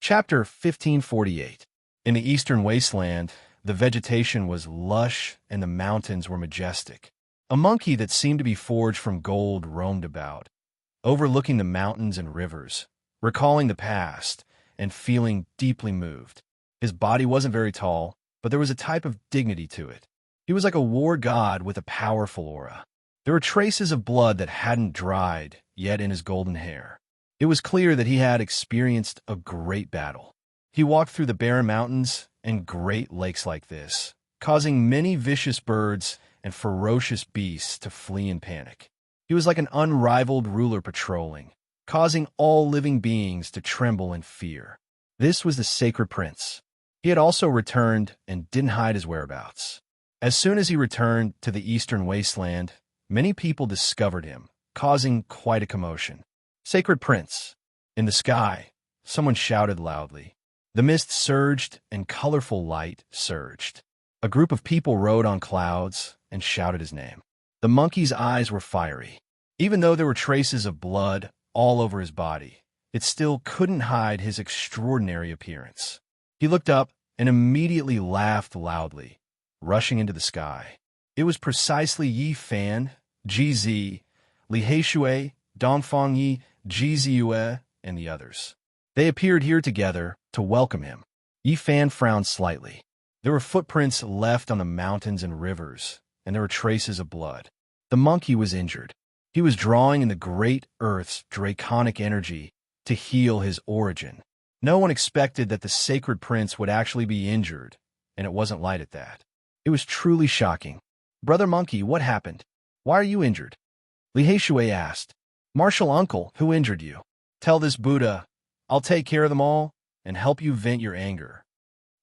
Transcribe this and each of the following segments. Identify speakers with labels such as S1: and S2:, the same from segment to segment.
S1: Chapter 1548. In the eastern wasteland, the vegetation was lush and the mountains were majestic. A monkey that seemed to be forged from gold roamed about, overlooking the mountains and rivers, recalling the past and feeling deeply moved. His body wasn't very tall, but there was a type of dignity to it. He was like a war god with a powerful aura. There were traces of blood that hadn't dried yet in his golden hair. It was clear that he had experienced a great battle. He walked through the barren mountains and great lakes like this, causing many vicious birds and ferocious beasts to flee in panic. He was like an unrivaled ruler patrolling, causing all living beings to tremble in fear. This was the Sacred Prince. He had also returned and didn't hide his whereabouts. As soon as he returned to the eastern wasteland, many people discovered him, causing quite a commotion. "Sacred Prince!" In the sky, someone shouted loudly. The mist surged and colorful light surged. A group of people rode on clouds and shouted his name. The monkey's eyes were fiery. Even though there were traces of blood all over his body, it still couldn't hide his extraordinary appearance. He looked up and immediately laughed loudly, rushing into the sky. It was precisely Yi Fan, GZ, Li Heishui, Dongfang Yi, Gziyue, and the others. They appeared here together to welcome him. Yi Fan frowned slightly. There were footprints left on the mountains and rivers, and there were traces of blood. The monkey was injured. He was drawing in the great Earth's draconic energy to heal his origin. No one expected that the Sacred Prince would actually be injured, and it wasn't light at that. It was truly shocking. "Brother Monkey, what happened? Why are you injured?" Li Heishui asked. "Martial uncle, who injured you? Tell this Buddha, I'll take care of them all and help you vent your anger."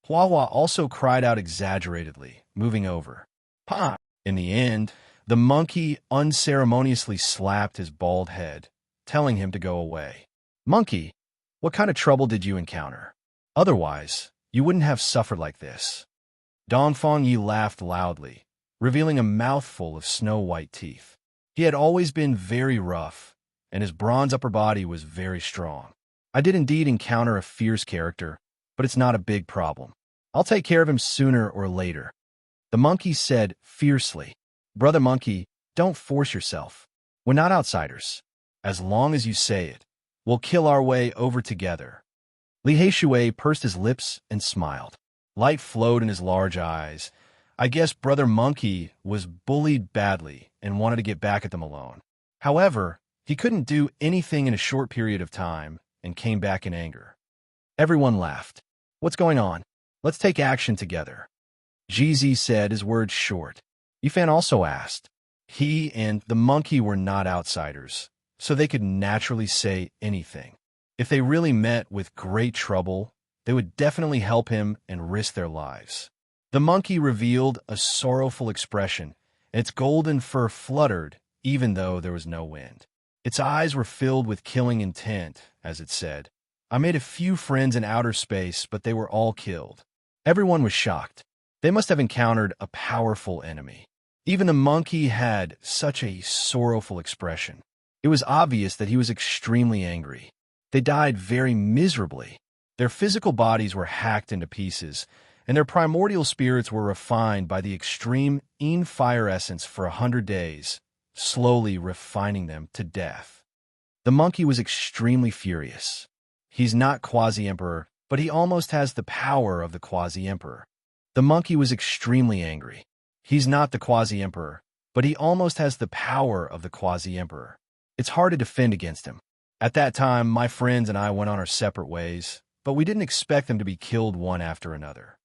S1: Huahua also cried out exaggeratedly, moving over. "Pa!" In the end, the monkey unceremoniously slapped his bald head, telling him to go away. "Monkey, what kind of trouble did you encounter? Otherwise, you wouldn't have suffered like this." Dongfang Yi laughed loudly, revealing a mouthful of snow-white teeth. He had always been very rough, and his bronze upper body was very strong. "I did indeed encounter a fierce character, but it's not a big problem. I'll take care of him sooner or later," the monkey said fiercely. "Brother Monkey, don't force yourself. We're not outsiders. As long as you say it, we'll kill our way over together." Li Heishui pursed his lips and smiled. Light flowed in his large eyes. I guess Brother Monkey was bullied badly and wanted to get back at them alone. However, he couldn't do anything in a short period of time and came back in anger. Everyone laughed. "What's going on? Let's take action together." GZ said, his words short. Yi Fan also asked. He and the monkey were not outsiders, so they could naturally say anything. If they really met with great trouble, they would definitely help him and risk their lives. The monkey revealed a sorrowful expression, and its golden fur fluttered even though there was no wind. Its eyes were filled with killing intent, as it said. "I made a few friends in outer space, but they were all killed." Everyone was shocked. They must have encountered a powerful enemy. Even the monkey had such a sorrowful expression. It was obvious that he was extremely angry. They died very miserably. Their physical bodies were hacked into pieces, and their primordial spirits were refined by the extreme fire essence for 100 days, slowly refining them to death. The monkey was extremely furious. He's not Quasi-Emperor, but he almost has the power of the Quasi-Emperor. The monkey was extremely angry. He's not the Quasi-Emperor, but he almost has the power of the Quasi-Emperor. It's hard to defend against him. At that time, my friends and I went on our separate ways, but we didn't expect them to be killed one after another.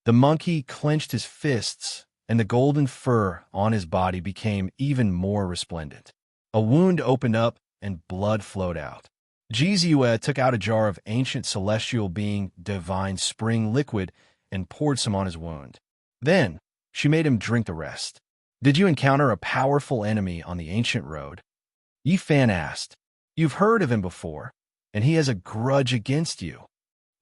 S1: The monkey clenched his fists, and the golden fur on his body became even more resplendent. A wound opened up, and blood flowed out. Gziyue took out a jar of ancient celestial being divine spring liquid and poured some on his wound. Then, she made him drink the rest. "Did you encounter a powerful enemy on the ancient road?" Yi Fan asked. "You've heard of him before, and he has a grudge against you."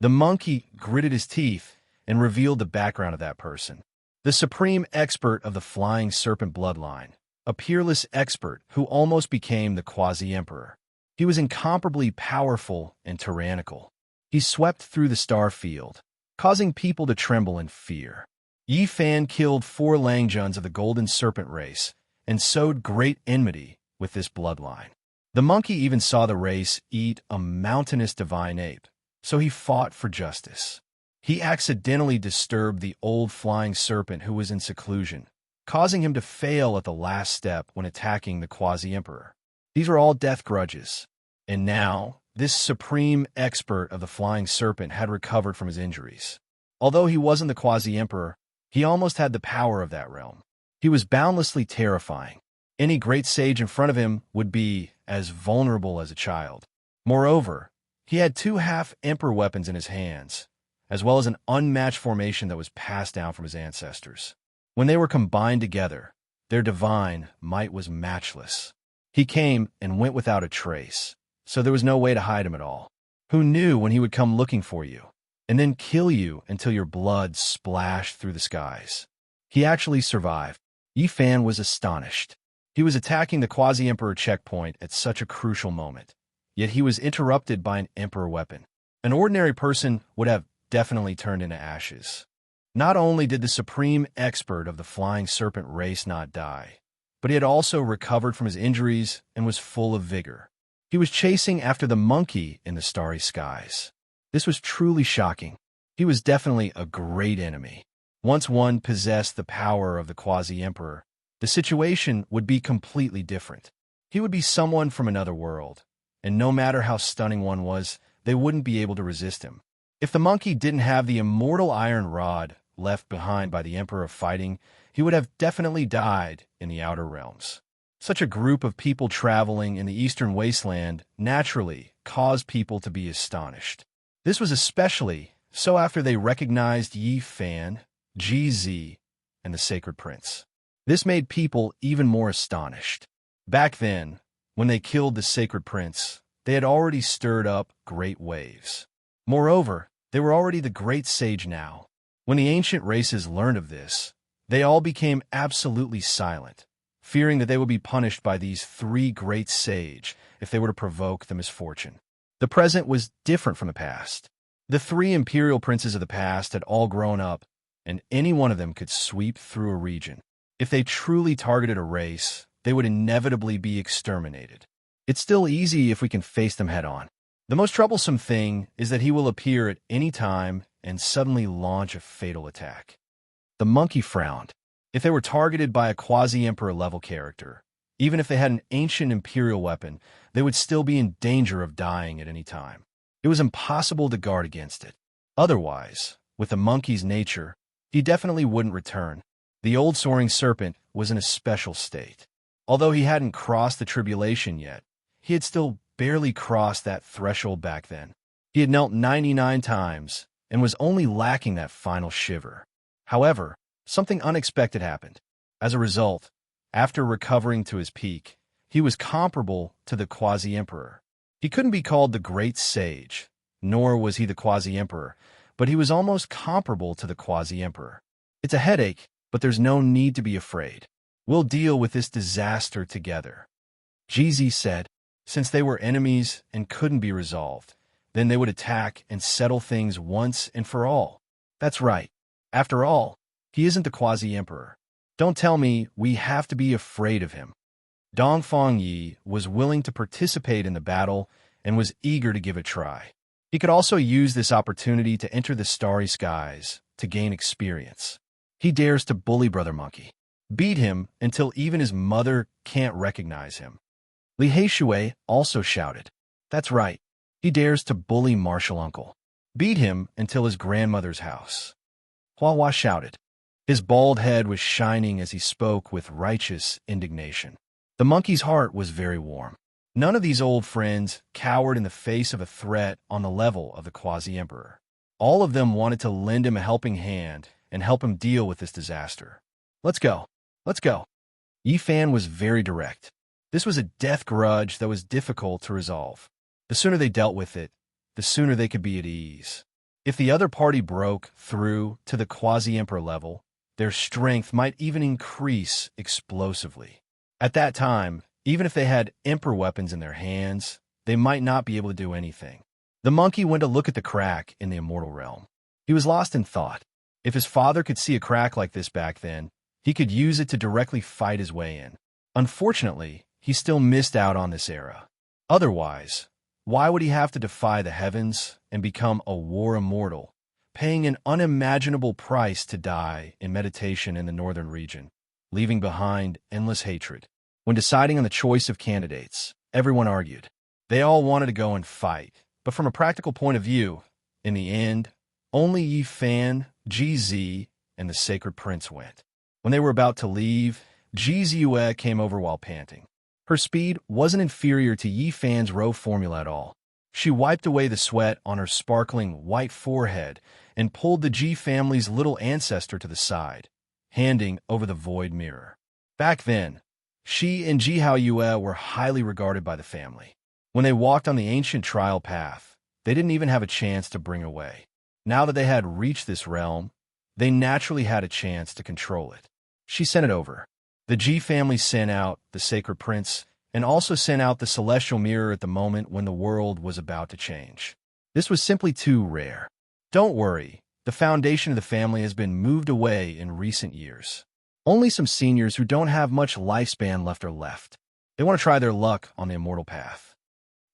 S1: The monkey gritted his teeth and revealed the background of that person. The supreme expert of the flying serpent bloodline, a peerless expert who almost became the Quasi-Emperor. He was incomparably powerful and tyrannical. He swept through the star field, causing people to tremble in fear. Yi Fan killed 4 Langjuns of the Golden Serpent race and sowed great enmity with this bloodline. The monkey even saw the race eat a mountainous divine ape, so he fought for justice. He accidentally disturbed the old flying serpent who was in seclusion, causing him to fail at the last step when attacking the Quasi-Emperor. These were all death grudges, and now this supreme expert of the flying serpent had recovered from his injuries. Although he wasn't the Quasi-Emperor, he almost had the power of that realm. He was boundlessly terrifying. Any great sage in front of him would be as vulnerable as a child. Moreover, he had 2 half-emperor weapons in his hands, as well as an unmatched formation that was passed down from his ancestors. When they were combined together, their divine might was matchless. He came and went without a trace, so there was no way to hide him at all. Who knew when he would come looking for you, and then kill you until your blood splashed through the skies? He actually survived. Yi Fan was astonished. He was attacking the Quasi-Emperor checkpoint at such a crucial moment, yet he was interrupted by an Emperor weapon. An ordinary person would have definitely turned into ashes. Not only did the supreme expert of the flying serpent race not die, but he had also recovered from his injuries and was full of vigor. He was chasing after the monkey in the starry skies. This was truly shocking. He was definitely a great enemy. Once one possessed the power of the Quasi-Emperor, the situation would be completely different. He would be someone from another world, and no matter how stunning one was, they wouldn't be able to resist him. If the monkey didn't have the immortal iron rod left behind by the Emperor of Fighting, he would have definitely died in the outer realms. Such a group of people traveling in the eastern wasteland naturally caused people to be astonished. This was especially so after they recognized Yi Fan, GZ, and the Sacred Prince. This made people even more astonished. Back then, when they killed the Sacred Prince, they had already stirred up great waves. Moreover, they were already the great sage now. When the ancient races learned of this, they all became absolutely silent, fearing that they would be punished by these 3 great sage if they were to provoke the misfortune. The present was different from the past. The 3 imperial princes of the past had all grown up, and any one of them could sweep through a region. If they truly targeted a race, they would inevitably be exterminated. It's still easy if we can face them head-on. The most troublesome thing is that he will appear at any time and suddenly launch a fatal attack. The monkey frowned. If they were targeted by a Quasi-Emperor level character, even if they had an ancient imperial weapon, they would still be in danger of dying at any time. It was impossible to guard against it. Otherwise, with the monkey's nature, he definitely wouldn't return. The old soaring serpent was in a special state. Although he hadn't crossed the tribulation yet, he had still barely crossed that threshold back then. He had knelt 99 times and was only lacking that final shiver. However, something unexpected happened. As a result, after recovering to his peak, he was comparable to the Quasi-Emperor. He couldn't be called the Great Sage, nor was he the Quasi-Emperor, but he was almost comparable to the Quasi-Emperor. It's a headache, but there's no need to be afraid. We'll deal with this disaster together. GZ said, since they were enemies and couldn't be resolved, then they would attack and settle things once and for all. That's right. After all, he isn't the Quasi-Emperor. Don't tell me we have to be afraid of him. Dongfang Yi was willing to participate in the battle and was eager to give it a try. He could also use this opportunity to enter the starry skies to gain experience. He dares to bully Brother Monkey. Beat him until even his mother can't recognize him. Li Heishui also shouted. That's right. He dares to bully Martial Uncle. Beat him until his grandmother's house. Hua Hua shouted. His bald head was shining as he spoke with righteous indignation. The monkey's heart was very warm. None of these old friends cowered in the face of a threat on the level of the Quasi-Emperor. All of them wanted to lend him a helping hand and help him deal with this disaster. Let's go. Let's go. Yi Fan was very direct. This was a death grudge that was difficult to resolve. The sooner they dealt with it, the sooner they could be at ease. If the other party broke through to the Quasi-Emperor level, their strength might even increase explosively. At that time, even if they had Emperor weapons in their hands, they might not be able to do anything. The monkey went to look at the crack in the immortal realm. He was lost in thought. If his father could see a crack like this back then, he could use it to directly fight his way in. Unfortunately, he still missed out on this era. Otherwise, why would he have to defy the heavens and become a war immortal, paying an unimaginable price to die in meditation in the northern region, leaving behind endless hatred? When deciding on the choice of candidates, everyone argued. They all wanted to go and fight, but from a practical point of view, in the end, only Yi Fan, GZ, and the Sacred Prince went. When they were about to leave, GZue came over while panting. Her speed wasn't inferior to Yi Fan's row formula at all. She wiped away the sweat on her sparkling white forehead and pulled the G family's little ancestor to the side, handing over the void mirror. Back then, she and Ji Haoyue were highly regarded by the family. When they walked on the ancient trial path, they didn't even have a chance to bring away. Now that they had reached this realm, they naturally had a chance to control it. She sent it over. The Ji family sent out the Sacred Prince and also sent out the Celestial Mirror at the moment when the world was about to change. This was simply too rare. Don't worry, the foundation of the family has been moved away in recent years. Only some seniors who don't have much lifespan left are left. They want to try their luck on the immortal path.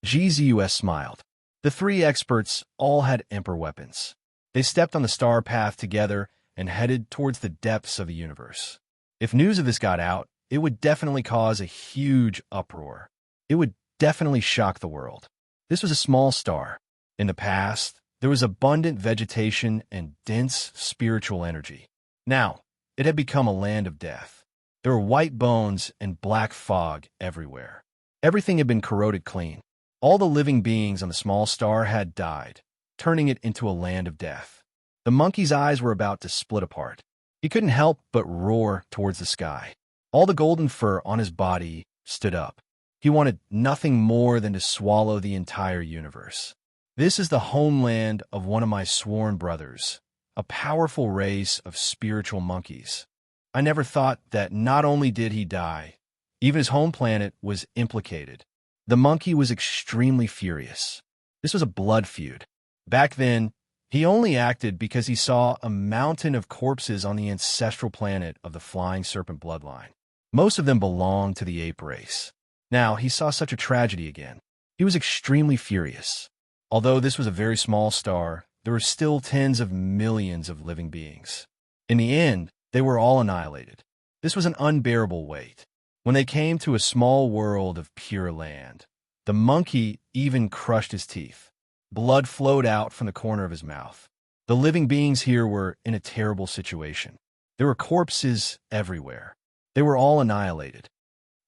S1: GZUS smiled. The three experts all had Emperor weapons. They stepped on the star path together and headed towards the depths of the universe. If news of this got out, it would definitely cause a huge uproar. It would definitely shock the world. This was a small star. In the past, there was abundant vegetation and dense spiritual energy. Now, it had become a land of death. There were white bones and black fog everywhere. Everything had been corroded clean. All the living beings on the small star had died, turning it into a land of death. The monkey's eyes were about to split apart. He couldn't help but roar towards the sky. All the golden fur on his body stood up. He wanted nothing more than to swallow the entire universe. This is the homeland of one of my sworn brothers, a powerful race of spiritual monkeys. I never thought that not only did he die, even his home planet was implicated. The monkey was extremely furious. This was a blood feud. Back then, he only acted because he saw a mountain of corpses on the ancestral planet of the flying serpent bloodline. Most of them belonged to the ape race. Now, he saw such a tragedy again. He was extremely furious. Although this was a very small star, there were still tens of millions of living beings. In the end, they were all annihilated. This was an unbearable weight. When they came to a small world of pure land, the monkey even crushed his teeth. Blood flowed out from the corner of his mouth. The living beings here were in a terrible situation. There were corpses everywhere. They were all annihilated.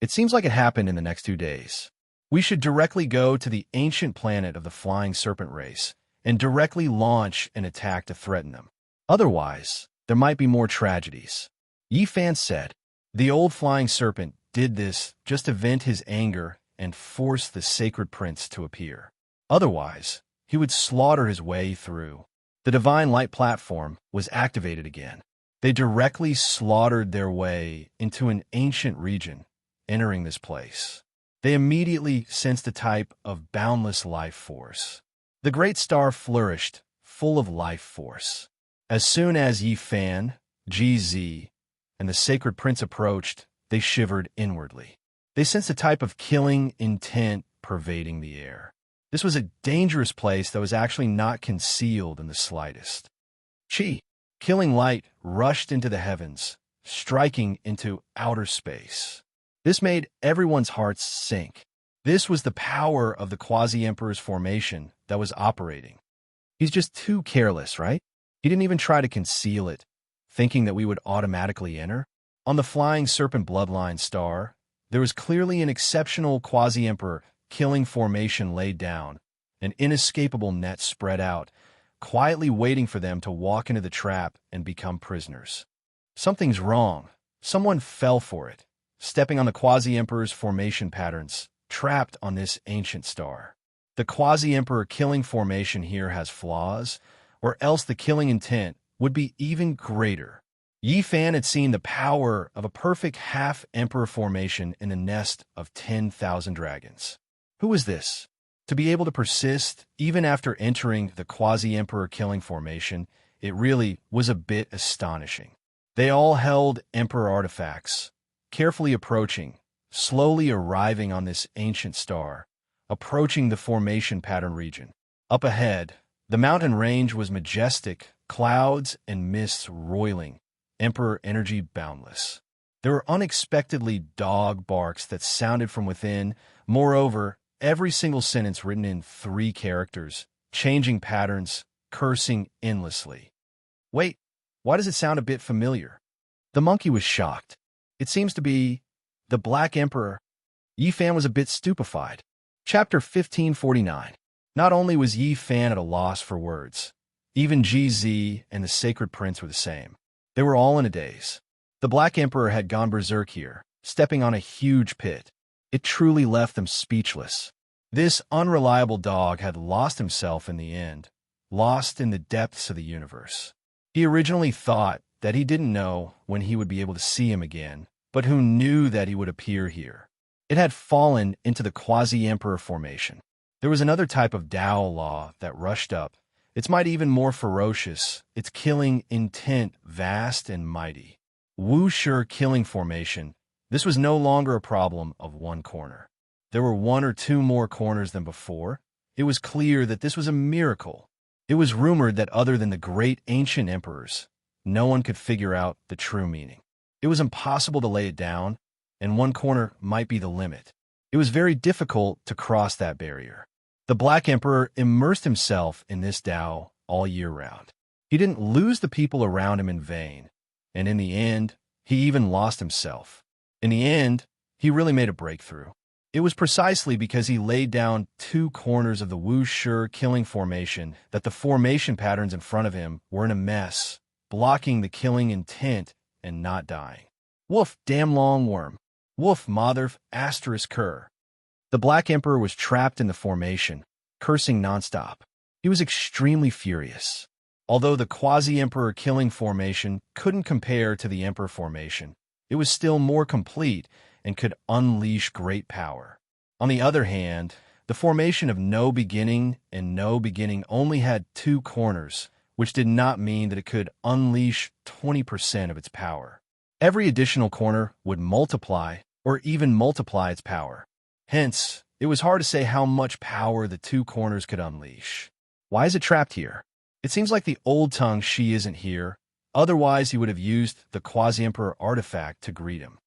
S1: It seems like it happened in the next 2 days. We should directly go to the ancient planet of the flying serpent race and directly launch an attack to threaten them. Otherwise, there might be more tragedies. Yi Fan said. The old flying serpent did this just to vent his anger and force the Sacred Prince to appear. Otherwise, he would slaughter his way through. The Divine Light platform was activated again. They directly slaughtered their way into an ancient region, entering this place. They immediately sensed a type of boundless life force. The great star flourished, full of life force. As soon as Yi Fan, GZ, and the Sacred Prince approached, they shivered inwardly. They sensed a type of killing intent pervading the air. This was a dangerous place that was actually not concealed in the slightest. Killing light rushed into the heavens, striking into outer space. This made everyone's hearts sink. This was the power of the Quasi-Emperor's formation that was operating. He's just too careless, right? He didn't even try to conceal it, thinking that we would automatically enter. On the flying serpent bloodline star, there was clearly an exceptional Quasi-Emperor killing formation laid down, an inescapable net spread out, quietly waiting for them to walk into the trap and become prisoners. Something's wrong. Someone fell for it, stepping on the Quasi-Emperor's formation patterns, trapped on this ancient star. The Quasi-Emperor killing formation here has flaws, or else the killing intent would be even greater. Yi Fan had seen the power of a perfect half-Emperor formation in the nest of 10,000 dragons. Who was this? To be able to persist, even after entering the quasi-emperor killing formation, it really was a bit astonishing. They all held emperor artifacts, carefully approaching, slowly arriving on this ancient star, approaching the formation pattern region. Up ahead, the mountain range was majestic, clouds and mists roiling, emperor energy boundless. There were unexpectedly dog barks that sounded from within. Moreover, every single sentence written in 3 characters, changing patterns, cursing endlessly. Wait, why does it sound a bit familiar? The monkey was shocked. It seems to be the Black Emperor. Yi Fan was a bit stupefied. Chapter 1549. Not only was Yi Fan at a loss for words, even GZ and the Sacred Prince were the same. They were all in a daze. The Black Emperor had gone berserk here, stepping on a huge pit. It truly left them speechless. This unreliable dog had lost himself in the end, lost in the depths of the universe. He originally thought that he didn't know when he would be able to see him again, but who knew that he would appear here? It had fallen into the quasi-emperor formation. There was another type of Dao law that rushed up, its might even more ferocious, its killing intent vast and mighty. Wu Shi killing formation. This was no longer a problem of one corner. There were 1 or 2 more corners than before. It was clear that this was a miracle. It was rumored that other than the great ancient emperors, no one could figure out the true meaning. It was impossible to lay it down, and one corner might be the limit. It was very difficult to cross that barrier. The Black Emperor immersed himself in this Tao all year round. He didn't lose the people around him in vain, and in the end, he even lost himself. In the end, he really made a breakthrough. It was precisely because he laid down 2 corners of the Wu Shi killing formation that the formation patterns in front of him were in a mess, blocking the killing intent and not dying. Woof, damn long worm. Woof, motherf, asterisk cur. The Black Emperor was trapped in the formation, cursing nonstop. He was extremely furious. Although the quasi-emperor killing formation couldn't compare to the emperor formation, it was still more complete and could unleash great power. On the other hand, the formation of no beginning and no beginning only had 2 corners, which did not mean that it could unleash 20% of its power. Every additional corner would multiply or even multiply its power. Hence, it was hard to say how much power the 2 corners could unleash. Why is it trapped here? It seems like the old tongue Shi isn't here, otherwise he would have used the quasi-emperor artifact to greet him.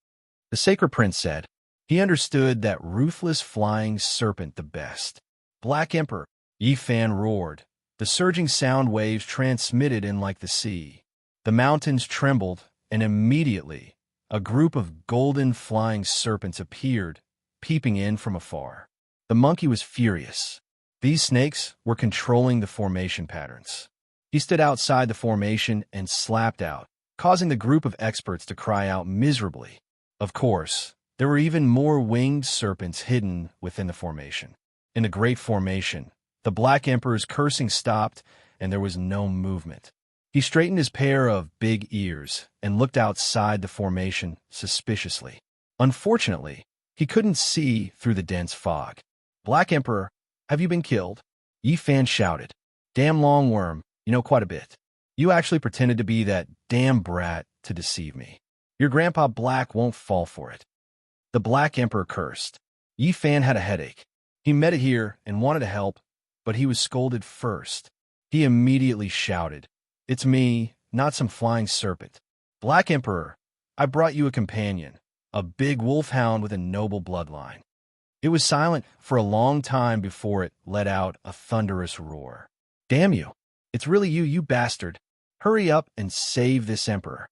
S1: The Sacred Prince said, he understood that ruthless flying serpent the best. Black Emperor, Yi Fan roared. The surging sound waves transmitted in like the sea. The mountains trembled, and immediately, a group of golden flying serpents appeared, peeping in from afar. The monkey was furious. These snakes were controlling the formation patterns. He stood outside the formation and slapped out, causing the group of experts to cry out miserably. Of course, there were even more winged serpents hidden within the formation. In the Great Formation, the Black Emperor's cursing stopped, and there was no movement. He straightened his pair of big ears and looked outside the formation suspiciously. Unfortunately, he couldn't see through the dense fog. Black Emperor, have you been killed? Yi Fan shouted. Damn long worm, you know quite a bit. You actually pretended to be that damn brat to deceive me. Your grandpa Black won't fall for it. The Black Emperor cursed. Yi Fan had a headache. He met it here and wanted to help, but he was scolded first. He immediately shouted, It's me, not some flying serpent. Black Emperor, I brought you a companion, a big wolfhound with a noble bloodline. It was silent for a long time before it let out a thunderous roar. Damn you! It's really you, you bastard! Hurry up and save this emperor.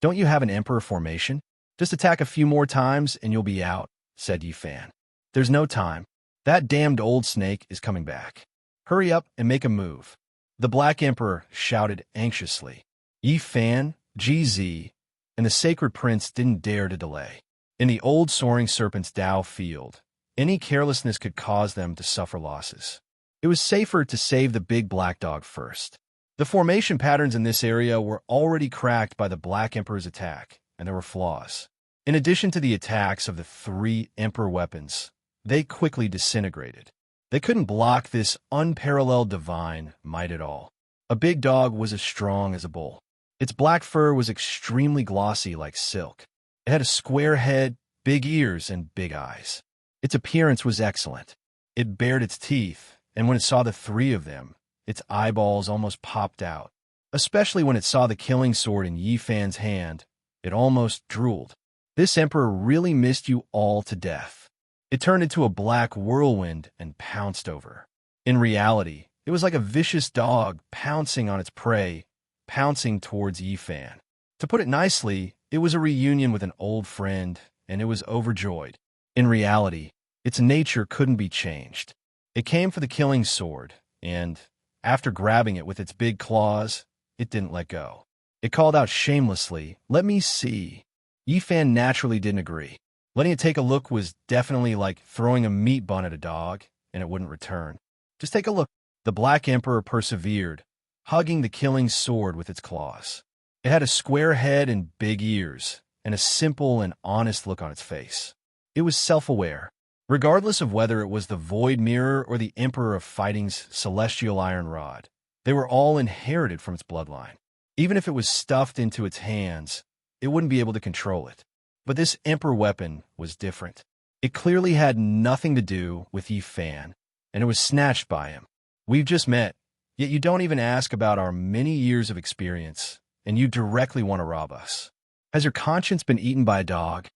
S1: Don't you have an emperor formation? Just attack a few more times and you'll be out, said Yi Fan. There's no time. That damned old snake is coming back. Hurry up and make a move. The Black Emperor shouted anxiously. Yi Fan, GZ, and the Sacred Prince didn't dare to delay. In the old Soaring Serpent's Tao field, any carelessness could cause them to suffer losses. It was safer to save the big black dog first. The formation patterns in this area were already cracked by the Black Emperor's attack, and there were flaws. In addition to the attacks of the 3 Emperor weapons, they quickly disintegrated. They couldn't block this unparalleled divine might at all. A big dog was as strong as a bull. Its black fur was extremely glossy like silk. It had a square head, big ears, and big eyes. Its appearance was excellent. It bared its teeth, and when it saw the three of them, its eyeballs almost popped out. Especially when it saw the killing sword in Yi Fan's hand, it almost drooled. This emperor really missed you all to death. It turned into a black whirlwind and pounced over. In reality, it was like a vicious dog pouncing on its prey, pouncing towards Yi Fan. To put it nicely, it was a reunion with an old friend, and it was overjoyed. In reality, its nature couldn't be changed. It came for the killing sword, and, after grabbing it with its big claws, it didn't let go. It called out shamelessly, "Let me see." Yi Fan naturally didn't agree. Letting it take a look was definitely like throwing a meat bun at a dog, and it wouldn't return. Just take a look. The Black Emperor persevered, hugging the killing sword with its claws. It had a square head and big ears, and a simple and honest look on its face. It was self-aware. Regardless of whether it was the Void Mirror or the Emperor of Fighting's Celestial Iron Rod, they were all inherited from its bloodline. Even if it was stuffed into its hands, it wouldn't be able to control it. But this Emperor weapon was different. It clearly had nothing to do with Yi Fan, and it was snatched by him. We've just met, yet you don't even ask about our many years of experience, and you directly want to rob us. Has your conscience been eaten by a dog?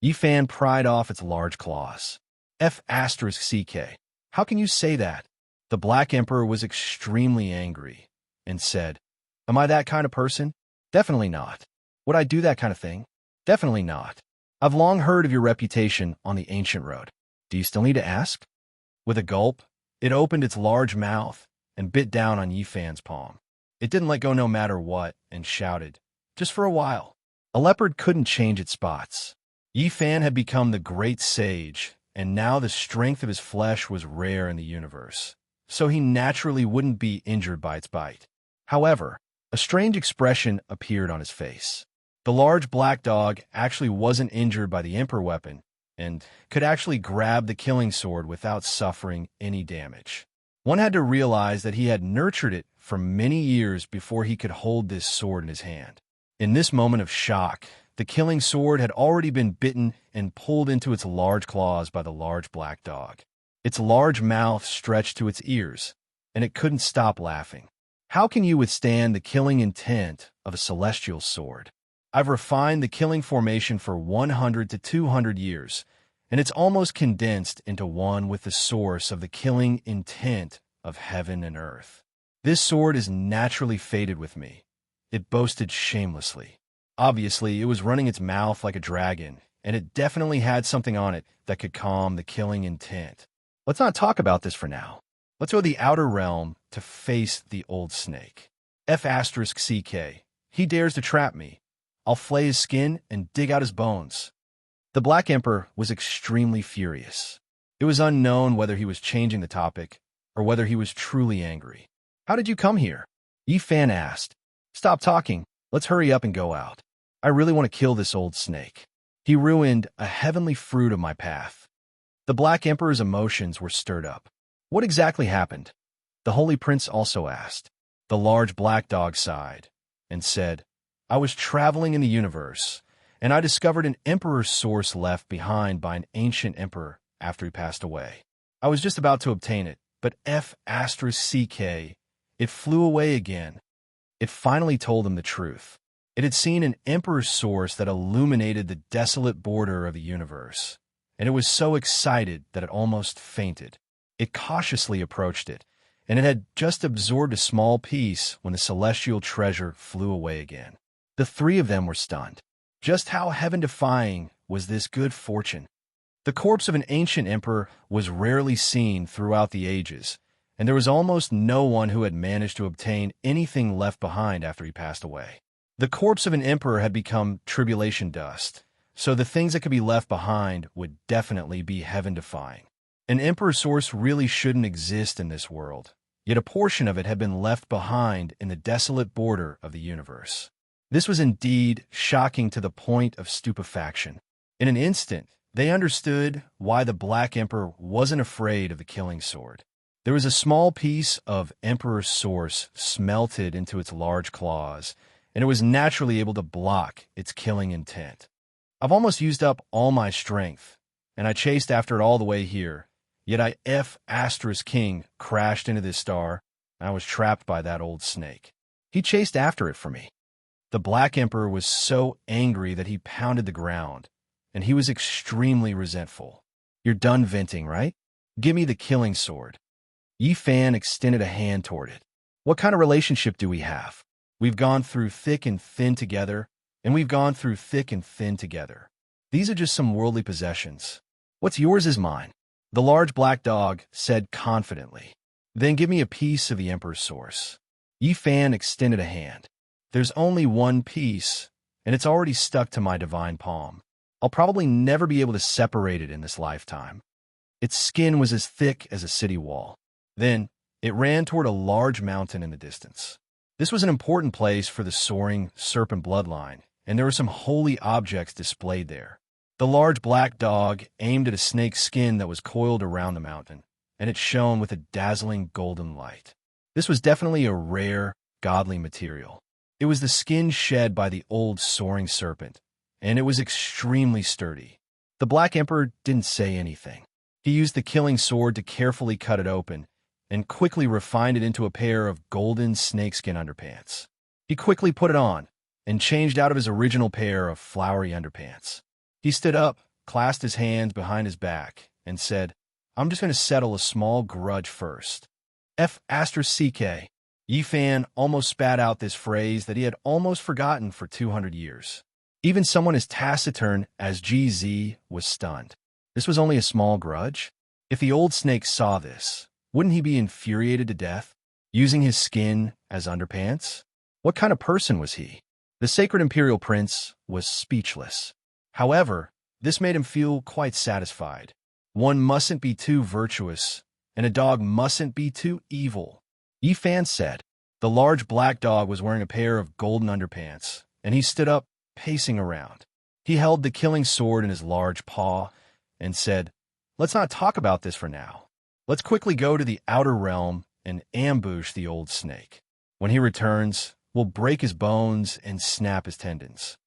S1: Yi Fan pried off its large claws. F***CK. How can you say that? The Black Emperor was extremely angry and said, "Am I that kind of person? Definitely not. Would I do that kind of thing? Definitely not. I've long heard of your reputation on the ancient road. Do you still need to ask?" With a gulp, it opened its large mouth and bit down on Yi Fan's palm. It didn't let go no matter what and shouted, "Just for a while." A leopard couldn't change its spots. Yi Fan had become the great sage, and now the strength of his flesh was rare in the universe, so he naturally wouldn't be injured by its bite. However, a strange expression appeared on his face. The large black dog actually wasn't injured by the Emperor weapon, and could actually grab the killing sword without suffering any damage. One had to realize that he had nurtured it for many years before he could hold this sword in his hand. In this moment of shock, the killing sword had already been bitten and pulled into its large claws by the large black dog. Its large mouth stretched to its ears, and it couldn't stop laughing. How can you withstand the killing intent of a celestial sword? I've refined the killing formation for 100 to 200 years, and it's almost condensed into one with the source of the killing intent of heaven and earth. This sword is naturally fated with me, it boasted shamelessly. Obviously, it was running its mouth like a dragon, and it definitely had something on it that could calm the killing intent. Let's not talk about this for now. Let's go to the outer realm to face the old snake. F***CK. He dares to trap me. I'll flay his skin and dig out his bones. The Black Emperor was extremely furious. It was unknown whether he was changing the topic or whether he was truly angry. "How did you come here?" Yi Fan asked. "Stop talking. Let's hurry up and go out. I really want to kill this old snake. He ruined a heavenly fruit of my path." The Black Emperor's emotions were stirred up. What exactly happened? The Holy Prince also asked. The large black dog sighed and said, "I was traveling in the universe, and I discovered an emperor's source left behind by an ancient emperor after he passed away. I was just about to obtain it, but F***CK, it flew away again." It finally told him the truth. It had seen an emperor's source that illuminated the desolate border of the universe, and it was so excited that it almost fainted. It cautiously approached it, and it had just absorbed a small piece when the celestial treasure flew away again. The three of them were stunned. Just how heaven-defying was this good fortune? The corpse of an ancient emperor was rarely seen throughout the ages, and there was almost no one who had managed to obtain anything left behind after he passed away. The corpse of an emperor had become tribulation dust, so the things that could be left behind would definitely be heaven-defying. An emperor's source really shouldn't exist in this world, yet a portion of it had been left behind in the desolate border of the universe. This was indeed shocking to the point of stupefaction. In an instant, They understood why the Black Emperor wasn't afraid of the killing sword. There was a small piece of Emperor's source smelted into its large claws, and it was naturally able to block its killing intent. I've almost used up all my strength, and I chased after it all the way here. Yet I King crashed into this star, and I was trapped by that old snake. He chased after it for me. The Black Emperor was so angry that he pounded the ground, and he was extremely resentful. You're done venting, right? Give me the killing sword. Yi Fan extended a hand toward it. What kind of relationship do we have? We've gone through thick and thin together, and we've gone through thick and thin together. These are just some worldly possessions. What's yours is mine, the large black dog said confidently. Then give me a piece of the Emperor's source. Yi Fan extended a hand. There's only one piece, and it's already stuck to my divine palm. I'll probably never be able to separate it in this lifetime. Its skin was as thick as a city wall. Then, it ran toward a large mountain in the distance. This was an important place for the soaring serpent bloodline, and there were some holy objects displayed there. The large black dog aimed at a snake's skin that was coiled around the mountain, and it shone with a dazzling golden light. This was definitely a rare, godly material. It was the skin shed by the old soaring serpent, and it was extremely sturdy. The Black Emperor didn't say anything. He used the killing sword to carefully cut it open, and quickly refined it into a pair of golden snakeskin underpants. He quickly put it on, and changed out of his original pair of flowery underpants. He stood up, clasped his hands behind his back, and said, I'm just going to settle a small grudge first. F***. Yi Fan almost spat out this phrase that he had almost forgotten for 200 years. Even someone as taciturn as GZ was stunned. This was only a small grudge? If the old snake saw this, wouldn't he be infuriated to death, using his skin as underpants? What kind of person was he? The Sacred Imperial Prince was speechless. However, this made him feel quite satisfied. One mustn't be too virtuous, and a dog mustn't be too evil. Yi Fan said. The large black dog was wearing a pair of golden underpants, and he stood up, pacing around. He held the killing sword in his large paw and said, Let's not talk about this for now. Let's quickly go to the outer realm and ambush the old snake. When he returns, we'll break his bones and snap his tendons.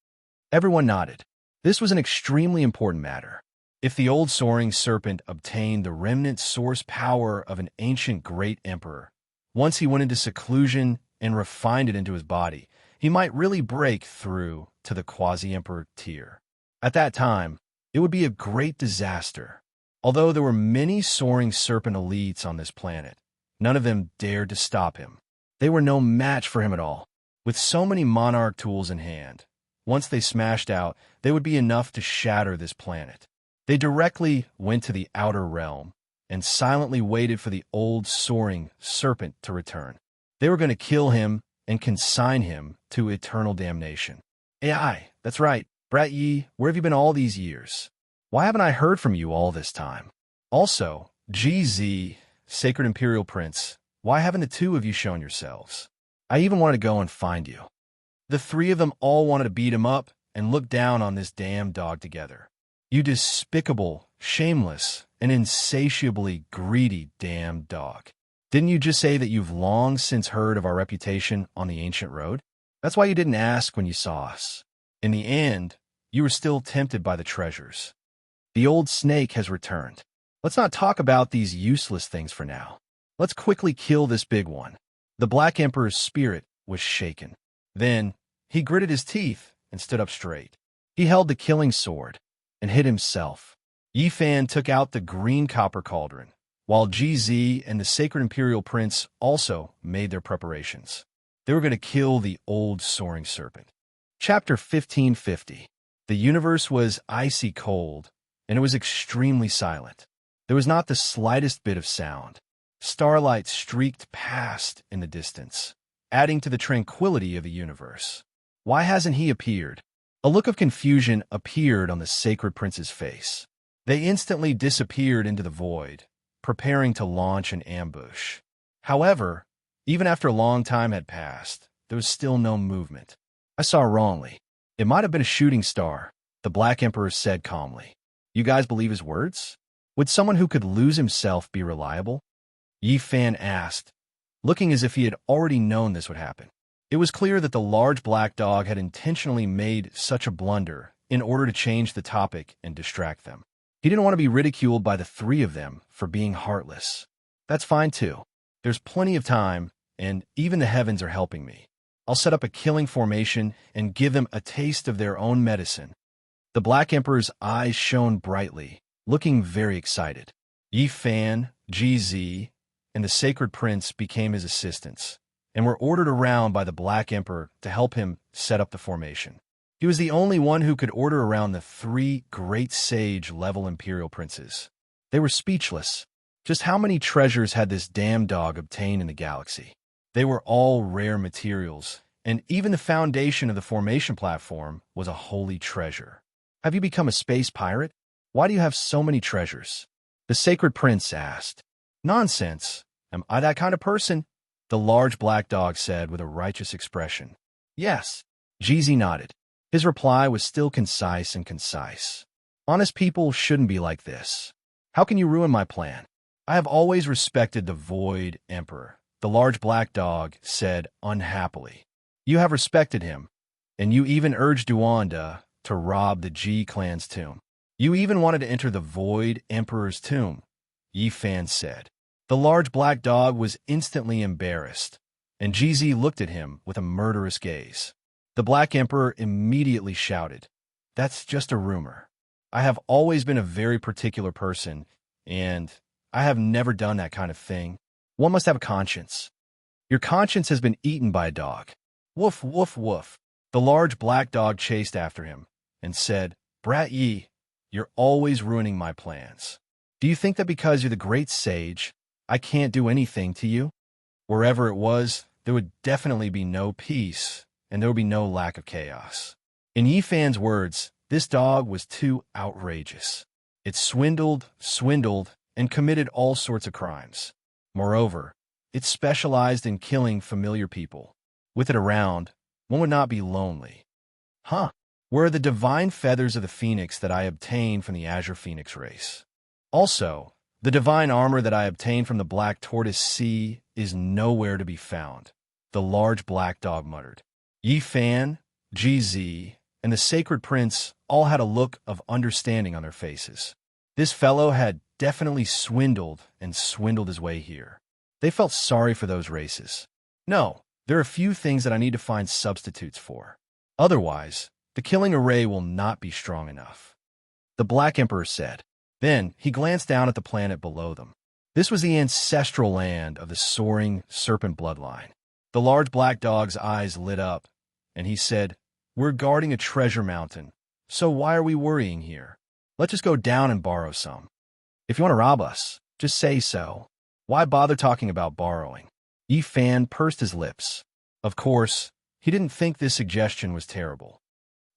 S1: Everyone nodded. This was an extremely important matter. If the old soaring serpent obtained the remnant source power of an ancient great emperor, once he went into seclusion and refined it into his body, he might really break through to the quasi-emperor tier. At that time, it would be a great disaster. Although there were many soaring serpent elites on this planet, none of them dared to stop him. They were no match for him at all. With so many monarch tools in hand, once they smashed out, they would be enough to shatter this planet. They directly went to the outer realm and silently waited for the old soaring serpent to return. They were going to kill him and consign him to eternal damnation. AI, that's right. Brat Yi, where have you been all these years? Why haven't I heard from you all this time? Also, GZ, Sacred Imperial Prince, why haven't the two of you shown yourselves? I even wanted to go and find you. The three of them all wanted to beat him up and look down on this damn dog together. You despicable, shameless, and insatiably greedy damn dog. Didn't you just say that you've long since heard of our reputation on the ancient road? That's why you didn't ask when you saw us. In the end, you were still tempted by the treasures. The old snake has returned. Let's not talk about these useless things for now. Let's quickly kill this big one. The Black Emperor's spirit was shaken. Then, he gritted his teeth and stood up straight. He held the killing sword and hid himself. Yi Fan took out the green copper cauldron, while GZ and the Sacred Imperial Prince also made their preparations. They were going to kill the old soaring serpent. Chapter 1550. The universe was icy cold, and it was extremely silent. There was not the slightest bit of sound. Starlight streaked past in the distance, adding to the tranquility of the universe. Why hasn't he appeared? A look of confusion appeared on the Sacred Prince's face. They instantly disappeared into the void, preparing to launch an ambush. However, even after a long time had passed, there was still no movement. I saw wrongly. It might have been a shooting star, the Black Emperor said calmly. You guys believe his words? Would someone who could lose himself be reliable? Yi Fan asked, looking as if he had already known this would happen. It was clear that the large black dog had intentionally made such a blunder in order to change the topic and distract them. He didn't want to be ridiculed by the three of them for being heartless. That's fine too. There's plenty of time, and even the heavens are helping me. I'll set up a killing formation and give them a taste of their own medicine. The Black Emperor's eyes shone brightly, looking very excited. Yi Fan, GZ, and the Sacred Prince became his assistants, and were ordered around by the Black Emperor to help him set up the formation. He was the only one who could order around the three great sage-level Imperial Princes. They were speechless. Just how many treasures had this damn dog obtained in the galaxy? They were all rare materials, and even the foundation of the formation platform was a holy treasure. Have you become a space pirate? Why do you have so many treasures? The Sacred Prince asked. Nonsense. Am I that kind of person? The large black dog said with a righteous expression. Yes. Jeezy nodded. His reply was still concise. Honest people shouldn't be like this. How can you ruin my plan? I have always respected the Void Emperor, the large black dog said unhappily. You have respected him, and you even urged Duanda to rob the G clan's tomb. You even wanted to enter the Void Emperor's tomb, Yi Fan said. The large black dog was instantly embarrassed, and GZ looked at him with a murderous gaze. The Black Emperor immediately shouted, That's just a rumor. I have always been a very particular person, and I have never done that kind of thing. One must have a conscience. Your conscience has been eaten by a dog. Woof, woof, woof. The large black dog chased after him and said, Brat Yi, you're always ruining my plans. Do you think that because you're the great sage, I can't do anything to you? Wherever it was, there would definitely be no peace, and there would be no lack of chaos. In Yi Fan's words, this dog was too outrageous. It swindled, and committed all sorts of crimes. Moreover, it specialized in killing familiar people. With it around, one would not be lonely. Huh. Where are the divine feathers of the phoenix that I obtained from the Azure Phoenix race? Also, the divine armor that I obtained from the Black Tortoise Sea is nowhere to be found, the large black dog muttered. Yi Fan, GZ, and the Sacred Prince all had a look of understanding on their faces. This fellow had definitely swindled his way here. They felt sorry for those races. No, there are a few things that I need to find substitutes for. Otherwise, the killing array will not be strong enough. The Black Emperor said. Then he glanced down at the planet below them. This was the ancestral land of the soaring serpent bloodline. The large black dog's eyes lit up, and he said, We're guarding a treasure mountain, so why are we worrying here? Let's just go down and borrow some. If you want to rob us, just say so. Why bother talking about borrowing? Yi Fan pursed his lips. Of course, he didn't think this suggestion was terrible.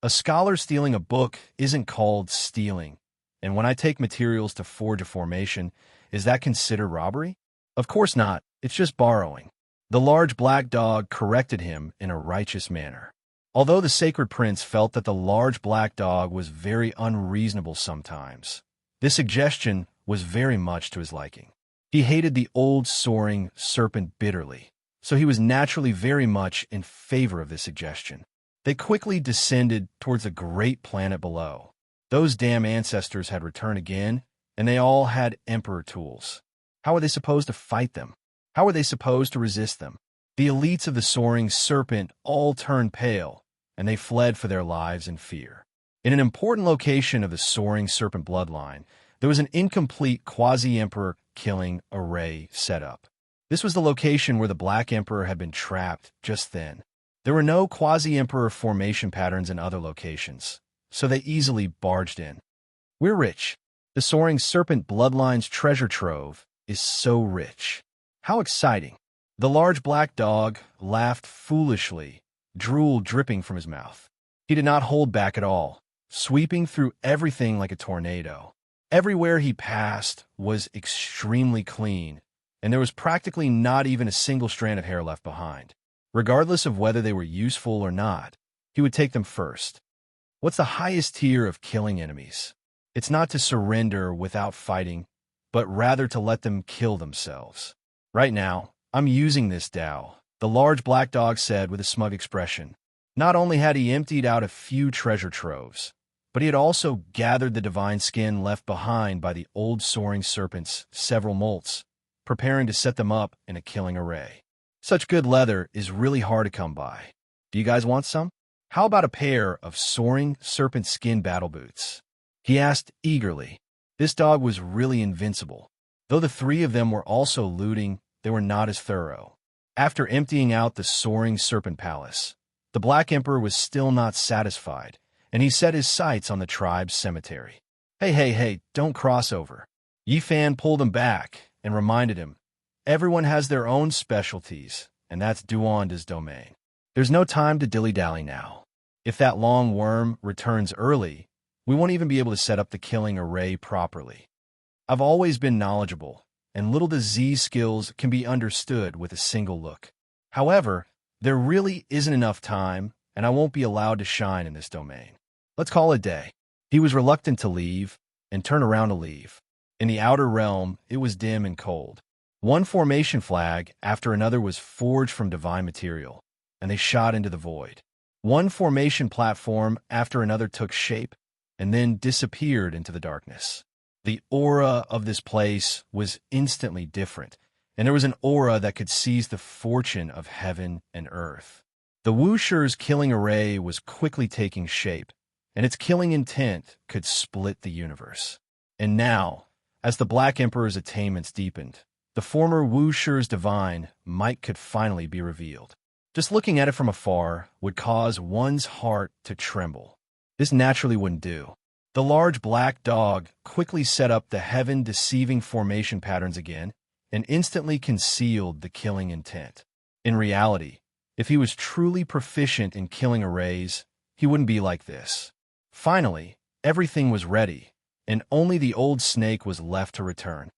S1: A scholar stealing a book isn't called stealing, and when I take materials to forge a formation, is that considered robbery? Of course not, it's just borrowing. The large black dog corrected him in a righteous manner. Although the Sacred Prince felt that the large black dog was very unreasonable sometimes, this suggestion was very much to his liking. He hated the old soaring serpent bitterly, so he was naturally very much in favor of this suggestion. They quickly descended towards the great planet below. Those damn ancestors had returned again, and they all had emperor tools. How were they supposed to fight them? How were they supposed to resist them? The elites of the soaring serpent all turned pale, and they fled for their lives in fear. In an important location of the soaring serpent bloodline, there was an incomplete quasi-emperor killing array set up. This was the location where the Black Emperor had been trapped just then. There were no quasi-emperor formation patterns in other locations, so they easily barged in. We're rich. The soaring serpent bloodline's treasure trove is so rich. How exciting. The large black dog laughed foolishly, drool dripping from his mouth. He did not hold back at all, sweeping through everything like a tornado. Everywhere he passed was extremely clean, and there was practically not even a single strand of hair left behind. Regardless of whether they were useful or not, he would take them first. What's the highest tier of killing enemies? It's not to surrender without fighting, but rather to let them kill themselves. Right now, I'm using this Tao, the large black dog said with a smug expression. Not only had he emptied out a few treasure troves, but he had also gathered the divine skin left behind by the old soaring serpent's several molts, preparing to set them up in a killing array. Such good leather is really hard to come by. Do you guys want some? How about a pair of soaring serpent skin battle boots? He asked eagerly. This dog was really invincible. Though the three of them were also looting, they were not as thorough. After emptying out the soaring serpent palace, the Black Emperor was still not satisfied, and he set his sights on the tribe's cemetery. Hey, don't cross over. Yi Fan pulled him back and reminded him, everyone has their own specialties, and that's Duanda's domain. There's no time to dilly-dally now. If that long worm returns early, we won't even be able to set up the killing array properly. I've always been knowledgeable, and little disease skills can be understood with a single look. However, there really isn't enough time, and I won't be allowed to shine in this domain. Let's call it a day. He was reluctant to leave, and turn around to leave. In the outer realm, it was dim and cold. One formation flag after another was forged from divine material, and they shot into the void. One formation platform after another took shape, and then disappeared into the darkness. The aura of this place was instantly different, and there was an aura that could seize the fortune of heaven and earth. The Wushur's killing array was quickly taking shape, and its killing intent could split the universe. And now, as the Black Emperor's attainments deepened, the former Wushur's divine might could finally be revealed. Just looking at it from afar would cause one's heart to tremble. This naturally wouldn't do. The large black dog quickly set up the heaven-deceiving formation patterns again and instantly concealed the killing intent. In reality, if he was truly proficient in killing arrays, he wouldn't be like this. Finally, everything was ready, and only the old snake was left to return.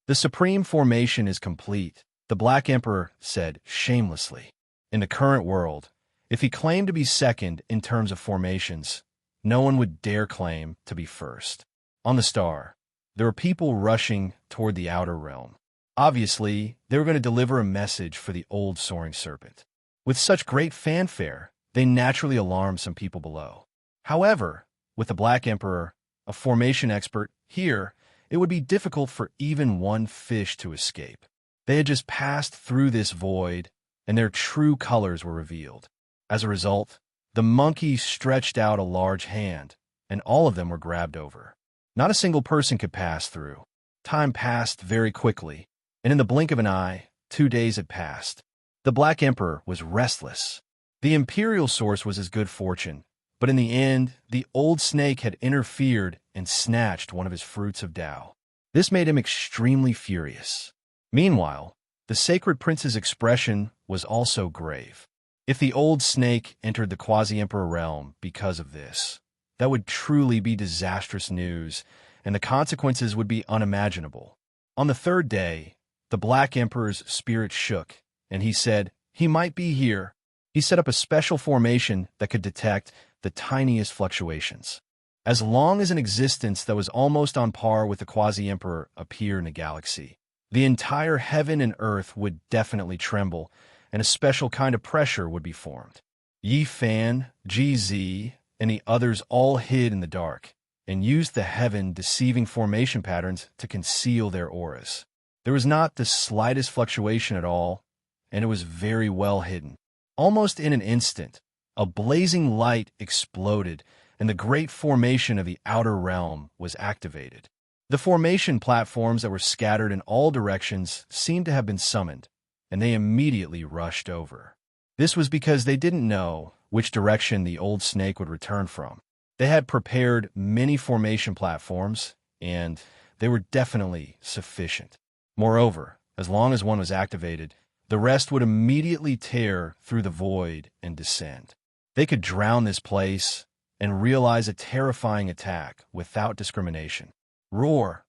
S1: The supreme formation is complete, the Black Emperor said shamelessly. In the current world, if he claimed to be second in terms of formations, no one would dare claim to be first. On the star, there were people rushing toward the outer realm. Obviously, they were going to deliver a message for the old soaring serpent. With such great fanfare, they naturally alarmed some people below. However, with the Black Emperor, a formation expert, here, it would be difficult for even one fish to escape. They had just passed through this void, and their true colors were revealed. As a result, the monkey stretched out a large hand, and all of them were grabbed over. Not a single person could pass through. Time passed very quickly, and in the blink of an eye, 2 days had passed. The Black Emperor was restless. The imperial source was his good fortune, but in the end, the old snake had interfered and snatched one of his fruits of Tao. This made him extremely furious. Meanwhile, the sacred prince's expression was also grave. If the old snake entered the quasi-emperor realm because of this, that would truly be disastrous news, and the consequences would be unimaginable. On the third day, the Black Emperor's spirit shook, and he said he might be here. He set up a special formation that could detect the tiniest fluctuations. As long as an existence that was almost on par with the quasi-emperor appeared in the galaxy, the entire heaven and earth would definitely tremble, and a special kind of pressure would be formed. Yi Fan, GZ, and the others all hid in the dark and used the heaven-deceiving formation patterns to conceal their auras. There was not the slightest fluctuation at all, and it was very well hidden. Almost in an instant, a blazing light exploded, and the great formation of the outer realm was activated. The formation platforms that were scattered in all directions seemed to have been summoned, and they immediately rushed over. This was because they didn't know which direction the old snake would return from. They had prepared many formation platforms, and they were definitely sufficient. Moreover, as long as one was activated, the rest would immediately tear through the void and descend. They could drown this place and realize a terrifying attack without discrimination. Roar!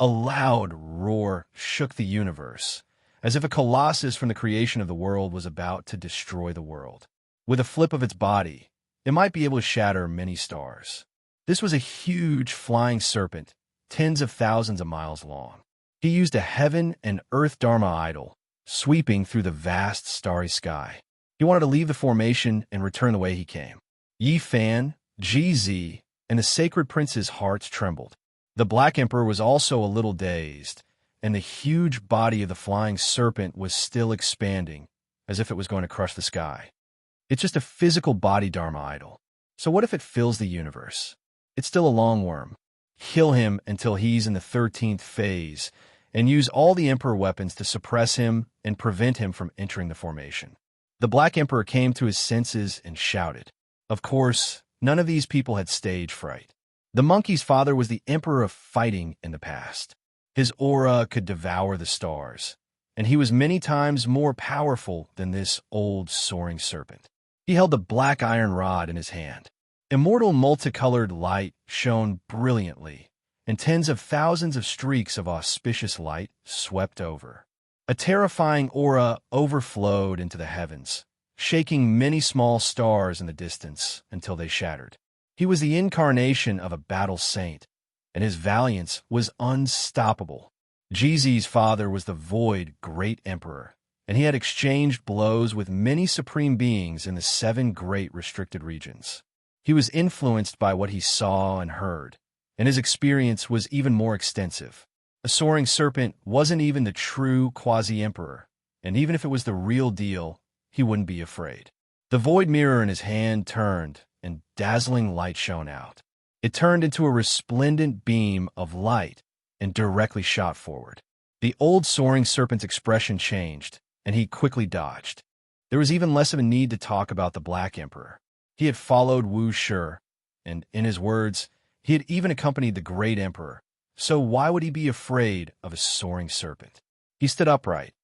S1: A loud roar shook the universe, as if a colossus from the creation of the world was about to destroy the world. With a flip of its body, it might be able to shatter many stars. This was a huge flying serpent, tens of thousands of miles long. He used a heaven and earth Dharma idol, sweeping through the vast starry sky. He wanted to leave the formation and return the way he came. Yi Fan, GZ, and the sacred prince's hearts trembled. The Black Emperor was also a little dazed, and the huge body of the flying serpent was still expanding, as if it was going to crush the sky. It's just a physical body Dharma idol. So what if it fills the universe? It's still a long worm. Kill him until he's in the 13th phase, and use all the Emperor weapons to suppress him and prevent him from entering the formation. The Black Emperor came to his senses and shouted. Of course, none of these people had stage fright. The monkey's father was the Emperor of fighting in the past. His aura could devour the stars, and he was many times more powerful than this old soaring serpent. He held the black iron rod in his hand. Immortal multicolored light shone brilliantly, and tens of thousands of streaks of auspicious light swept over. A terrifying aura overflowed into the heavens, shaking many small stars in the distance until they shattered. He was the incarnation of a battle saint, and his valiance was unstoppable. GZ's father was the Void Great Emperor, and he had exchanged blows with many supreme beings in the 7 great restricted regions. He was influenced by what he saw and heard, and his experience was even more extensive. A soaring serpent wasn't even the true quasi-emperor, and even if it was the real deal, he wouldn't be afraid. The void mirror in his hand turned, and dazzling light shone out. It turned into a resplendent beam of light and directly shot forward. The old soaring serpent's expression changed, and he quickly dodged. There was even less of a need to talk about the Black Emperor. He had followed Wu Shi, and, in his words, he had even accompanied the Great Emperor, so why would he be afraid of a soaring serpent? He stood upright,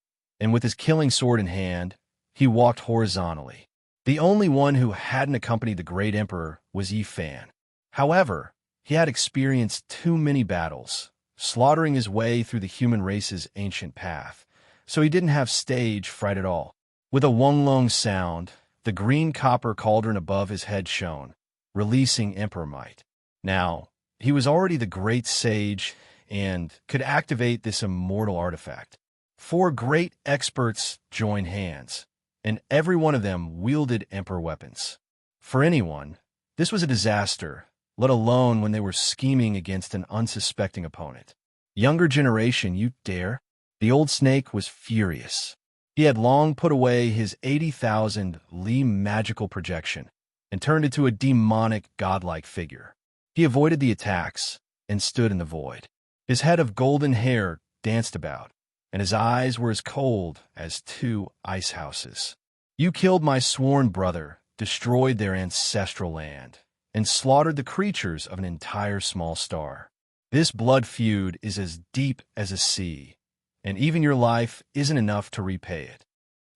S1: and with his killing sword in hand, he walked horizontally. The only one who hadn't accompanied the Great Emperor was Yi Fan. However, he had experienced too many battles, slaughtering his way through the human race's ancient path, so he didn't have stage fright at all. With a wung-lung sound, the green copper cauldron above his head shone, releasing Emperor might. Now, he was already the great sage and could activate this immortal artifact. 4 great experts joined hands, and every one of them wielded Emperor weapons. For anyone, this was a disaster, let alone when they were scheming against an unsuspecting opponent. Younger generation, you dare? The old snake was furious. He had long put away his 80,000 Li magical projection and turned into a demonic, godlike figure. He avoided the attacks and stood in the void. His head of golden hair danced about, and his eyes were as cold as 2 ice houses. You killed my sworn brother, destroyed their ancestral land, and slaughtered the creatures of an entire small star. This blood feud is as deep as a sea, and even your life isn't enough to repay it.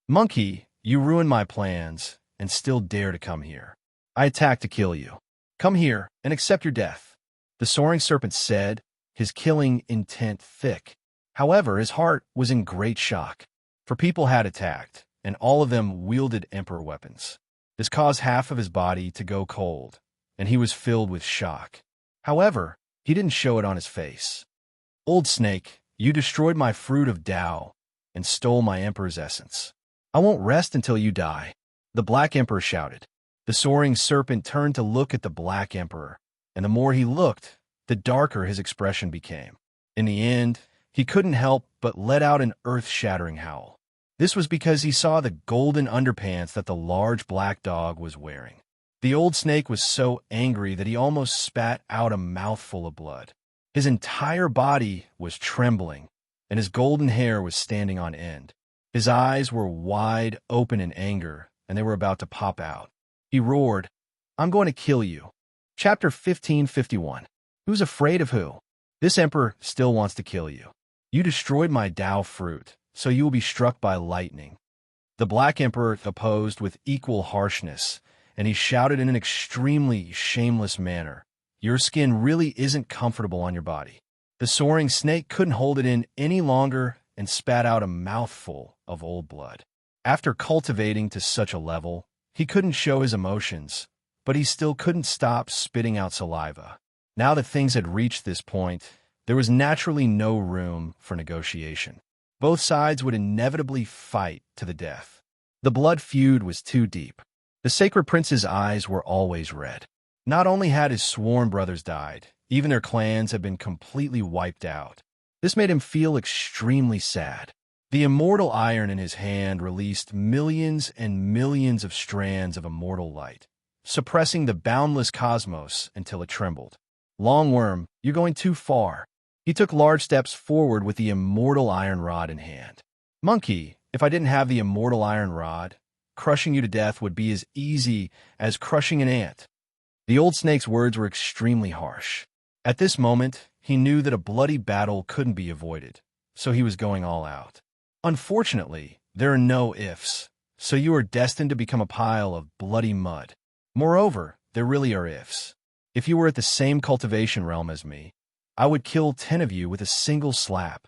S1: Monkey, you ruined my plans and still dare to come here. I attacked to kill you. Come here and accept your death. The soaring serpent said, his killing intent thick. However, his heart was in great shock, for people had attacked, and all of them wielded Emperor weapons. This caused half of his body to go cold, and he was filled with shock. However, he didn't show it on his face. Old Snake, you destroyed my fruit of Tao and stole my Emperor's essence. I won't rest until you die. The Black Emperor shouted. The soaring serpent turned to look at the Black Emperor, and the more he looked, the darker his expression became. In the end, he couldn't help but let out an earth-shattering howl. This was because he saw the golden underpants that the large black dog was wearing. The old snake was so angry that he almost spat out a mouthful of blood. His entire body was trembling, and his golden hair was standing on end. His eyes were wide open in anger, and they were about to pop out. He roared, I'm going to kill you. Chapter 1551. Who's afraid of who? This emperor still wants to kill you. You destroyed my Tao fruit, so you will be struck by lightning. The Black Emperor opposed with equal harshness, and he shouted in an extremely shameless manner, Your skin really isn't comfortable on your body. The soaring snake couldn't hold it in any longer and spat out a mouthful of old blood. After cultivating to such a level, he couldn't show his emotions, but he still couldn't stop spitting out saliva. Now that things had reached this point, there was naturally no room for negotiation. Both sides would inevitably fight to the death. The blood feud was too deep. The Sacred Prince's eyes were always red. Not only had his sworn brothers died, even their clans had been completely wiped out. This made him feel extremely sad. The immortal iron in his hand released millions and millions of strands of immortal light, suppressing the boundless cosmos until it trembled. Longworm, you're going too far. He took large steps forward with the immortal iron rod in hand. Monkey, if I didn't have the immortal iron rod, crushing you to death would be as easy as crushing an ant. The old snake's words were extremely harsh. At this moment, he knew that a bloody battle couldn't be avoided, so he was going all out. Unfortunately, there are no ifs, so you are destined to become a pile of bloody mud. Moreover, there really are ifs. If you were at the same cultivation realm as me, I would kill 10 of you with a single slap.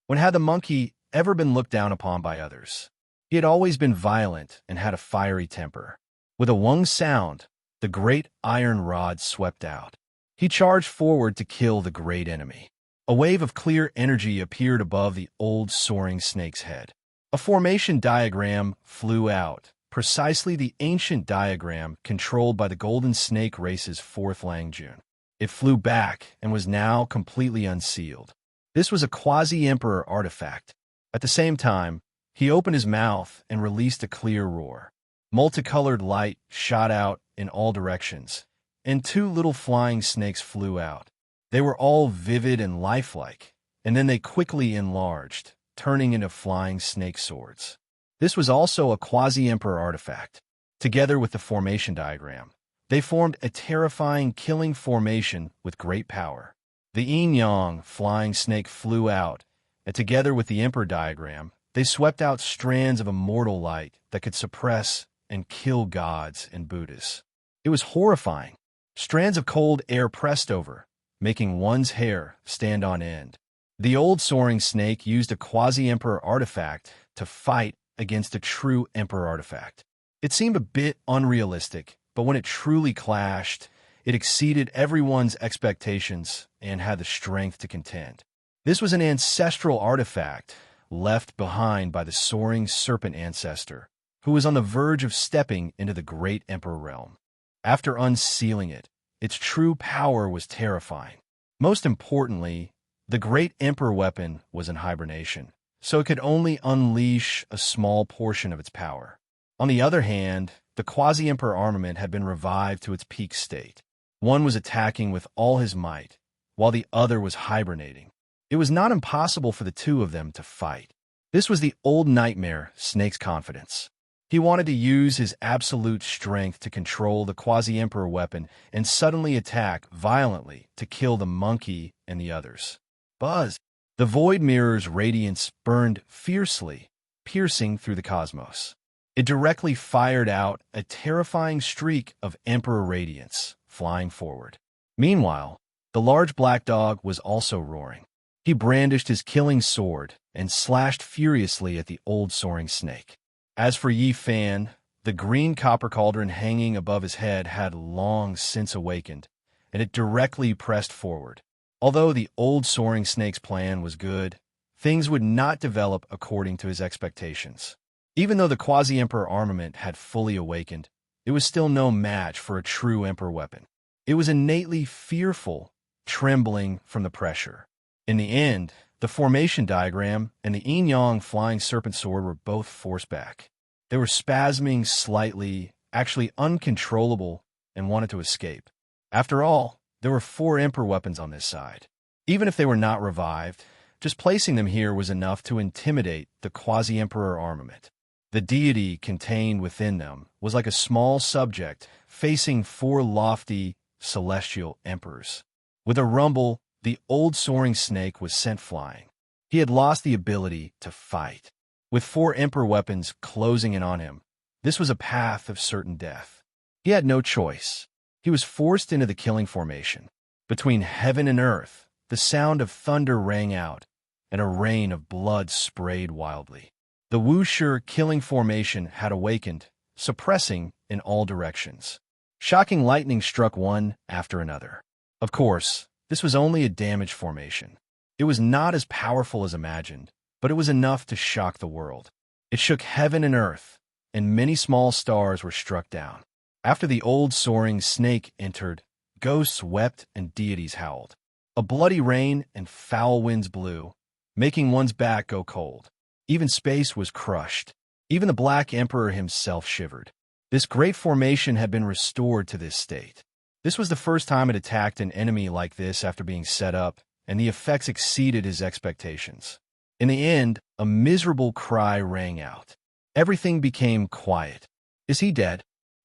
S1: When had the monkey ever been looked down upon by others? He had always been violent and had a fiery temper. With a wung sound, the great iron rod swept out. He charged forward to kill the great enemy. A wave of clear energy appeared above the old soaring snake's head. A formation diagram flew out, precisely the ancient diagram controlled by the golden snake race's fourth Langjun. It flew back and was now completely unsealed. This was a quasi-emperor artifact. At the same time, he opened his mouth and released a clear roar. Multicolored light shot out in all directions, and 2 little flying snakes flew out. They were all vivid and lifelike, and then they quickly enlarged, turning into flying snake swords. This was also a quasi-emperor artifact. Together with the formation diagram, they formed a terrifying killing formation with great power. The yin-yang flying snake flew out, and together with the emperor diagram, they swept out strands of immortal light that could suppress and kill gods and Buddhas. It was horrifying. Strands of cold air pressed over, making one's hair stand on end. The old soaring snake used a quasi-emperor artifact to fight against a true emperor artifact. It seemed a bit unrealistic, but when it truly clashed, it exceeded everyone's expectations and had the strength to contend. This was an ancestral artifact left behind by the soaring serpent ancestor, who was on the verge of stepping into the great emperor realm. After unsealing it, its true power was terrifying. Most importantly, the great emperor weapon was in hibernation, so it could only unleash a small portion of its power. On the other hand, the quasi-emperor armament had been revived to its peak state. One was attacking with all his might, while the other was hibernating. It was not impossible for the two of them to fight. This was the old nightmare, Snake's confidence. He wanted to use his absolute strength to control the quasi-emperor weapon and suddenly attack violently to kill the monkey and the others. Buzz! The void mirror's radiance burned fiercely, piercing through the cosmos. It directly fired out a terrifying streak of emperor radiance, flying forward. Meanwhile, the large black dog was also roaring. He brandished his killing sword and slashed furiously at the old soaring snake. As for Yi Fan, the green copper cauldron hanging above his head had long since awakened, and it directly pressed forward. Although the old soaring snake's plan was good, things would not develop according to his expectations. Even though the quasi-emperor armament had fully awakened, it was still no match for a true emperor weapon. It was innately fearful, trembling from the pressure. In the end, the formation diagram and the yin-yang flying serpent sword were both forced back. They were spasming slightly, actually uncontrollable, and wanted to escape. After all, there were 4 emperor weapons on this side. Even if they were not revived, just placing them here was enough to intimidate the quasi-emperor armament. The deity contained within them was like a small subject facing 4 lofty, celestial emperors. With a rumble, the old soaring snake was sent flying. He had lost the ability to fight. With 4 emperor weapons closing in on him, this was a path of certain death. He had no choice. He was forced into the killing formation. Between heaven and earth, the sound of thunder rang out, and a rain of blood sprayed wildly. The Wuxia killing formation had awakened, suppressing in all directions. Shocking lightning struck one after another. Of course, this was only a damaged formation. It was not as powerful as imagined, but it was enough to shock the world. It shook heaven and earth, and many small stars were struck down. After the old soaring snake entered, ghosts wept and deities howled. A bloody rain and foul winds blew, making one's back go cold. Even space was crushed. Even the Black Emperor himself shivered. This great formation had been restored to this state. This was the first time it attacked an enemy like this after being set up, and the effects exceeded his expectations. In the end, a miserable cry rang out. Everything became quiet. "Is he dead?"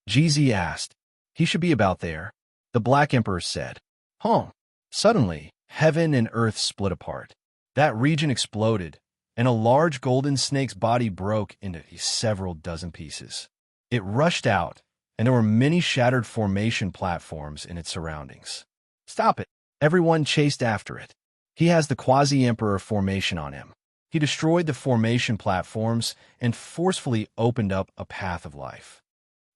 S1: GZ asked. "He should be about there," the Black Emperor said. "Huh." Suddenly, heaven and earth split apart. That region exploded, and a large golden snake's body broke into several dozen pieces. It rushed out, and there were many shattered formation platforms in its surroundings. "Stop it!" Everyone chased after it. "He has the Quasi-Emperor formation on him." He destroyed the formation platforms and forcefully opened up a path of life.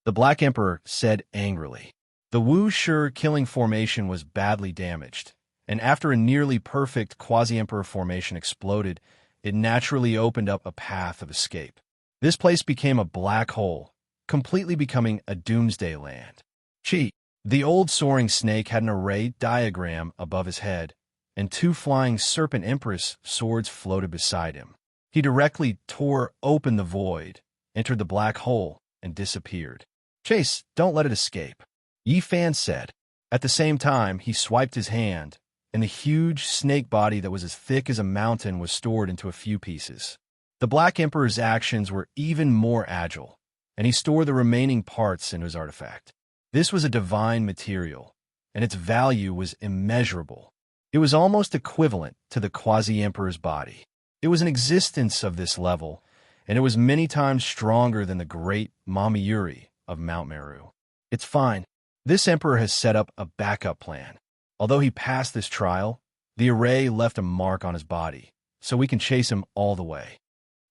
S1: The Black Emperor said angrily. The Wu Shi killing formation was badly damaged, and after a nearly perfect Quasi-Emperor formation exploded, it naturally opened up a path of escape. This place became a black hole, completely becoming a doomsday land. Chi, the old soaring snake, had an array diagram above his head, and two flying serpent empress swords floated beside him. He directly tore open the void, entered the black hole, and disappeared. "Chase, don't let it escape," Yi Fan said. At the same time, he swiped his hand, and the huge snake body that was as thick as a mountain was stored into a few pieces. The Black Emperor's actions were even more agile, and he stored the remaining parts into his artifact. This was a divine material, and its value was immeasurable. It was almost equivalent to the Quasi-Emperor's body. It was an existence of this level, and it was many times stronger than the great Mamayuri of Mount Meru. "It's fine. This emperor has set up a backup plan. Although he passed this trial, the array left a mark on his body, so we can chase him all the way."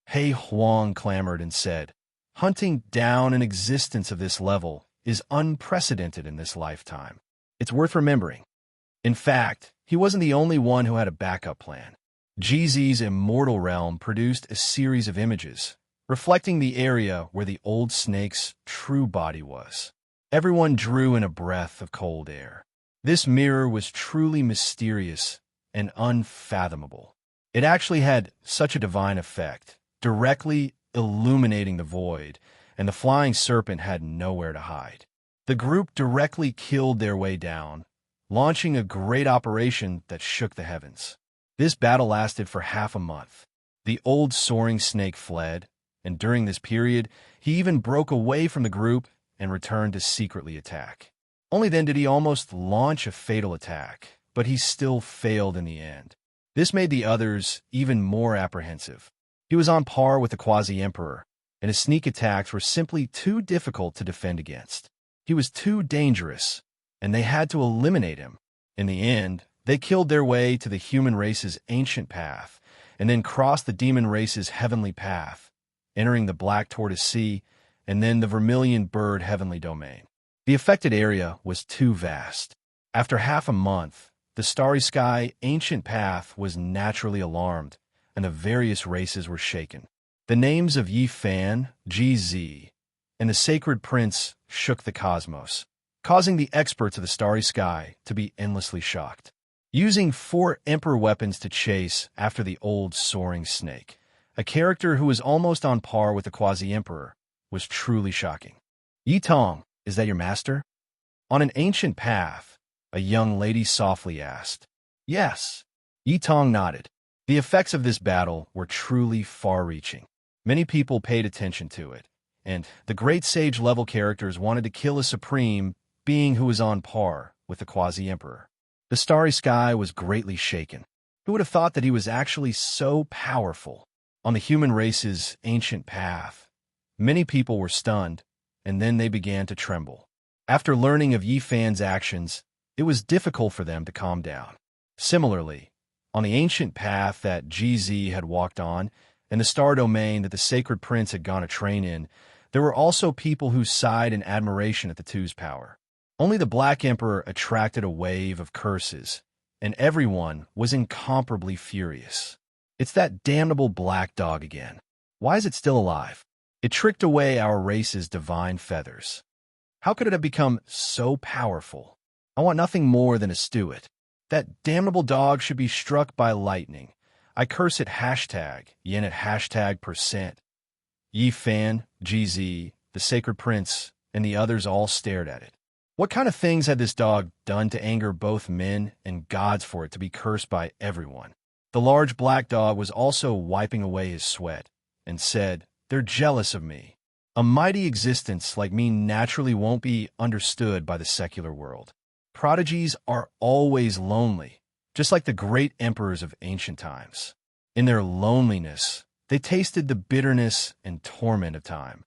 S1: Hei Huang clamored and said, "Hunting down an existence of this level is unprecedented in this lifetime. It's worth remembering." In fact, he wasn't the only one who had a backup plan. GZ's Immortal Realm produced a series of images, reflecting the area where the old snake's true body was. Everyone drew in a breath of cold air. This mirror was truly mysterious and unfathomable. It actually had such a divine effect, directly illuminating the void, and the flying serpent had nowhere to hide. The group directly killed their way down, launching a great operation that shook the heavens. This battle lasted for half a month. The old soaring snake fled, and during this period, he even broke away from the group and returned to secretly attack. Only then did he almost launch a fatal attack, but he still failed in the end. This made the others even more apprehensive. He was on par with the Quasi-Emperor, and his sneak attacks were simply too difficult to defend against. He was too dangerous, and they had to eliminate him. In the end, they killed their way to the human race's ancient path, and then crossed the demon race's heavenly path, entering the Black Tortoise Sea, and then the Vermilion Bird heavenly domain. The affected area was too vast. After half a month, the Starry Sky ancient path was naturally alarmed, and the various races were shaken. The names of Yi Fan, GZ, and the Sacred Prince shook the cosmos, causing the experts of the Starry Sky to be endlessly shocked. Using 4 Emperor weapons to chase after the old soaring snake, a character who was almost on par with the Quasi-Emperor, was truly shocking. "Yi Tong, is that your master?" On an ancient path, a young lady softly asked. "Yes." Yi Tong nodded. The effects of this battle were truly far-reaching. Many people paid attention to it, and the great sage-level characters wanted to kill a supreme being who was on par with the Quasi-Emperor. The Starry Sky was greatly shaken. Who would have thought that he was actually so powerful? On the human race's ancient path, many people were stunned, and then they began to tremble. After learning of Yi Fan's actions, it was difficult for them to calm down. Similarly, on the ancient path that GZ had walked on, and the star domain that the Sacred Prince had gone to train in, there were also people who sighed in admiration at the two's power. Only the Black Emperor attracted a wave of curses, and everyone was incomparably furious. It's that damnable black dog again. Why is it still alive? It tricked away our race's divine feathers. How could it have become so powerful? I want nothing more than to stew it. That damnable dog should be struck by lightning. I curse it #yin at #%. Yi Fan, GZ, the Sacred Prince, and the others all stared at it. What kind of things had this dog done to anger both men and gods for it to be cursed by everyone? The large black dog was also wiping away his sweat and said, "They're jealous of me. A mighty existence like me naturally won't be understood by the secular world. Prodigies are always lonely, just like the great emperors of ancient times. In their loneliness, they tasted the bitterness and torment of time."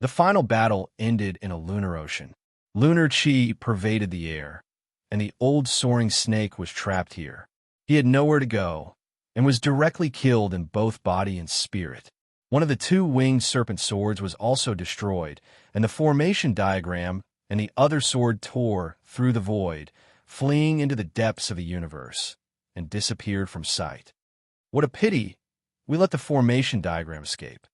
S1: The final battle ended in a lunar ocean. Lunar chi pervaded the air, and the old soaring snake was trapped here. He had nowhere to go, and was directly killed in both body and spirit. One of the two winged serpent swords was also destroyed, and the formation diagram and the other sword tore through the void, fleeing into the depths of the universe, and disappeared from sight. What a pity we let the formation diagram escape.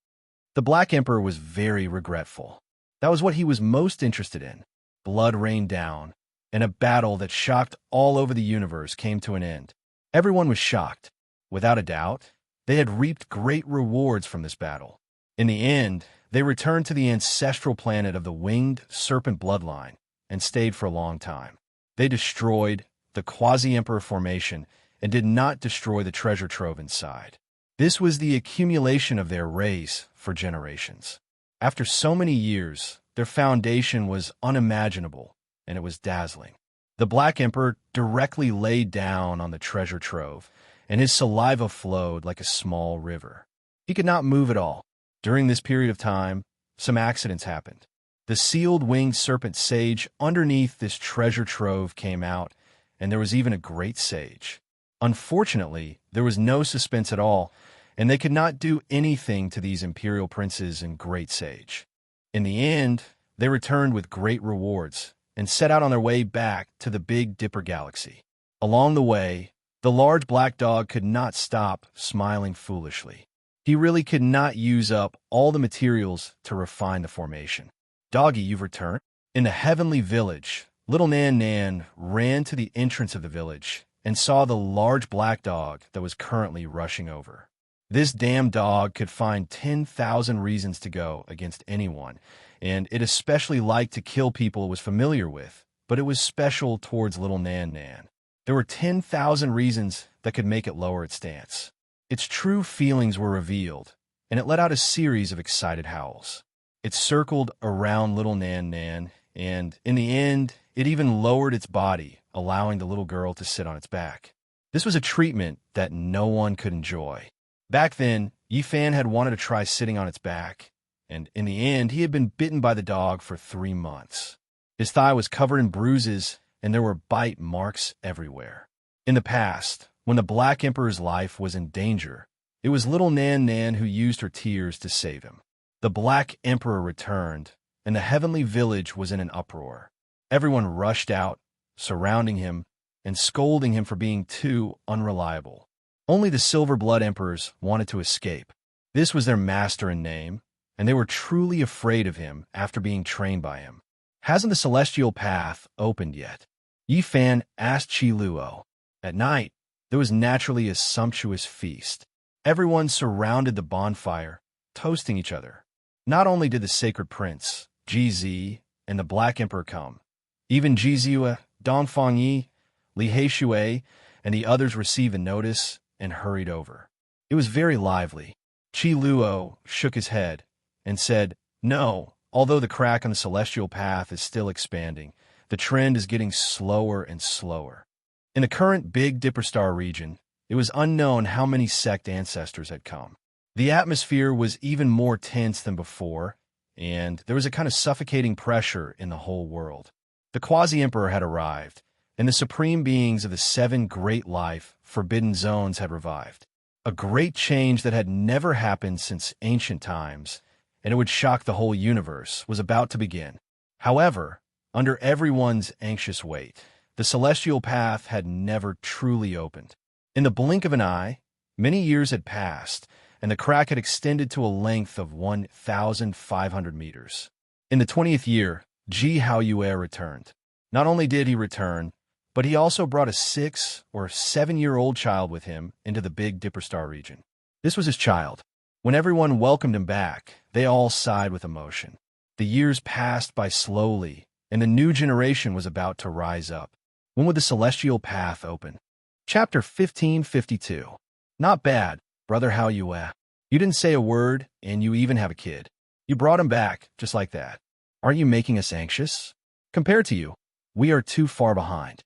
S1: The Black Emperor was very regretful. That was what he was most interested in. Blood rained down, and a battle that shocked all over the universe came to an end. Everyone was shocked. Without a doubt, they had reaped great rewards from this battle. In the end, they returned to the ancestral planet of the winged serpent bloodline and stayed for a long time. They destroyed the quasi-emperor formation and did not destroy the treasure trove inside. This was the accumulation of their race for generations. After so many years, their foundation was unimaginable, and it was dazzling. The Black Emperor directly laid down on the treasure trove, and his saliva flowed like a small river. He could not move at all. During this period of time, some accidents happened. The sealed winged serpent sage underneath this treasure trove came out, and there was even a great sage. Unfortunately, there was no suspense at all, and they could not do anything to these imperial princes and great sage. In the end, they returned with great rewards and set out on their way back to the Big Dipper galaxy. Along the way, the large black dog could not stop smiling foolishly. He really could not use up all the materials to refine the formation. "Doggy, you've returned?" In the heavenly village, little Nan Nan ran to the entrance of the village and saw the large black dog that was currently rushing over. This damn dog could find 10,000 reasons to go against anyone, and it especially liked to kill people it was familiar with, but it was special towards little Nan Nan. There were 10,000 reasons that could make it lower its stance. Its true feelings were revealed, and it let out a series of excited howls. It circled around little Nan Nan, and in the end, it even lowered its body, allowing the little girl to sit on its back. This was a treatment that no one could enjoy. Back then, Yi Fan had wanted to try sitting on its back, and in the end, he had been bitten by the dog for 3 months. His thigh was covered in bruises, and there were bite marks everywhere. In the past, when the Black Emperor's life was in danger, it was little Nan Nan who used her tears to save him. The Black Emperor returned, and the heavenly village was in an uproar. Everyone rushed out, surrounding him and scolding him for being too unreliable. Only the Silver Blood Emperors wanted to escape. This was their master in name, and they were truly afraid of him after being trained by him. "Hasn't the celestial path opened yet?" Yi Fan asked Qi Luo. At night, there was naturally a sumptuous feast. Everyone surrounded the bonfire, toasting each other. Not only did the Sacred Prince, GZ, and the Black Emperor come, even Jizue, Dongfang Yi, Li Heishui, and the others received a notice and hurried over. It was very lively. Qi Luo shook his head and said, "No, although the crack on the celestial path is still expanding, the trend is getting slower and slower." In the current Big Dipper Star region, it was unknown how many sect ancestors had come. The atmosphere was even more tense than before, and there was a kind of suffocating pressure in the whole world. The Quasi-Emperor had arrived, and the supreme beings of the 7 great life forbidden zones had revived. A great change that had never happened since ancient times, and it would shock the whole universe, was about to begin. However, Under everyone's anxious wait, the celestial path had never truly opened. In the blink of an eye, many years had passed, and the crack had extended to a length of 1,500 meters. In the 20th year, Ji Haoyue returned. Not only did he return, but he also brought a 6- or 7-year-old child with him into the Big Dipper Star region. This was his child. When everyone welcomed him back, they all sighed with emotion. The years passed by slowly, and a new generation was about to rise up. When would the celestial path open? Chapter 1552. Not bad, Brother Haoyue. You didn't say a word, and you even have a kid. You brought him back, just like that. Aren't you making us anxious? Compared to you, we are too far behind.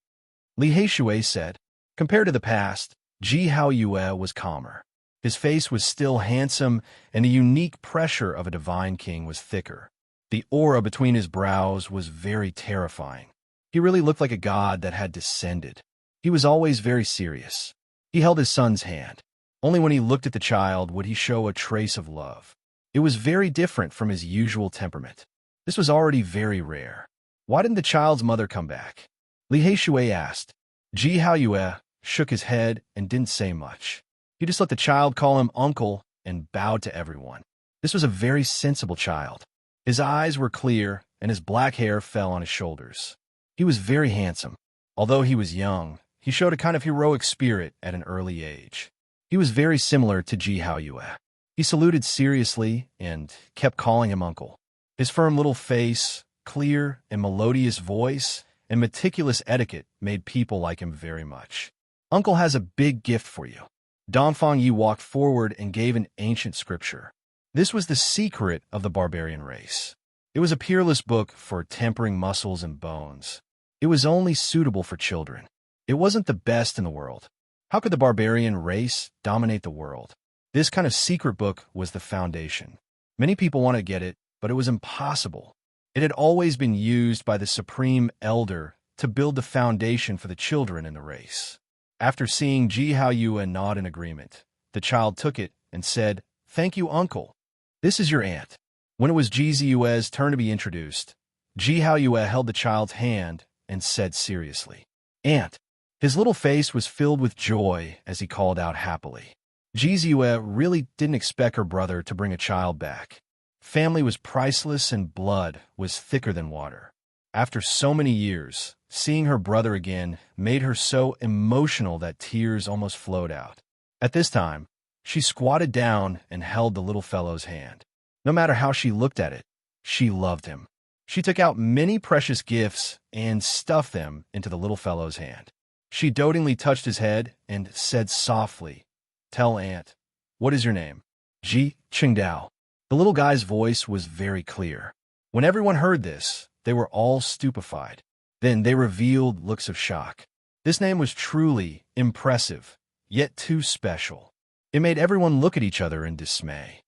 S1: Li Haishui said. Compared to the past, Ji Haoyue was calmer. His face was still handsome, and the unique pressure of a divine king was thicker. The aura between his brows was very terrifying. He really looked like a god that had descended. He was always very serious. He held his son's hand. Only when he looked at the child would he show a trace of love. It was very different from his usual temperament. This was already very rare. Why didn't the child's mother come back? Li Haishui asked. Ji Haoyue shook his head and didn't say much. He just let the child call him uncle and bowed to everyone. This was a very sensible child. His eyes were clear, and his black hair fell on his shoulders. He was very handsome. Although he was young, he showed a kind of heroic spirit at an early age. He was very similar to Ji Haoyue. He saluted seriously and kept calling him uncle. His firm little face, clear and melodious voice, and meticulous etiquette made people like him very much. Uncle has a big gift for you. Donfang Yi walked forward and gave an ancient scripture. This was the secret of the barbarian race. It was a peerless book for tempering muscles and bones. It was only suitable for children. It wasn't the best in the world. How could the barbarian race dominate the world? This kind of secret book was the foundation. Many people wanted to get it, but it was impossible. It had always been used by the supreme elder to build the foundation for the children in the race. After seeing Ji Haoyue nod in agreement, the child took it and said, "Thank you, uncle. This is your aunt." When it was Ji Ziyue's turn to be introduced, Ji Haoyue held the child's hand and said seriously, "Aunt." His little face was filled with joy as he called out happily. Ji Ziyue really didn't expect her brother to bring a child back. Family was priceless and blood was thicker than water. After so many years, seeing her brother again made her so emotional that tears almost flowed out. At this time, she squatted down and held the little fellow's hand. No matter how she looked at it, she loved him. She took out many precious gifts and stuffed them into the little fellow's hand. She dotingly touched his head and said softly, "Tell Aunt, what is your name?" "Ji Qingdao." The little guy's voice was very clear. When everyone heard this, they were all stupefied. Then they revealed looks of shock. This name was truly impressive, yet too special. It made everyone look at each other in dismay.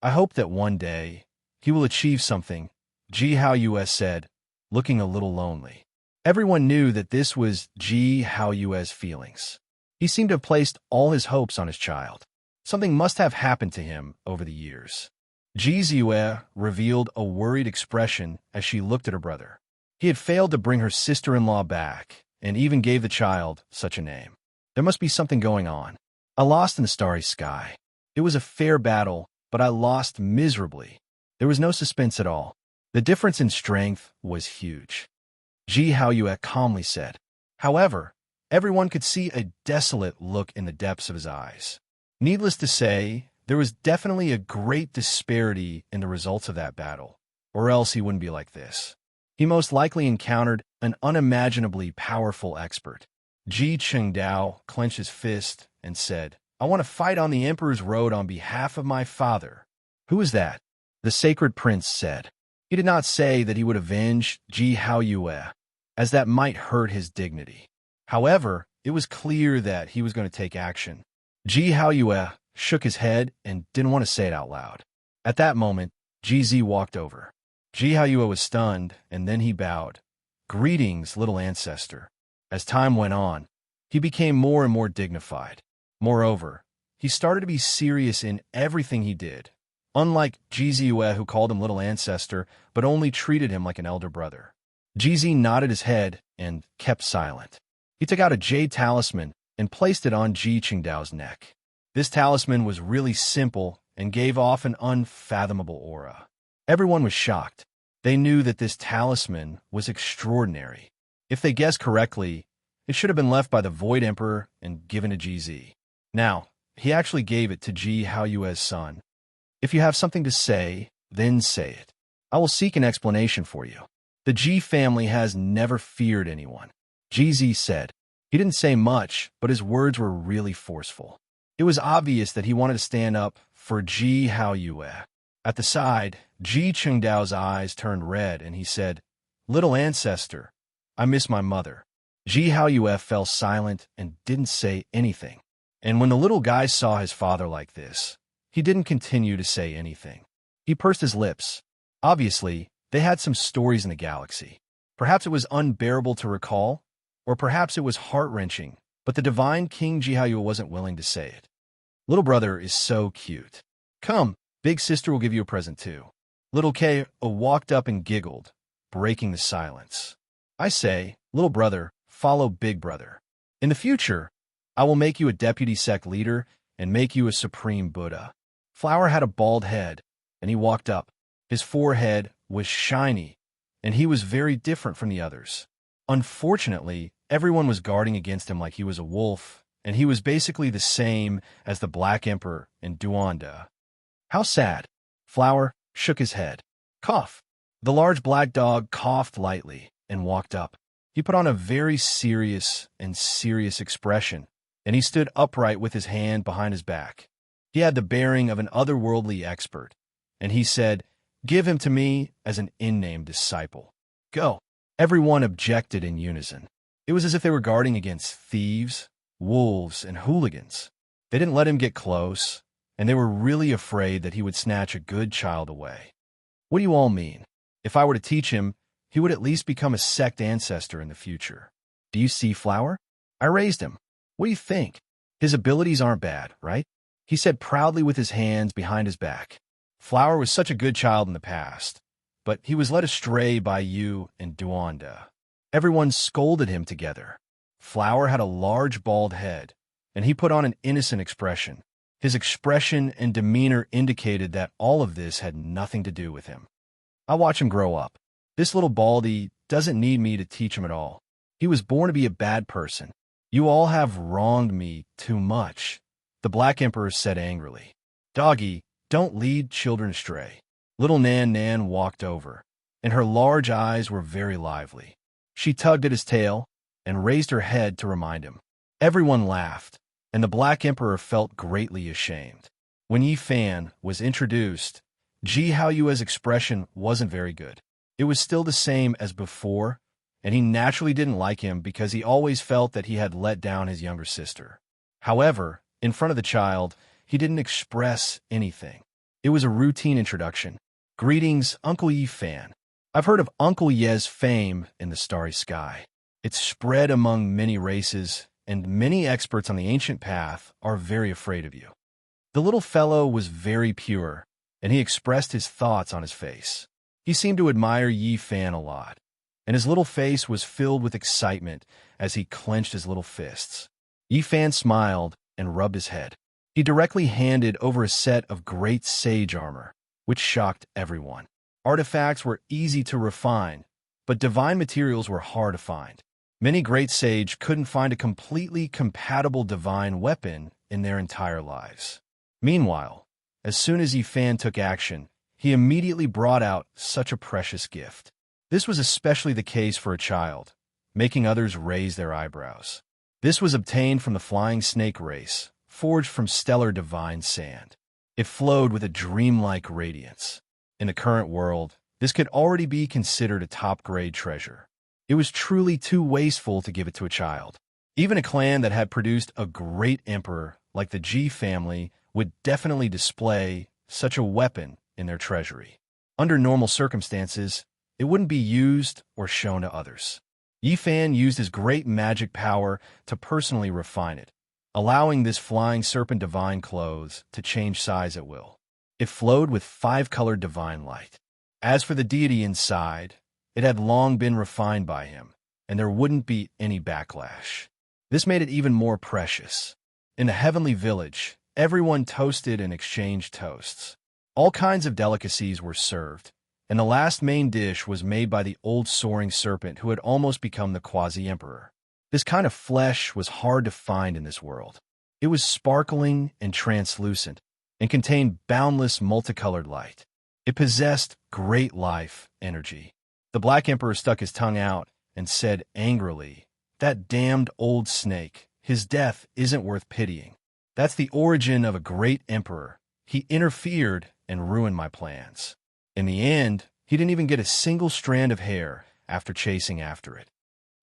S1: "I hope that one day he will achieve something," Ji Haoyue said, looking a little lonely. Everyone knew that this was Ji Haoyue's feelings. He seemed to have placed all his hopes on his child. Something must have happened to him over the years. Ji Ziyue revealed a worried expression as she looked at her brother. He had failed to bring her sister-in-law back, and even gave the child such a name. There must be something going on. "I lost in the starry sky. It was a fair battle, but I lost miserably." There was no suspense at all. The difference in strength was huge. Ji Haoyue calmly said. However, everyone could see a desolate look in the depths of his eyes. Needless to say, there was definitely a great disparity in the results of that battle, or else he wouldn't be like this. He most likely encountered an unimaginably powerful expert. Ji Qingdao clenched his fist and said, "I want to fight on the Emperor's road on behalf of my father." "Who is that?" the sacred prince said. He did not say that he would avenge Ji Haoyue, as that might hurt his dignity. However, it was clear that he was going to take action. Ji Haoyue shook his head and didn't want to say it out loud. At that moment, Ji Zi walked over. Ji Haoyue was stunned, and then he bowed. "Greetings, little ancestor." As time went on, he became more and more dignified. Moreover, he started to be serious in everything he did, unlike Ji Ziyue, who called him little ancestor, but only treated him like an elder brother. GZ nodded his head and kept silent. He took out a jade talisman and placed it on Ji Qingdao's neck. This talisman was really simple and gave off an unfathomable aura. Everyone was shocked. They knew that this talisman was extraordinary. If they guessed correctly, it should have been left by the Void Emperor and given to GZ. Now, he actually gave it to Ji Haoyue's son. If you have something to say, then say it. I will seek an explanation for you. The Ji family has never feared anyone, GZ said. He didn't say much, but his words were really forceful. It was obvious that he wanted to stand up for Ji Haoyue. At the side, Ji Qingdao's eyes turned red and he said, "Little ancestor, I miss my mother." Ji Haoyue fell silent and didn't say anything. And when the little guy saw his father like this, he didn't continue to say anything. He pursed his lips. Obviously, they had some stories in the galaxy. Perhaps it was unbearable to recall, or perhaps it was heart-wrenching, but the divine King Ji Haoyue wasn't willing to say it. Little brother is so cute. Come, big sister will give you a present too. Little K walked up and giggled, breaking the silence. I say, little brother, follow big brother. In the future, I will make you a deputy sect leader and make you a supreme Buddha. Flower had a bald head, and he walked up. His forehead was shiny, and he was very different from the others. Unfortunately, everyone was guarding against him like he was a wolf, and he was basically the same as the Black Emperor in Duanda. How sad. Flower shook his head. Cough. The large black dog coughed lightly and walked up. He put on a very serious expression, and he stood upright with his hand behind his back. He had the bearing of an otherworldly expert, and he said, "Give him to me as an in-name disciple. Go." Everyone objected in unison. It was as if they were guarding against thieves, wolves, and hooligans. They didn't let him get close, and they were really afraid that he would snatch a good child away. What do you all mean? If I were to teach him, he would at least become a sect ancestor in the future. Do you see, Flower? I raised him. What do you think? His abilities aren't bad, right? He said proudly with his hands behind his back. Flower was such a good child in the past, but he was led astray by you and Duanda. Everyone scolded him together. Flower had a large bald head, and he put on an innocent expression. His expression and demeanor indicated that all of this had nothing to do with him. I watch him grow up. This little baldy doesn't need me to teach him at all. He was born to be a bad person. You all have wronged me too much, the Black Emperor said angrily. Doggy, don't lead children astray. Little Nan Nan walked over, and her large eyes were very lively. She tugged at his tail and raised her head to remind him. Everyone laughed, and the Black Emperor felt greatly ashamed. When Yi Fan was introduced, Ji Haoyue's expression wasn't very good. It was still the same as before, and he naturally didn't like him because he always felt that he had let down his younger sister. However, in front of the child, he didn't express anything. It was a routine introduction. Greetings, Uncle Yi Fan. I've heard of Uncle Ye's fame in the starry sky. It's spread among many races, and many experts on the ancient path are very afraid of you. The little fellow was very pure, and he expressed his thoughts on his face. He seemed to admire Yi Fan a lot, and his little face was filled with excitement as he clenched his little fists. Yi Fan smiled and rubbed his head. He directly handed over a set of great sage armor, which shocked everyone. Artifacts were easy to refine, but divine materials were hard to find. Many great sage couldn't find a completely compatible divine weapon in their entire lives. Meanwhile, as soon as Yi Fan took action, he immediately brought out such a precious gift. This was especially the case for a child, making others raise their eyebrows. This was obtained from the flying snake race, forged from stellar divine sand. It flowed with a dreamlike radiance. In the current world, this could already be considered a top-grade treasure. It was truly too wasteful to give it to a child. Even a clan that had produced a great emperor like the Ji family would definitely display such a weapon in their treasury. Under normal circumstances, it wouldn't be used or shown to others. Yi Fan used his great magic power to personally refine it, allowing this flying serpent divine clothes to change size at will. It flowed with 5-colored divine light. As for the deity inside, It had long been refined by him, and there wouldn't be any backlash. This made it even more precious. In the heavenly village, everyone toasted and exchanged toasts. All kinds of delicacies were served, and the last main dish was made by the old soaring serpent who had almost become the quasi-emperor. This kind of flesh was hard to find in this world. It was sparkling and translucent, and contained boundless multicolored light. It possessed great life energy. The Black Emperor stuck his tongue out and said angrily, "That damned old snake, his death isn't worth pitying. That's the origin of a great emperor. He interfered and ruined my plans." In the end, he didn't even get a single strand of hair after chasing after it.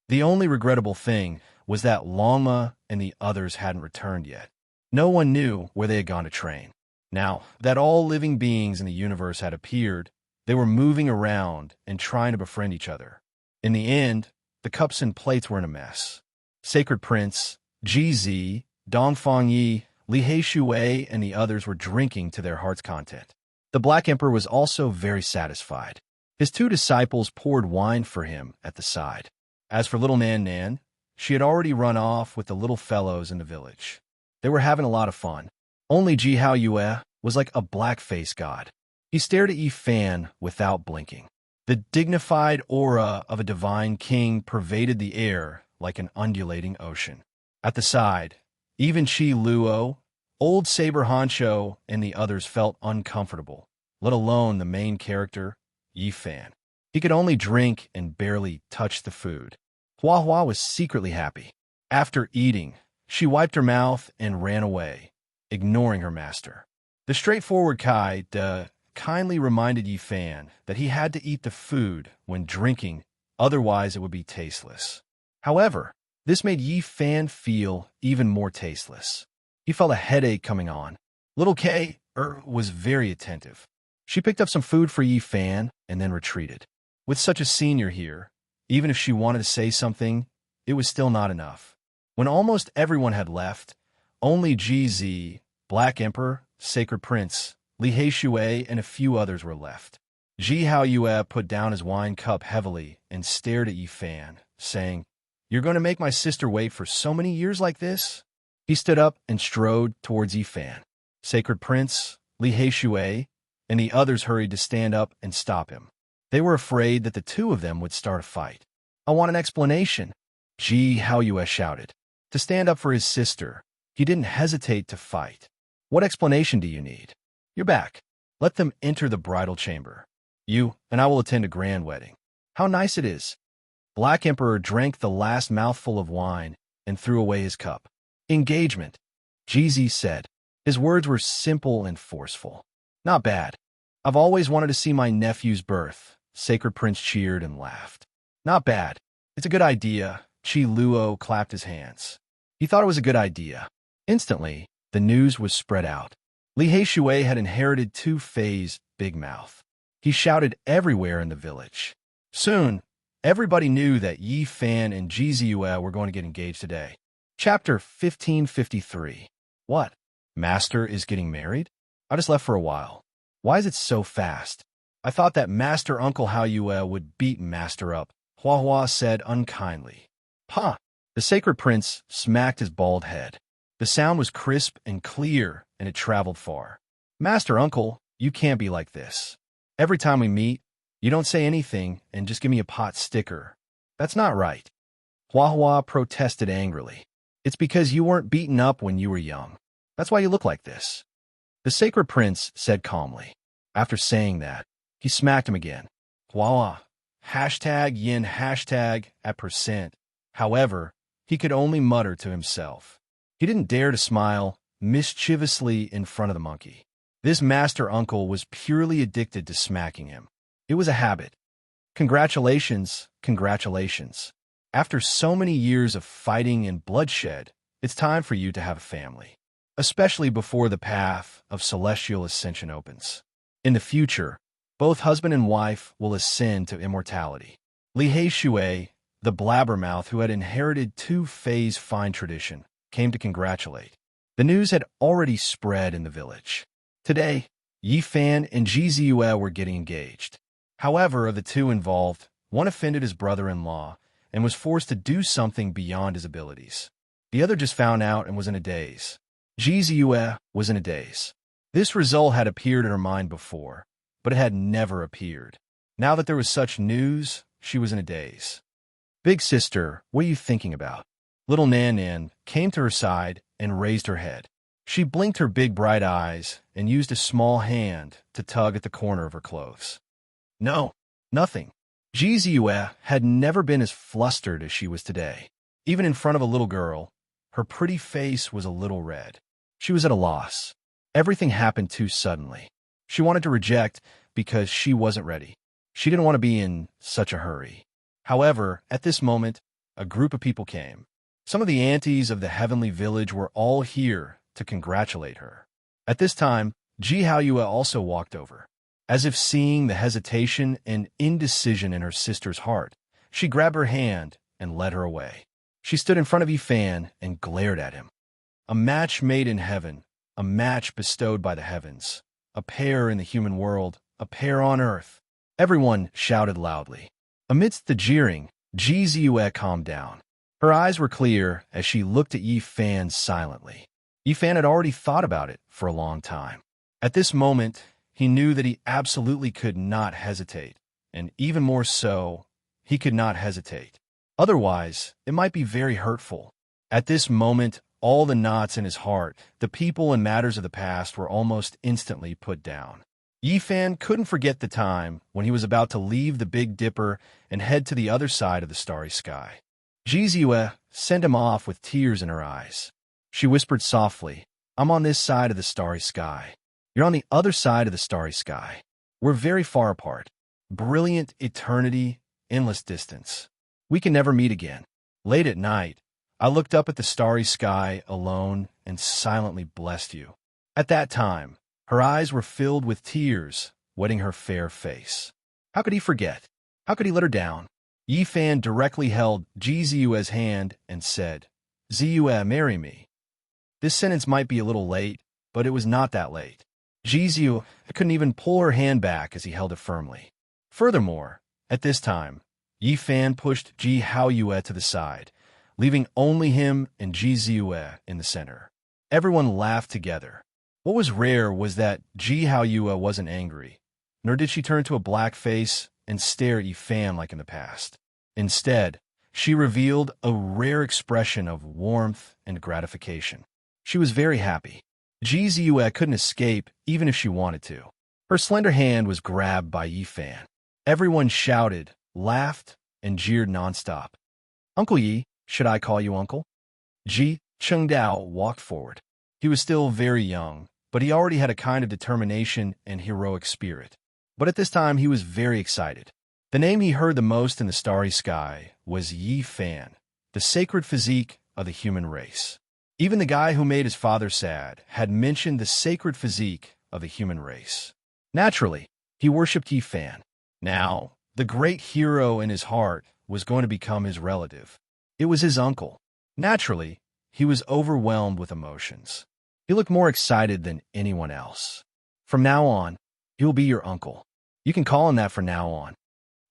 S1: The only regrettable thing was that Lama and the others hadn't returned yet. No one knew where they had gone to train. Now that all living beings in the universe had appeared, they were moving around and trying to befriend each other. In the end, the cups and plates were in a mess. Sacred Prince, GZ, Dongfang Yi, Li Heishui, and the others were drinking to their heart's content. The Black Emperor was also very satisfied. His two disciples poured wine for him at the side. As for little Nan Nan, she had already run off with the little fellows in the village. They were having a lot of fun. Only Ji Hao Yue was like a black-faced god. He stared at Yi Fan without blinking. The dignified aura of a divine king pervaded the air like an undulating ocean. At the side, even Chi Luo, old Saber Honcho, and the others felt uncomfortable, let alone the main character, Yi Fan. He could only drink and barely touch the food. Hua Hua was secretly happy. After eating, she wiped her mouth and ran away, ignoring her master. The straightforward Kai De kindly reminded Yi Fan that he had to eat the food when drinking, otherwise it would be tasteless. However, this made Yi Fan feel even more tasteless. He felt a headache coming on. Little Kay was very attentive. She picked up some food for Yi Fan and then retreated. With such a senior here, even if she wanted to say something, it was still not enough. When almost everyone had left, only GZ, Black Emperor, Sacred Prince, Li Heishui, and a few others were left. Ji Hao Yue put down his wine cup heavily and stared at Yi Fan, saying, "You're going to make my sister wait for so many years like this?" He stood up and strode towards Yi Fan. Sacred Prince, Li Heishui, and the others hurried to stand up and stop him. They were afraid that the two of them would start a fight. "I want an explanation," Ji Hao Yue shouted. To stand up for his sister, he didn't hesitate to fight. "What explanation do you need? You're back. Let them enter the bridal chamber. You and I will attend a grand wedding. How nice it is." Black Emperor drank the last mouthful of wine and threw away his cup. "Engagement," GZ said. His words were simple and forceful. "Not bad. I've always wanted to see my nephew's birth," Sacred Prince cheered and laughed. "Not bad. It's a good idea." Chi Luo clapped his hands. He thought it was a good idea. Instantly, the news was spread out. Li Heishui had inherited Two-Fei's big mouth. He shouted everywhere in the village. Soon, everybody knew that Yi Fan and Ji Ziyue were going to get engaged today. Chapter 1553. What? Master is getting married? I just left for a while. Why is it so fast? I thought that Master Uncle Hao Yue would beat Master up, Hua Hua said unkindly. "Huh." The Sacred Prince smacked his bald head. The sound was crisp and clear, and it traveled far. "Master Uncle, you can't be like this. Every time we meet, you don't say anything and just give me a pot sticker. That's not right." Hua Hua protested angrily. "It's because you weren't beaten up when you were young. That's why you look like this." The Sacred Prince said calmly. After saying that, he smacked him again. Hua, #yin #@%. However, he could only mutter to himself. He didn't dare to smile mischievously in front of the monkey. This master uncle was purely addicted to smacking him. It was a habit. Congratulations, congratulations. After so many years of fighting and bloodshed, it's time for you to have a family, especially before the path of celestial ascension opens. In the future, both husband and wife will ascend to immortality. Li Heishui, the blabbermouth who had inherited Two-Fei's fine tradition, came to congratulate. The news had already spread in the village. Today, Yi Fan and Ji Ziyue were getting engaged. However, of the two involved, One offended his brother-in-law and was forced to do something beyond his abilities. The other just found out and was in a daze. Ji Ziyue was in a daze. This result had appeared in her mind before, but it had never appeared. Now that there was such news, she was in a daze. "Big sister, what are you thinking about?" Little Nan Nan came to her side and raised her head. She blinked her big bright eyes and used a small hand to tug at the corner of her clothes. "No, nothing." Ji Ziyue had never been as flustered as she was today. Even in front of a little girl, her pretty face was a little red. She was at a loss. Everything happened too suddenly. She wanted to reject because she wasn't ready. She didn't want to be in such a hurry. However, at this moment, a group of people came. Some of the aunties of the heavenly village were all here to congratulate her. At this time, Ji Haoyue also walked over. As if seeing the hesitation and indecision in her sister's heart, she grabbed her hand and led her away. She stood in front of Yifan and glared at him. A match made in heaven, a match bestowed by the heavens, a pair in the human world, a pair on earth. Everyone shouted loudly. Amidst the jeering, Ji Ziyue calmed down. Her eyes were clear as she looked at Yifan silently. Yifan had already thought about it for a long time. At this moment, he knew that he absolutely could not hesitate, and even more so, he could not hesitate. Otherwise, it might be very hurtful. At this moment, all the knots in his heart, the people and matters of the past were almost instantly put down. Yifan couldn't forget the time when he was about to leave the Big Dipper and head to the other side of the starry sky. Ji Ziyue sent him off with tears in her eyes. She whispered softly, "I'm on this side of the starry sky. You're on the other side of the starry sky. We're very far apart. Brilliant eternity, endless distance. We can never meet again." Late at night, I looked up at the starry sky alone and silently blessed you. At that time, her eyes were filled with tears, wetting her fair face. How could he forget? How could he let her down? Yifan directly held Ji Ziyue's hand and said, "Ziyue, marry me." This sentence might be a little late, but it was not that late. Ji Ziyue couldn't even pull her hand back as he held it firmly. Furthermore, at this time, Yifan pushed Ji Haoyue to the side, leaving only him and Ji Ziyue in the center. Everyone laughed together. What was rare was that Ji Haoyue wasn't angry, nor did she turn to a black face and stare at Yifan like in the past. Instead, she revealed a rare expression of warmth and gratification. She was very happy. Ji Ziyue couldn't escape even if she wanted to. Her slender hand was grabbed by Yifan. Everyone shouted, laughed, and jeered nonstop. "Uncle Yi, should I call you uncle?" Ji Chengdao walked forward. He was still very young, but he already had a kind of determination and heroic spirit. But at this time, he was very excited. The name he heard the most in the starry sky was Yifan, the sacred physique of the human race. Even the guy who made his father sad had mentioned the sacred physique of the human race. Naturally, he worshipped Yifan. Now, the great hero in his heart was going to become his relative. It was his uncle. Naturally, he was overwhelmed with emotions. He looked more excited than anyone else. "From now on, he will be your uncle. You can call him that from now on."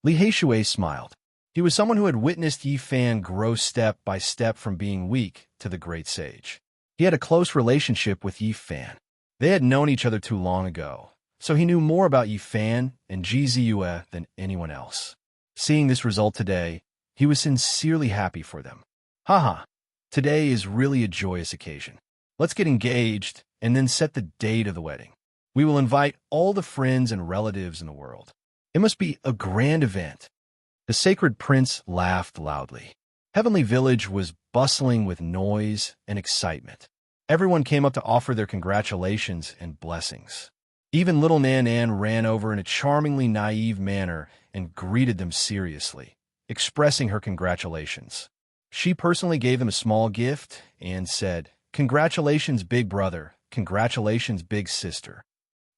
S1: Li Heishui smiled. He was someone who had witnessed Yifan grow step by step from being weak to the great sage. He had a close relationship with Yifan. They had known each other too long ago, so he knew more about Yifan and Ji Ziyue than anyone else. Seeing this result today, he was sincerely happy for them. Haha, today is really a joyous occasion. Let's get engaged and then set the date of the wedding. We will invite all the friends and relatives in the world. It must be a grand event. The sacred prince laughed loudly. Heavenly Village was bustling with noise and excitement. Everyone came up to offer their congratulations and blessings. Even little Nan Nan ran over in a charmingly naive manner and greeted them seriously, expressing her congratulations. She personally gave them a small gift and said, "Congratulations, big brother. Congratulations, big sister."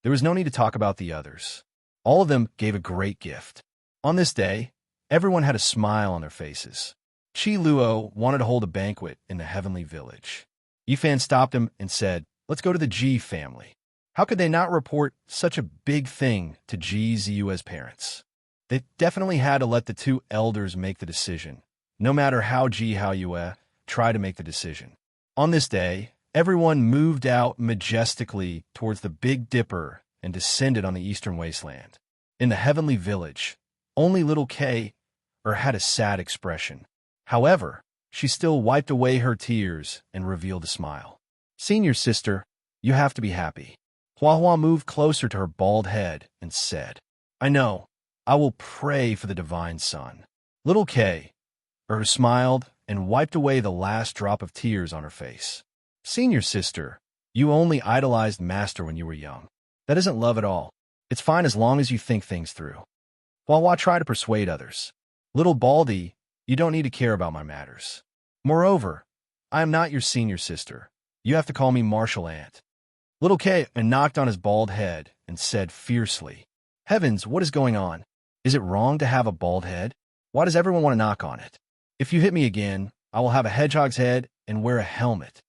S1: There was no need to talk about the others. All of them gave a great gift. On this day, everyone had a smile on their faces. Qi Luo wanted to hold a banquet in the heavenly village. Yifan stopped him and said, "Let's go to the Ji family." How could they not report such a big thing to Ji Ziyue's parents? They definitely had to let the two elders make the decision, no matter how Yue tried to make the decision. On this day, everyone moved out majestically towards the Big Dipper and descended on the eastern wasteland. In the heavenly village, only little Kay had a sad expression. However, she still wiped away her tears and revealed a smile. Senior sister, you have to be happy. Hua moved closer to her bald head and said, I know, I will pray for the divine sun. Little Kay smiled and wiped away the last drop of tears on her face. Senior sister, you only idolized Master when you were young. That isn't love at all. It's fine as long as you think things through. Hua tried to persuade others. Little Baldy, you don't need to care about my matters. Moreover, I am not your senior sister. You have to call me Martial Aunt. Little Kay knocked on his bald head and said fiercely, Heavens, what is going on? Is it wrong to have a bald head? Why does everyone want to knock on it? If you hit me again, I will have a hedgehog's head and wear a helmet.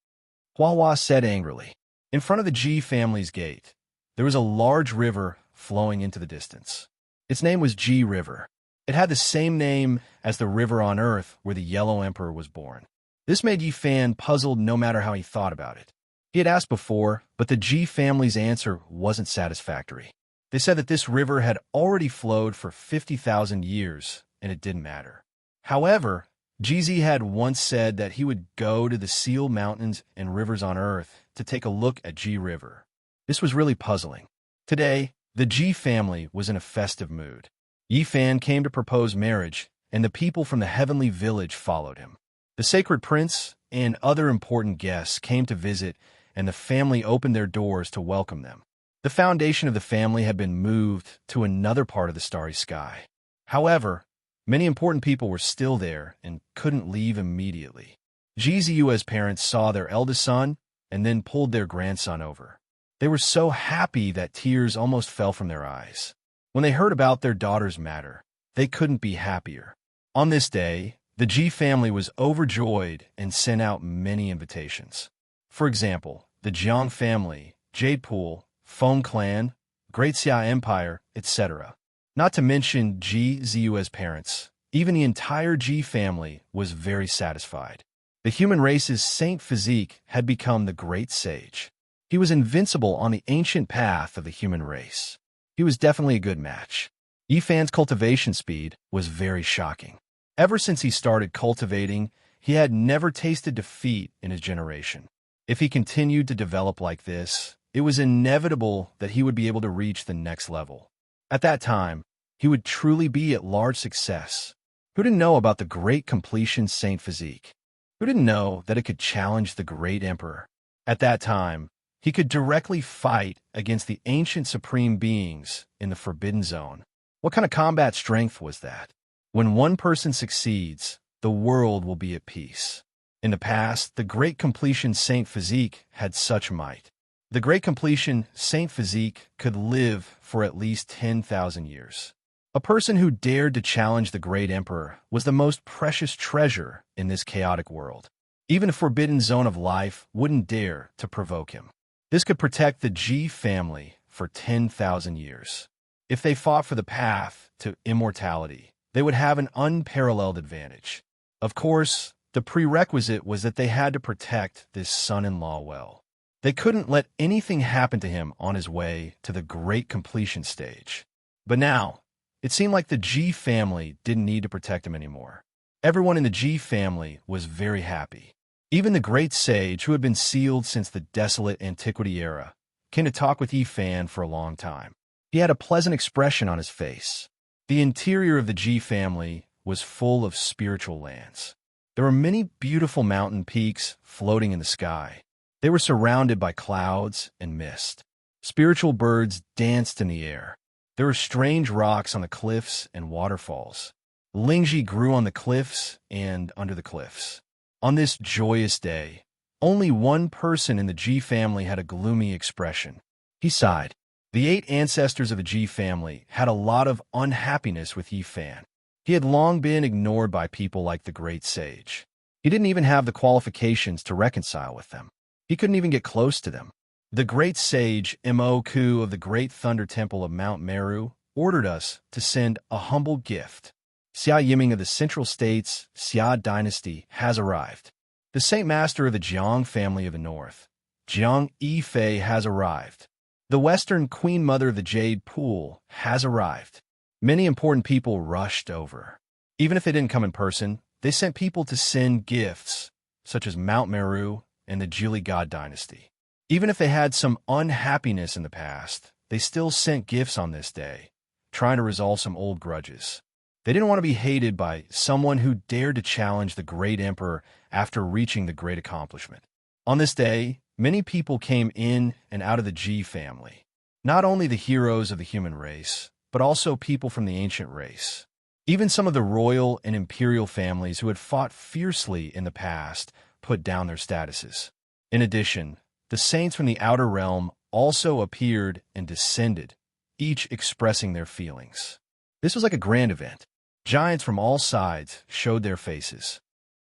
S1: Hua said angrily. In front of the Ji family's gate, there was a large river flowing into the distance. Its name was Ji River. It had the same name as the river on Earth where the Yellow Emperor was born. This made Yi Fan puzzled no matter how he thought about it. He had asked before, but the Ji family's answer wasn't satisfactory. They said that this river had already flowed for 50,000 years, and it didn't matter. However, Jizi had once said that he would go to the Seal Mountains and rivers on Earth to take a look at Ji River. This was really puzzling. Today, the Ji family was in a festive mood. Yi Fan came to propose marriage, and the people from the heavenly village followed him. The sacred prince and other important guests came to visit, and the family opened their doors to welcome them. The foundation of the family had been moved to another part of the starry sky. However, many important people were still there and couldn't leave immediately. Jiziu's parents saw their eldest son and then pulled their grandson over. They were so happy that tears almost fell from their eyes. When they heard about their daughter's matter, they couldn't be happier. On this day, the Ji family was overjoyed and sent out many invitations. For example, the Jiang family, Jade Pool, Foam Clan, Great Xia Empire, etc. Not to mention Ji Ziu's parents. Even the entire Ji family was very satisfied. The human race's saint physique had become the great sage. He was invincible on the ancient path of the human race. He was definitely a good match. Yi Fan's cultivation speed was very shocking. Ever since he started cultivating, he had never tasted defeat in his generation. If he continued to develop like this, it was inevitable that he would be able to reach the next level. At that time, he would truly be at large success. Who didn't know about the great completion saint physique? Who didn't know that it could challenge the great emperor? At that time, he could directly fight against the ancient supreme beings in the Forbidden Zone. What kind of combat strength was that? When one person succeeds, the world will be at peace. In the past, the Great Completion Saint Physique had such might. The Great Completion Saint Physique could live for at least 10,000 years. A person who dared to challenge the Great Emperor was the most precious treasure in this chaotic world. Even a Forbidden Zone of life wouldn't dare to provoke him. This could protect the Ji family for 10,000 years. If they fought for the path to immortality, they would have an unparalleled advantage. Of course, the prerequisite was that they had to protect this son-in-law well. They couldn't let anything happen to him on his way to the Great Completion stage. But now, it seemed like the Ji family didn't need to protect him anymore. Everyone in the Ji family was very happy. Even the great sage, who had been sealed since the desolate antiquity era, came to talk with Yi Fan for a long time. He had a pleasant expression on his face. The interior of the Ji family was full of spiritual lands. There were many beautiful mountain peaks floating in the sky. They were surrounded by clouds and mist. Spiritual birds danced in the air. There were strange rocks on the cliffs and waterfalls. Lingji grew on the cliffs and under the cliffs. On this joyous day, only one person in the Ji family had a gloomy expression. He sighed. The 8 ancestors of the Ji family had a lot of unhappiness with Yi Fan. He had long been ignored by people like the great sage. He didn't even have the qualifications to reconcile with them. He couldn't even get close to them. The great sage Mo Ku of the Great Thunder Temple of Mount Meru ordered us to send a humble gift. Xia Yiming of the Central States Xia dynasty has arrived. The Saint Master of the Jiang family of the North, Jiang Yifei, has arrived. The Western Queen Mother of the Jade Pool has arrived. Many important people rushed over. Even if they didn't come in person, they sent people to send gifts, such as Mount Meru and the Jili God dynasty. Even if they had some unhappiness in the past, they still sent gifts on this day, trying to resolve some old grudges. They didn't want to be hated by someone who dared to challenge the great emperor after reaching the great accomplishment. On this day, many people came in and out of the Ji family. Not only the heroes of the human race, but also people from the ancient race. Even some of the royal and imperial families who had fought fiercely in the past put down their statuses. In addition, the saints from the outer realm also appeared and descended, each expressing their feelings. This was like a grand event. Giants from all sides showed their faces.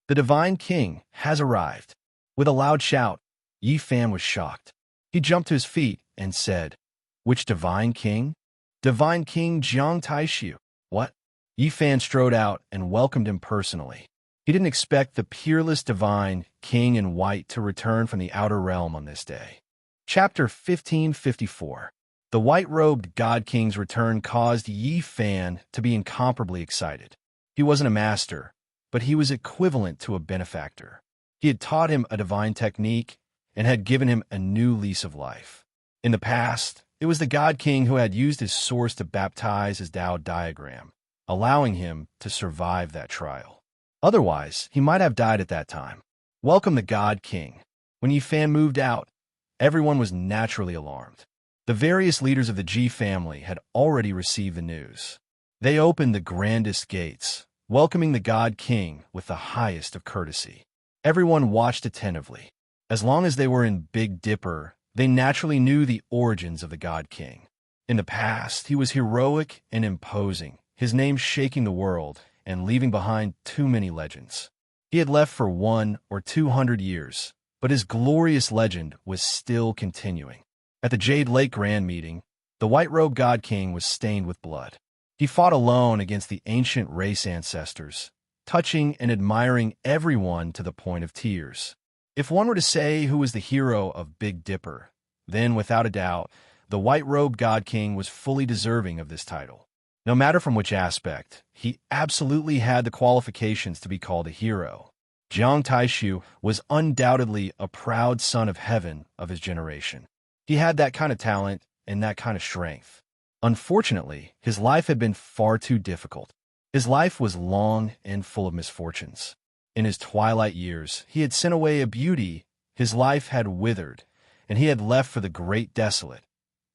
S1: The Divine King has arrived. With a loud shout, Yi Fan was shocked. He jumped to his feet and said, "Which Divine King?" "Divine King Jiang Taishu." "What?" Yi Fan strode out and welcomed him personally. He didn't expect the peerless Divine King in white to return from the outer realm on this day. Chapter 1554. The white-robed God King's return caused Yi Fan to be incomparably excited. He wasn't a master, but he was equivalent to a benefactor. He had taught him a divine technique and had given him a new lease of life. In the past, it was the God King who had used his source to baptize his Tao diagram, allowing him to survive that trial. Otherwise, he might have died at that time. Welcome the God King. When Yi Fan moved out, everyone was naturally alarmed. The various leaders of the Ji family had already received the news. They opened the grandest gates, welcoming the God King with the highest of courtesy. Everyone watched attentively. As long as they were in Big Dipper, they naturally knew the origins of the God King. In the past, he was heroic and imposing, his name shaking the world and leaving behind too many legends. He had left for 100 or 200 years, but his glorious legend was still continuing. At the Jade Lake Grand Meeting, the white-robed God King was stained with blood. He fought alone against the ancient race ancestors, touching and admiring everyone to the point of tears. If one were to say who was the hero of Big Dipper, then without a doubt, the white-robed God King was fully deserving of this title. No matter from which aspect, he absolutely had the qualifications to be called a hero. Jiang Taishu was undoubtedly a proud son of heaven of his generation. He had that kind of talent and that kind of strength. Unfortunately, his life had been far too difficult. His life was long and full of misfortunes. In his twilight years, he had sent away a beauty, his life had withered, and he had left for the great desolate.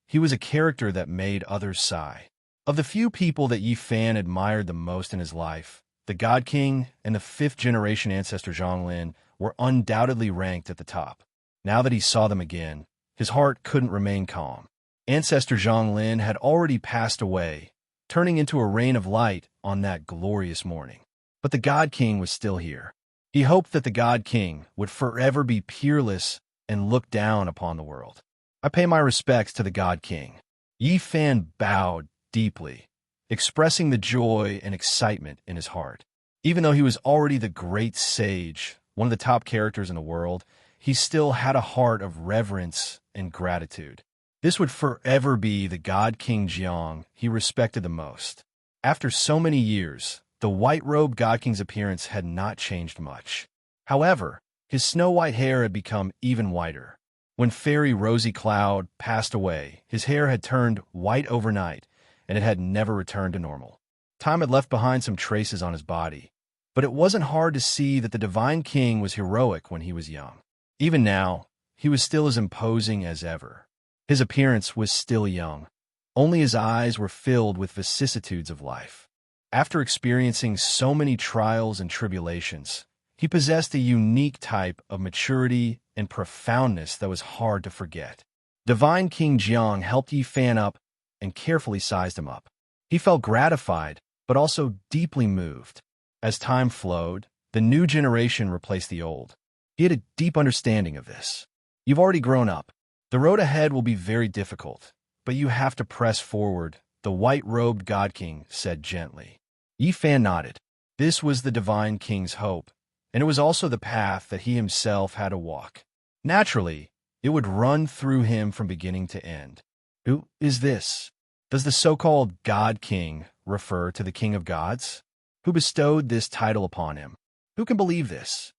S1: He was a character that made others sigh. Of the few people that Yi Fan admired the most in his life, the God King and the fifth-generation ancestor Zhonglin were undoubtedly ranked at the top. Now that he saw them again, his heart couldn't remain calm. Ancestor Zhonglin had already passed away, turning into a rain of light on that glorious morning. But the God King was still here. He hoped that the God King would forever be peerless and look down upon the world. "I pay my respects to the God King." Yi Fan bowed deeply, expressing the joy and excitement in his heart. Even though he was already the great sage, one of the top characters in the world, he still had a heart of reverence and gratitude. This would forever be the God King Jiang he respected the most. After so many years, the white-robed God King's appearance had not changed much. However, his snow-white hair had become even whiter. When Fairy Rosy Cloud passed away, his hair had turned white overnight, and it had never returned to normal. Time had left behind some traces on his body, but it wasn't hard to see that the Divine King was heroic when he was young. Even now, he was still as imposing as ever. His appearance was still young. Only his eyes were filled with vicissitudes of life. After experiencing so many trials and tribulations, he possessed a unique type of maturity and profoundness that was hard to forget. Divine King Jiang helped Yi Fan up and carefully sized him up. He felt gratified, but also deeply moved. As time flowed, the new generation replaced the old. He had a deep understanding of this. "You've already grown up. The road ahead will be very difficult, but you have to press forward the white-robed God King said gently. Yi Fan nodded. This was the Divine King's hope, and it was also the path that he himself had to walk. Naturally, it would run through him from beginning to end. Who is this? Does the so-called God King refer to the King of Gods? Who bestowed this title upon him? Who can believe this?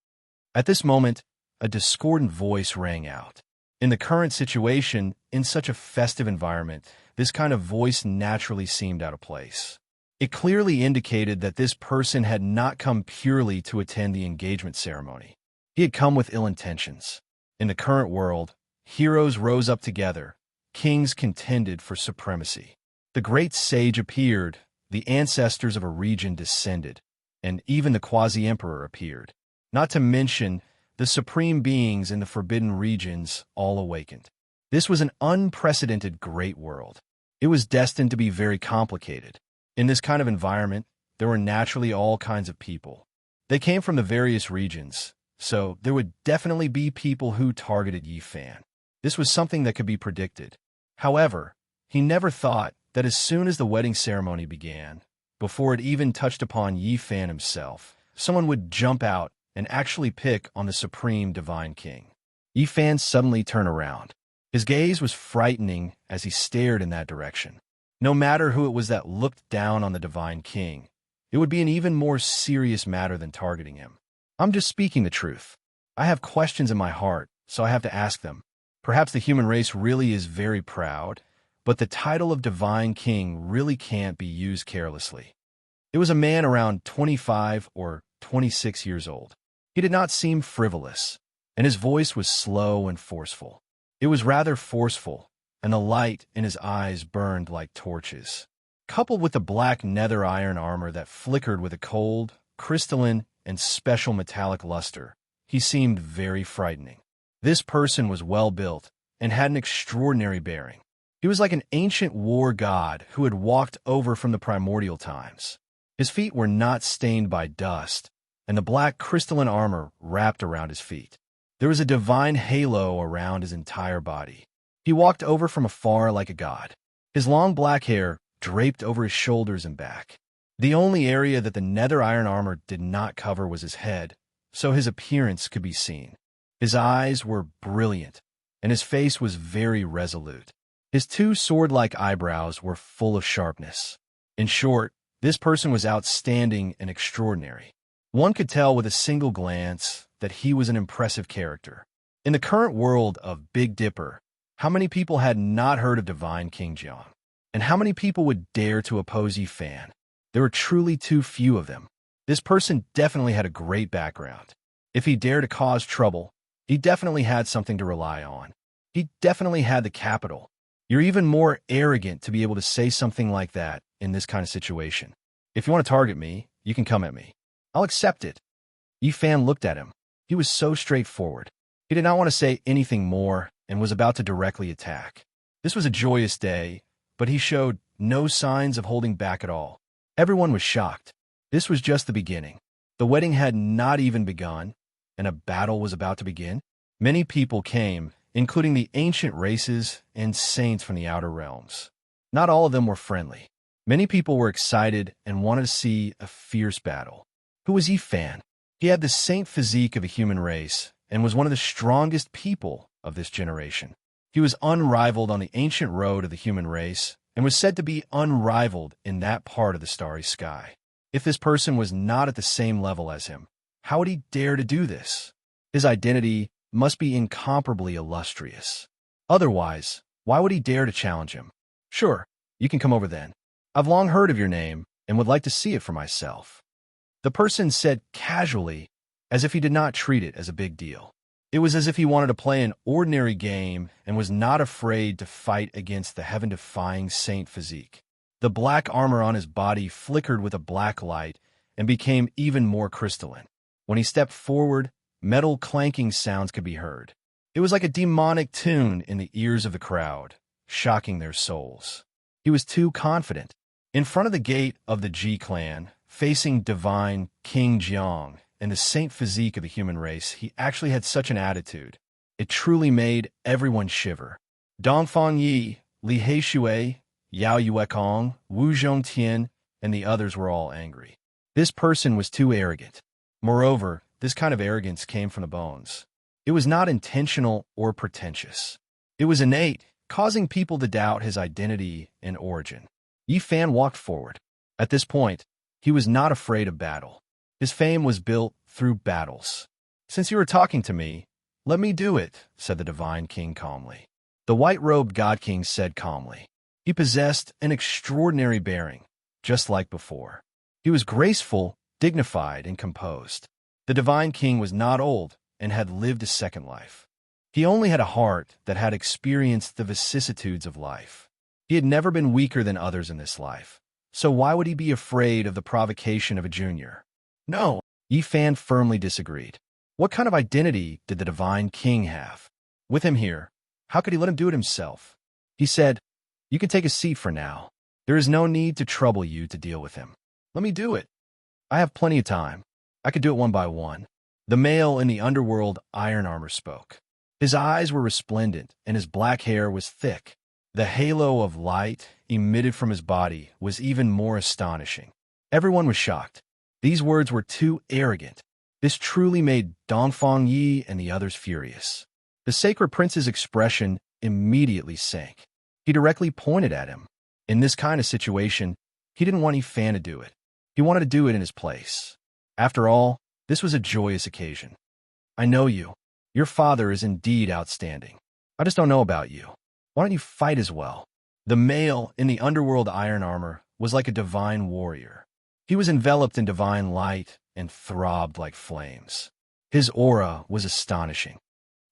S1: At this moment, a discordant voice rang out. In the current situation, in such a festive environment, this kind of voice naturally seemed out of place. It clearly indicated that this person had not come purely to attend the engagement ceremony. He had come with ill intentions. In the current world, heroes rose up together, kings contended for supremacy. The great sage appeared, the ancestors of a region descended, and even the quasi-emperor appeared. Not to mention, the supreme beings in the forbidden regions all awakened. This was an unprecedented great world. It was destined to be very complicated. In this kind of environment, there were naturally all kinds of people. They came from the various regions, so there would definitely be people who targeted Yi Fan. This was something that could be predicted. However, he never thought that as soon as the wedding ceremony began, before it even touched upon Yi Fan himself, someone would jump out and actually pick on the Supreme Divine King. Yi Fan suddenly turned around. His gaze was frightening as he stared in that direction. No matter who it was that looked down on the Divine King, it would be an even more serious matter than targeting him. I'm just speaking the truth. I have questions in my heart, so I have to ask them. Perhaps the human race really is very proud, but the title of Divine King really can't be used carelessly. It was a man around 25 or 26 years old. He did not seem frivolous, and his voice was slow and forceful. It was rather forceful, and the light in his eyes burned like torches. Coupled with the black nether iron armor that flickered with a cold, crystalline, and special metallic luster, he seemed very frightening. This person was well-built and had an extraordinary bearing. He was like an ancient war god who had walked over from the primordial times. His feet were not stained by dust, and the black crystalline armor wrapped around his feet. There was a divine halo around his entire body. He walked over from afar like a god. His long black hair draped over his shoulders and back. The only area that the nether iron armor did not cover was his head, so his appearance could be seen. His eyes were brilliant, and his face was very resolute. His two sword-like eyebrows were full of sharpness. In short, this person was outstanding and extraordinary. One could tell with a single glance that he was an impressive character. In the current world of Big Dipper, how many people had not heard of Divine King Jiang? And how many people would dare to oppose Yi Fan? There were truly too few of them. This person definitely had a great background. If he dared to cause trouble, he definitely had something to rely on. He definitely had the capital. You're even more arrogant to be able to say something like that in this kind of situation. If you want to target me, you can come at me. I'll accept it. Yi Fan looked at him. He was so straightforward. He did not want to say anything more and was about to directly attack. This was a joyous day, but he showed no signs of holding back at all. Everyone was shocked. This was just the beginning. The wedding had not even begun, and a battle was about to begin. Many people came, including the ancient races and saints from the outer realms. Not all of them were friendly. Many people were excited and wanted to see a fierce battle. Who was Yi Fan? He had the saint physique of a human race and was one of the strongest people of this generation. He was unrivaled on the ancient road of the human race and was said to be unrivaled in that part of the starry sky. If this person was not at the same level as him, how would he dare to do this? His identity must be incomparably illustrious. Otherwise, why would he dare to challenge him? Sure, you can come over then. I've long heard of your name and would like to see it for myself. The person said casually, as if he did not treat it as a big deal. It was as if he wanted to play an ordinary game and was not afraid to fight against the heaven-defying saint physique. The black armor on his body flickered with a black light and became even more crystalline. When he stepped forward, metal clanking sounds could be heard. It was like a demonic tune in the ears of the crowd, shocking their souls. He was too confident. In front of the gate of the Ji clan, facing Divine King Jiang and the saint physique of the human race, he actually had such an attitude. It truly made everyone shiver. Dongfang Yi, Li Heishui, Yao Yuekong, Wu Zhongtian, and the others were all angry. This person was too arrogant. Moreover, this kind of arrogance came from the bones. It was not intentional or pretentious. It was innate, causing people to doubt his identity and origin. Yi Fan walked forward. At this point, he was not afraid of battle. His fame was built through battles. "Since you are talking to me, let me do it," said the Divine King calmly. The white-robed God King said calmly. He possessed an extraordinary bearing, just like before. He was graceful, dignified, and composed. The Divine King was not old and had lived a second life. He only had a heart that had experienced the vicissitudes of life. He had never been weaker than others in this life, so why would he be afraid of the provocation of a junior? No, Yi Fan firmly disagreed. What kind of identity did the Divine King have? With him here, how could he let him do it himself? He said, "You can take a seat for now. There is no need to trouble you to deal with him. Let me do it. I have plenty of time. I could do it one by one." The male in the underworld iron armor spoke. His eyes were resplendent, and his black hair was thick. The halo of light emitted from his body was even more astonishing. Everyone was shocked. These words were too arrogant. This truly made Dongfang Yi and the others furious. The sacred prince's expression immediately sank. He directly pointed at him. In this kind of situation, he didn't want Yi Fan to do it. He wanted to do it in his place. After all, this was a joyous occasion. "I know you. Your father is indeed outstanding. I just don't know about you. Why don't you fight as well?" The male in the underworld iron armor was like a divine warrior. He was enveloped in divine light and throbbed like flames. His aura was astonishing.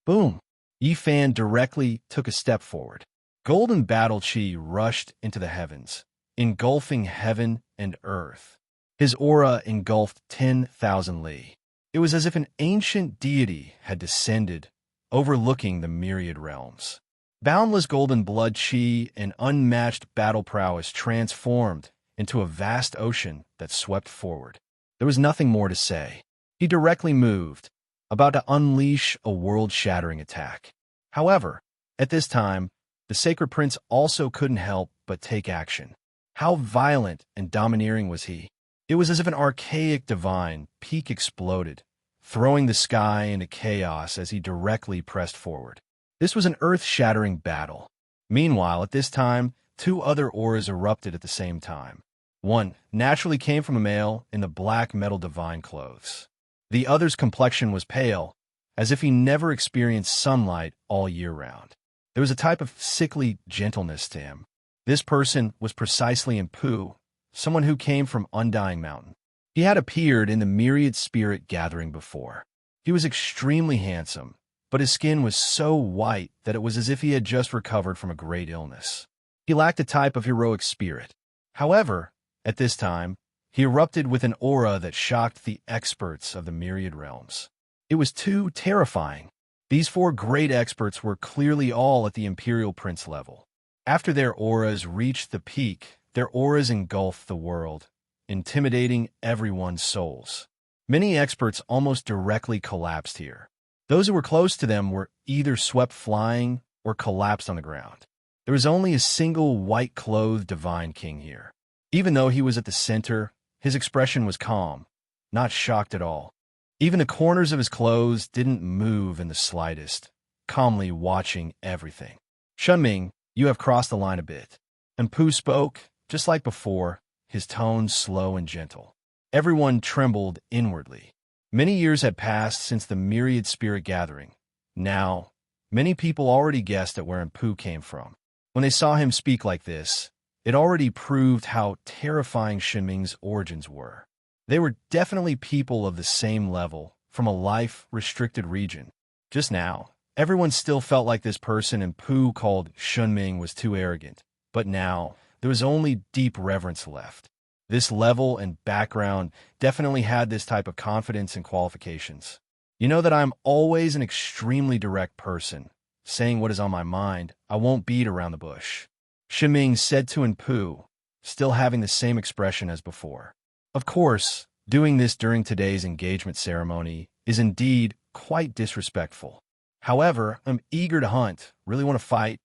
S1: Boom! Yi Fan directly took a step forward. Golden battle chi rushed into the heavens, engulfing heaven and earth. His aura engulfed 10,000 li. It was as if an ancient deity had descended, overlooking the myriad realms. Boundless golden blood chi and unmatched battle prowess transformed into a vast ocean that swept forward. There was nothing more to say. He directly moved, about to unleash a world-shattering attack. However, at this time, the Sacred Prince also couldn't help but take action. How violent and domineering was he? It was as if an archaic divine peak exploded, throwing the sky into chaos as he directly pressed forward. This was an earth-shattering battle. Meanwhile, at this time, two other auras erupted at the same time. One naturally came from a male in the black metal divine clothes. The other's complexion was pale, as if he never experienced sunlight all year round. There was a type of sickly gentleness to him. This person was precisely Impu, someone who came from Undying Mountain. He had appeared in the myriad spirit gathering before. He was extremely handsome, but his skin was so white that it was as if he had just recovered from a great illness. He lacked a type of heroic spirit. However, at this time, he erupted with an aura that shocked the experts of the myriad realms. It was too terrifying. These four great experts were clearly all at the Imperial Prince level. After their auras reached the peak, their auras engulfed the world, intimidating everyone's souls. Many experts almost directly collapsed here. Those who were close to them were either swept flying or collapsed on the ground. There was only a single white-clothed divine king here. Even though he was at the center, his expression was calm, not shocked at all. Even the corners of his clothes didn't move in the slightest, calmly watching everything. "Shunming, you have crossed the line a bit." And Pu spoke, just like before, his tone slow and gentle. Everyone trembled inwardly. Many years had passed since the myriad spirit gathering. Now, many people already guessed at where Impu came from. When they saw him speak like this, it already proved how terrifying Shunming's origins were. They were definitely people of the same level, from a life-restricted region. Just now, everyone still felt like this person Impu called Shunming was too arrogant. But now, there was only deep reverence left. This level and background definitely had this type of confidence and qualifications. You know that I'm always an extremely direct person. Saying what is on my mind, I won't beat around the bush. Shunming said to Impu, still having the same expression as before. Of course, doing this during today's engagement ceremony is indeed quite disrespectful. However, I'm eager to hunt, really want to fight,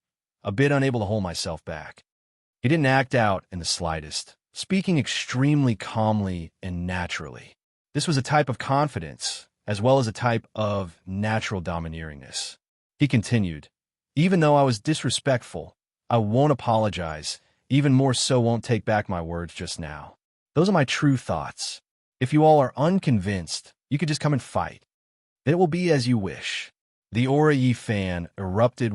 S1: a bit unable to hold myself back. He didn't act out in the slightest, speaking extremely calmly and naturally. This was a type of confidence, as well as a type of natural domineeringness. He continued, "Even though I was disrespectful, I won't apologize, even more so won't take back my words just now. Those are my true thoughts. If you all are unconvinced, you could just come and fight. It will be as you wish." The aura Yi Fan erupted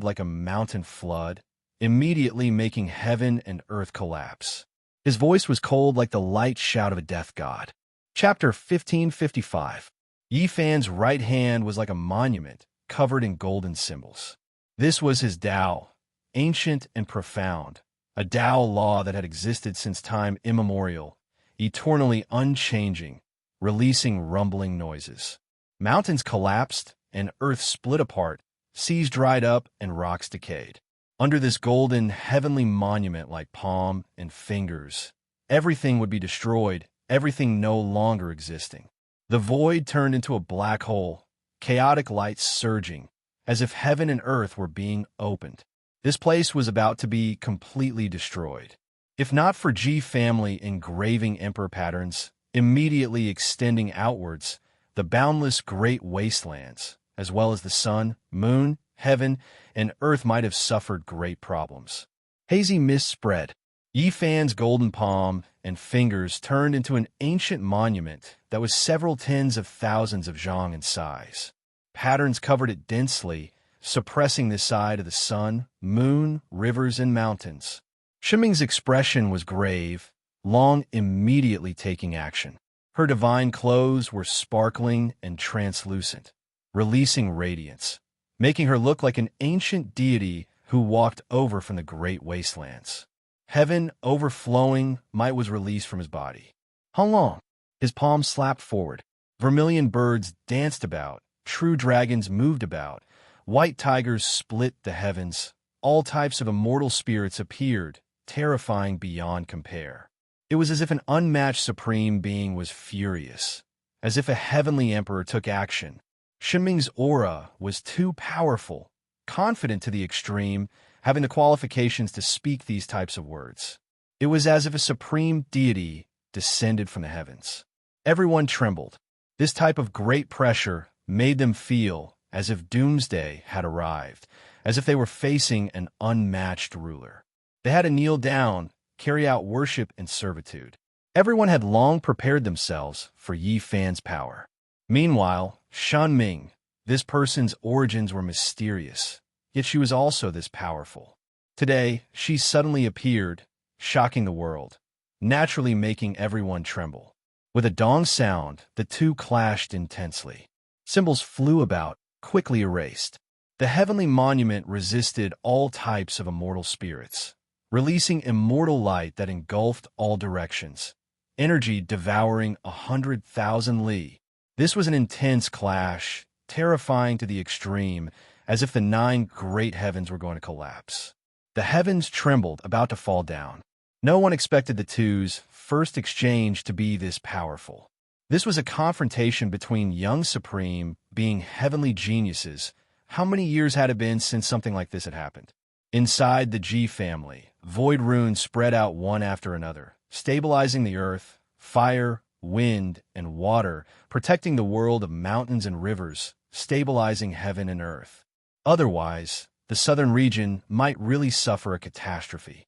S1: like a mountain flood, immediately making heaven and earth collapse. His voice was cold like the light shout of a death god. Chapter 1555. Yi Fan's right hand was like a monument covered in golden symbols. This was his Tao, ancient and profound, a Tao law that had existed since time immemorial, eternally unchanging, releasing rumbling noises. Mountains collapsed, and earth split apart, seas dried up, and rocks decayed. Under this golden, heavenly monument like palm and fingers, everything would be destroyed, everything no longer existing. The void turned into a black hole, chaotic light surging, as if heaven and earth were being opened. This place was about to be completely destroyed. If not for Ji family engraving emperor patterns, immediately extending outwards, the boundless great wastelands, as well as the sun, moon, heaven, and earth might have suffered great problems. Hazy mist spread. Yi Fan's golden palm and fingers turned into an ancient monument that was several tens of thousands of zhang in size. Patterns covered it densely, suppressing the side of the sun, moon, rivers, and mountains. Shiming's expression was grave, Long immediately taking action. Her divine clothes were sparkling and translucent, releasing radiance, making her look like an ancient deity who walked over from the great wastelands. Heaven, overflowing, might was released from his body. How long? His palms slapped forward. Vermilion birds danced about, true dragons moved about, white tigers split the heavens, all types of immortal spirits appeared, terrifying beyond compare. It was as if an unmatched supreme being was furious, as if a heavenly emperor took action. Shenming's aura was too powerful, confident to the extreme, having the qualifications to speak these types of words. It was as if a supreme deity descended from the heavens. Everyone trembled. This type of great pressure made them feel as if doomsday had arrived, as if they were facing an unmatched ruler. They had to kneel down, carry out worship and servitude. Everyone had long prepared themselves for Yi Fan's power. Meanwhile, Shan Ming, this person's origins were mysterious, yet she was also this powerful. Today, she suddenly appeared, shocking the world, naturally making everyone tremble. With a dong sound, the two clashed intensely. Symbols flew about, quickly erased. The heavenly monument resisted all types of immortal spirits, releasing immortal light that engulfed all directions, energy devouring 100,000 li. This was an intense clash, terrifying to the extreme, as if the 9 great heavens were going to collapse. The heavens trembled, about to fall down. No one expected the two's first exchange to be this powerful. This was a confrontation between young supreme, being heavenly geniuses. How many years had it been since something like this had happened? Inside the Ji family, void runes spread out one after another, stabilizing the earth, fire, wind, and water, protecting the world of mountains and rivers, stabilizing heaven and earth. Otherwise, the southern region might really suffer a catastrophe.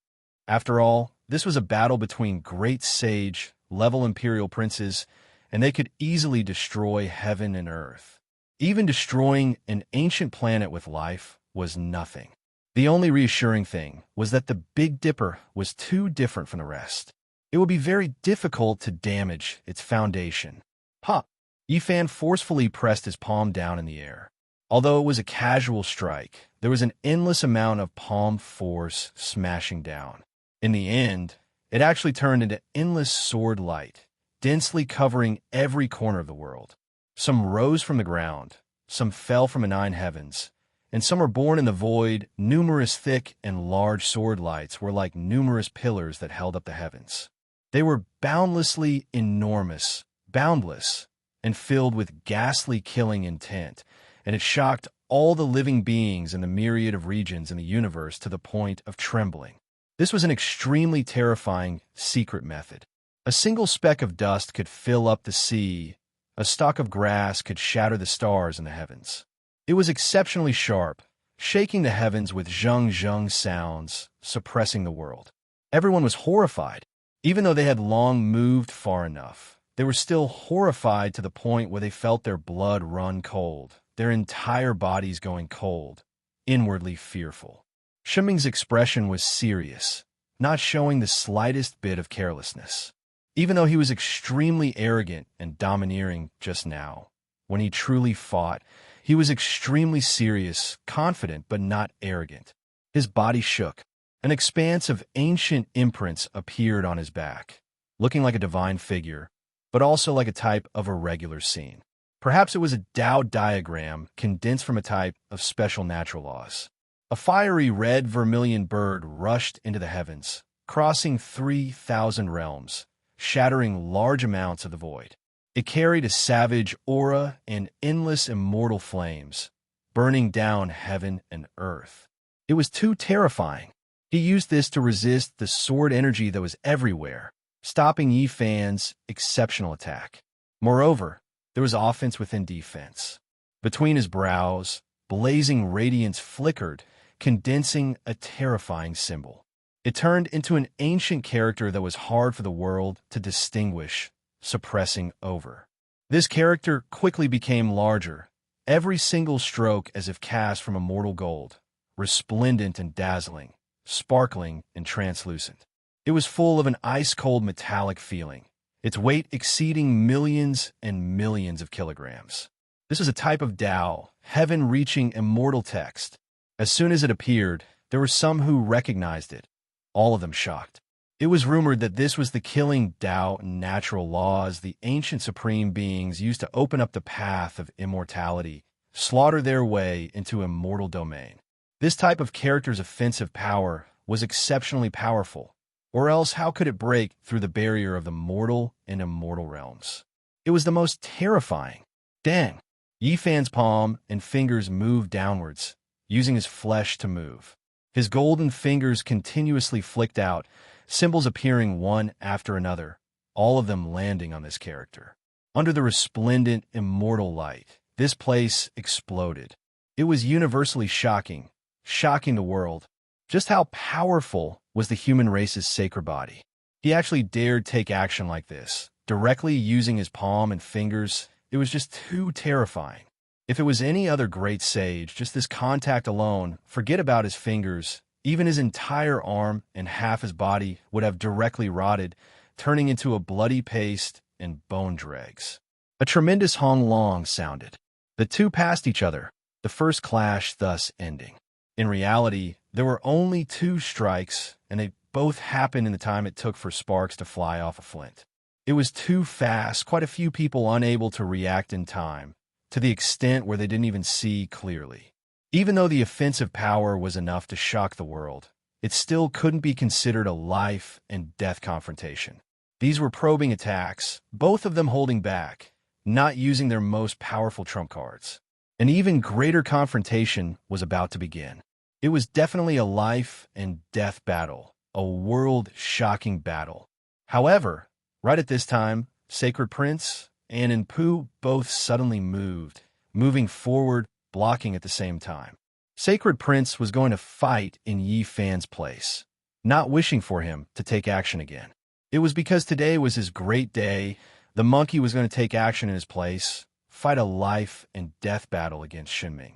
S1: After all, this was a battle between great sage, level imperial princes, and they could easily destroy heaven and earth. Even destroying an ancient planet with life was nothing. The only reassuring thing was that the Big Dipper was too different from the rest. It would be very difficult to damage its foundation. Pop! Yi Fan forcefully pressed his palm down in the air. Although it was a casual strike, there was an endless amount of palm force smashing down. In the end, it actually turned into endless sword light, densely covering every corner of the world. Some rose from the ground, some fell from the 9 heavens, and some were born in the void. Numerous thick and large sword lights were like numerous pillars that held up the heavens. They were boundlessly enormous, boundless, and filled with ghastly killing intent, and it shocked all the living beings in the myriad of regions in the universe to the point of trembling. This was an extremely terrifying secret method. A single speck of dust could fill up the sea. A stalk of grass could shatter the stars in the heavens. It was exceptionally sharp, shaking the heavens with zhung-zhung sounds, suppressing the world. Everyone was horrified. Even though they had long moved far enough, they were still horrified to the point where they felt their blood run cold, their entire bodies going cold, inwardly fearful. Shenming's expression was serious, not showing the slightest bit of carelessness. Even though he was extremely arrogant and domineering just now, when he truly fought, he was extremely serious, confident, but not arrogant. His body shook. An expanse of ancient imprints appeared on his back, looking like a divine figure, but also like a type of irregular scene. Perhaps it was a Tao diagram condensed from a type of special natural laws. A fiery red vermilion bird rushed into the heavens, crossing 3,000 realms, shattering large amounts of the void. It carried a savage aura and endless immortal flames, burning down heaven and earth. It was too terrifying. He used this to resist the sword energy that was everywhere, stopping Yi Fan's exceptional attack. Moreover, there was offense within defense. Between his brows, blazing radiance flickered, condensing a terrifying symbol. It turned into an ancient character that was hard for the world to distinguish, suppressing over. This character quickly became larger, every single stroke as if cast from immortal gold, resplendent and dazzling, sparkling and translucent. It was full of an ice-cold metallic feeling, its weight exceeding millions and millions of kilograms. This was a type of Tao, heaven-reaching immortal text. As soon as it appeared, there were some who recognized it, all of them shocked. It was rumored that this was the killing Tao natural laws the ancient supreme beings used to open up the path of immortality, slaughter their way into immortal domain. This type of character's offensive power was exceptionally powerful, or else how could it break through the barrier of the mortal and immortal realms? It was the most terrifying. Dang! Yi Fan's palm and fingers moved downwards, using his flesh to move. His golden fingers continuously flicked out, symbols appearing one after another, all of them landing on this character. Under the resplendent, immortal light, this place exploded. It was universally shocking the world. Just how powerful was the human race's sacred body? He actually dared take action like this, directly using his palm and fingers. It was just too terrifying. If it was any other great sage, just this contact alone, forget about his fingers, even his entire arm and half his body would have directly rotted, turning into a bloody paste and bone dregs. A tremendous Hong Long sounded. The two passed each other, the first clash thus ending. In reality, there were only 2 strikes, and they both happened in the time it took for sparks to fly off a flint. It was too fast, quite a few people unable to react in time, to the extent where they didn't even see clearly. Even though the offensive power was enough to shock the world, it still couldn't be considered a life and death confrontation. These were probing attacks, both of them holding back, not using their most powerful trump cards. An even greater confrontation was about to begin. It was definitely a life and death battle, a world-shocking battle. However, right at this time, Sacred Prince and Enpu both suddenly moved, moving forward, blocking at the same time. Sacred Prince was going to fight in Yi Fan's place, not wishing for him to take action again. It was because today was his great day. The monkey was going to take action in his place, fight a life and death battle against Shenming.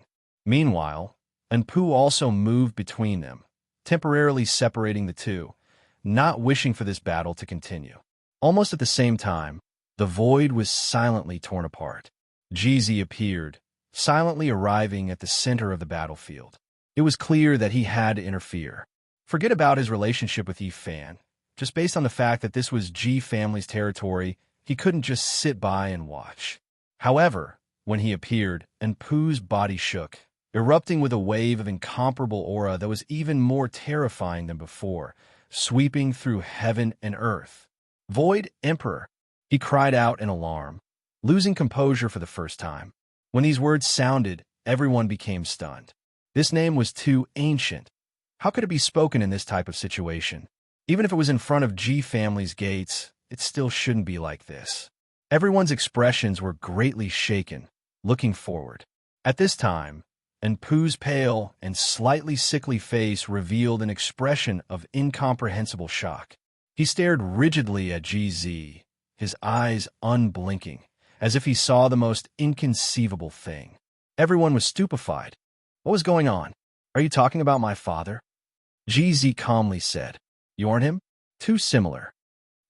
S1: Meanwhile, Enpu also moved between them, temporarily separating the two, not wishing for this battle to continue. Almost at the same time, the void was silently torn apart. Jizi appeared, silently arriving at the center of the battlefield. It was clear that he had to interfere. Forget about his relationship with Yi Fan. Just based on the fact that this was Ji family's territory, he couldn't just sit by and watch. However, when he appeared, Enpu's body shook, erupting with a wave of incomparable aura that was even more terrifying than before, sweeping through heaven and earth. "Void Emperor!" he cried out in alarm, losing composure for the first time. When these words sounded, everyone became stunned. This name was too ancient. How could it be spoken in this type of situation? Even if it was in front of G family's gates, it still shouldn't be like this. Everyone's expressions were greatly shaken, looking forward. At this time, Pooh's pale and slightly sickly face revealed an expression of incomprehensible shock. He stared rigidly at GZ, his eyes unblinking, as if he saw the most inconceivable thing. Everyone was stupefied. What was going on? Are you talking about my father? GZ calmly said. You aren't him? Too similar.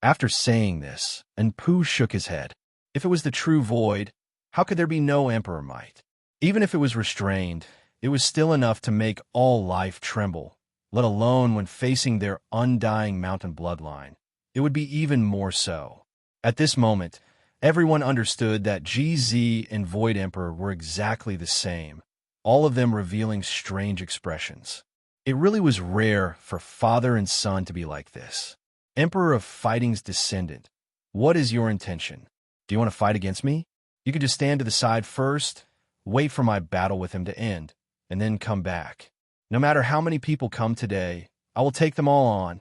S1: After saying this, Pooh shook his head. If it was the true void, how could there be no emperor might? Even if it was restrained, it was still enough to make all life tremble, let alone when facing their undying mountain bloodline. It would be even more so. At this moment, everyone understood that GZ and Void Emperor were exactly the same, all of them revealing strange expressions. It really was rare for father and son to be like this. Emperor of Fighting's descendant, what is your intention? Do you want to fight against me? You could just stand to the side first, wait for my battle with him to end, and then come back. No matter how many people come today, I will take them all on.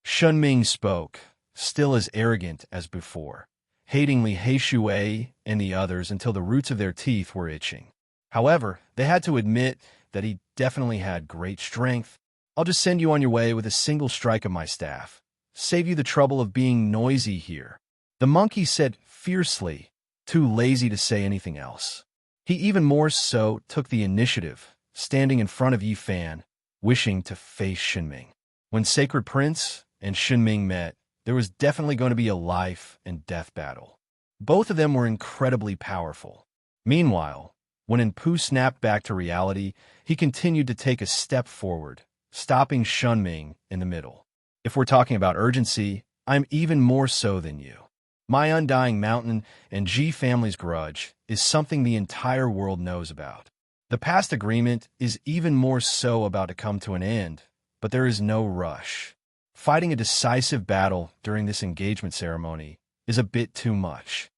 S1: Shunming spoke, still as arrogant as before, hating Li Heishui and the others until the roots of their teeth were itching. However, they had to admit that he definitely had great strength. I'll just send you on your way with a single strike of my staff. Save you the trouble of being noisy here. The monkey said fiercely, too lazy to say anything else. He even more so took the initiative, standing in front of Yi Fan, wishing to face Shinming. When Sacred Prince and Shinming met, there was definitely going to be a life and death battle. Both of them were incredibly powerful. Meanwhile, when Pooh snapped back to reality, he continued to take a step forward, stopping Shunming in the middle. If we're talking about urgency, I'm even more so than you. My undying mountain and G family's grudge is something the entire world knows about. The past agreement is even more so about to come to an end, but there is no rush. Fighting a decisive battle during this engagement ceremony is a bit too much.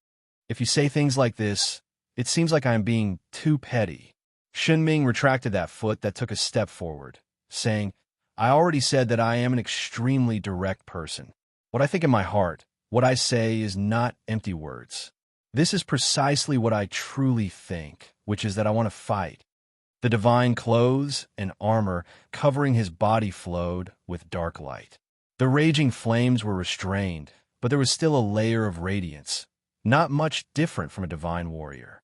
S1: If you say things like this, it seems like I'm being too petty. Shinming retracted that foot that took a step forward, saying, I already said that I am an extremely direct person. What I think in my heart, what I say is not empty words. This is precisely what I truly think, which is that I want to fight. The divine clothes and armor covering his body flowed with dark light. The raging flames were restrained, but there was still a layer of radiance, not much different from a divine warrior.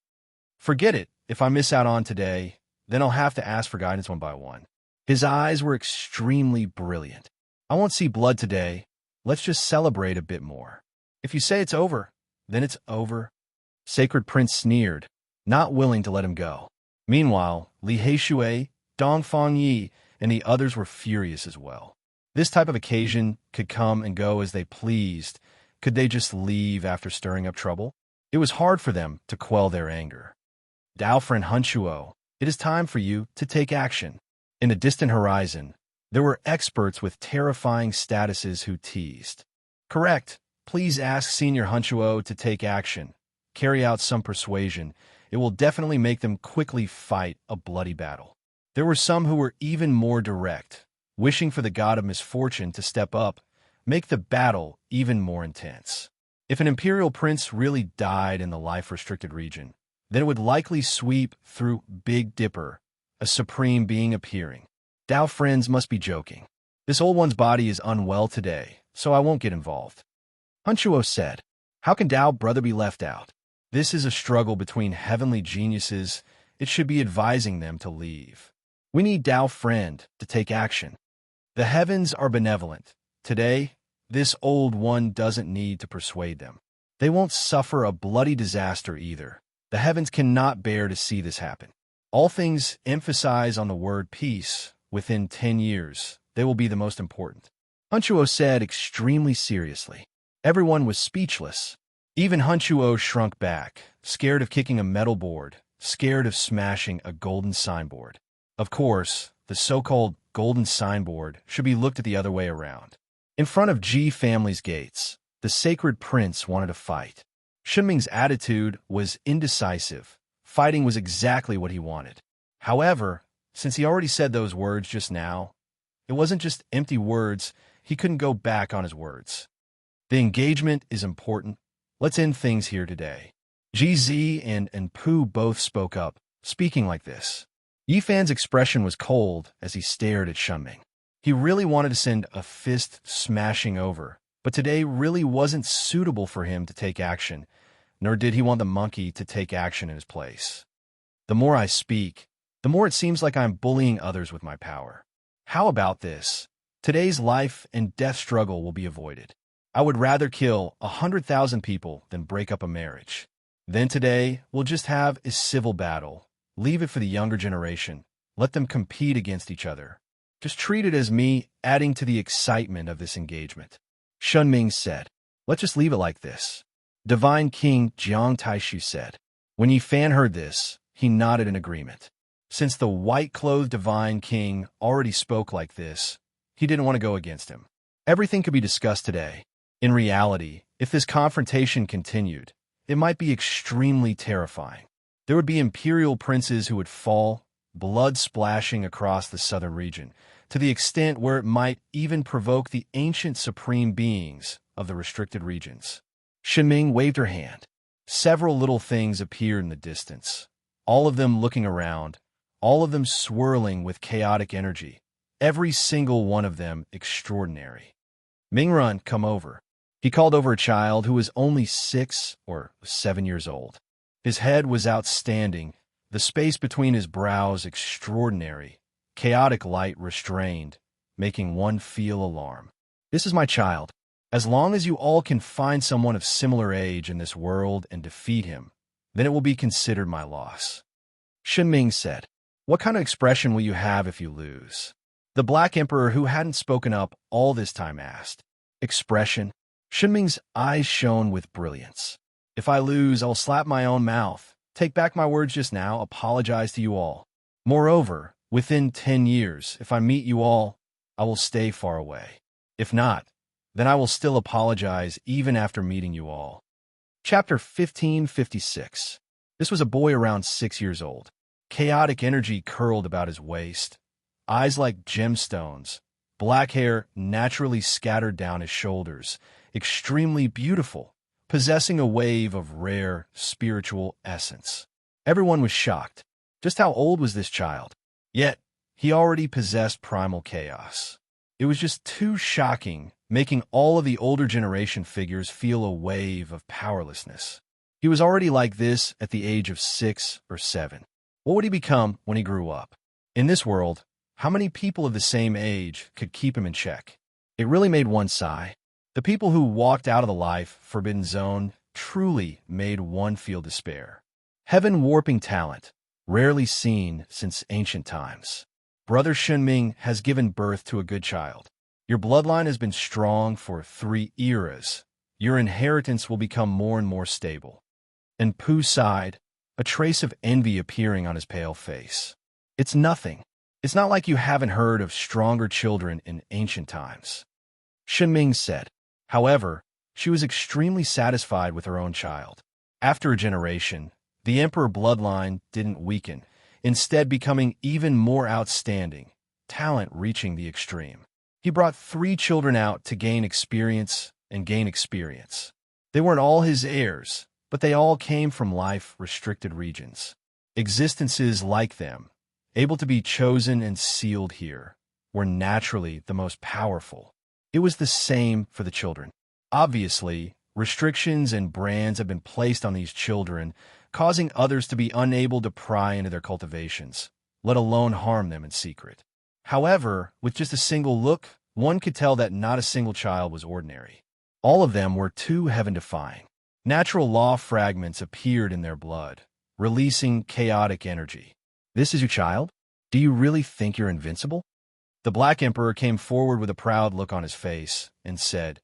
S1: Forget it. If I miss out on today, then I'll have to ask for guidance one by one. His eyes were extremely brilliant. I won't see blood today. Let's just celebrate a bit more. If you say it's over, then it's over. Sacred Prince sneered, not willing to let him go. Meanwhile, Li Heishui, Dongfang Yi, and the others were furious as well. This type of occasion could come and go as they pleased. Could they just leave after stirring up trouble? It was hard for them to quell their anger. Daofren Hunchuo, it is time for you to take action. In the distant horizon, there were experts with terrifying statuses who teased. Correct. Please ask Senior Hunchuo to take action. Carry out some persuasion. It will definitely make them quickly fight a bloody battle. There were some who were even more direct, wishing for the god of misfortune to step up, make the battle even more intense. If an imperial prince really died in the life-restricted region, then it would likely sweep through Big Dipper, a supreme being appearing. Dao friends must be joking. This old one's body is unwell today, so I won't get involved. Hunchuo said, how can Dao brother be left out? This is a struggle between heavenly geniuses. It should be advising them to leave. We need Dao friend to take action. The heavens are benevolent. Today, this old one doesn't need to persuade them. They won't suffer a bloody disaster either. The heavens cannot bear to see this happen. All things emphasize on the word peace. Within 10 years, they will be the most important. Hunchuo said extremely seriously. Everyone was speechless. Even Hunchuo shrunk back, scared of kicking a metal board, scared of smashing a golden signboard. Of course, the so-called golden signboard should be looked at the other way around. In front of G family's gates, the sacred prince wanted to fight. Shinming's attitude was indecisive. Fighting was exactly what he wanted. However, since he already said those words just now, It wasn't just empty words. He couldn't go back on his words. The engagement is important. Let's end things here today. GZ and Pooh both spoke up, speaking like this. Yifan's expression was cold as he stared at Shunming. He really wanted to send a fist smashing over, but today really wasn't suitable for him to take action, nor did he want the monkey to take action in his place. The more I speak, the more it seems like I'm bullying others with my power. How about this? Today's life and death struggle will be avoided. I would rather kill 100,000 people than break up a marriage. Then today, we'll just have a civil battle. Leave it for the younger generation. Let them compete against each other. Just treat it as me adding to the excitement of this engagement. Shunming said, let's just leave it like this. Divine King Jiang Taishu said. When Yifan heard this, he nodded in agreement. Since the white-clothed Divine King already spoke like this, he didn't want to go against him. Everything could be discussed today. In reality, if this confrontation continued, it might be extremely terrifying. There would be imperial princes who would fall, blood splashing across the southern region, to the extent where it might even provoke the ancient supreme beings of the restricted regions. Shunming waved her hand. Several little things appeared in the distance, all of them looking around, all of them swirling with chaotic energy, every single one of them extraordinary. Mingrun, come over. He called over a child who was only 6 or 7 years old. His head was outstanding, the space between his brows extraordinary, chaotic light restrained, making one feel alarm. This is my child. As long as you all can find someone of similar age in this world and defeat him, then it will be considered my loss. Shunming said, what kind of expression will you have if you lose? The Black Emperor, who hadn't spoken up all this time, asked. Expression? Shunming's eyes shone with brilliance. If I lose, I'll slap my own mouth, take back my words just now, apologize to you all. Moreover, within 10 years, if I meet you all, I will stay far away. If not, then I will still apologize even after meeting you all. Chapter 1556. This was a boy around 6 years old. Chaotic energy curled about his waist, eyes like gemstones, black hair naturally scattered down his shoulders, extremely beautiful, possessing a wave of rare spiritual essence. Everyone was shocked. Just how old was this child? Yet, he already possessed primal chaos. It was just too shocking, making all of the older generation figures feel a wave of powerlessness. He was already like this at the age of 6 or 7. What would he become when he grew up? In this world, how many people of the same age could keep him in check? It really made one sigh. The people who walked out of the life forbidden zone truly made one feel despair. Heaven-warping talent, rarely seen since ancient times. Brother Shunming has given birth to a good child. Your bloodline has been strong for 3 eras. Your inheritance will become more and more stable. And Pooh sighed, a trace of envy appearing on his pale face. It's nothing. It's not like you haven't heard of stronger children in ancient times. Shunming said. However, she was extremely satisfied with her own child. After a generation, the emperor bloodline didn't weaken, instead becoming even more outstanding, talent reaching the extreme. He brought 3 children out to gain experience and gain experience. They weren't all his heirs, but they all came from life-restricted regions. Existences like them, able to be chosen and sealed here, were naturally the most powerful. It was the same for the children. Obviously, restrictions and brands have been placed on these children, causing others to be unable to pry into their cultivations, let alone harm them in secret. However, with just a single look, one could tell that not a single child was ordinary. All of them were too heaven-defying. Natural law fragments appeared in their blood, releasing chaotic energy. This is your child? Do you really think you're invincible? The Black Emperor came forward with a proud look on his face and said,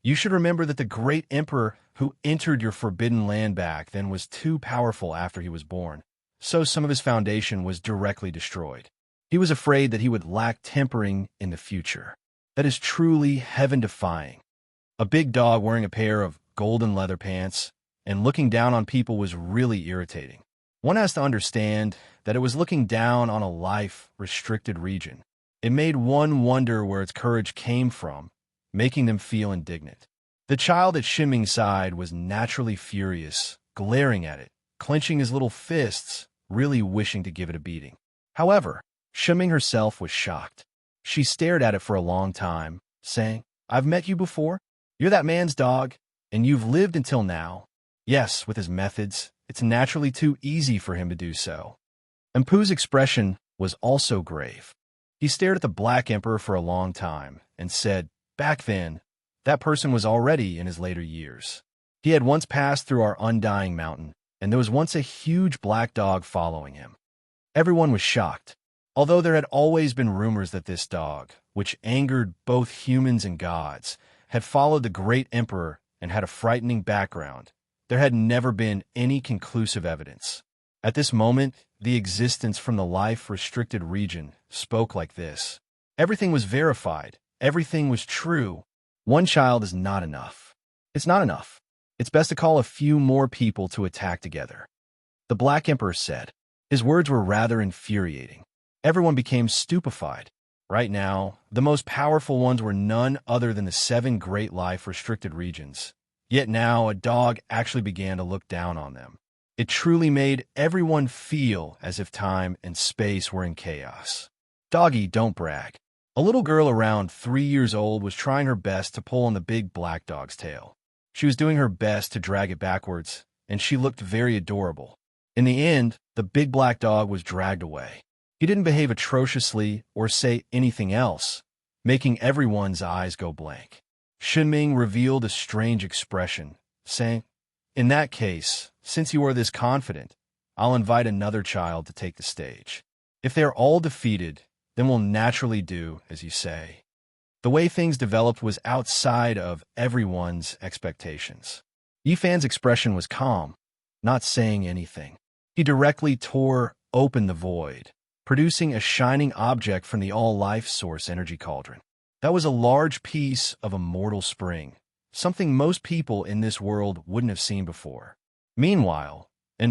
S1: You should remember that the great emperor who entered your forbidden land back then was too powerful after he was born, so some of his foundation was directly destroyed. He was afraid that he would lack tempering in the future. That is truly heaven-defying. A big dog wearing a pair of golden leather pants and looking down on people was really irritating. One has to understand that it was looking down on a life-restricted region. It made one wonder where its courage came from, making them feel indignant. The child at Shinming's side was naturally furious, glaring at it, clenching his little fists, really wishing to give it a beating. However, Shinming herself was shocked. She stared at it for a long time, saying, "I've met you before. You're that man's dog, and you've lived until now." Yes, with his methods, it's naturally too easy for him to do so. And Pooh's expression was also grave. He stared at the Black Emperor for a long time and said, "Back then, that person was already in his later years. He had once passed through our undying mountain, and there was once a huge black dog following him." Everyone was shocked. Although there had always been rumors that this dog, which angered both humans and gods, had followed the great emperor and had a frightening background, there had never been any conclusive evidence. At this moment, the existence from the life-restricted region spoke like this. Everything was verified. Everything was true. One child is not enough. It's not enough. It's best to call a few more people to attack together. The Black Emperor said. His words were rather infuriating. Everyone became stupefied. Right now, the most powerful ones were none other than the 7 great life-restricted regions. Yet now a dog actually began to look down on them. It truly made everyone feel as if time and space were in chaos. Doggy, don't brag. A little girl around 3 years old was trying her best to pull on the big black dog's tail. She was doing her best to drag it backwards, and she looked very adorable. In the end, the big black dog was dragged away. He didn't behave atrociously or say anything else, making everyone's eyes go blank. Shinming revealed a strange expression, saying, "In that case, since you are this confident, I'll invite another child to take the stage. If they are all defeated, then we'll naturally do as you say." The way things developed was outside of everyone's expectations. Yifan's expression was calm, not saying anything. He directly tore open the void, producing a shining object from the all-life source energy cauldron. That was a large piece of immortal spring, something most people in this world wouldn't have seen before. Meanwhile,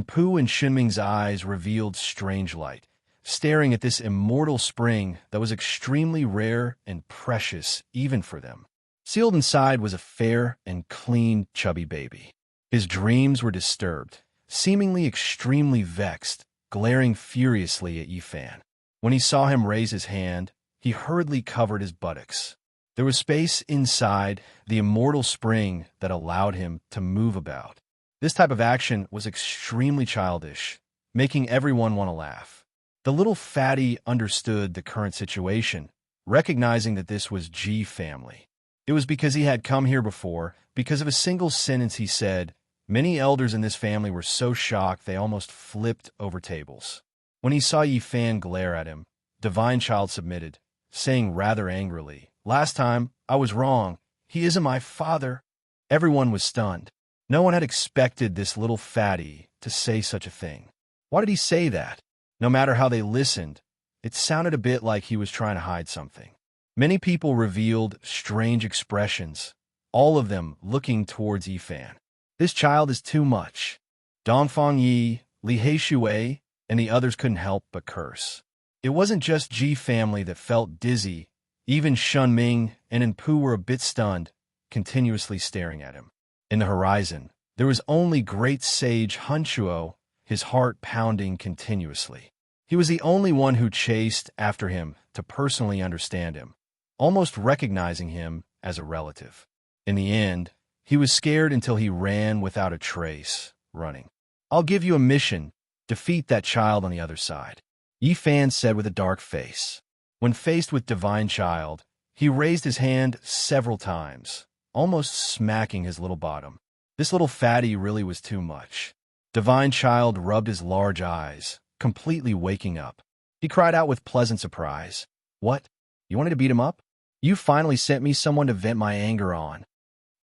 S1: Pooh and Shinming's eyes revealed strange light, staring at this immortal spring that was extremely rare and precious even for them. Sealed inside was a fair and clean, chubby baby. His dreams were disturbed, seemingly extremely vexed, glaring furiously at Yifan. When he saw him raise his hand, he hurriedly covered his buttocks. There was space inside the immortal spring that allowed him to move about. This type of action was extremely childish, making everyone want to laugh. The little fatty understood the current situation, recognizing that this was G family. It was because he had come here before, because of a single sentence he said. Many elders in this family were so shocked they almost flipped over tables. When he saw Yifan glare at him, Divine Child submitted, saying rather angrily, "Last time, I was wrong. He isn't my father." Everyone was stunned. No one had expected this little fatty to say such a thing. Why did he say that? No matter how they listened, it sounded a bit like he was trying to hide something. Many people revealed strange expressions, all of them looking towards Yifan. This child is too much. Dongfang Yi, Li Heishui, and the others couldn't help but curse. It wasn't just Ji family that felt dizzy. Even Shunming and Pooh were a bit stunned, continuously staring at him. In the horizon, there was only great sage Hunchuo, his heart pounding continuously. He was the only one who chased after him to personally understand him, almost recognizing him as a relative. In the end, he was scared until he ran without a trace, running. "I'll give you a mission. Defeat that child on the other side," Yifan said with a dark face. When faced with Divine Child, he raised his hand several times, almost smacking his little bottom. This little fatty really was too much. Divine Child rubbed his large eyes, completely waking up. He cried out with pleasant surprise. "What? You wanted to beat him up? You finally sent me someone to vent my anger on."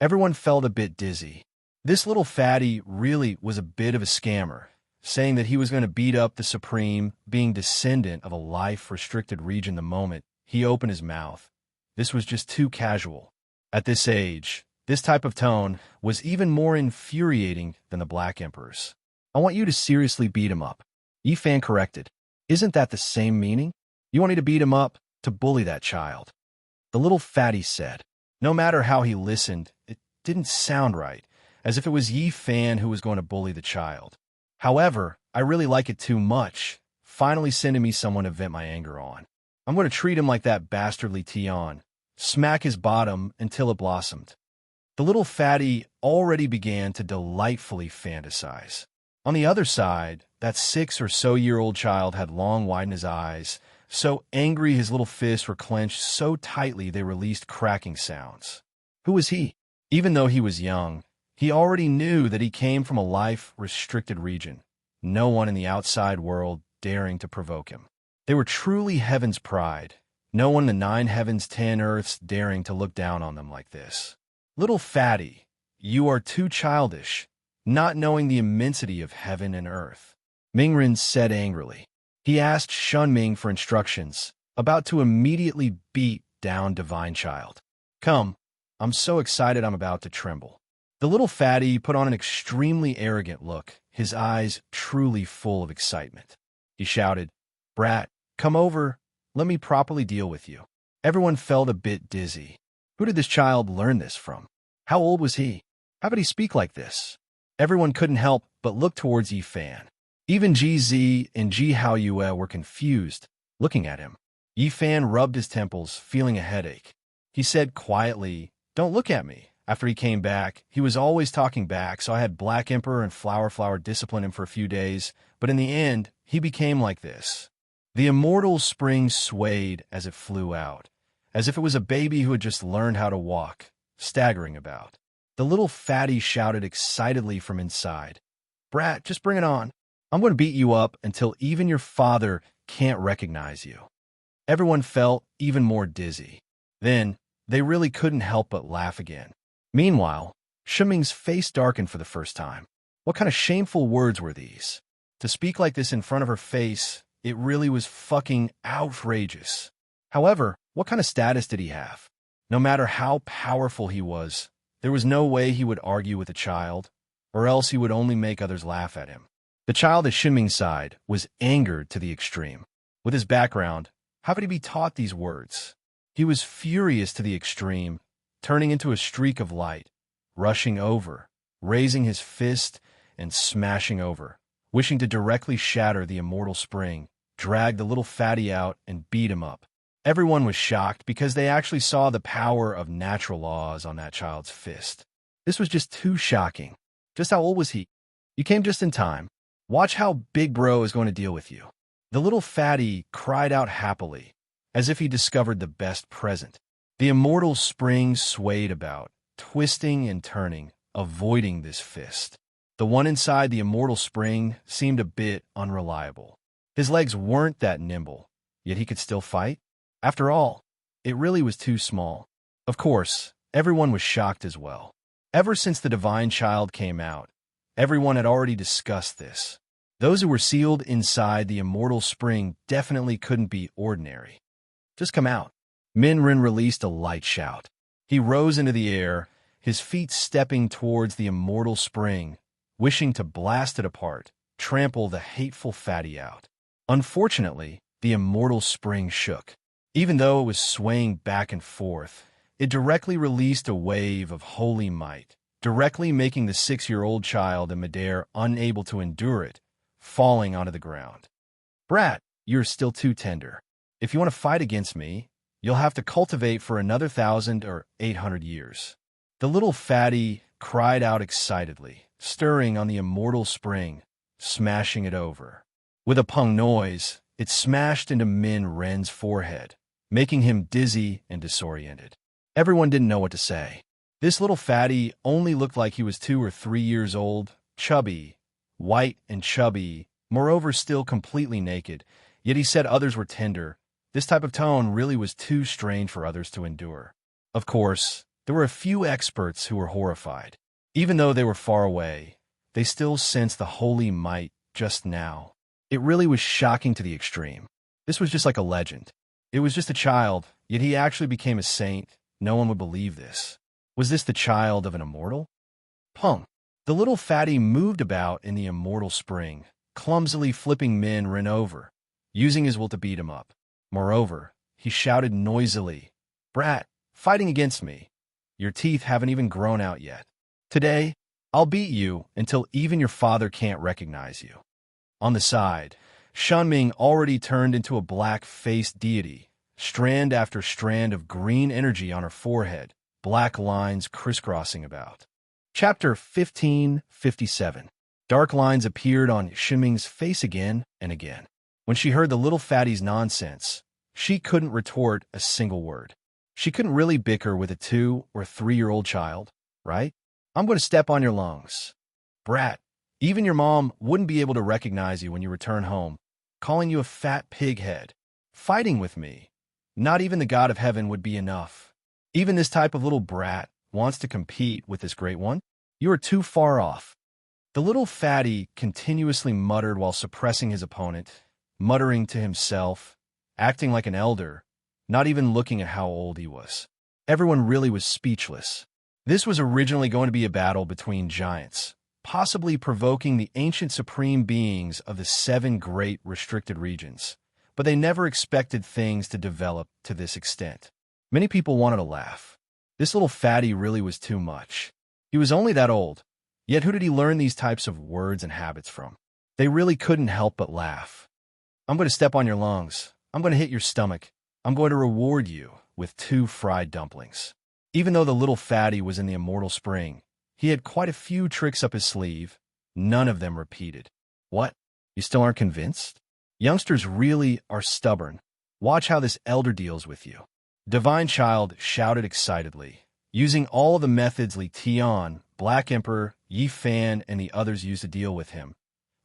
S1: Everyone felt a bit dizzy. This little fatty really was a bit of a scammer, saying that he was going to beat up the Supreme, being descendant of a life-restricted region the moment he opened his mouth. This was just too casual. At this age, this type of tone was even more infuriating than the Black Emperor's. "I want you to seriously beat him up," Yifan corrected. "Isn't that the same meaning? You want me to beat him up, to bully that child. The little fatty said. No matter how he listened, it didn't sound right, as if it was Yi Fan who was going to bully the child. However, I really like it too much, finally sending me someone to vent my anger on. I'm going to treat him like that bastardly Tion, smack his bottom until it blossomed. The little fatty already began to delightfully fantasize. On the other side, that 6 or so year old child had long widened his eyes, so angry his little fists were clenched so tightly they released cracking sounds. Who was he? Even though he was young, he already knew that he came from a life-restricted region, no one in the outside world daring to provoke him. They were truly heaven's pride, no one in the 9 heavens 10 earths daring to look down on them like this. Little fatty, you are too childish, not knowing the immensity of heaven and earth, Mingren said angrily. He asked Shunming for instructions, about to immediately beat down Divine Child. Come, I'm so excited I'm about to tremble. The little fatty put on an extremely arrogant look, his eyes truly full of excitement. He shouted, Brat, come over, let me properly deal with you. Everyone felt a bit dizzy. Who did this child learn this from? How old was he? How could he speak like this? Everyone couldn't help but look towards Yi Fan. Even GZ and Ji Haoyue were confused, looking at him. Yi Fan rubbed his temples, feeling a headache. He said quietly, Don't look at me. After he came back, he was always talking back, so I had Black Emperor and Flower discipline him for a few days, but in the end, he became like this. The immortal spring swayed as it flew out, as if it was a baby who had just learned how to walk, staggering about. The little fatty shouted excitedly from inside, Brat, just bring it on. I'm going to beat you up until even your father can't recognize you. Everyone felt even more dizzy. Then, they really couldn't help but laugh again. Meanwhile, Shiming's face darkened for the first time. What kind of shameful words were these? To speak like this in front of her face, it really was fucking outrageous. However, what kind of status did he have? No matter how powerful he was, there was no way he would argue with a child, or else he would only make others laugh at him. The child at Shiming's side was angered to the extreme. With his background, how could he be taught these words? He was furious to the extreme, turning into a streak of light, rushing over, raising his fist and smashing over, wishing to directly shatter the immortal spring, drag the little fatty out and beat him up. Everyone was shocked because they actually saw the power of natural laws on that child's fist. This was just too shocking. Just how old was he? You came just in time. Watch how Big Bro is going to deal with you. The little fatty cried out happily, as if he discovered the best present. The immortal spring swayed about, twisting and turning, avoiding this fist. The one inside the immortal spring seemed a bit unreliable. His legs weren't that nimble, yet he could still fight. After all, it really was too small. Of course, everyone was shocked as well. Ever since the Divine Child came out, everyone had already discussed this. Those who were sealed inside the immortal spring definitely couldn't be ordinary. Just come out. Minrin released a light shout. He rose into the air, his feet stepping towards the immortal spring, wishing to blast it apart, trample the hateful fatty out. Unfortunately, the immortal spring shook. Even though it was swaying back and forth, it directly released a wave of holy might, directly making the 6-year-old child in midair unable to endure it, falling onto the ground. Brat, you're still too tender. If you want to fight against me, you'll have to cultivate for another 1,000 or 800 years. The little fatty cried out excitedly, stirring on the immortal spring, smashing it over. With a pung noise, it smashed into Min Ren's forehead, making him dizzy and disoriented. Everyone didn't know what to say. This little fatty only looked like he was 2 or 3 years old, chubby, white and chubby, moreover still completely naked, yet he said others were tender. This type of tone really was too strange for others to endure. Of course, there were a few experts who were horrified. Even though they were far away, they still sensed the holy might just now. It really was shocking to the extreme. This was just like a legend. It was just a child, yet he actually became a saint. No one would believe this. Was this the child of an immortal? Pung. The little fatty moved about in the immortal spring, clumsily flipping Min Ren over, using his will to beat him up. Moreover, he shouted noisily, "Brat, fighting against me. Your teeth haven't even grown out yet. Today, I'll beat you until even your father can't recognize you." On the side, Shunming already turned into a black-faced deity, strand after strand of green energy on her forehead, black lines crisscrossing about. Chapter 1557. Dark lines appeared on Shunming's face again and again. When she heard the little fatty's nonsense, she couldn't retort a single word. She couldn't really bicker with a 2- or 3-year-old child, right? "I'm going to step on your lungs. Brat, even your mom wouldn't be able to recognize you when you return home, calling you a fat pig head. Fighting with me. Not even the God of heaven would be enough. Even this type of little brat wants to compete with this great one? You are too far off." The little fatty continuously muttered while suppressing his opponent, muttering to himself, acting like an elder, not even looking at how old he was. Everyone really was speechless. This was originally going to be a battle between giants, possibly provoking the ancient supreme beings of the 7 great restricted regions, but they never expected things to develop to this extent. Many people wanted to laugh. This little fatty really was too much. He was only that old, yet who did he learn these types of words and habits from? They really couldn't help but laugh. "I'm going to step on your lungs. I'm going to hit your stomach. I'm going to reward you with 2 fried dumplings." Even though the little fatty was in the immortal spring, he had quite a few tricks up his sleeve, none of them repeated. What? You still aren't convinced? Youngsters really are stubborn. Watch how this elder deals with you. Divine Child shouted excitedly, using all of the methods Li Tian, Black Emperor, Yi Fan, and the others used to deal with him.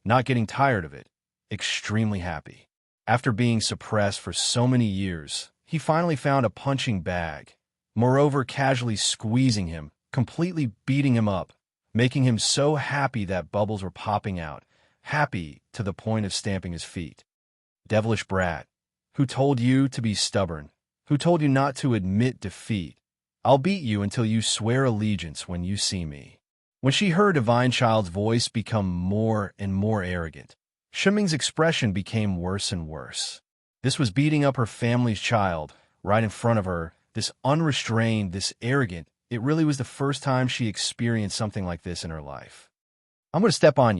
S1: Not getting tired of it, extremely happy. After being suppressed for so many years, he finally found a punching bag, moreover casually squeezing him, completely beating him up, making him so happy that bubbles were popping out, happy to the point of stamping his feet. "Devilish brat, who told you to be stubborn? Who told you not to admit defeat? I'll beat you until you swear allegiance when you see me." When she heard Divine Child's voice become more and more arrogant, Shunming's expression became worse and worse. This was beating up her family's child, right in front of her, this unrestrained, this arrogant. It really was the first time she experienced something like this in her life. "I'm going to step on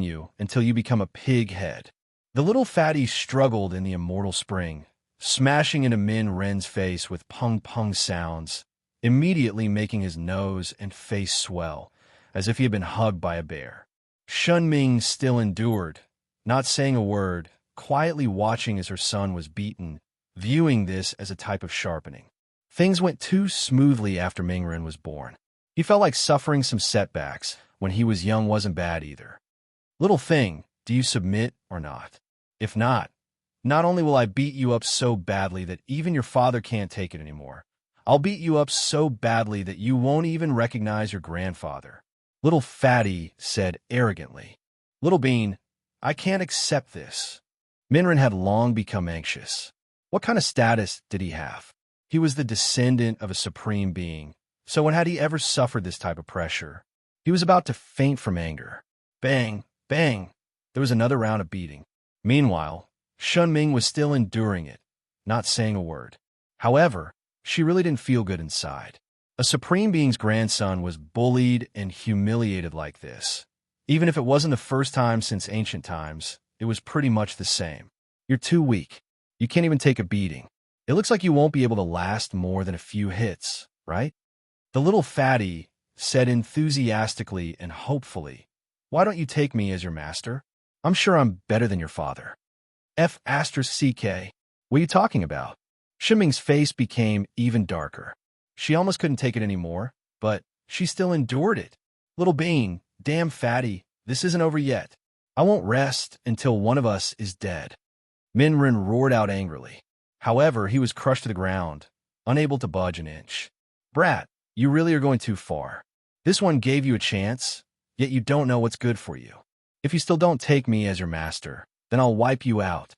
S1: you until you become a pig head." The little fatty struggled in the immortal spring, smashing into Min Ren's face with pung-pung sounds, immediately making his nose and face swell, as if he had been hugged by a bear. Shunming still endured, not saying a word, quietly watching as her son was beaten, viewing this as a type of sharpening. Things went too smoothly after Mingren was born. He felt like suffering some setbacks. When he was young wasn't bad either. "Little thing, do you submit or not? If not, not only will I beat you up so badly that even your father can't take it anymore, I'll beat you up so badly that you won't even recognize your grandfather." Little fatty said arrogantly. "Little bean, I can't accept this." Minren had long become anxious. What kind of status did he have? He was the descendant of a supreme being, so when had he ever suffered this type of pressure? He was about to faint from anger. Bang, bang. There was another round of beating. Meanwhile, Shunming was still enduring it, not saying a word. However, she really didn't feel good inside. A supreme being's grandson was bullied and humiliated like this. Even if it wasn't the first time since ancient times, it was pretty much the same. "You're too weak. You can't even take a beating. It looks like you won't be able to last more than a few hits, right?" The little fatty said enthusiastically and hopefully, "Why don't you take me as your master? I'm sure I'm better than your father." F***CK. What are you talking about? Shunming's face became even darker. She almost couldn't take it anymore, but she still endured it. "Little bean, damn fatty, this isn't over yet. I won't rest until one of us is dead." Minren roared out angrily. However, he was crushed to the ground, unable to budge an inch. "Brat, you really are going too far. This one gave you a chance, yet you don't know what's good for you. If you still don't take me as your master, then I'll wipe you out."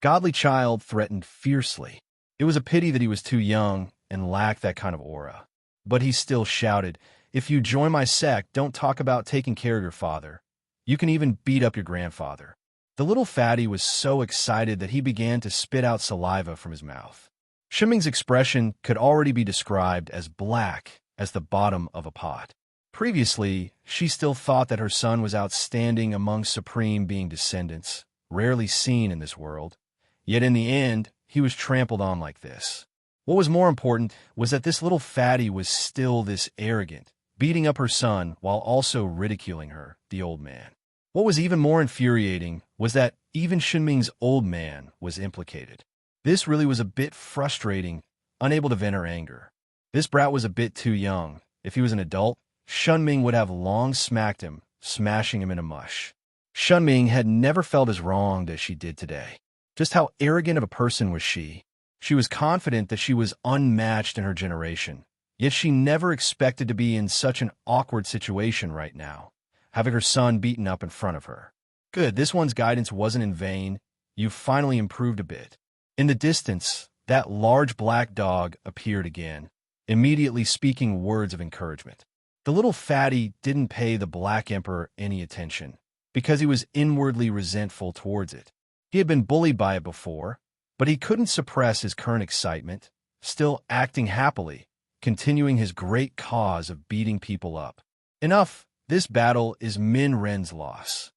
S1: Godly Child threatened fiercely. It was a pity that he was too young and lacked that kind of aura. But he still shouted, "If you join my sect, don't talk about taking care of your father. You can even beat up your grandfather. The little fatty was so excited that he began to spit out saliva from his mouth. Shenming's expression could already be described as black as the bottom of a pot. Previously, she still thought that her son was outstanding among supreme being descendants, rarely seen in this world. Yet in the end, he was trampled on like this. What was more important was that this little fatty was still this arrogant, beating up her son while also ridiculing her, the old man. What was even more infuriating was that even Shenming's old man was implicated. This really was a bit frustrating, unable to vent her anger. This brat was a bit too young. If he was an adult, Shenming would have long smacked him, smashing him into mush. Shenming had never felt as wronged as she did today. Just how arrogant of a person was she? She was confident that she was unmatched in her generation, yet she never expected to be in such an awkward situation right now, having her son beaten up in front of her. Good, this one's guidance wasn't in vain. You finally improved a bit. In the distance, that large black dog appeared again, immediately speaking words of encouragement. The little fatty didn't pay the Black Emperor any attention, because he was inwardly resentful towards it. He had been bullied by it before, but he couldn't suppress his current excitement, still acting happily, continuing his great cause of beating people up. Enough, this battle is Min Ren's loss.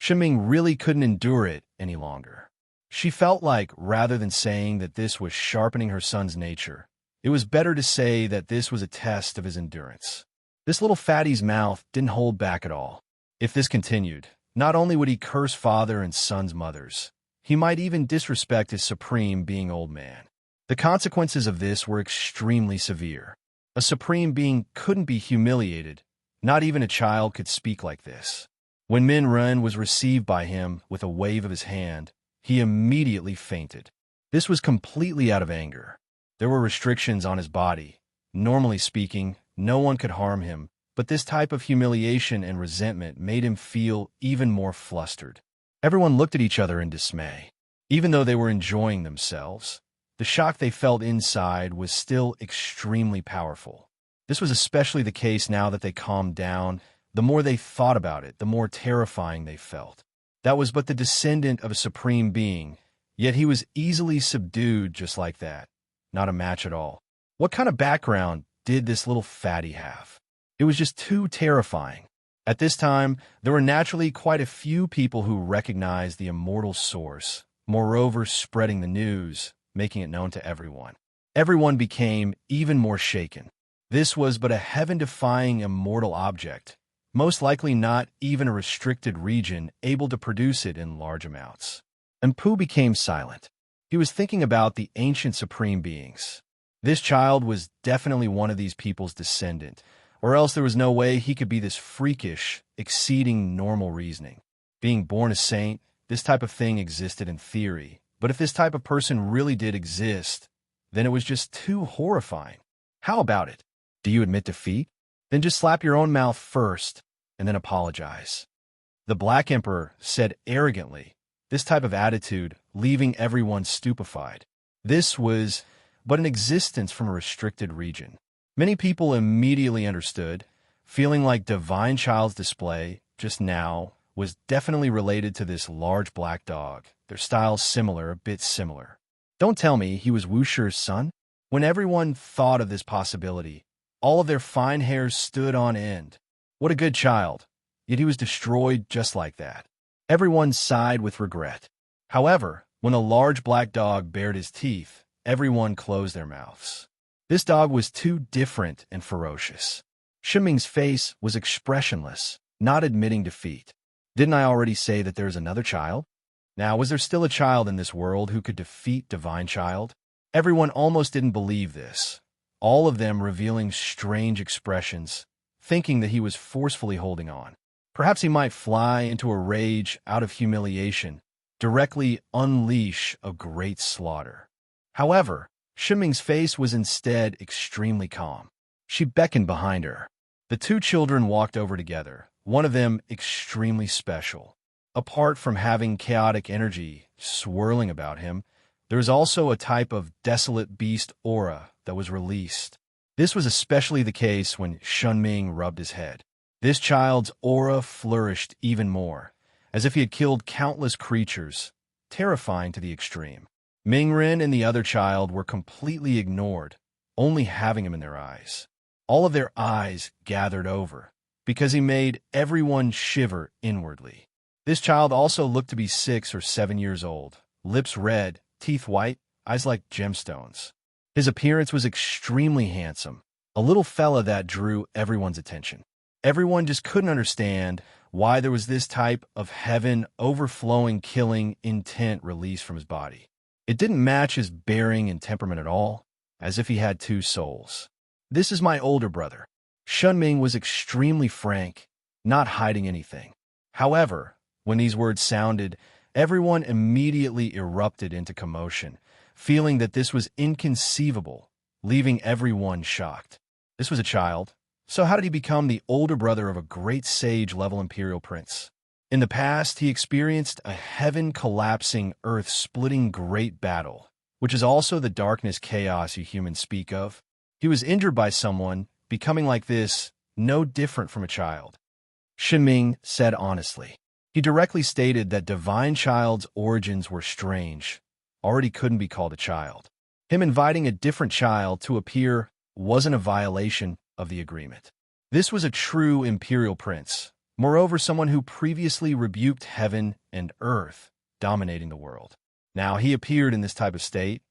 S1: Shenming really couldn't endure it any longer. She felt like, rather than saying that this was sharpening her son's nature, it was better to say that this was a test of his endurance. This little fatty's mouth didn't hold back at all. If this continued, not only would he curse father and son's mothers, he might even disrespect his supreme being old man. The consequences of this were extremely severe. A supreme being couldn't be humiliated. Not even a child could speak like this. When Min Ren was received by him with a wave of his hand, he immediately fainted. This was completely out of anger. There were restrictions on his body. Normally speaking, no one could harm him, but this type of humiliation and resentment made him feel even more flustered. Everyone looked at each other in dismay. Even though they were enjoying themselves, the shock they felt inside was still extremely powerful. This was especially the case now that they calmed down. The more they thought about it, the more terrifying they felt. That was but the descendant of a supreme being, yet he was easily subdued just like that. Not a match at all. What kind of background did this little fatty have? It was just too terrifying. At this time, there were naturally quite a few people who recognized the immortal source, moreover spreading the news, making it known to everyone. Everyone became even more shaken. This was but a heaven-defying immortal object, most likely not even a restricted region able to produce it in large amounts. And Pooh became silent. He was thinking about the ancient supreme beings. This child was definitely one of these people's descendant, or else there was no way he could be this freakish, exceeding normal reasoning. Being born a saint, this type of thing existed in theory, but if this type of person really did exist, then it was just too horrifying. How about it? Do you admit defeat? Then just slap your own mouth first, and then apologize. The Black Emperor said arrogantly, this type of attitude leaving everyone stupefied. This was but an existence from a restricted region. Many people immediately understood, feeling like Divine Child's display just now was definitely related to this large black dog, their styles similar, a bit similar. Don't tell me he was Wu Shi's son? When everyone thought of this possibility, all of their fine hairs stood on end. What a good child, yet he was destroyed just like that. Everyone sighed with regret. However, when a large black dog bared his teeth, everyone closed their mouths. This dog was too different and ferocious. Shenming's face was expressionless, not admitting defeat. Didn't I already say that there's another child? Now, was there still a child in this world who could defeat Divine Child? Everyone almost didn't believe this, all of them revealing strange expressions, thinking that he was forcefully holding on. Perhaps he might fly into a rage out of humiliation, directly unleash a great slaughter. However, Shenming's face was instead extremely calm. She beckoned behind her. The two children walked over together, one of them extremely special. Apart from having chaotic energy swirling about him, there was also a type of desolate beast aura that was released. This was especially the case when Shenming rubbed his head. This child's aura flourished even more, as if he had killed countless creatures, terrifying to the extreme. Mingren and the other child were completely ignored, only having him in their eyes. All of their eyes gathered over, because he made everyone shiver inwardly. This child also looked to be 6 or 7 years old, lips red, teeth white, eyes like gemstones. His appearance was extremely handsome, a little fella that drew everyone's attention. Everyone just couldn't understand why there was this type of heaven overflowing killing intent released from his body. It didn't match his bearing and temperament at all, as if he had 2 souls. This is my older brother. Shunming was extremely frank, not hiding anything. However, when these words sounded, everyone immediately erupted into commotion, feeling that this was inconceivable, leaving everyone shocked. This was a child, so how did he become the older brother of a great sage-level imperial prince? In the past, he experienced a heaven-collapsing, earth-splitting great battle, which is also the darkness chaos you humans speak of. He was injured by someone, becoming like this, no different from a child. Shinming said honestly. He directly stated that Divine Child's origins were strange, already couldn't be called a child. Him inviting a different child to appear wasn't a violation of the agreement. This was a true imperial prince, moreover someone who previously rebuked heaven and earth, dominating the world. Now he appeared in this type of state,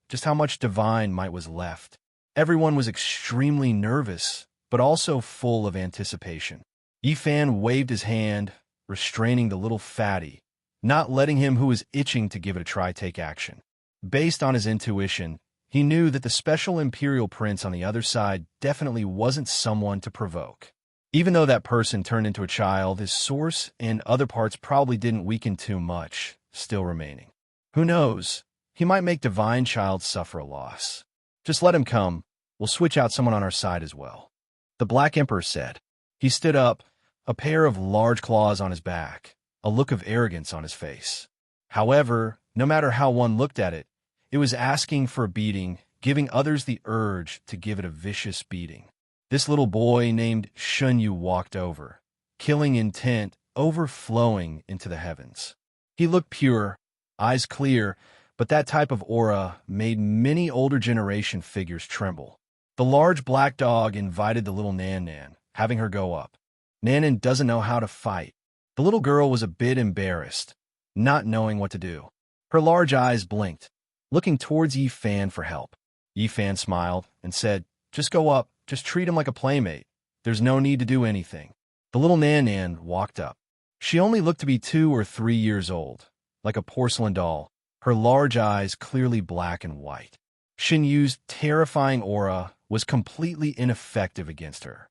S1: just how much divine might was left. Everyone was extremely nervous, but also full of anticipation. Yifan waved his hand, restraining the little fatty, not letting him who was itching to give it a try take action. Based on his intuition, he knew that the special imperial prince on the other side definitely wasn't someone to provoke. Even though that person turned into a child, his source and other parts probably didn't weaken too much, still remaining. Who knows? He might make Divine Child suffer a loss. Just let him come. We'll switch out someone on our side as well. The Black Emperor said. He stood up, a pair of large claws on his back, a look of arrogance on his face. However, no matter how one looked at it, it was asking for a beating, giving others the urge to give it a vicious beating. This little boy named Shunyu walked over, killing intent overflowing into the heavens. He looked pure, eyes clear, but that type of aura made many older generation figures tremble. The large black dog invited the little Nan, having her go up. Nanan doesn't know how to fight. The little girl was a bit embarrassed, not knowing what to do. Her large eyes blinked, looking towards Yifan for help. Yifan smiled and said, "Just go up, just treat him like a playmate. There's no need to do anything." The little Nan walked up. She only looked to be 2 or 3 years old, like a porcelain doll, her large eyes clearly black and white. Shinyu's terrifying aura was completely ineffective against her.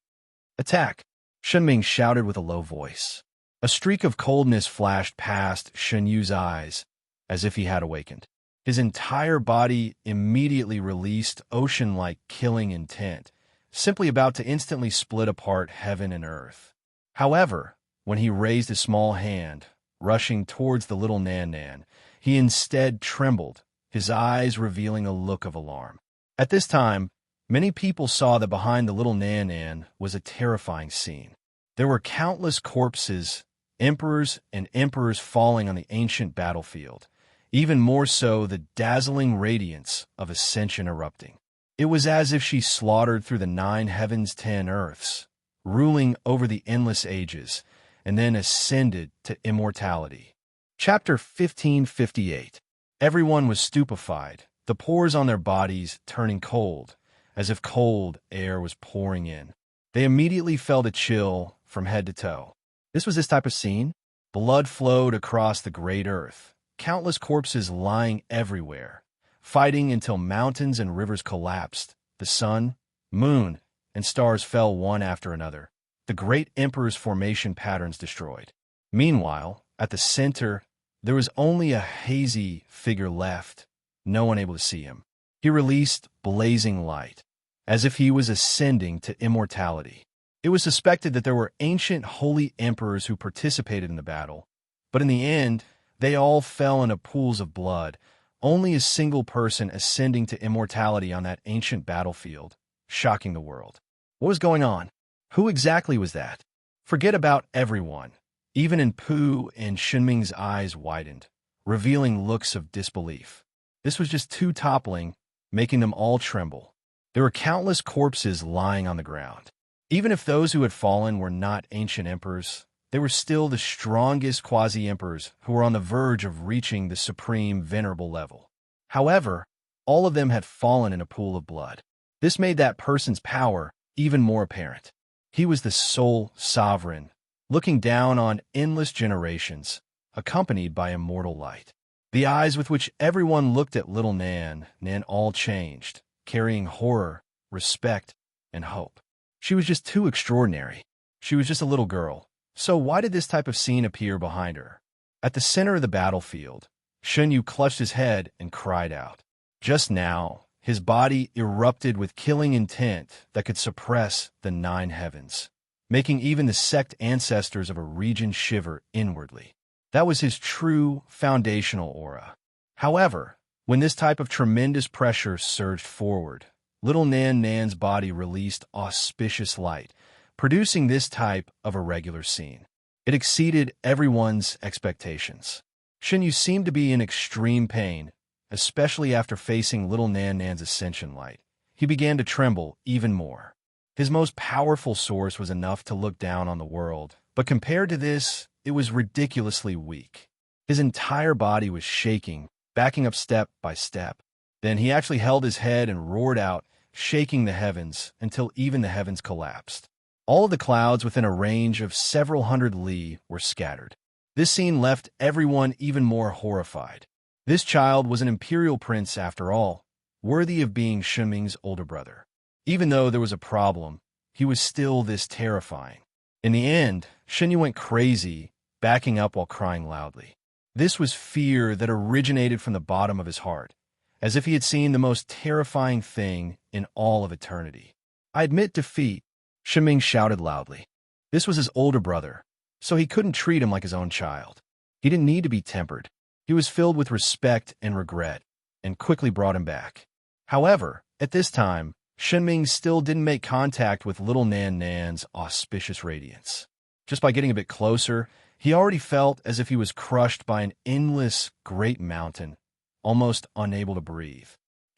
S1: "Attack!" Shunming shouted with a low voice. A streak of coldness flashed past Shinyu's eyes, as if he had awakened. His entire body immediately released ocean-like killing intent, simply about to instantly split apart heaven and earth. However, when he raised his small hand, rushing towards the little Nan, he instead trembled, his eyes revealing a look of alarm. At this time, many people saw that behind the little Nan was a terrifying scene. There were countless corpses, emperors and emperors falling on the ancient battlefield, even more so the dazzling radiance of ascension erupting. It was as if she slaughtered through the 9 heavens 10 earths, ruling over the endless ages, and then ascended to immortality. Chapter 1558. Everyone was stupefied, the pores on their bodies turning cold, as if cold air was pouring in. They immediately felt a chill from head to toe. This was this type of scene. Blood flowed across the great earth, countless corpses lying everywhere, fighting until mountains and rivers collapsed. The sun, moon, and stars fell one after another, the great emperor's formation patterns destroyed. Meanwhile, at the center, there was only a hazy figure left, no one able to see him. He released blazing light, as if he was ascending to immortality. It was suspected that there were ancient holy emperors who participated in the battle, but in the end, they all fell into pools of blood, only a single person ascending to immortality on that ancient battlefield, shocking the world. What was going on? Who exactly was that? Forget about everyone. Even in Pu and Shenming's eyes widened, revealing looks of disbelief. This was just too toppling, making them all tremble. There were countless corpses lying on the ground. Even if those who had fallen were not ancient emperors, they were still the strongest quasi-emperors who were on the verge of reaching the supreme venerable level. However, all of them had fallen in a pool of blood. This made that person's power even more apparent. He was the sole sovereign, looking down on endless generations, accompanied by immortal light. The eyes with which everyone looked at little Nan all changed, carrying horror, respect, and hope. She was just too extraordinary. She was just a little girl. So why did this type of scene appear behind her? At the center of the battlefield, Shenyu clutched his head and cried out. Just now, his body erupted with killing intent that could suppress the 9 heavens, making even the sect ancestors of a region shiver inwardly. That was his true foundational aura. However, when this type of tremendous pressure surged forward, little Nan's body released auspicious light, producing this type of irregular scene. It exceeded everyone's expectations. Shenyu seemed to be in extreme pain, especially after facing little Nan's ascension light. He began to tremble even more. His most powerful source was enough to look down on the world, but compared to this, it was ridiculously weak. His entire body was shaking, backing up step by step. Then he actually held his head and roared out, shaking the heavens until even the heavens collapsed. All of the clouds within a range of several hundred li were scattered. This scene left everyone even more horrified. This child was an imperial prince after all, worthy of being Shenming's older brother. Even though there was a problem, he was still this terrifying. In the end, Shenyu went crazy, backing up while crying loudly. This was fear that originated from the bottom of his heart, as if he had seen the most terrifying thing in all of eternity. I admit defeat, Shenming shouted loudly. This was his older brother, so he couldn't treat him like his own child. He didn't need to be tempered. He was filled with respect and regret, and quickly brought him back. However, at this time, Shenming still didn't make contact with little Nan's auspicious radiance. Just by getting a bit closer, he already felt as if he was crushed by an endless, great mountain, almost unable to breathe.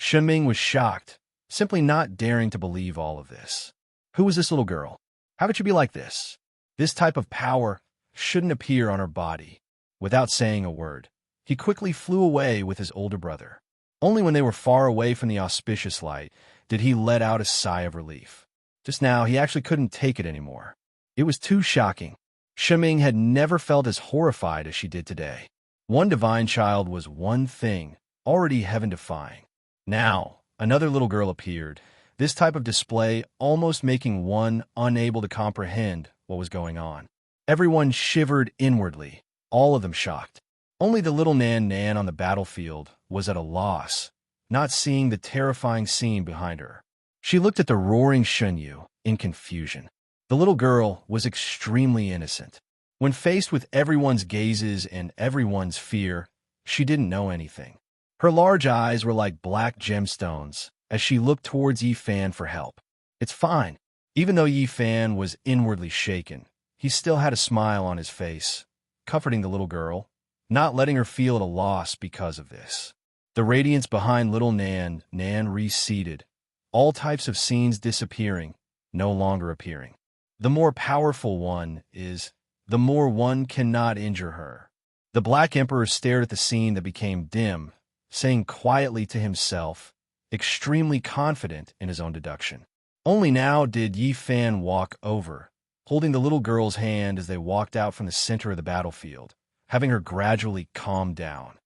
S1: Shenming was shocked, simply not daring to believe all of this. Who was this little girl? How could she be like this? This type of power shouldn't appear on her body. Without saying a word, he quickly flew away with his older brother. Only when they were far away from the auspicious light did he let out a sigh of relief. Just now, he actually couldn't take it anymore. It was too shocking. Shenming had never felt as horrified as she did today. One divine child was one thing, already heaven-defying. Now, another little girl appeared, this type of display almost making one unable to comprehend what was going on. Everyone shivered inwardly, all of them shocked. Only the little Nan on the battlefield was at a loss, not seeing the terrifying scene behind her. She looked at the roaring Shenyu in confusion. The little girl was extremely innocent. When faced with everyone's gazes and everyone's fear, she didn't know anything. Her large eyes were like black gemstones as she looked towards Yi Fan for help. It's fine. Even though Yi Fan was inwardly shaken, he still had a smile on his face, comforting the little girl, not letting her feel at a loss because of this. The radiance behind little Nan receded, all types of scenes disappearing, no longer appearing. The more powerful one is, the more one cannot injure her. The Black Emperor stared at the scene that became dim, saying quietly to himself, extremely confident in his own deduction. Only now did Yi Fan walk over, holding the little girl's hand as they walked out from the center of the battlefield, having her gradually calm down.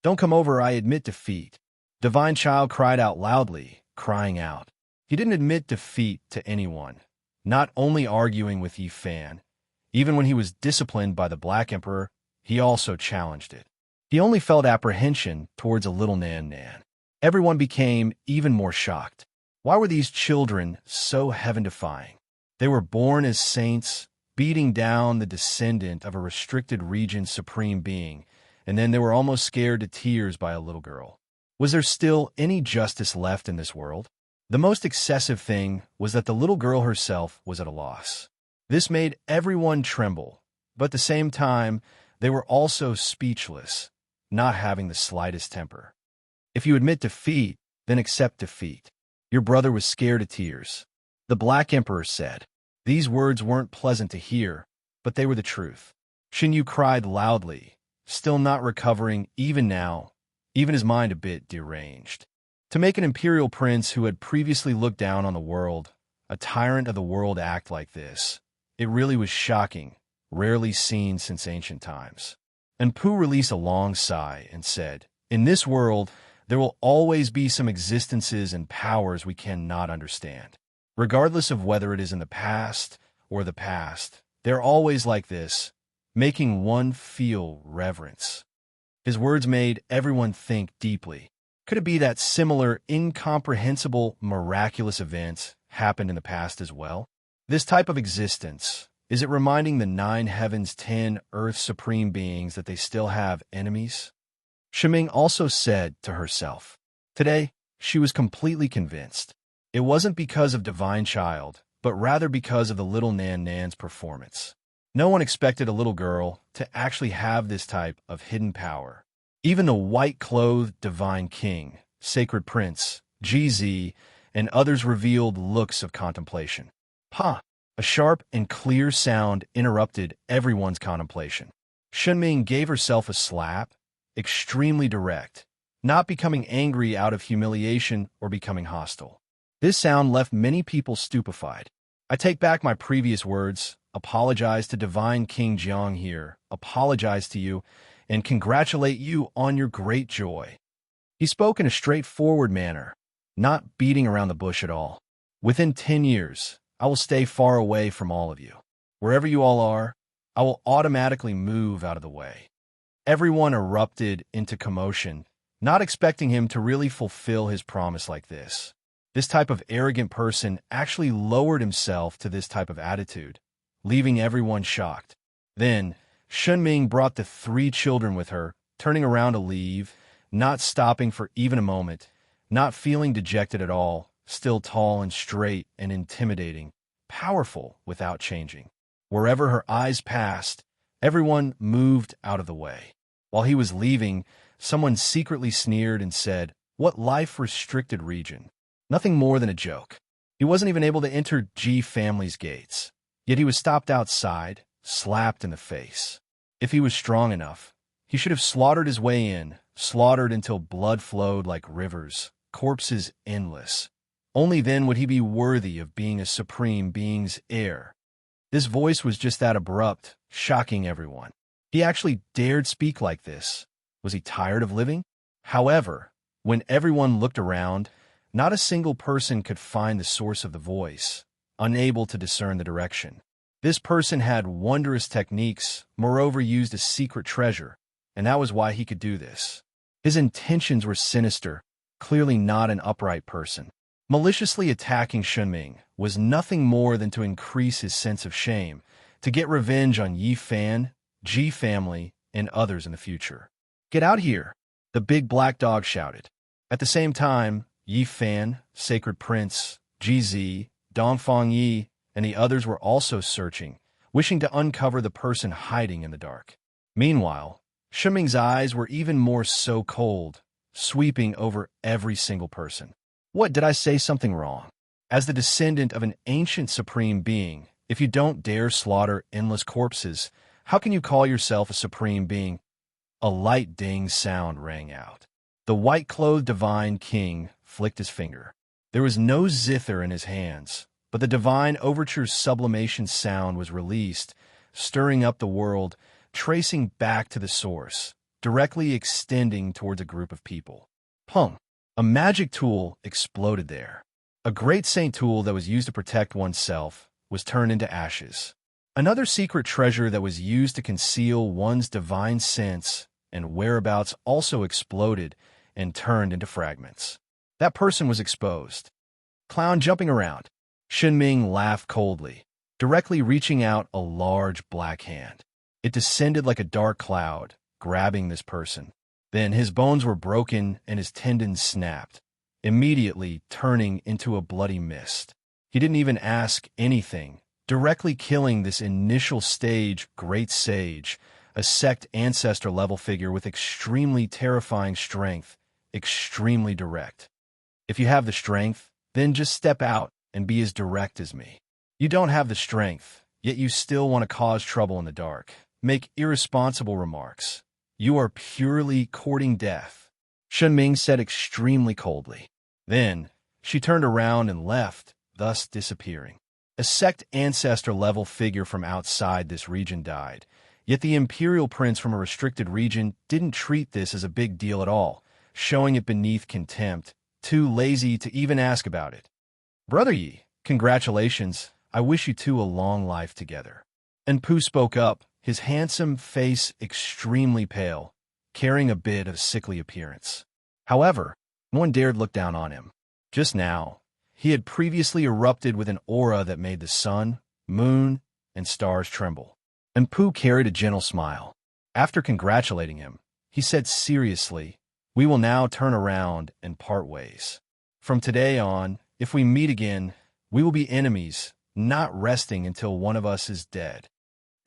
S1: Don't come over, I admit defeat. Divine Child cried out loudly, crying out. He didn't admit defeat to anyone, not only arguing with Yi Fan. Even when he was disciplined by the Black Emperor, he also challenged it. He only felt apprehension towards a little Nan. Everyone became even more shocked. Why were these children so heaven-defying? They were born as saints, beating down the descendant of a restricted region's supreme being, and then they were almost scared to tears by a little girl. Was there still any justice left in this world? The most excessive thing was that the little girl herself was at a loss. This made everyone tremble, But at the same time, they were also speechless, not having the slightest temper. If you admit defeat, then accept defeat. Your brother was scared to tears. The Black Emperor said. These words weren't pleasant to hear, but they were the truth. Shinyu cried loudly, still not recovering even now, even his mind a bit deranged. To make an imperial prince who had previously looked down on the world, a tyrant of the world, act like this, it really was shocking, rarely seen since ancient times. And Pu released a long sigh and said, in this world, there will always be some existences and powers we cannot understand. Regardless of whether it is in the past or the past, they're always like this, making one feel reverence. His words made everyone think deeply. Could it be that similar, incomprehensible, miraculous events happened in the past as well? This type of existence, is it reminding the 9 heavens, 10 earth supreme beings that they still have enemies? Shiming also said to herself. Today, she was completely convinced. It wasn't because of Divine Child, but rather because of the little Nan's performance. No one expected a little girl to actually have this type of hidden power. Even the white-clothed Divine King, Sacred Prince, GZ, and others revealed looks of contemplation. Pa! A sharp and clear sound interrupted everyone's contemplation. Shunming gave herself a slap, extremely direct, not becoming angry out of humiliation or becoming hostile. This sound left many people stupefied. I take back my previous words, apologize to Divine King Jiang here, apologize to you, and congratulate you on your great joy. He spoke in a straightforward manner, not beating around the bush at all. Within 10 years, I will stay far away from all of you. Wherever you all are, I will automatically move out of the way. Everyone erupted into commotion, not expecting him to really fulfill his promise like this. This type of arrogant person actually lowered himself to this type of attitude, leaving everyone shocked. Then, Shunming brought the 3 children with her, turning around to leave, not stopping for even a moment, not feeling dejected at all, still tall and straight and intimidating, powerful without changing. Wherever her eyes passed, everyone moved out of the way. While he was leaving, someone secretly sneered and said, "What life-restricted region?" Nothing more than a joke. He wasn't even able to enter G family's gates. Yet he was stopped outside, slapped in the face. If he was strong enough, he should have slaughtered his way in, slaughtered until blood flowed like rivers, corpses endless. Only then would he be worthy of being a supreme being's heir. This voice was just that abrupt, shocking everyone. He actually dared speak like this. Was he tired of living? However, when everyone looked around, not a single person could find the source of the voice, unable to discern the direction. This person had wondrous techniques, moreover used a secret treasure, and that was why he could do this. His intentions were sinister, clearly not an upright person. Maliciously attacking Shunming was nothing more than to increase his sense of shame, to get revenge on Yi Fan, G family, and others in the future. "Get out here!" the big black dog shouted. At the same time, Yi Fan, Sacred Prince, GZ, Dongfang Yi, and the others were also searching, wishing to uncover the person hiding in the dark. Meanwhile, Shunming's eyes were even more so cold, sweeping over every single person. What, did I say something wrong? As the descendant of an ancient supreme being, if you don't dare slaughter endless corpses, how can you call yourself a supreme being? A light ding sound rang out. The white-clothed Divine King flicked his finger. There was no zither in his hands, but the divine overture's sublimation sound was released, stirring up the world, tracing back to the source, directly extending towards a group of people. Pung! A magic tool exploded there. A great saint tool that was used to protect oneself was turned into ashes. Another secret treasure that was used to conceal one's divine sense and whereabouts also exploded and turned into fragments. That person was exposed. Clown jumping around. Shunming laughed coldly, directly reaching out a large black hand. It descended like a dark cloud, grabbing this person. Then his bones were broken and his tendons snapped, immediately turning into a bloody mist. He didn't even ask anything, directly killing this initial stage great sage, a sect ancestor level figure with extremely terrifying strength, extremely direct. If you have the strength, then just step out and be as direct as me. You don't have the strength, yet you still want to cause trouble in the dark, make irresponsible remarks. You are purely courting death, Shenming said extremely coldly. Then, she turned around and left, thus disappearing. A sect ancestor level figure from outside this region died, yet the imperial prince from a restricted region didn't treat this as a big deal at all, showing it beneath contempt, too lazy to even ask about it. Brother Yi, congratulations, I wish you two a long life together. And Pooh spoke up, his handsome face extremely pale, carrying a bit of sickly appearance. However, no one dared look down on him. Just now, he had previously erupted with an aura that made the sun, moon, and stars tremble. And Pooh carried a gentle smile. After congratulating him, he said seriously, "We will now turn around and part ways. From today on, if we meet again, we will be enemies, not resting until one of us is dead."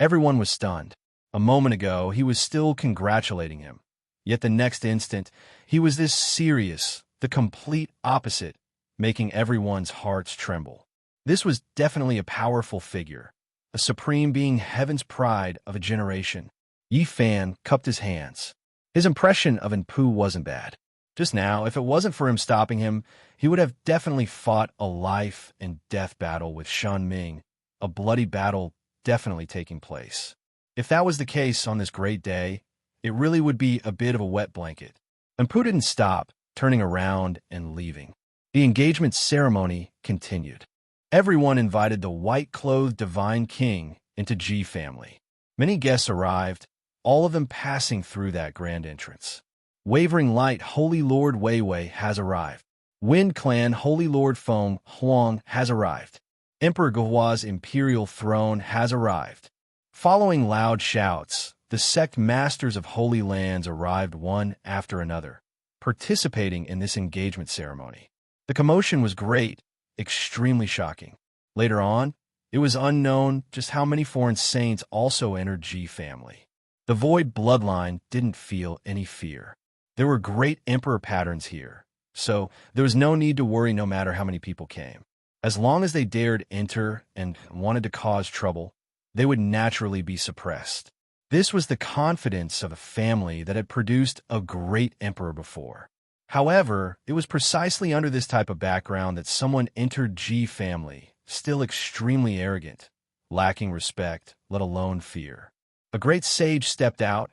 S1: Everyone was stunned. A moment ago, he was still congratulating him. Yet the next instant, he was this serious, the complete opposite, making everyone's hearts tremble. This was definitely a powerful figure, a supreme being, heaven's pride of a generation. Yi Fan cupped his hands. His impression of Pooh wasn't bad. Just now, if it wasn't for him stopping him, he would have definitely fought a life and death battle with Shan Ming, a bloody battle definitely taking place. If that was the case on this great day, it really would be a bit of a wet blanket. And Pooh didn't stop, turning around and leaving. The engagement ceremony continued. Everyone invited the white-clothed divine king into Ji family. Many guests arrived, all of them passing through that grand entrance. Wavering Light Holy Lord Wei Wei has arrived. Wind Clan Holy Lord Feng Huang has arrived. Emperor Guhua's imperial throne has arrived. Following loud shouts, the sect masters of Holy Lands arrived one after another, participating in this engagement ceremony. The commotion was great, extremely shocking. Later on, it was unknown just how many foreign saints also entered Ji family. The Void bloodline didn't feel any fear. There were great emperor patterns here, so there was no need to worry no matter how many people came. As long as they dared enter and wanted to cause trouble, they would naturally be suppressed. This was the confidence of a family that had produced a great emperor before. However, it was precisely under this type of background that someone entered Ji family, still extremely arrogant, lacking respect, let alone fear. A great sage stepped out,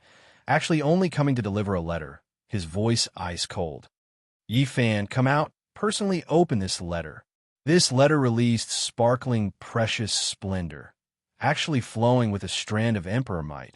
S1: actually only coming to deliver a letter, his voice ice cold. Yi Fan, come out, personally open this letter. This letter released sparkling precious splendor, actually flowing with a strand of emperor might,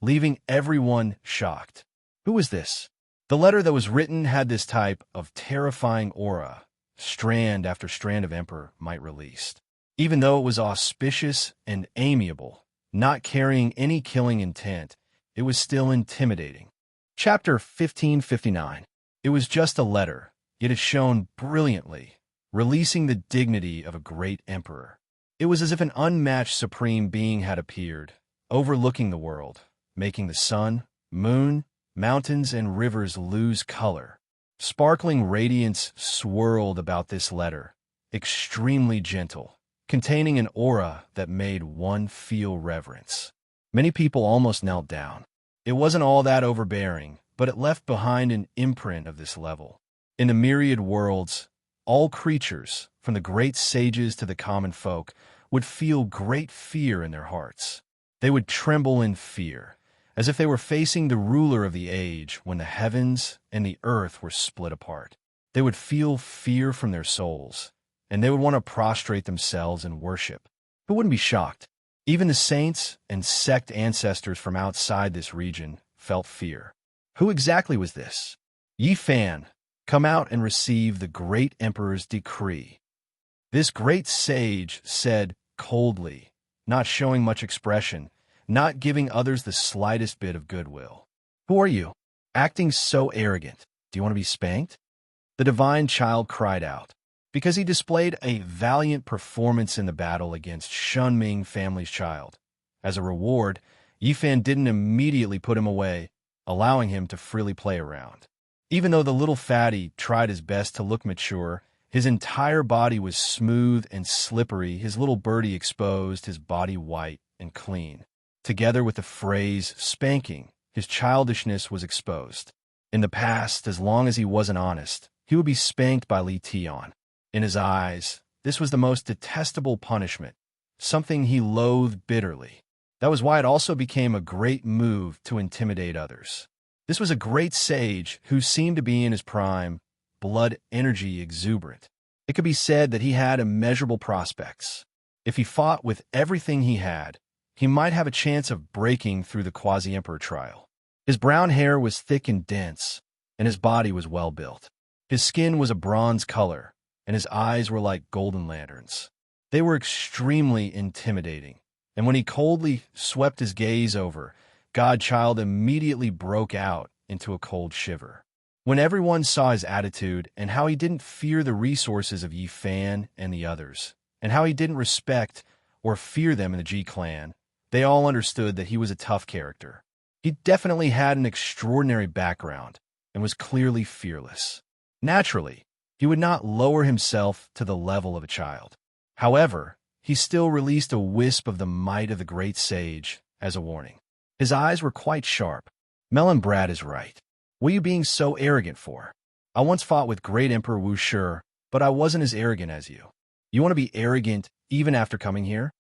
S1: leaving everyone shocked. Who was this? The letter that was written had this type of terrifying aura, strand after strand of emperor might released. Even though it was auspicious and amiable, not carrying any killing intent, it was still intimidating. Chapter 1559. It was just a letter, yet it shone brilliantly, releasing the dignity of a great emperor. It was as if an unmatched supreme being had appeared, overlooking the world, making the sun, moon, mountains, and rivers lose color. Sparkling radiance swirled about this letter, extremely gentle, containing an aura that made one feel reverence. Many people almost knelt down. It wasn't all that overbearing, but it left behind an imprint of this level. In the myriad worlds, all creatures, from the great sages to the common folk, would feel great fear in their hearts. They would tremble in fear, as if they were facing the ruler of the age when the heavens and the earth were split apart. They would feel fear from their souls, and they would want to prostrate themselves in worship. Who wouldn't be shocked? Even the saints and sect ancestors from outside this region felt fear. Who exactly was this? Yi Fan, come out and receive the great emperor's decree. This great sage said coldly, not showing much expression, not giving others the slightest bit of goodwill. Who are you? Acting so arrogant. Do you want to be spanked? The divine child cried out. because he displayed a valiant performance in the battle against Shunming family's child. As a reward, Yifan didn't immediately put him away, allowing him to freely play around. Even though the little fatty tried his best to look mature, his entire body was smooth and slippery, his little birdie exposed, his body white and clean. Together with the phrase spanking, his childishness was exposed. In the past, as long as he wasn't honest, he would be spanked by Li Tian. In his eyes, this was the most detestable punishment, something he loathed bitterly. That was why it also became a great move to intimidate others. This was a great sage who seemed to be in his prime, blood energy exuberant. It could be said that he had immeasurable prospects. If he fought with everything he had, he might have a chance of breaking through the quasi-emperor trial. His brown hair was thick and dense, and his body was well built. His skin was a bronze color, and his eyes were like golden lanterns. They were extremely intimidating, and when he coldly swept his gaze over, Godchild immediately broke out into a cold shiver. When everyone saw his attitude and how he didn't fear the resources of Yifan and the others, and how he didn't respect or fear them in the Ji clan, they all understood that he was a tough character. He definitely had an extraordinary background and was clearly fearless. Naturally, he would not lower himself to the level of a child. However, he still released a wisp of the might of the great sage as a warning. His eyes were quite sharp. Melon Brad is right. What are you being so arrogant for? I once fought with great Emperor Wu Shi, but I wasn't as arrogant as you. You want to be arrogant even after coming here?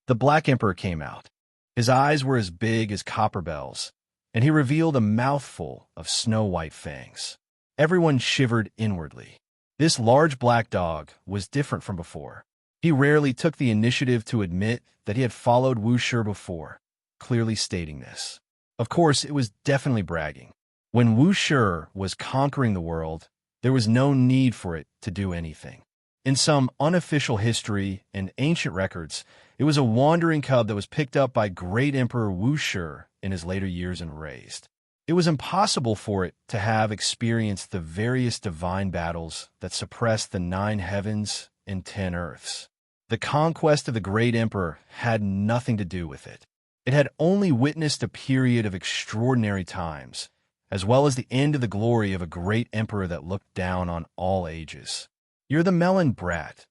S1: The Black Emperor came out. His eyes were as big as copper bells, and he revealed a mouthful of snow-white fangs. Everyone shivered inwardly. This large black dog was different from before. He rarely took the initiative to admit that he had followed Wu Shi before, clearly stating this. Of course, it was definitely bragging. When Wu Shi was conquering the world, there was no need for it to do anything. In some unofficial history and ancient records, it was a wandering cub that was picked up by great Emperor Wu Shi in his later years and raised. It was impossible for it to have experienced the various divine battles that suppressed the 9 heavens and 10 earths. The conquest of the great emperor had nothing to do with it. It had only witnessed a period of extraordinary times, as well as the end of the glory of a great emperor that looked down on all ages. "You're the melon brat,"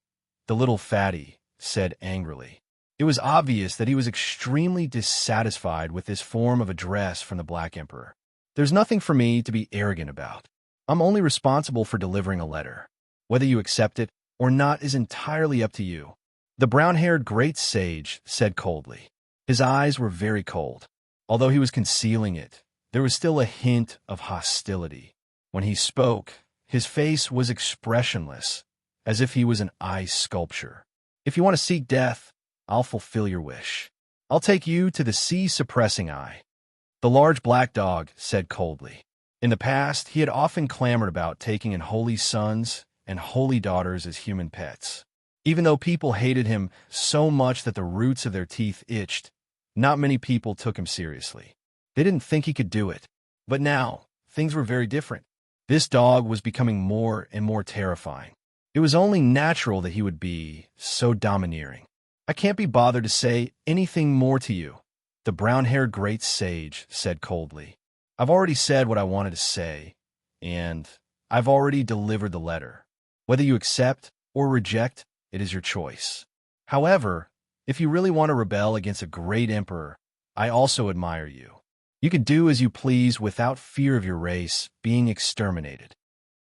S1: the little fatty said angrily. It was obvious that he was extremely dissatisfied with this form of address from the Black Emperor. "There's nothing for me to be arrogant about. I'm only responsible for delivering a letter. Whether you accept it or not is entirely up to you," the brown-haired great sage said coldly. His eyes were very cold. Although he was concealing it, there was still a hint of hostility. When he spoke, his face was expressionless, as if he was an ice sculpture. "If you want to seek death, I'll fulfill your wish. I'll take you to the sea-suppressing eye," the large black dog said coldly. In the past, he had often clamored about taking in holy sons and holy daughters as human pets. Even though people hated him so much that the roots of their teeth itched, not many people took him seriously. They didn't think he could do it. But now, things were very different. This dog was becoming more and more terrifying. It was only natural that he would be so domineering. "I can't be bothered to say anything more to you," the brown-haired great sage said coldly. "I've already said what I wanted to say, and I've already delivered the letter. Whether you accept or reject, it is your choice. However, if you really want to rebel against a great emperor, I also admire you. You can do as you please without fear of your race being exterminated."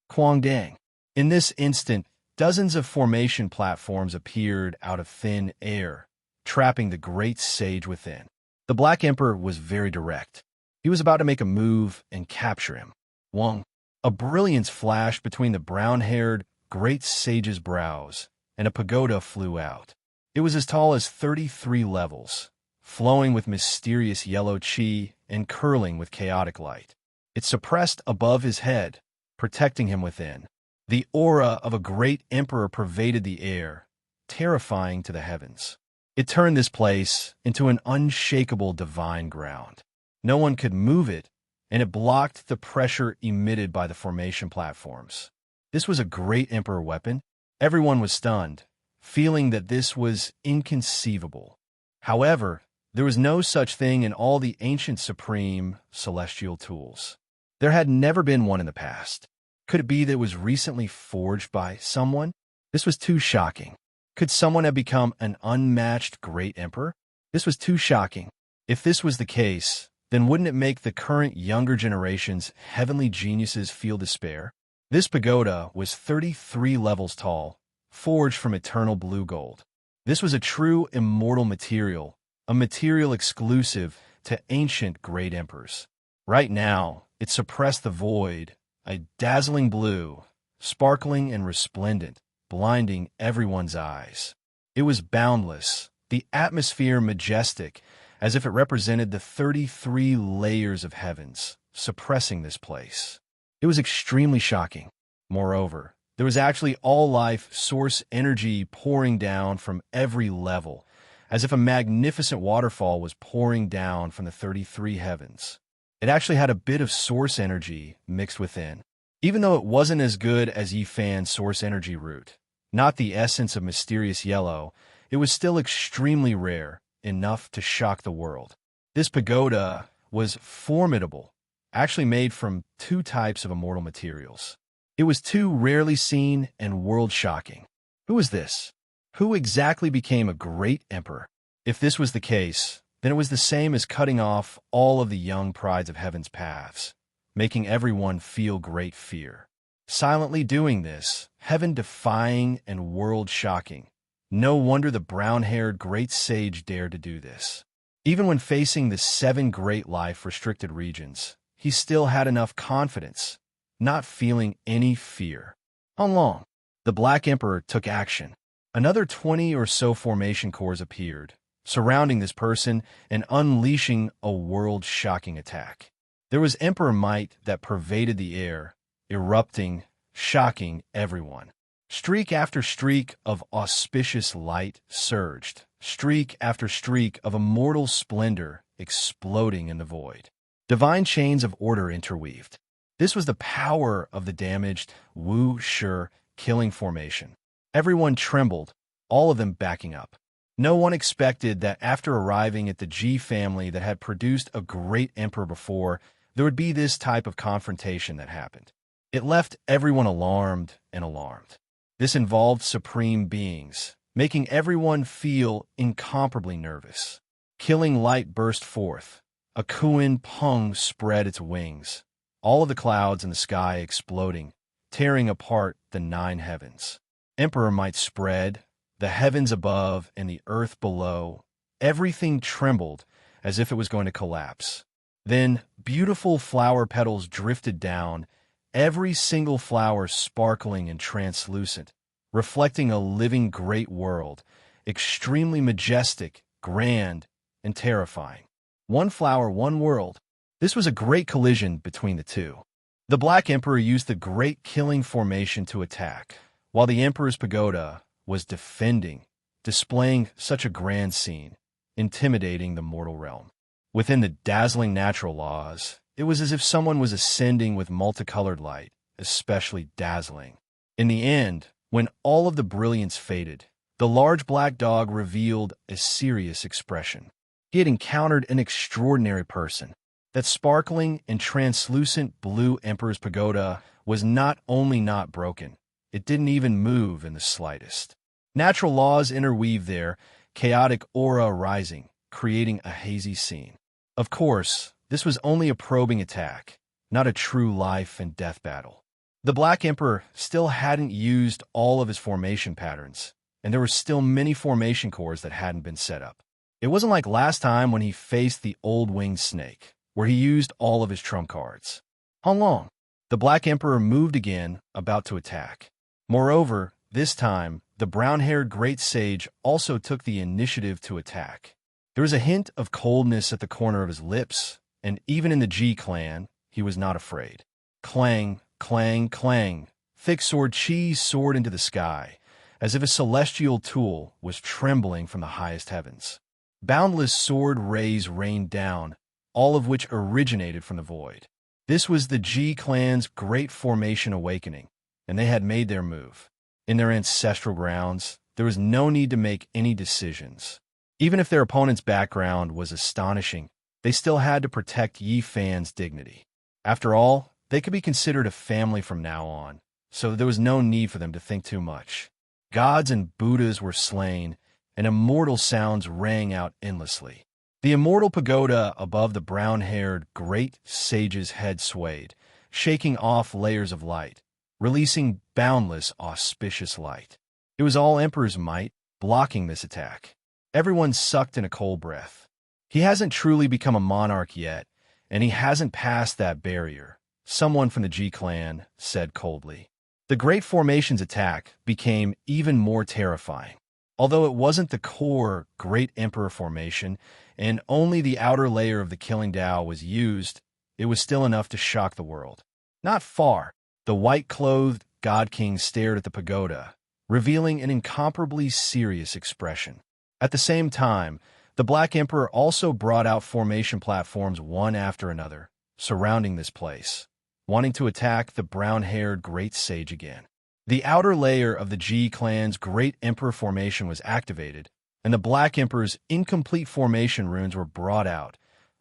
S1: Kwangdang. In this instant, dozens of formation platforms appeared out of thin air, trapping the great sage within. The Black Emperor was very direct. He was about to make a move and capture him. Wong. A brilliance flashed between the brown-haired great sage's brows, and a pagoda flew out. It was as tall as 33 levels, flowing with mysterious yellow chi and curling with chaotic light. It suppressed above his head, protecting him within. The aura of a great emperor pervaded the air, terrifying to the heavens. It turned this place into an unshakable divine ground. No one could move it, and it blocked the pressure emitted by the formation platforms. This was a great emperor weapon. Everyone was stunned, feeling that this was inconceivable. However, there was no such thing in all the ancient supreme celestial tools. There had never been one in the past. Could it be that it was recently forged by someone? This was too shocking. Could someone have become an unmatched great emperor? This was too shocking. If this was the case, then wouldn't it make the current younger generation's heavenly geniuses feel despair? This pagoda was 33 levels tall, forged from eternal blue gold. This was a true immortal material, a material exclusive to ancient great emperors. Right now, it suppressed the void, a dazzling blue, sparkling and resplendent, blinding everyone's eyes. It was boundless, the atmosphere majestic, as if it represented the 33 layers of heavens, suppressing this place. It was extremely shocking. Moreover, there was actually all-life source energy pouring down from every level, as if a magnificent waterfall was pouring down from the 33 heavens. It actually had a bit of source energy mixed within. Even though it wasn't as good as Yifan's source energy root, not the essence of mysterious yellow, it was still extremely rare, enough to shock the world. This pagoda was formidable, actually made from two types of immortal materials. It was too rarely seen and world-shocking. Who was this? Who exactly became a great emperor? If this was the case, then it was the same as cutting off all of the young prides of heaven's paths, making everyone feel great fear. Silently doing this, heaven-defying and world-shocking. No wonder the brown-haired great sage dared to do this. Even when facing the 7 great life-restricted regions, he still had enough confidence, not feeling any fear. How long? The Black Emperor took action. Another 20 or so formation cores appeared, surrounding this person and unleashing a world-shocking attack. There was emperor might that pervaded the air, erupting, shocking everyone. Streak after streak of auspicious light surged, streak after streak of immortal splendor exploding in the void. Divine chains of order interweaved. This was the power of the damaged Wu Shi killing formation. Everyone trembled, all of them backing up. No one expected that after arriving at the Ji family that had produced a great emperor before, there would be this type of confrontation that happened. It left everyone alarmed and alarmed. This involved supreme beings, making everyone feel incomparably nervous. Killing light burst forth. A Kuan Peng spread its wings, all of the clouds in the sky exploding, tearing apart the 9 heavens. Emperor might spread, the heavens above and the earth below. Everything trembled as if it was going to collapse. Then beautiful flower petals drifted down, every single flower sparkling and translucent, reflecting a living great world, extremely majestic, grand, and terrifying. One flower, one world. This was a great collision between the two. The Black Emperor used the great killing formation to attack, while the Emperor's pagoda was defending, displaying such a grand scene, intimidating the mortal realm. Within the dazzling natural laws, it was as if someone was ascending with multicolored light, especially dazzling. In the end, when all of the brilliance faded, the large black dog revealed a serious expression. He had encountered an extraordinary person. That sparkling and translucent blue Emperor's pagoda was not only not broken, it didn't even move in the slightest. Natural laws interweave there, chaotic aura rising, creating a hazy scene. Of course, this was only a probing attack, not a true life and death battle. The Black Emperor still hadn't used all of his formation patterns, and there were still many formation cores that hadn't been set up. It wasn't like last time when he faced the old winged snake, where he used all of his trump cards. How long? The Black Emperor moved again, about to attack. Moreover, this time, the brown-haired great sage also took the initiative to attack. There was a hint of coldness at the corner of his lips, and even in the Ji clan, he was not afraid. Clang, clang, clang. Thick sword Chi soared into the sky, as if a celestial tool was trembling from the highest heavens. Boundless sword rays rained down, all of which originated from the void. This was the Ji clan's great formation awakening, and they had made their move. in their ancestral grounds, there was no need to make any decisions. Even if their opponent's background was astonishing, they still had to protect Yi Fan's dignity. After all, they could be considered a family from now on, so there was no need for them to think too much. Gods and Buddhas were slain, and immortal sounds rang out endlessly. The immortal pagoda above the brown-haired great sage's head swayed, shaking off layers of light, releasing boundless, auspicious light. It was all Emperor's might, blocking this attack. Everyone sucked in a cold breath. He hasn't truly become a monarch yet, and he hasn't passed that barrier, someone from the G clan said coldly. The Great Formation's attack became even more terrifying. Although it wasn't the core Great Emperor formation, and only the outer layer of the Killing Tao was used, it was still enough to shock the world. Not far, the white-clothed God King stared at the pagoda, revealing an incomparably serious expression. At the same time, the Black Emperor also brought out formation platforms one after another, surrounding this place, wanting to attack the brown-haired Great Sage again. The outer layer of the G clan's Great Emperor formation was activated, and the Black Emperor's incomplete formation runes were brought out,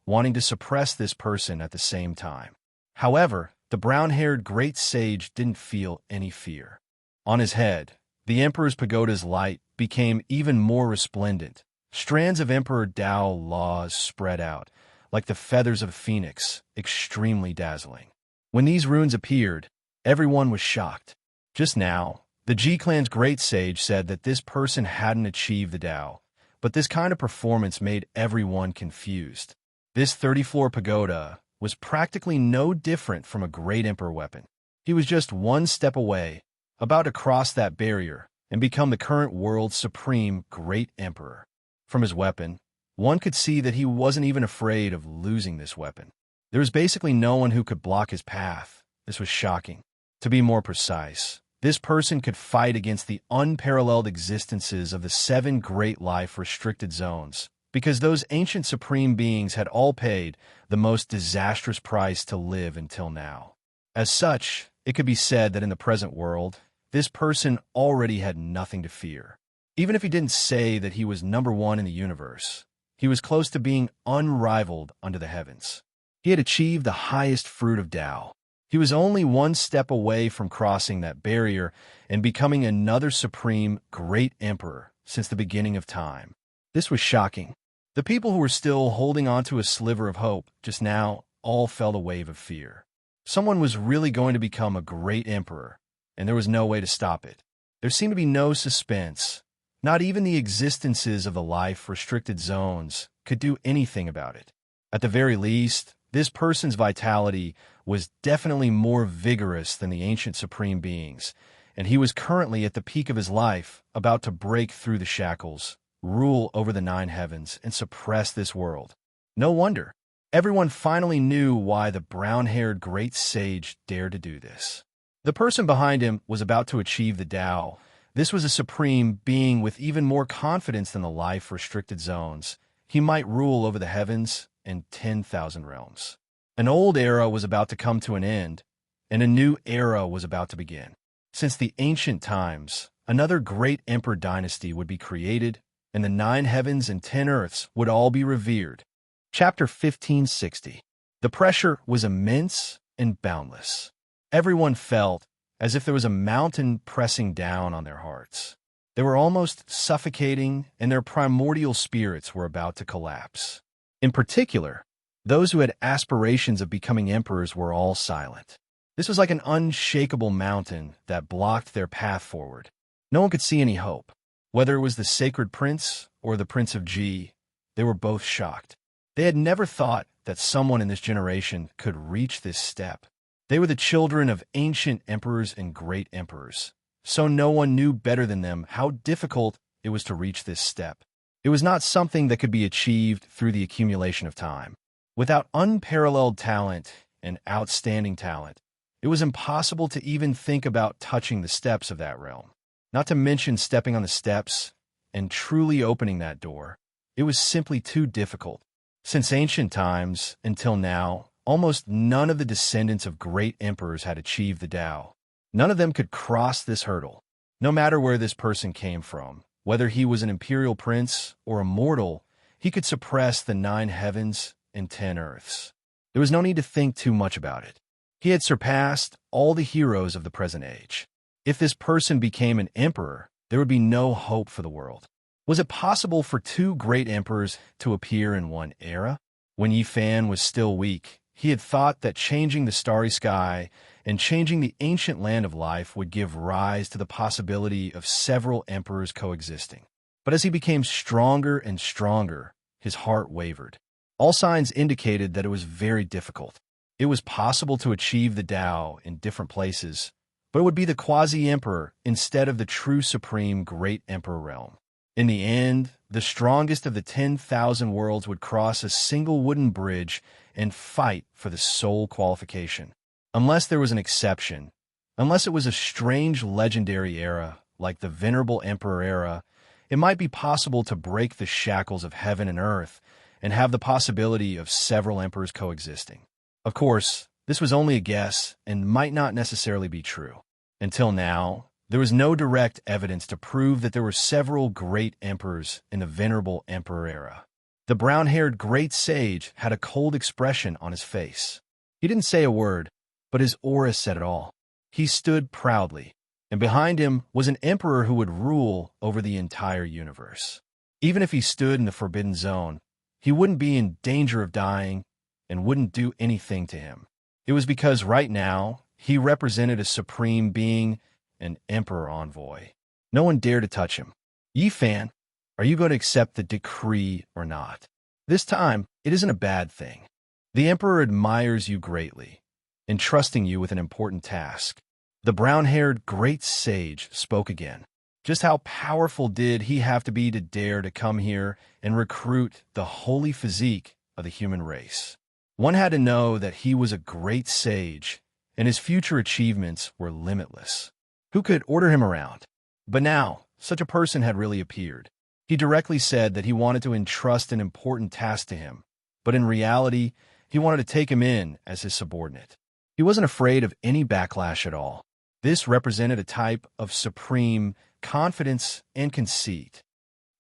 S1: wanting to suppress this person at the same time. However, the brown-haired Great Sage didn't feel any fear. On his head, the Emperor's pagoda's light became even more resplendent. Strands of Emperor Tao laws spread out, like the feathers of a phoenix, extremely dazzling. When these runes appeared, everyone was shocked. Just now, the G clan's Great Sage said that this person hadn't achieved the Tao, but this kind of performance made everyone confused. This 30-floor pagoda was practically no different from a Great Emperor weapon. He was just one step away, about to cross that barrier and become the current world's supreme Great Emperor. From his weapon, one could see that he wasn't even afraid of losing this weapon. There was basically no one who could block his path. This was shocking. To be more precise, this person could fight against the unparalleled existences of the 7 great life-restricted zones, because those ancient supreme beings had all paid the most disastrous price to live until now. As such, it could be said that in the present world, this person already had nothing to fear. Even if he didn't say that he was number 1 in the universe, he was close to being unrivaled under the heavens. He had achieved the highest fruit of Tao. He was only one step away from crossing that barrier and becoming another supreme Great Emperor since the beginning of time. This was shocking. The people who were still holding on to a sliver of hope just now all felt a wave of fear. Someone was really going to become a Great Emperor, and there was no way to stop it. There seemed to be no suspense. Not even the existences of the life-restricted zones could do anything about it. At the very least, this person's vitality was definitely more vigorous than the ancient supreme beings, and he was currently at the peak of his life, about to break through the shackles, rule over the 9 heavens, and suppress this world. No wonder. Everyone finally knew why the brown-haired Great Sage dared to do this. The person behind him was about to achieve the Tao. This was a supreme being with even more confidence than the life-restricted zones. He might rule over the heavens and 10,000 realms. An old era was about to come to an end, and a new era was about to begin. Since the ancient times, another Great Emperor dynasty would be created, and the 9 heavens and 10 earths would all be revered. Chapter 1560. The pressure was immense and boundless. Everyone felt as if there was a mountain pressing down on their hearts. They were almost suffocating, and their primordial spirits were about to collapse. In particular, those who had aspirations of becoming emperors were all silent. This was like an unshakable mountain that blocked their path forward. No one could see any hope. Whether it was the Sacred Prince or the Prince of G, they were both shocked. They had never thought that someone in this generation could reach this step. They were the children of ancient emperors and great emperors, so no one knew better than them how difficult it was to reach this step. It was not something that could be achieved through the accumulation of time. Without unparalleled talent and outstanding talent, it was impossible to even think about touching the steps of that realm. Not to mention stepping on the steps and truly opening that door. It was simply too difficult. Since ancient times until now, almost none of the descendants of great emperors had achieved the Tao. None of them could cross this hurdle. No matter where this person came from, whether he was an imperial prince or a mortal, he could suppress the 9 heavens and 10 earths. There was no need to think too much about it. He had surpassed all the heroes of the present age. If this person became an emperor, there would be no hope for the world. Was it possible for 2 great emperors to appear in one era? When Yi Fan was still weak, he had thought that changing the starry sky and changing the ancient land of life would give rise to the possibility of several emperors coexisting. But as he became stronger and stronger, his heart wavered. All signs indicated that it was very difficult. It was possible to achieve the Tao in different places, but it would be the quasi-emperor instead of the true supreme great emperor realm. In the end, the strongest of the 10,000 worlds would cross a single wooden bridge and fight for the sole qualification. Unless there was an exception, unless it was a strange legendary era like the Venerable Emperor era, it might be possible to break the shackles of heaven and earth and have the possibility of several emperors coexisting. Of course, this was only a guess and might not necessarily be true. Until now, there was no direct evidence to prove that there were several great emperors in the Venerable Emperor era. The brown-haired great sage had a cold expression on his face. He didn't say a word, but his aura said it all. He stood proudly, and behind him was an emperor who would rule over the entire universe. Even if he stood in the Forbidden Zone, he wouldn't be in danger of dying and wouldn't do anything to him. It was because right now, he represented a supreme being, an emperor envoy. No one dared to touch him. Yi Fan, are you going to accept the decree or not? This time, it isn't a bad thing. The emperor admires you greatly, entrusting you with an important task. The brown-haired great sage spoke again. Just how powerful did he have to be to dare to come here and recruit the holy physique of the human race? One had to know that he was a great sage, and his future achievements were limitless. Who could order him around? But now, such a person had really appeared. He directly said that he wanted to entrust an important task to him, but in reality, he wanted to take him in as his subordinate. He wasn't afraid of any backlash at all. This represented a type of supreme confidence and conceit.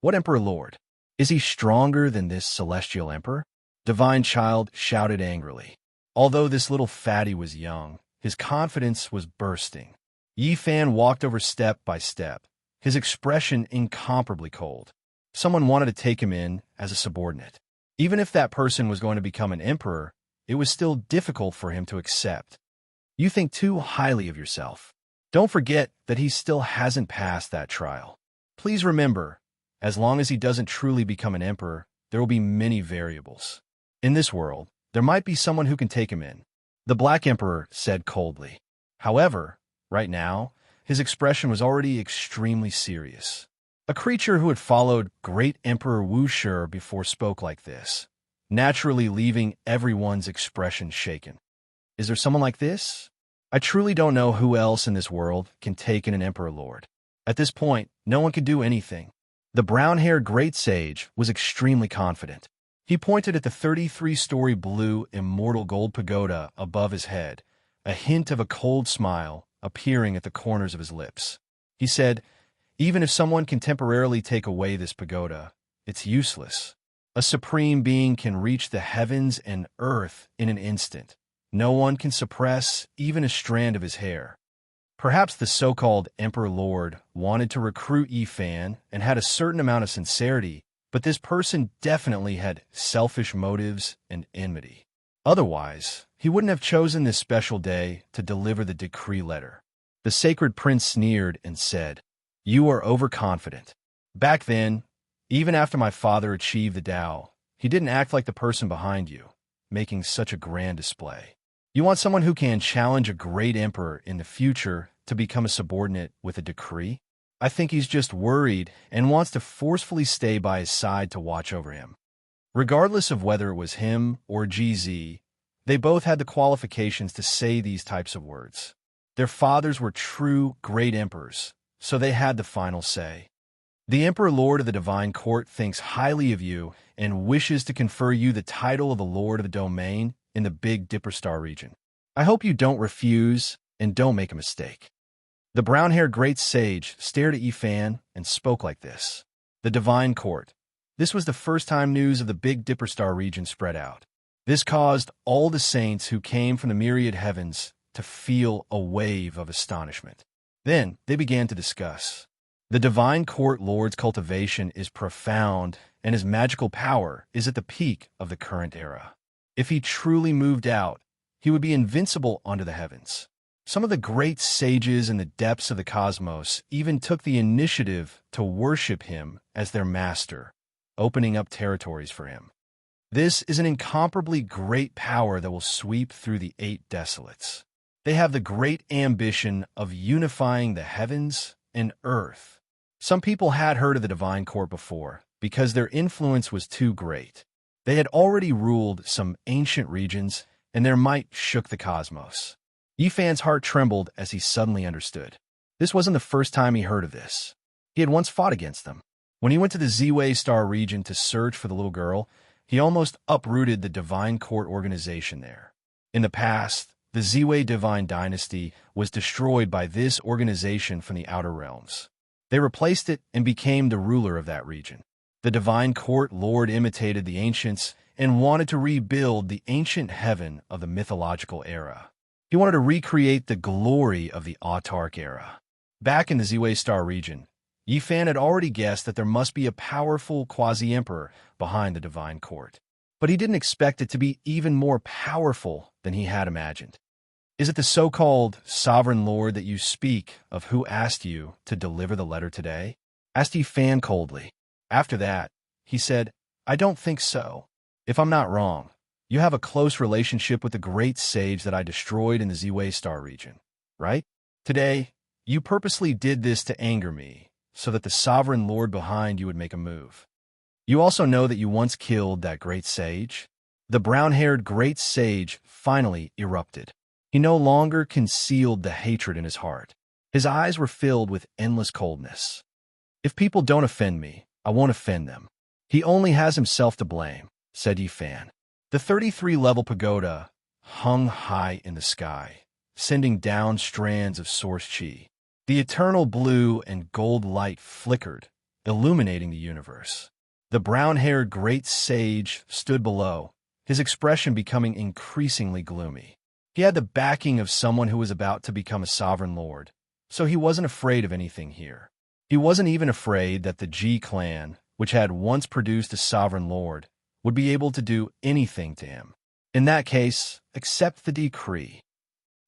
S1: What Emperor Lord? Is he stronger than this celestial emperor? Divine Child shouted angrily. Although this little fatty was young, his confidence was bursting. Yi Fan walked over step by step, his expression incomparably cold. Someone wanted to take him in as a subordinate. Even if that person was going to become an emperor, it was still difficult for him to accept. You think too highly of yourself. Don't forget that he still hasn't passed that trial. Please remember, as long as he doesn't truly become an emperor, there will be many variables. In this world, there might be someone who can take him in. The Black Emperor said coldly. However, right now, his expression was already extremely serious. A creature who had followed Great Emperor Wu Shi before spoke like this, naturally leaving everyone's expression shaken. Is there someone like this? I truly don't know who else in this world can take in an Emperor Lord. At this point, no one could do anything. The brown-haired great sage was extremely confident. He pointed at the 33-story blue immortal gold pagoda above his head, a hint of a cold smile appearing at the corners of his lips. He said, even if someone can temporarily take away this pagoda, it's useless. A supreme being can reach the heavens and earth in an instant. No one can suppress even a strand of his hair. Perhaps the so-called Emperor Lord wanted to recruit Yi Fan and had a certain amount of sincerity, but this person definitely had selfish motives and enmity. Otherwise, he wouldn't have chosen this special day to deliver the decree letter. The sacred prince sneered and said, "You are overconfident. Back then, even after my father achieved the Tao, he didn't act like the person behind you, making such a grand display. You want someone who can challenge a great emperor in the future to become a subordinate with a decree? I think he's just worried and wants to forcefully stay by his side to watch over him." Regardless of whether it was him or GZ, they both had the qualifications to say these types of words. Their fathers were true great emperors, so they had the final say. The Emperor Lord of the Divine Court thinks highly of you and wishes to confer you the title of the Lord of the Domain in the Big Dipper Star region. I hope you don't refuse and don't make a mistake. The brown-haired great sage stared at Yifan and spoke like this. The divine court. This was the first time news of the Big Dipper Star region spread out. This caused all the saints who came from the myriad heavens to feel a wave of astonishment. Then they began to discuss. The divine court lord's cultivation is profound, and his magical power is at the peak of the current era. If he truly moved out, he would be invincible onto the heavens. Some of the great sages in the depths of the cosmos even took the initiative to worship him as their master, opening up territories for him. This is an incomparably great power that will sweep through the 8 desolates. They have the great ambition of unifying the heavens and earth. Some people had heard of the divine court before because their influence was too great. They had already ruled some ancient regions, and their might shook the cosmos. Yifan's heart trembled as he suddenly understood. This wasn't the first time he heard of this. He had once fought against them. When he went to the Zway Star region to search for the little girl, he almost uprooted the divine court organization there. In the past, the Zway divine dynasty was destroyed by this organization from the outer realms. They replaced it and became the ruler of that region. The divine court lord imitated the ancients and wanted to rebuild the ancient heaven of the mythological era. He wanted to recreate the glory of the autarch era. Back in the Zway Star region, Yifan had already guessed that there must be a powerful quasi-emperor behind the divine court. But he didn't expect it to be even more powerful than he had imagined. Is it the so-called sovereign lord that you speak of who asked you to deliver the letter today? Asked Yifan coldly. After that, he said, I don't think so. If I'm not wrong, you have a close relationship with the great sage that I destroyed in the Zway Star region, right? Today, you purposely did this to anger me, so that the sovereign lord behind you would make a move. You also know that you once killed that great sage? The brown-haired great sage finally erupted. He no longer concealed the hatred in his heart. His eyes were filled with endless coldness. If people don't offend me, I won't offend them. He only has himself to blame, said Yifan. The 33-level pagoda hung high in the sky, sending down strands of source chi. The eternal blue and gold light flickered, illuminating the universe. The brown-haired great sage stood below, his expression becoming increasingly gloomy. He had the backing of someone who was about to become a sovereign lord, so he wasn't afraid of anything here. He wasn't even afraid that the G clan, which had once produced a sovereign lord, would be able to do anything to him. In that case, accept the decree,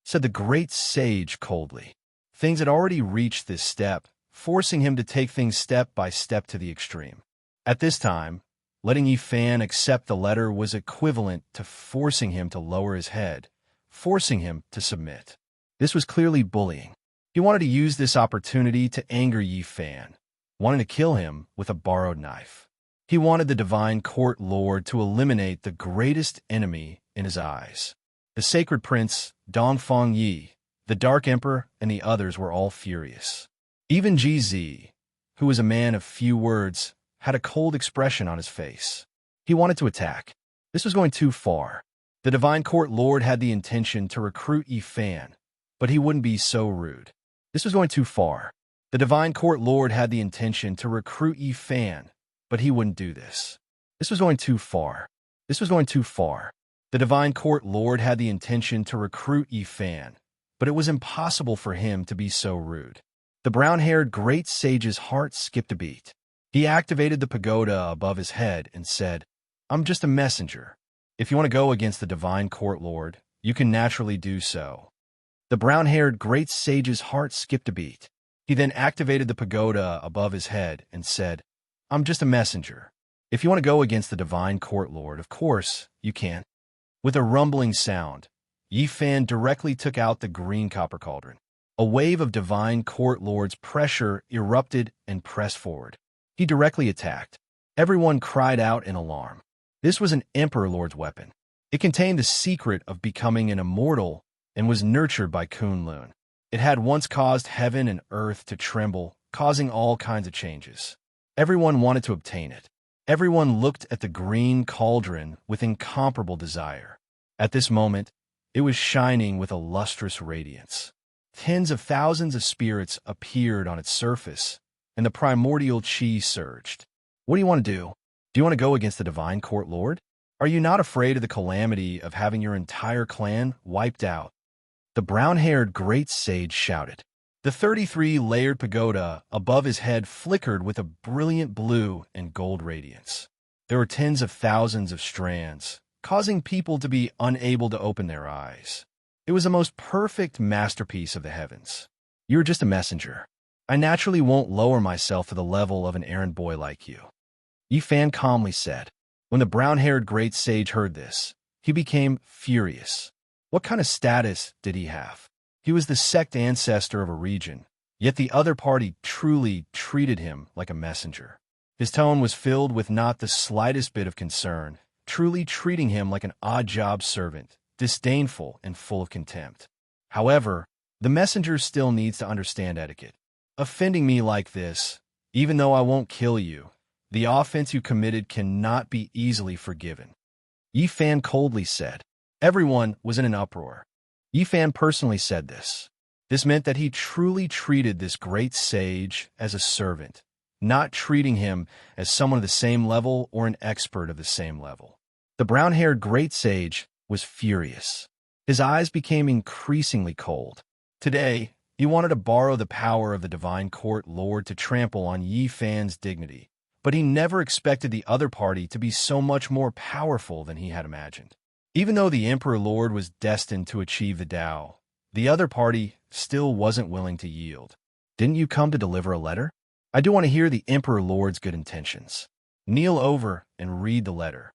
S1: said the great sage coldly. Things had already reached this step, forcing him to take things step by step to the extreme. At this time, letting Yifan accept the letter was equivalent to forcing him to lower his head, forcing him to submit. This was clearly bullying. He wanted to use this opportunity to anger Yifan, wanting to kill him with a borrowed knife. He wanted the divine court lord to eliminate the greatest enemy in his eyes. The sacred prince, Dongfang Yi, the Dark Emperor, and the others were all furious. Even GZ, who was a man of few words, had a cold expression on his face. He wanted to attack. This was going too far. The divine court lord had the intention to recruit Yifan, but he wouldn't be so rude. This was going too far. The divine court lord had the intention to recruit Yifan, but he wouldn't do this. This was going too far. This was going too far. The divine court lord had the intention to recruit Yifan, but it was impossible for him to be so rude. The brown-haired great sage's heart skipped a beat. He activated the pagoda above his head and said, I'm just a messenger. If you want to go against the divine court lord, you can naturally do so. The brown-haired great sage's heart skipped a beat. He then activated the pagoda above his head and said, I'm just a messenger. If you want to go against the divine court lord, of course, you can. With a rumbling sound, Yifan directly took out the green copper cauldron. A wave of divine court lord's pressure erupted and pressed forward. He directly attacked. Everyone cried out in alarm. This was an Emperor Lord's weapon. It contained the secret of becoming an immortal and was nurtured by Kunlun. It had once caused heaven and earth to tremble, causing all kinds of changes. Everyone wanted to obtain it. Everyone looked at the green cauldron with incomparable desire. At this moment, it was shining with a lustrous radiance. Tens of thousands of spirits appeared on its surface, and the primordial chi surged. What do you want to do? Do you want to go against the divine court lord? Are you not afraid of the calamity of having your entire clan wiped out? The brown-haired great sage shouted. The 33-layered pagoda above his head flickered with a brilliant blue and gold radiance. There were tens of thousands of strands, causing people to be unable to open their eyes. It was the most perfect masterpiece of the heavens. You're just a messenger. I naturally won't lower myself to the level of an errand boy like you. Yi Fan calmly said. When the brown-haired great sage heard this, he became furious. What kind of status did he have? He was the sect ancestor of a region, yet the other party truly treated him like a messenger. His tone was filled with not the slightest bit of concern, truly treating him like an odd-job servant, disdainful and full of contempt. However, the messenger still needs to understand etiquette. Offending me like this, even though I won't kill you, the offense you committed cannot be easily forgiven. Yi Fan coldly said. Everyone was in an uproar. Yi Fan personally said this. This meant that he truly treated this great sage as a servant, not treating him as someone of the same level or an expert of the same level. The brown-haired great sage was furious. His eyes became increasingly cold. Today, he wanted to borrow the power of the divine court lord to trample on Yi Fan's dignity, but he never expected the other party to be so much more powerful than he had imagined. Even though the Emperor Lord was destined to achieve the Tao, the other party still wasn't willing to yield. Didn't you come to deliver a letter? I do want to hear the Emperor Lord's good intentions. Kneel over and read the letter.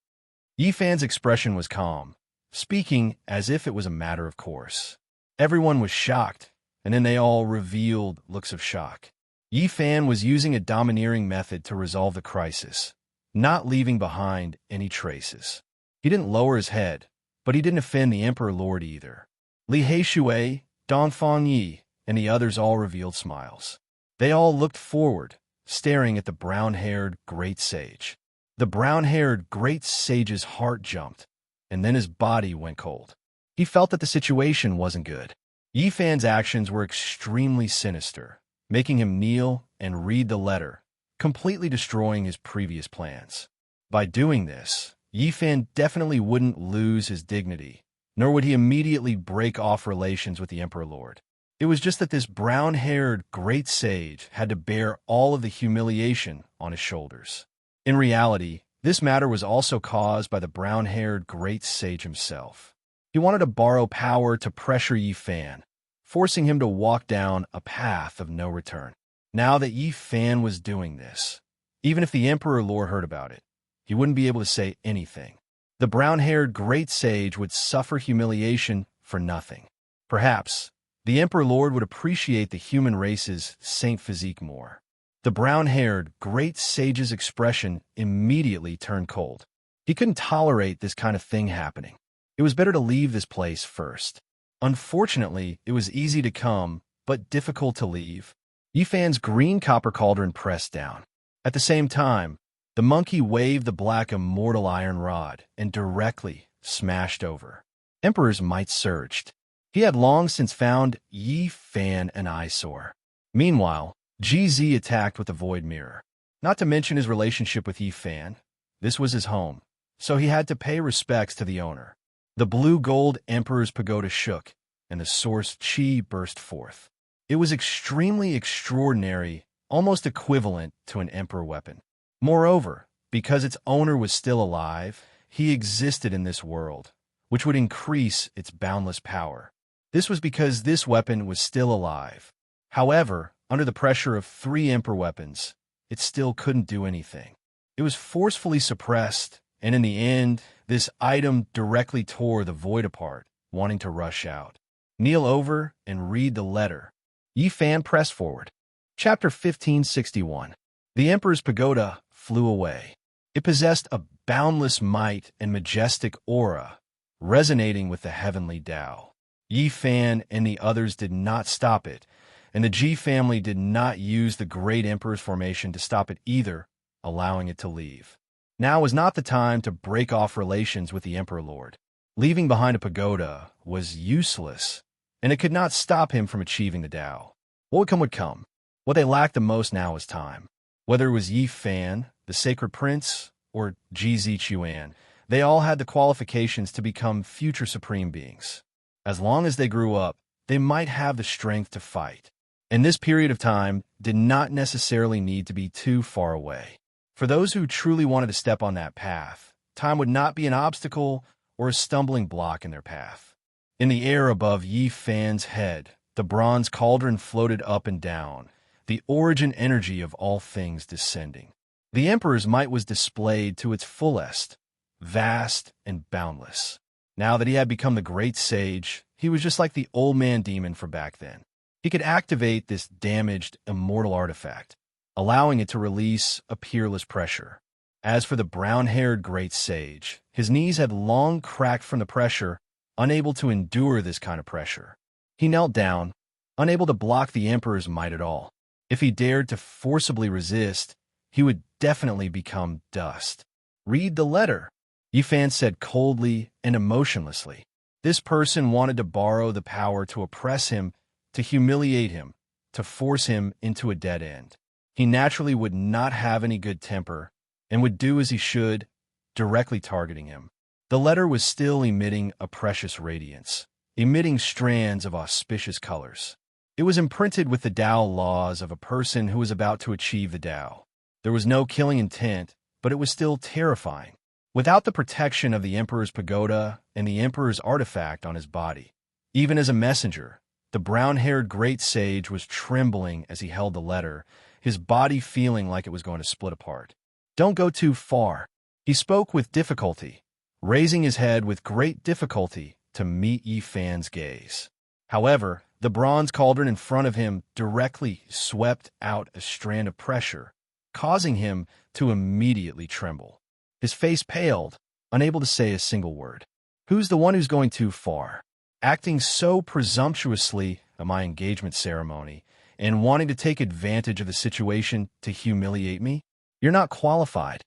S1: Yi Fan's expression was calm, speaking as if it was a matter of course. Everyone was shocked, and then they all revealed looks of shock. Yi Fan was using a domineering method to resolve the crisis, not leaving behind any traces. He didn't lower his head, but he didn't offend the Emperor Lord either. Li Heishui, Dongfang Yi, and the others all revealed smiles. They all looked forward, staring at the brown-haired great sage. The brown-haired great sage's heart jumped, and then his body went cold. He felt that the situation wasn't good. Yi Fan's actions were extremely sinister, making him kneel and read the letter, completely destroying his previous plans. By doing this, Yi Fan definitely wouldn't lose his dignity, nor would he immediately break off relations with the Emperor Lord. It was just that this brown-haired great sage had to bear all of the humiliation on his shoulders. In reality, this matter was also caused by the brown-haired great sage himself. He wanted to borrow power to pressure Yi Fan, forcing him to walk down a path of no return. Now that Yi Fan was doing this, even if the Emperor Lord heard about it, he wouldn't be able to say anything. The brown-haired great sage would suffer humiliation for nothing. Perhaps the Emperor Lord would appreciate the human race's saint physique more. The brown-haired great sage's expression immediately turned cold. He couldn't tolerate this kind of thing happening. It was better to leave this place first. Unfortunately, it was easy to come, but difficult to leave. Yi Fan's green copper cauldron pressed down. At the same time, the monkey waved the black immortal iron rod and directly smashed over. Emperor's might surged. He had long since found Yi Fan an eyesore. Meanwhile, GZ attacked with the void mirror. Not to mention his relationship with Yi Fan. This was his home, so he had to pay respects to the owner. The blue-gold Emperor's pagoda shook, and the source chi burst forth. It was extremely extraordinary, almost equivalent to an Emperor weapon. Moreover, because its owner was still alive, he existed in this world, which would increase its boundless power. This was because this weapon was still alive. However, under the pressure of 3 Emperor weapons, it still couldn't do anything. It was forcefully suppressed, and in the end, this item directly tore the void apart, wanting to rush out. Kneel over and read the letter. Yi Fan pressed forward. Chapter 1561. The Emperor's pagoda flew away. It possessed a boundless might and majestic aura, resonating with the heavenly Tao. Yi Fan and the others did not stop it, and the Ji family did not use the Great Emperor's formation to stop it either, allowing it to leave. Now was not the time to break off relations with the Emperor Lord. Leaving behind a pagoda was useless, and it could not stop him from achieving the Tao. What would come would come. What they lacked the most now was time. Whether it was Yi Fan, the Sacred Prince, or Ji Zichuan, they all had the qualifications to become future supreme beings. As long as they grew up, they might have the strength to fight. And this period of time did not necessarily need to be too far away. For those who truly wanted to step on that path, time would not be an obstacle or a stumbling block in their path. In the air above Yi Fan's head, the bronze cauldron floated up and down, the origin energy of all things descending. The Emperor's might was displayed to its fullest, vast and boundless. Now that he had become the great sage, he was just like the old man demon for back then. He could activate this damaged, immortal artifact, allowing it to release a peerless pressure. As for the brown-haired great sage, his knees had long cracked from the pressure, unable to endure this kind of pressure. He knelt down, unable to block the Emperor's might at all. If he dared to forcibly resist, he would definitely become dust. "Read the letter," Yi Fan said coldly and emotionlessly. This person wanted to borrow the power to oppress him, to humiliate him, to force him into a dead end. He naturally would not have any good temper and would do as he should, directly targeting him. The letter was still emitting a precious radiance, emitting strands of auspicious colors. It was imprinted with the Tao laws of a person who was about to achieve the Tao. There was no killing intent, but it was still terrifying. Without the protection of the Emperor's pagoda and the Emperor's artifact on his body, even as a messenger, the brown-haired great sage was trembling as he held the letter, his body feeling like it was going to split apart. "Don't go too far." He spoke with difficulty, raising his head with great difficulty to meet Yi Fan's gaze. However, the bronze cauldron in front of him directly swept out a strand of pressure, causing him to immediately tremble. His face paled, unable to say a single word. "Who's the one who's going too far? Acting so presumptuously at my engagement ceremony and wanting to take advantage of the situation to humiliate me? You're not qualified,"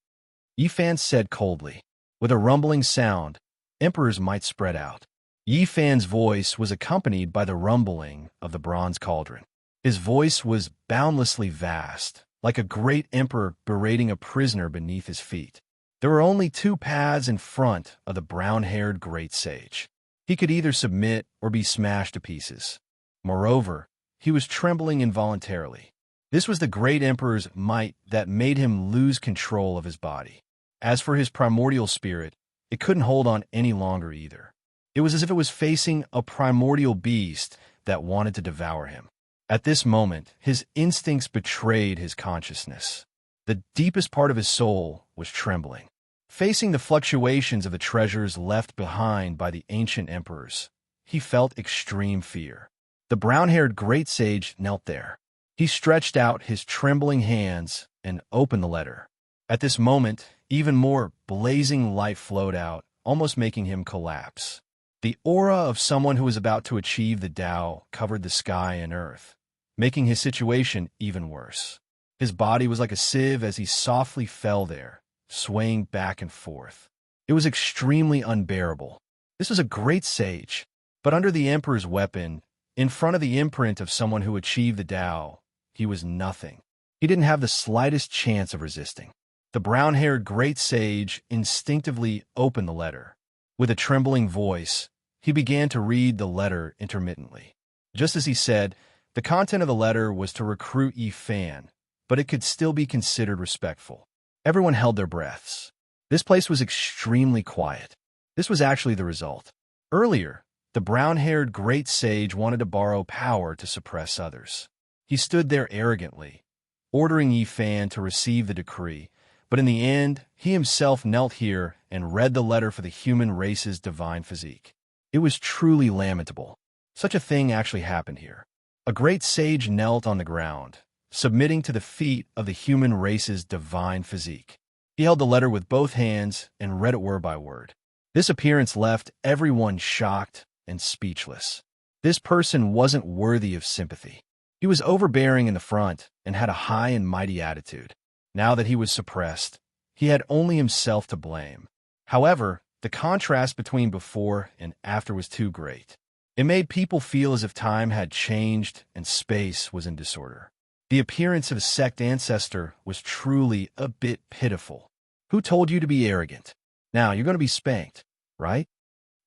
S1: Yi Fan said coldly. With a rumbling sound, Emperor's might spread out. Yi Fan's voice was accompanied by the rumbling of the bronze cauldron. His voice was boundlessly vast, like a great emperor berating a prisoner beneath his feet. There were only two paths in front of the brown-haired great sage. He could either submit or be smashed to pieces. Moreover, he was trembling involuntarily. This was the great emperor's might that made him lose control of his body. As for his primordial spirit, it couldn't hold on any longer either. It was as if it was facing a primordial beast that wanted to devour him. At this moment, his instincts betrayed his consciousness. The deepest part of his soul was trembling. Facing the fluctuations of the treasures left behind by the ancient emperors, he felt extreme fear. The brown-haired great sage knelt there. He stretched out his trembling hands and opened the letter. At this moment, even more blazing light flowed out, almost making him collapse. The aura of someone who was about to achieve the Tao covered the sky and earth, making his situation even worse. His body was like a sieve as he softly fell there, swaying back and forth. It was extremely unbearable. This was a great sage, but under the Emperor's weapon, in front of the imprint of someone who achieved the Tao, he was nothing. He didn't have the slightest chance of resisting. The brown-haired great sage instinctively opened the letter. With a trembling voice, he began to read the letter intermittently. Just as he said, the content of the letter was to recruit Yi Fan, but it could still be considered respectful. Everyone held their breaths. This place was extremely quiet. This was actually the result. Earlier, the brown-haired great sage wanted to borrow power to suppress others. He stood there arrogantly, ordering Yi Fan to receive the decree, but in the end, he himself knelt here and read the letter for the human race's divine physique. It was truly lamentable. Such a thing actually happened here. A great sage knelt on the ground, submitting to the feet of the human race's divine physique. He held the letter with both hands and read it word by word. This appearance left everyone shocked and speechless. This person wasn't worthy of sympathy. He was overbearing in the front and had a high and mighty attitude. Now that he was suppressed, he had only himself to blame. However, the contrast between before and after was too great. It made people feel as if time had changed and space was in disorder. The appearance of a sect ancestor was truly a bit pitiful. Who told you to be arrogant? Now you're going to be spanked, right?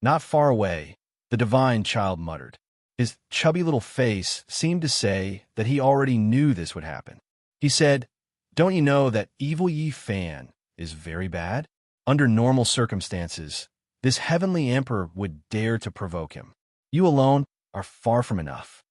S1: Not far away, the divine child muttered. His chubby little face seemed to say that he already knew this would happen. He said, "Don't you know that evil Yi Fan is very bad? Under normal circumstances, this heavenly emperor would dare to provoke him. You alone are far from enough."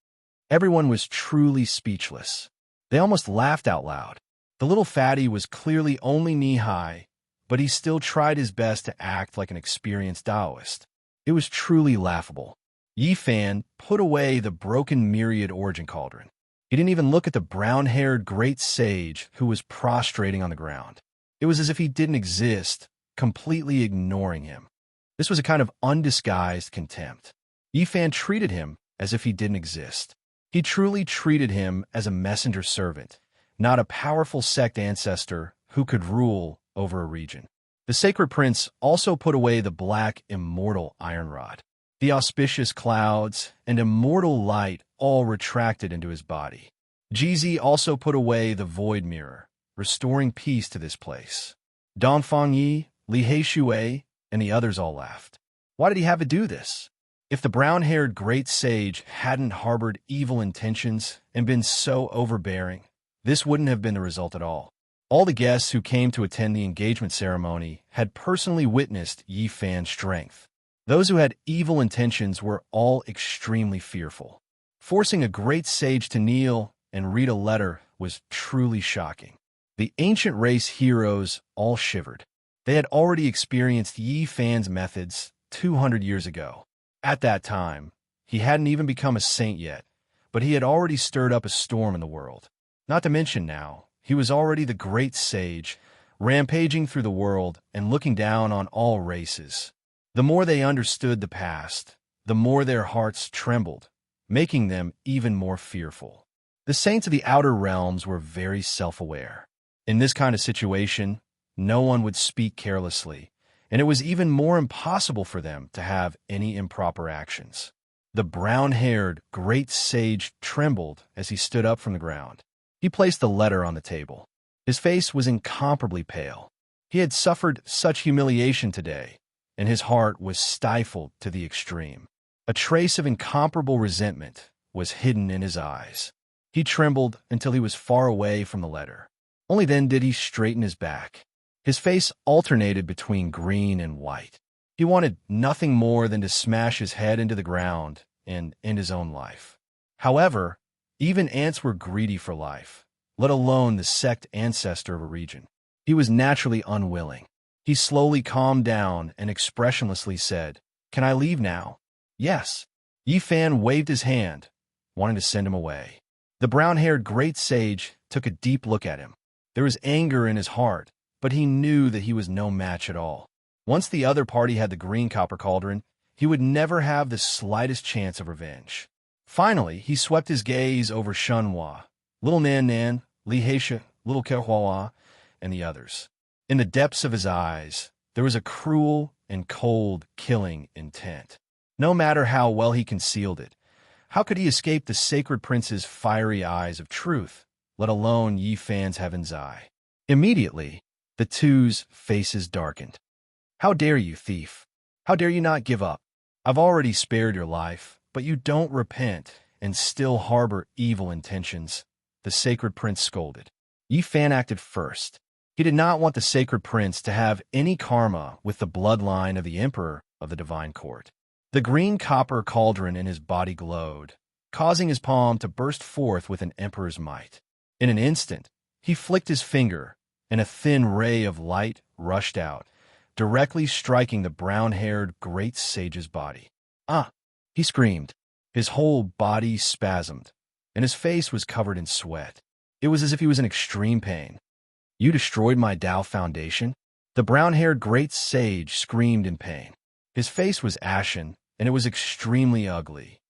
S1: Everyone was truly speechless. They almost laughed out loud. The little fatty was clearly only knee-high, but he still tried his best to act like an experienced Taoist. It was truly laughable. Yi Fan put away the broken myriad origin cauldron. He didn't even look at the brown-haired great sage who was prostrating on the ground. It was as if he didn't exist, completely ignoring him. This was a kind of undisguised contempt. Yi Fan treated him as if he didn't exist. He truly treated him as a messenger servant, not a powerful sect ancestor who could rule over a region. The sacred prince also put away the black, immortal iron rod. The auspicious clouds and immortal light all retracted into his body. Jizi also put away the void mirror, restoring peace to this place. Dongfang Yi, Li Heishui, and the others all laughed. Why did he have to do this? If the brown-haired great sage hadn't harbored evil intentions and been so overbearing, this wouldn't have been the result at all. All the guests who came to attend the engagement ceremony had personally witnessed Yi Fan's strength. Those who had evil intentions were all extremely fearful. Forcing a great sage to kneel and read a letter was truly shocking. The ancient race heroes all shivered. They had already experienced Yi Fan's methods 200 years ago. At that time, he hadn't even become a saint yet, but he had already stirred up a storm in the world. Not to mention now, he was already the great sage, rampaging through the world and looking down on all races. The more they understood the past, the more their hearts trembled, making them even more fearful. The saints of the outer realms were very self-aware. In this kind of situation, no one would speak carelessly, and it was even more impossible for them to have any improper actions. The brown-haired great sage trembled as he stood up from the ground. He placed the letter on the table. His face was incomparably pale. He had suffered such humiliation today, and his heart was stifled to the extreme. A trace of incomparable resentment was hidden in his eyes. He trembled until he was far away from the letter. Only then did he straighten his back. His face alternated between green and white. He wanted nothing more than to smash his head into the ground and end his own life. However, even ants were greedy for life, let alone the sect ancestor of a region. He was naturally unwilling. He slowly calmed down and expressionlessly said, "Can I leave now?" "Yes." Yi Fan waved his hand, wanting to send him away. The brown-haired great sage took a deep look at him. There was anger in his heart, but he knew that he was no match at all. Once the other party had the green copper cauldron, he would never have the slightest chance of revenge. Finally, he swept his gaze over Shenhua, Little Nan Nan, Li Heisha, Little Kehuahua, and the others. In the depths of his eyes, there was a cruel and cold, killing intent. No matter how well he concealed it, how could he escape the sacred prince's fiery eyes of truth, let alone Yi Fan's heaven's eye? Immediately, the two's faces darkened. "How dare you, thief? How dare you not give up? I've already spared your life, but you don't repent and still harbor evil intentions," the sacred prince scolded. Yi Fan acted first. He did not want the sacred prince to have any karma with the bloodline of the emperor of the divine court. The green copper cauldron in his body glowed, causing his palm to burst forth with an emperor's might. In an instant, he flicked his finger, and a thin ray of light rushed out, directly striking the brown-haired great sage's body. "Ah!" he screamed. His whole body spasmed, and his face was covered in sweat. It was as if he was in extreme pain. "You destroyed my Tao foundation?" The brown-haired great sage screamed in pain. His face was ashen, and it was extremely ugly.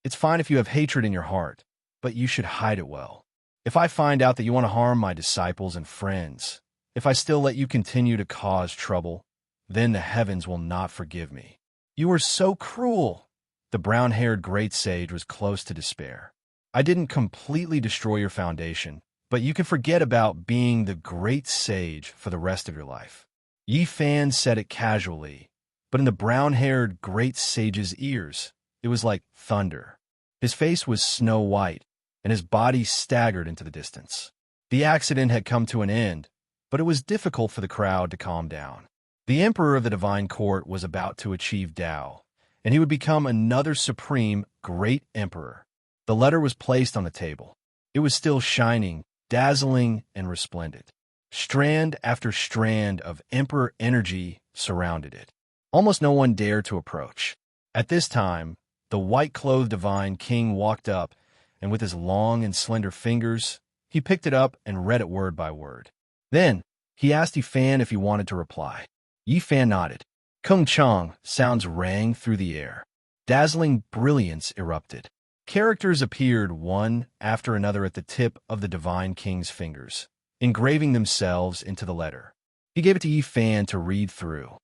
S1: "It's fine if you have hatred in your heart, but you should hide it well. If I find out that you want to harm my disciples and friends, if I still let you continue to cause trouble, then the heavens will not forgive me." "You are so cruel!" The brown-haired great sage was close to despair. I didn't completely destroy your foundation, but you can forget about being the great sage for the rest of your life. Yi Fan said it casually, but in the brown-haired great sage's ears, it was like thunder. His face was snow white, and his body staggered into the distance. The accident had come to an end, but it was difficult for the crowd to calm down. The emperor of the divine court was about to achieve Tao, and he would become another supreme great emperor. The letter was placed on the table. It was still shining, dazzling, and resplendent. Strand after strand of emperor energy surrounded it. Almost no one dared to approach. At this time, the white-clothed divine king walked up, and with his long and slender fingers, he picked it up and read it word by word. Then, he asked Yi Fan if he wanted to reply. Yi Fan nodded. Kung Chang sounds rang through the air. Dazzling brilliance erupted. Characters appeared one after another at the tip of the divine king's fingers, engraving themselves into the letter. He gave it to Yi Fan to read through.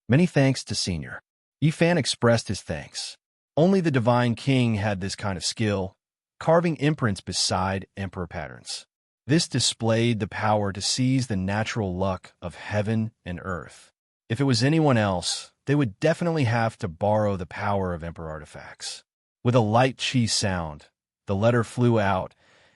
S1: Many thanks to Senior. Yi Fan expressed his thanks. Only the divine king had this kind of skill, carving imprints beside emperor patterns. This displayed the power to seize the natural luck of heaven and earth. If it was anyone else, they would definitely have to borrow the power of emperor artifacts. With a light chi sound, the letter flew out,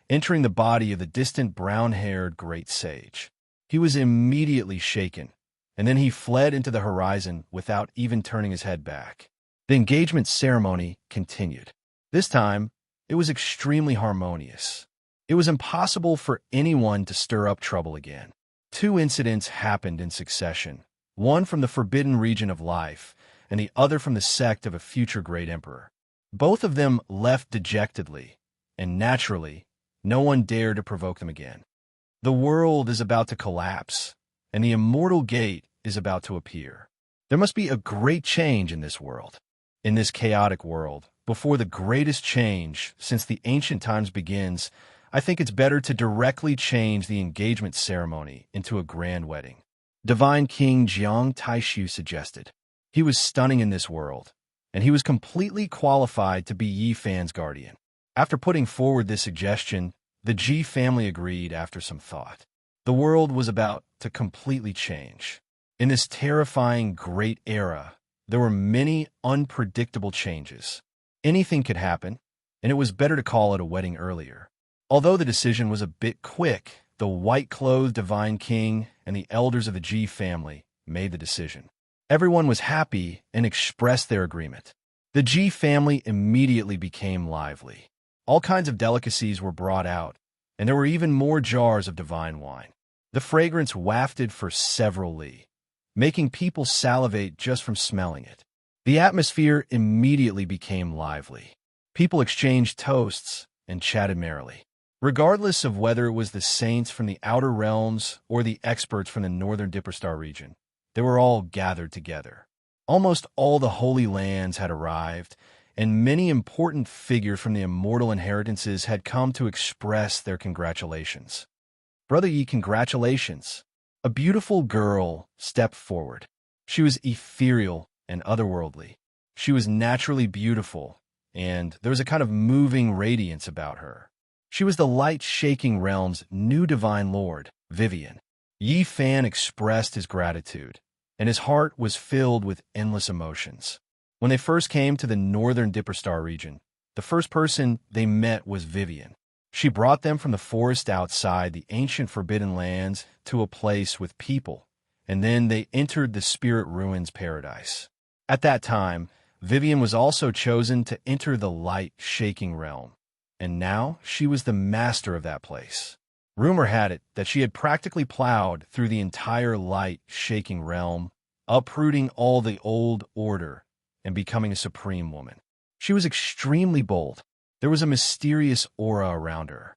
S1: entering the body of the distant brown-haired great sage. He was immediately shaken, and then he fled into the horizon without even turning his head back. The engagement ceremony continued. This time, it was extremely harmonious. It was impossible for anyone to stir up trouble again. 2 incidents happened in succession, one from the forbidden region of life, and the other from the sect of a future great emperor. Both of them left dejectedly, and naturally, no one dared to provoke them again. The world is about to collapse, and the immortal gate is about to appear. There must be a great change in this world. In this chaotic world, before the greatest change since the ancient times begins, I think it's better to directly change the engagement ceremony into a grand wedding. Divine King Jiang Taishu suggested. He was stunning in this world, and he was completely qualified to be Yi Fan's guardian. After putting forward this suggestion, the Ji family agreed after some thought. The world was about to completely change. In this terrifying great era, there were many unpredictable changes. Anything could happen, and it was better to call it a wedding earlier. Although the decision was a bit quick, the white-clothed divine king and the elders of the Ji family made the decision. Everyone was happy and expressed their agreement. The Ji family immediately became lively. All kinds of delicacies were brought out, and there were even more jars of divine wine. The fragrance wafted for several li, making people salivate just from smelling it. The atmosphere immediately became lively. People exchanged toasts and chatted merrily. Regardless of whether it was the saints from the outer realms or the experts from the northern Dipperstar region, they were all gathered together. Almost all the holy lands had arrived, and many important figures from the immortal inheritances had come to express their congratulations. Brother Yi, congratulations. A beautiful girl stepped forward. She was ethereal and otherworldly. She was naturally beautiful, and there was a kind of moving radiance about her. She was the light-shaking realm's new divine lord, Vivian. Yi Fan expressed his gratitude, and his heart was filled with endless emotions. When they first came to the northern Dipperstar region, the first person they met was Vivian. She brought them from the forest outside the ancient Forbidden Lands to a place with people, and then they entered the Spirit Ruins paradise. At that time, Vivian was also chosen to enter the light-shaking realm, and now she was the master of that place. Rumor had it that she had practically plowed through the entire light-shaking realm, uprooting all the old order and becoming a supreme woman. She was extremely bold. There was a mysterious aura around her.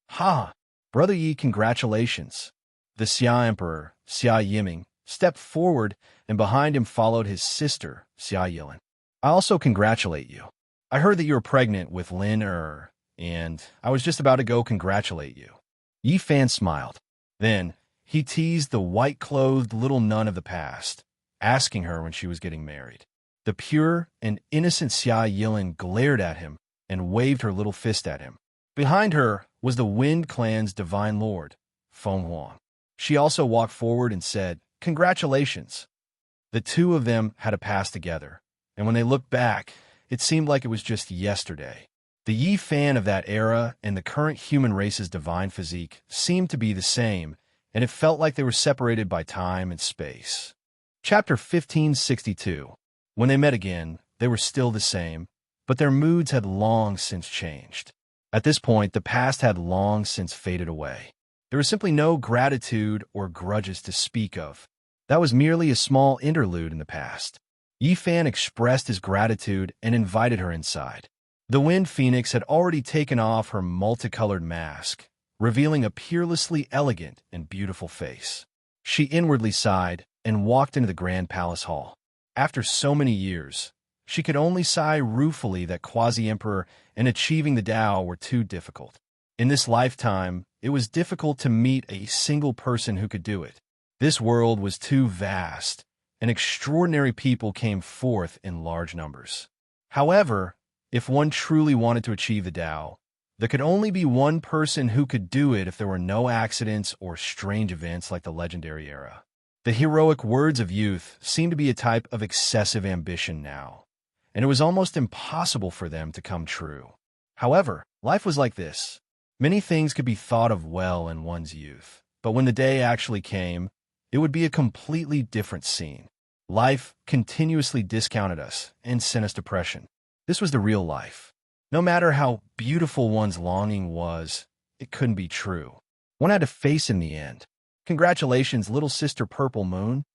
S1: Ha! Brother Yi, congratulations. The Xia Emperor, Xia Yiming, stepped forward, and behind him followed his sister, Xia Yilin. I also congratulate you. I heard that you were pregnant with Lin and I was just about to go congratulate you. Yi Fan smiled. Then, he teased the white-clothed little nun of the past, asking her when she was getting married. The pure and innocent Xia Yilin glared at him and waved her little fist at him. Behind her was the Wind Clan's divine lord, Feng Huang. She also walked forward and said, "Congratulations." The two of them had a past together, and when they looked back, it seemed like it was just yesterday. The Yi Fan of that era and the current human race's divine physique seemed to be the same, and it felt like they were separated by time and space. Chapter 1562. When they met again, they were still the same, but their moods had long since changed. At this point, the past had long since faded away. There was simply no gratitude or grudges to speak of. That was merely a small interlude in the past. Yi Fan expressed his gratitude and invited her inside. The Wind Phoenix had already taken off her multicolored mask, revealing a peerlessly elegant and beautiful face. She inwardly sighed and walked into the grand palace hall. After so many years, she could only sigh ruefully that Quasi-Emperor and achieving the Tao were too difficult. In this lifetime, it was difficult to meet a single person who could do it. This world was too vast, and extraordinary people came forth in large numbers. However, if one truly wanted to achieve the Tao, there could only be one person who could do it if there were no accidents or strange events like the legendary era. The heroic words of youth seemed to be a type of excessive ambition now, and it was almost impossible for them to come true. However, life was like this. Many things could be thought of well in one's youth, but when the day actually came, it would be a completely different scene. Life continuously discounted us and sent us depression. This was the real life. No matter how beautiful one's longing was, it couldn't be true. One had to face it in the end. Congratulations, little sister Purple Moon.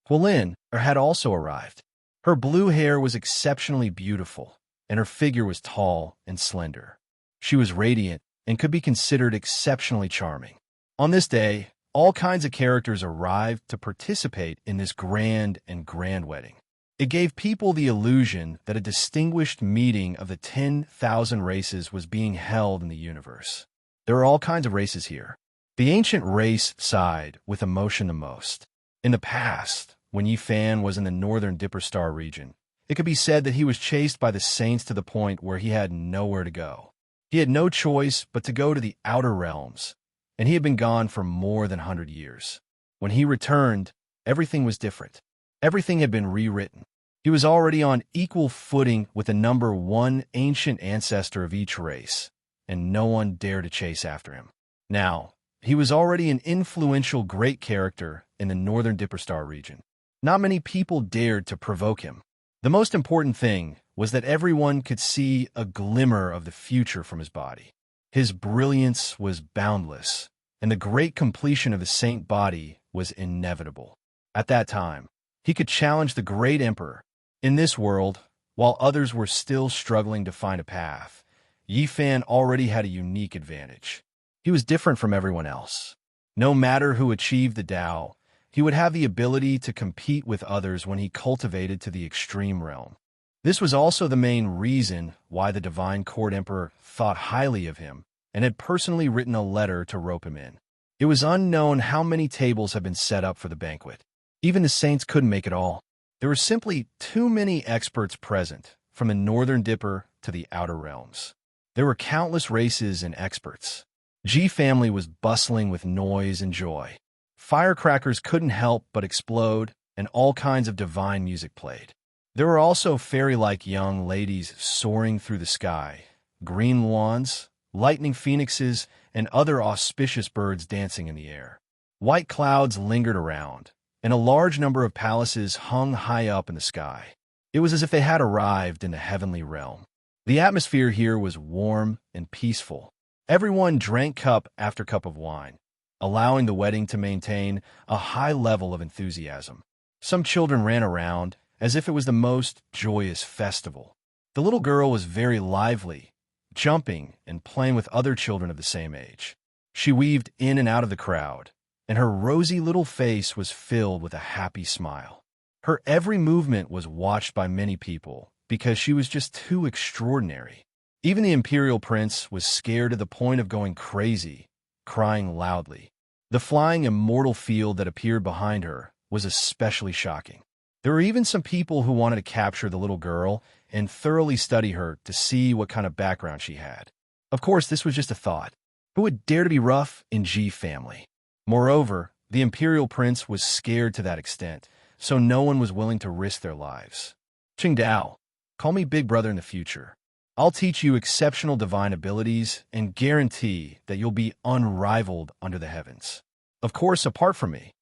S1: Hualin had also arrived. Her blue hair was exceptionally beautiful, and her figure was tall and slender. She was radiant and could be considered exceptionally charming. On this day, all kinds of characters arrived to participate in this grand wedding. It gave people the illusion that a distinguished meeting of the 10,000 races was being held in the universe. There are all kinds of races here. The ancient race sighed with emotion the most. In the past, when Yi Fan was in the northern Dipper Star region, it could be said that he was chased by the saints to the point where he had nowhere to go. He had no choice but to go to the outer realms, and he had been gone for more than 100 years. When he returned, everything was different. Everything had been rewritten. He was already on equal footing with the number one ancient ancestor of each race, and no one dared to chase after him. Now, he was already an influential great character in the northern Dipper Star region. Not many people dared to provoke him. The most important thing was that everyone could see a glimmer of the future from his body. His brilliance was boundless, and the great completion of the saint body was inevitable. At that time, he could challenge the great emperor. In this world, while others were still struggling to find a path, Yi Fan already had a unique advantage. He was different from everyone else. No matter who achieved the Tao, he would have the ability to compete with others when he cultivated to the extreme realm. This was also the main reason why the Divine Court Emperor thought highly of him and had personally written a letter to rope him in. It was unknown how many tables had been set up for the banquet. Even the saints couldn't make it all. There were simply too many experts present, from the northern Dipper to the outer realms. There were countless races and experts. G family was bustling with noise and joy. Firecrackers couldn't help but explode, and all kinds of divine music played. There were also fairy-like young ladies soaring through the sky, green lawns, lightning phoenixes, and other auspicious birds dancing in the air. White clouds lingered around, and a large number of palaces hung high up in the sky. It was as if they had arrived in the heavenly realm. The atmosphere here was warm and peaceful. Everyone drank cup after cup of wine, allowing the wedding to maintain a high level of enthusiasm. Some children ran around as if it was the most joyous festival. The little girl was very lively, jumping and playing with other children of the same age. She weaved in and out of the crowd, and her rosy little face was filled with a happy smile. Her every movement was watched by many people because she was just too extraordinary. Even the imperial prince was scared to the point of going crazy, crying loudly. The flying immortal field that appeared behind her was especially shocking. There were even some people who wanted to capture the little girl and thoroughly study her to see what kind of background she had. Of course, this was just a thought. Who would dare to be rough in G family? Moreover, the imperial prince was scared to that extent, so no one was willing to risk their lives. Qingdao, call me Big Brother in the future. I'll teach you exceptional divine abilities and guarantee that you'll be unrivaled under the heavens. Of course, apart from me.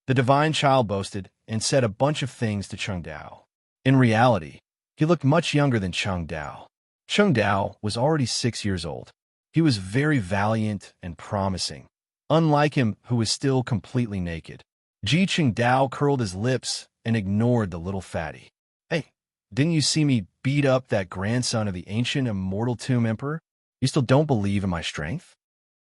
S1: The divine child boasted and said a bunch of things to Qingdao. In reality, he looked much younger than Qingdao. Qingdao was already 6 years old. He was very valiant and promising, unlike him who was still completely naked. Ji Qingdao curled his lips and ignored the little fatty. Hey, didn't you see me beat up that grandson of the ancient immortal tomb emperor? You still don't believe in my strength?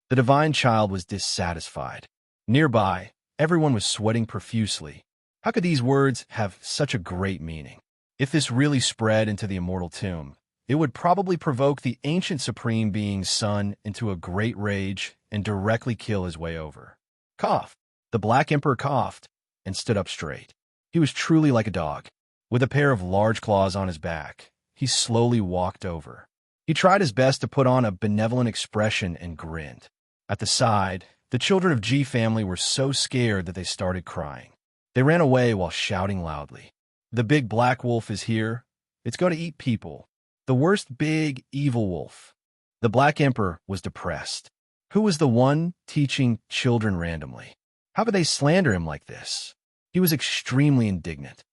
S1: The divine child was dissatisfied. Nearby, everyone was sweating profusely. How could these words have such a great meaning? If this really spread into the immortal tomb, it would probably provoke the ancient supreme being's son into a great rage and directly kill his way over. Cough. The Black Emperor coughed and stood up straight. He was truly like a dog. With a pair of large claws on his back, he slowly walked over. He tried his best to put on a benevolent expression and grinned. At the side, the children of G family were so scared that they started crying. They ran away while shouting loudly. The big black wolf is here. It's going to eat people. The worst big evil wolf. The Black Emperor was depressed. Who was the one teaching children randomly? How could they slander him like this? He was extremely indignant.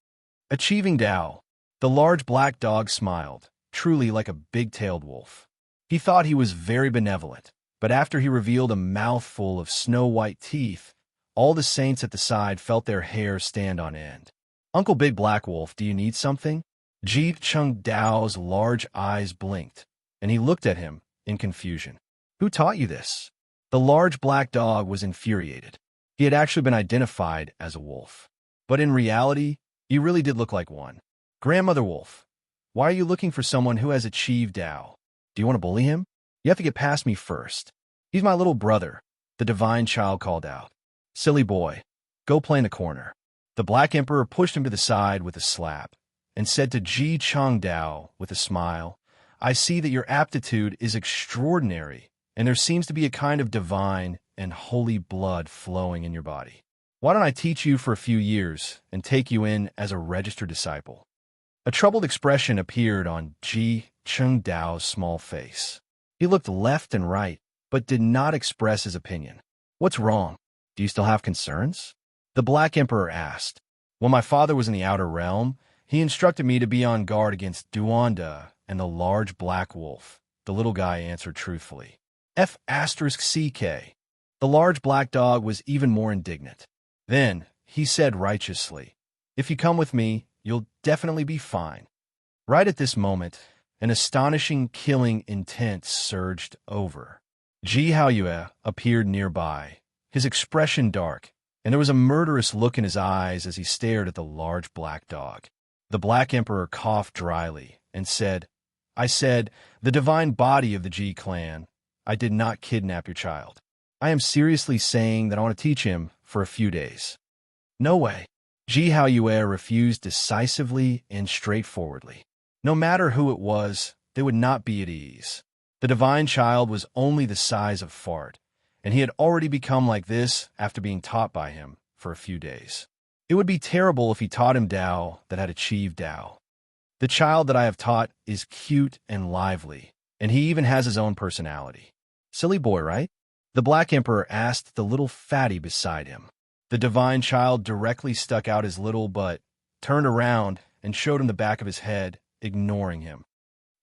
S1: Achieving Dao, the large black dog smiled, truly like a big-tailed wolf. He thought he was very benevolent, but after he revealed a mouthful of snow-white teeth, all the saints at the side felt their hair stand on end. Uncle Big Black Wolf, do you need something? Ji Qingdao's large eyes blinked, and he looked at him in confusion. Who taught you this? The large black dog was infuriated. He had actually been identified as a wolf. But in reality, he really did look like one. Grandmother Wolf, why are you looking for someone who has achieved Dao? Do you want to bully him? You have to get past me first. He's my little brother, the divine child called out. Silly boy, go play in the corner. The Black Emperor pushed him to the side with a slap and said to Ji Qingdao with a smile, I see that your aptitude is extraordinary, and there seems to be a kind of divine and holy blood flowing in your body. Why don't I teach you for a few years and take you in as a registered disciple? A troubled expression appeared on Ji Qingdao's small face. He looked left and right, but did not express his opinion. What's wrong? Do you still have concerns? The Black Emperor asked. When my father was in the Outer Realm, he instructed me to be on guard against Duanda and the large black wolf, the little guy answered truthfully. F***CK. The large black dog was even more indignant. Then, he said righteously, if you come with me, you'll definitely be fine. Right at this moment, an astonishing killing intent surged over. Ji Haoyue appeared nearby, his expression dark, and there was a murderous look in his eyes as he stared at the large black dog. The Black Emperor coughed dryly and said, I said, the divine body of the Ji clan, I did not kidnap your child. I am seriously saying that I want to teach him for a few days. No way. Ji Haoyue refused decisively and straightforwardly. No matter who it was, they would not be at ease. The divine child was only the size of fart, and he had already become like this after being taught by him for a few days. It would be terrible if he taught him Dao that had achieved Dao. The child that I have taught is cute and lively, and he even has his own personality. Silly boy, right? The Black Emperor asked the little fatty beside him. The divine child directly stuck out his little butt, turned around, and showed him the back of his head, ignoring him.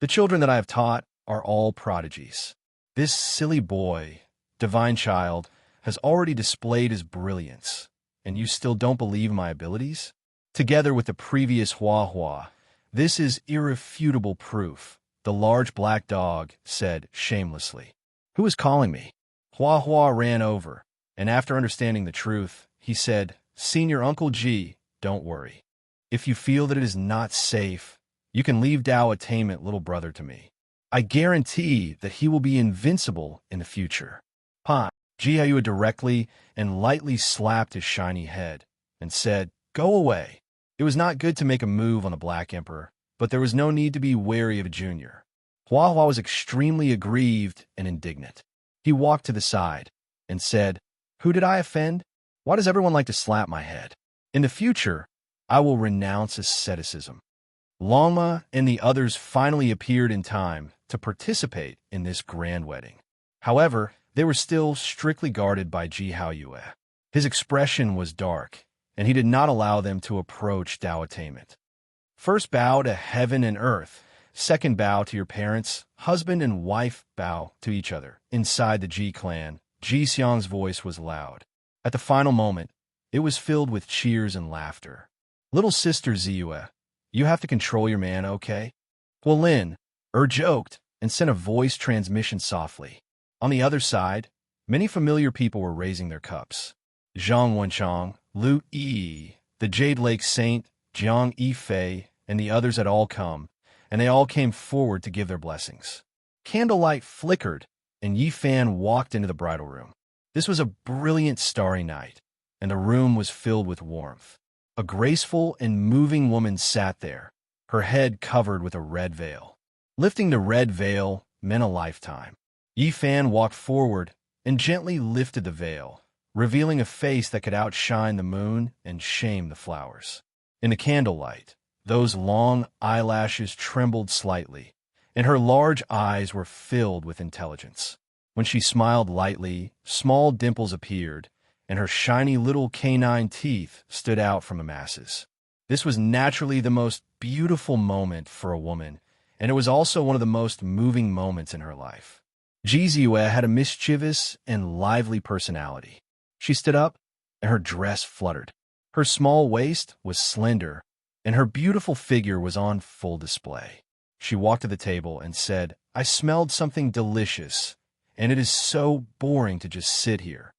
S1: The children that I have taught are all prodigies. This silly boy, divine child, has already displayed his brilliance, and you still don't believe in my abilities? Together with the previous Hua Hua, this is irrefutable proof, the large black dog said shamelessly. Who is calling me? Hua Hua ran over, and after understanding the truth, he said, Senior Uncle G, don't worry. If you feel that it is not safe, you can leave Dao attainment little brother to me. I guarantee that he will be invincible in the future. Pa, Ji Haoyue directly and lightly slapped his shiny head and said, Go away. It was not good to make a move on the Black Emperor, but there was no need to be wary of a junior. Hua was extremely aggrieved and indignant. He walked to the side and said, "Who did I offend? Why does everyone like to slap my head? In the future, I will renounce asceticism." Longma and the others finally appeared in time to participate in this grand wedding. However, they were still strictly guarded by Ji Haoyue. His expression was dark, and he did not allow them to approach Dao attainment. First bow to heaven and earth. Second bow to your parents. Husband and wife bow to each other. Inside the Ji clan, Ji Xiang's voice was loud. At the final moment, it was filled with cheers and laughter. "Little sister Ziyue, you have to control your man, okay?" Guilin joked and sent a voice transmission softly. On the other side, many familiar people were raising their cups. Zhang Wenchang, Lu Yi, the Jade Lake Saint, Jiang Yifei, and the others had all come, and they all came forward to give their blessings. Candlelight flickered, and Yi Fan walked into the bridal room. This was a brilliant starry night, and the room was filled with warmth. A graceful and moving woman sat there, her head covered with a red veil. Lifting the red veil meant a lifetime. Yi Fan walked forward and gently lifted the veil, revealing a face that could outshine the moon and shame the flowers. In the candlelight, those long eyelashes trembled slightly, and her large eyes were filled with intelligence. When she smiled lightly, small dimples appeared, and her shiny little canine teeth stood out from the masses. This was naturally the most beautiful moment for a woman, and it was also one of the most moving moments in her life. Ji Ziyue had a mischievous and lively personality. She stood up, and her dress fluttered. Her small waist was slender, and her beautiful figure was on full display. She walked to the table and said, "I smelled something delicious, and it is so boring to just sit here."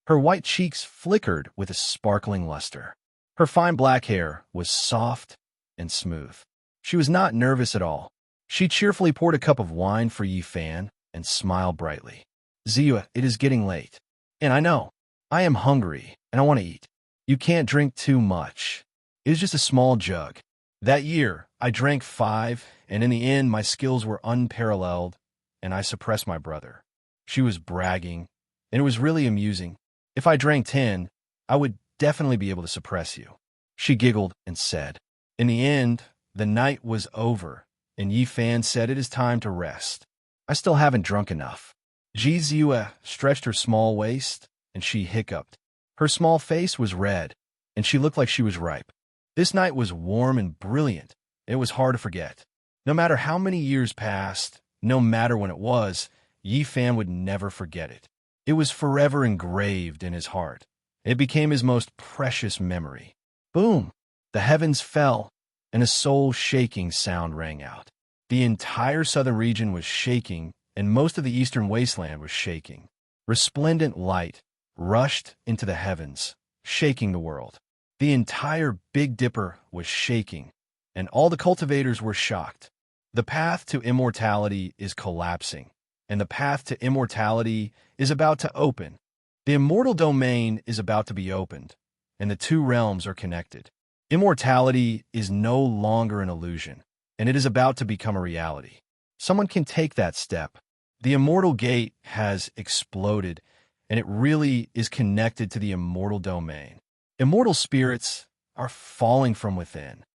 S1: Her white cheeks flickered with a sparkling luster. Her fine black hair was soft and smooth. She was not nervous at all. She cheerfully poured a cup of wine for Yi Fan and smiled brightly. "Ziyue, it is getting late, and I know. I am hungry, and I want to eat. You can't drink too much. It is just a small jug. That year, I drank 5, and in the end, my skills were unparalleled, and I suppressed my brother." She was bragging, and it was really amusing. "If I drank 10, I would definitely be able to suppress you." She giggled and said. In the end, the night was over, and Yi Fan said, "It is time to rest. I still haven't drunk enough." Ji Ziyue stretched her small waist, and she hiccuped. Her small face was red, and she looked like she was ripe. This night was warm and brilliant, and it was hard to forget. No matter how many years passed, no matter when it was, Yi Fan would never forget it. It was forever engraved in his heart. It became his most precious memory. Boom! The heavens fell, and a soul-shaking sound rang out. The entire southern region was shaking, and most of the eastern wasteland was shaking. Resplendent light rushed into the heavens, shaking the world. The entire Big Dipper was shaking, and all the cultivators were shocked. The path to immortality is collapsing, and the path to immortality is about to open. The immortal domain is about to be opened, and the two realms are connected. Immortality is no longer an illusion, and it is about to become a reality. Someone can take that step. The immortal gate has exploded, and it really is connected to the immortal domain. Immortal spirits are falling from within.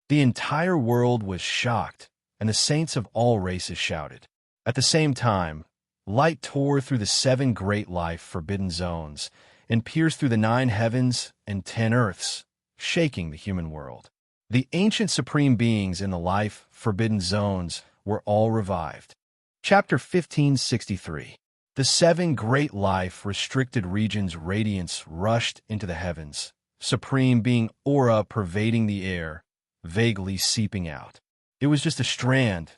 S1: The entire world was shocked, and the saints of all races shouted. At the same time, light tore through the 7 great life forbidden zones and pierced through the 9 heavens and 10 earths, shaking the human world. The ancient supreme beings in the life forbidden zones were all revived. Chapter 1563. The 7 great life restricted regions' radiance rushed into the heavens, supreme being aura pervading the air, vaguely seeping out. It was just a strand,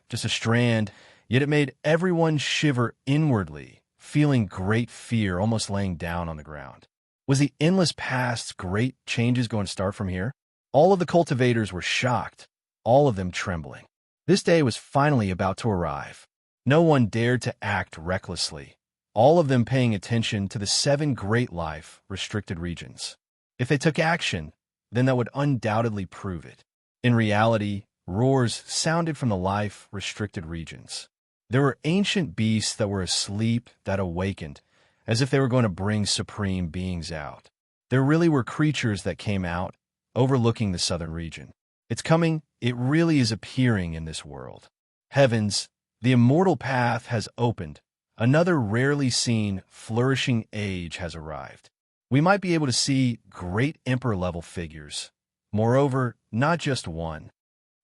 S1: yet it made everyone shiver inwardly, feeling great fear, almost laying down on the ground. Was the endless past's great changes going to start from here? All of the cultivators were shocked, all of them trembling. This day was finally about to arrive. No one dared to act recklessly, all of them paying attention to the 7 great life restricted regions. If they took action, then that would undoubtedly prove it. In reality, roars sounded from the life-restricted regions. There were ancient beasts that were asleep that awakened, as if they were going to bring supreme beings out. There really were creatures that came out, overlooking the southern region. It's coming, it really is appearing in this world. Heavens, the immortal path has opened. Another rarely seen, flourishing age has arrived. We might be able to see great emperor-level figures. Moreover, not just one.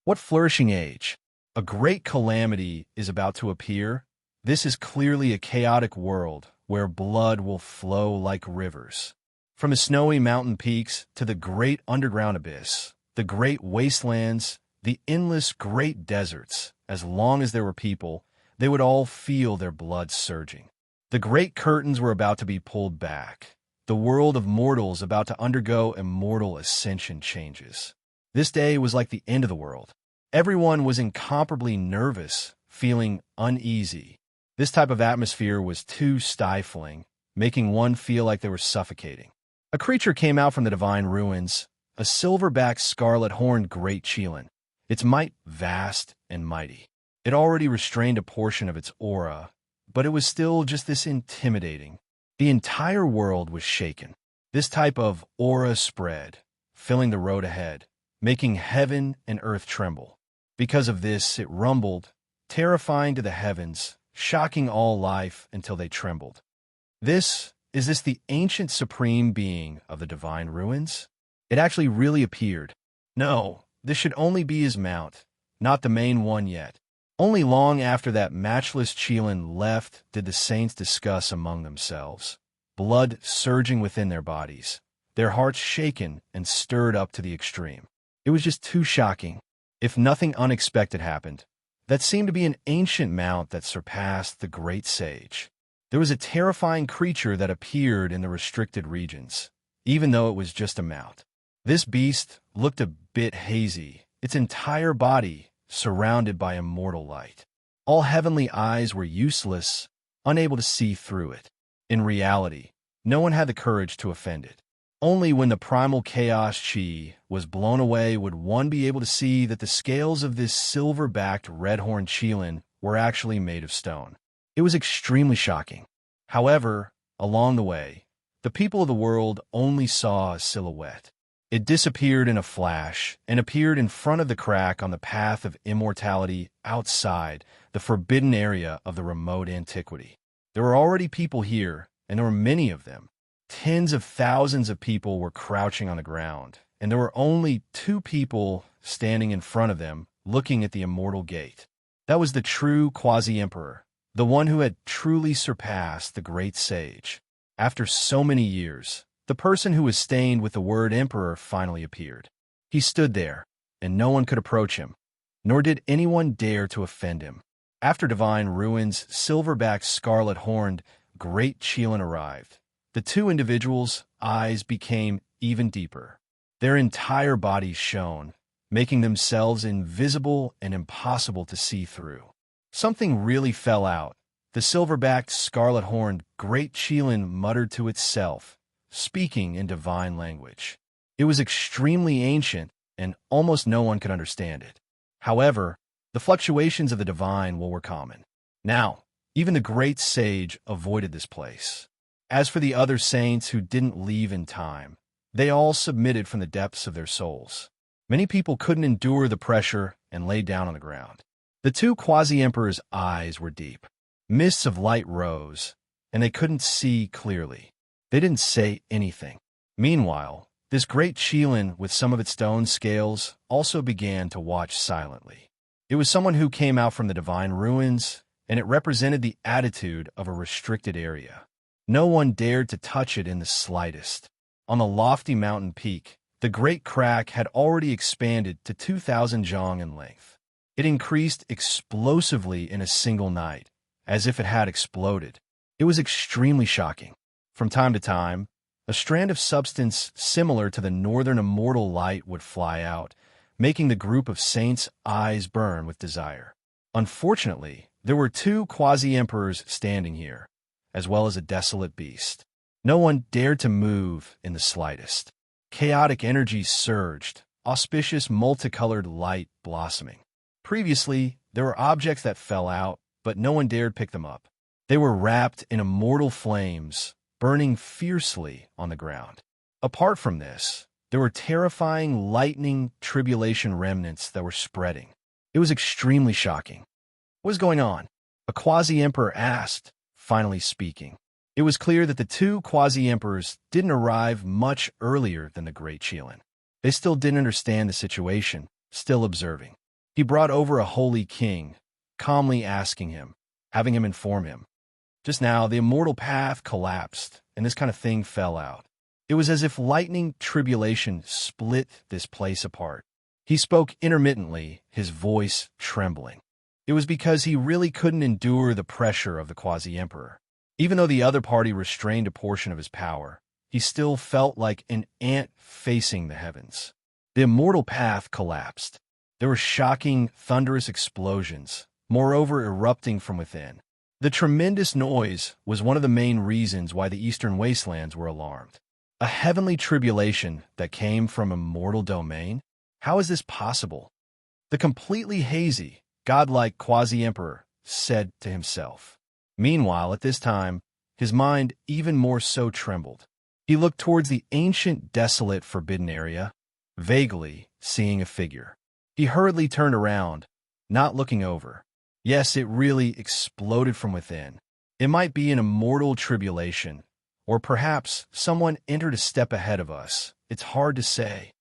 S1: What flourishing age? A great calamity is about to appear. This is clearly a chaotic world where blood will flow like rivers. From the snowy mountain peaks to the great underground abyss, the great wastelands, the endless great deserts, as long as there were people, they would all feel their blood surging. The great curtains were about to be pulled back. The world of mortals about to undergo immortal ascension changes. This day was like the end of the world. Everyone was incomparably nervous, feeling uneasy. This type of atmosphere was too stifling, making one feel like they were suffocating. A creature came out from the divine ruins, a silverback scarlet-horned great Chelan, its might vast and mighty. It already restrained a portion of its aura, but it was still just this intimidating. The entire world was shaken. This type of aura spread, filling the road ahead, making heaven and earth tremble. Because of this, it rumbled, terrifying to the heavens, shocking all life until they trembled. Is this the ancient supreme being of the divine ruins? It actually really appeared. No, this should only be his mount, not the main one yet. Only long after that matchless Chelan left did the saints discuss among themselves, blood surging within their bodies, their hearts shaken and stirred up to the extreme. It was just too shocking. If nothing unexpected happened, that seemed to be an ancient mount that surpassed the great sage. There was a terrifying creature that appeared in the restricted regions, even though it was just a mount. This beast looked a bit hazy, its entire body surrounded by immortal light. All heavenly eyes were useless, unable to see through it. In reality, no one had the courage to offend it. Only when the primal chaos chi was blown away would one be able to see that the scales of this silver-backed red-horned Chelan were actually made of stone. It was extremely shocking. However, along the way, the people of the world only saw a silhouette. It disappeared in a flash and appeared in front of the crack on the path of immortality outside the forbidden area of the remote antiquity. There were already people here, and there were many of them. Tens of thousands of people were crouching on the ground, and there were only two people standing in front of them, looking at the immortal gate. That was the true quasi-emperor, the one who had truly surpassed the great sage. After so many years, the person who was stained with the word emperor finally appeared. He stood there, and no one could approach him, nor did anyone dare to offend him. After divine ruins, silverback scarlet-horned great Chelan arrived. The two individuals' eyes became even deeper. Their entire bodies shone, making themselves invisible and impossible to see through. Something really fell out. The silver-backed, scarlet-horned great Chelan muttered to itself, speaking in divine language. It was extremely ancient, and almost no one could understand it. However, the fluctuations of the divine were common. Now, even the great sage avoided this place. As for the other saints who didn't leave in time, they all submitted from the depths of their souls. Many people couldn't endure the pressure and lay down on the ground. The two quasi-emperors' eyes were deep. Mists of light rose, and they couldn't see clearly. They didn't say anything. Meanwhile, this great Chelan with some of its stone scales also began to watch silently. It was someone who came out from the divine ruins, and it represented the attitude of a restricted area. No one dared to touch it in the slightest. On the lofty mountain peak, the great crack had already expanded to 2,000 zhang in length. It increased explosively in a single night, as if it had exploded. It was extremely shocking. From time to time, a strand of substance similar to the northern immortal light would fly out, making the group of saints' eyes burn with desire. Unfortunately, there were two quasi-emperors standing here, as well as a desolate beast. No one dared to move in the slightest. Chaotic energy surged, auspicious multicolored light blossoming. Previously, there were objects that fell out, but no one dared pick them up. They were wrapped in immortal flames, burning fiercely on the ground. Apart from this, there were terrifying lightning tribulation remnants that were spreading. It was extremely shocking. What was going on? A quasi-emperor asked, finally speaking. It was clear that the two quasi-emperors didn't arrive much earlier than the Great Chelan. They still didn't understand the situation, still observing. He brought over a holy king, calmly asking him, having him inform him. Just now, the immortal path collapsed, and this kind of thing fell out. It was as if lightning tribulation split this place apart. He spoke intermittently, his voice trembling. It was because he really couldn't endure the pressure of the quasi-emperor. Even though the other party restrained a portion of his power, he still felt like an ant facing the heavens. The immortal path collapsed. There were shocking, thunderous explosions, moreover erupting from within. The tremendous noise was one of the main reasons why the eastern wastelands were alarmed. A heavenly tribulation that came from a mortal domain? How is this possible? The completely hazy, godlike quasi-emperor said to himself. Meanwhile, at this time, his mind even more so trembled. He looked towards the ancient, desolate, forbidden area, vaguely seeing a figure. He hurriedly turned around, not looking over. Yes, it really exploded from within. It might be an immortal tribulation, or perhaps someone entered a step ahead of us. It's hard to say.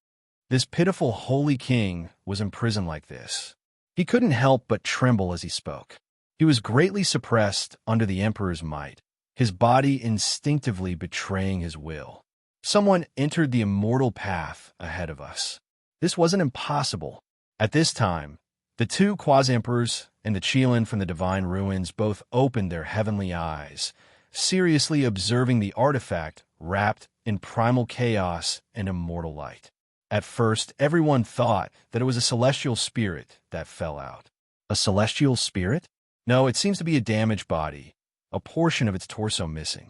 S1: This pitiful holy king was imprisoned like this. He couldn't help but tremble as he spoke. He was greatly suppressed under the emperor's might, his body instinctively betraying his will. Someone entered the immortal path ahead of us. This wasn't impossible. At this time, the two quasi-emperors and the Chelan from the divine ruins both opened their heavenly eyes, seriously observing the artifact wrapped in primal chaos and immortal light. At first, everyone thought that it was a celestial spirit that fell out. A celestial spirit? No, it seems to be a damaged body, a portion of its torso missing.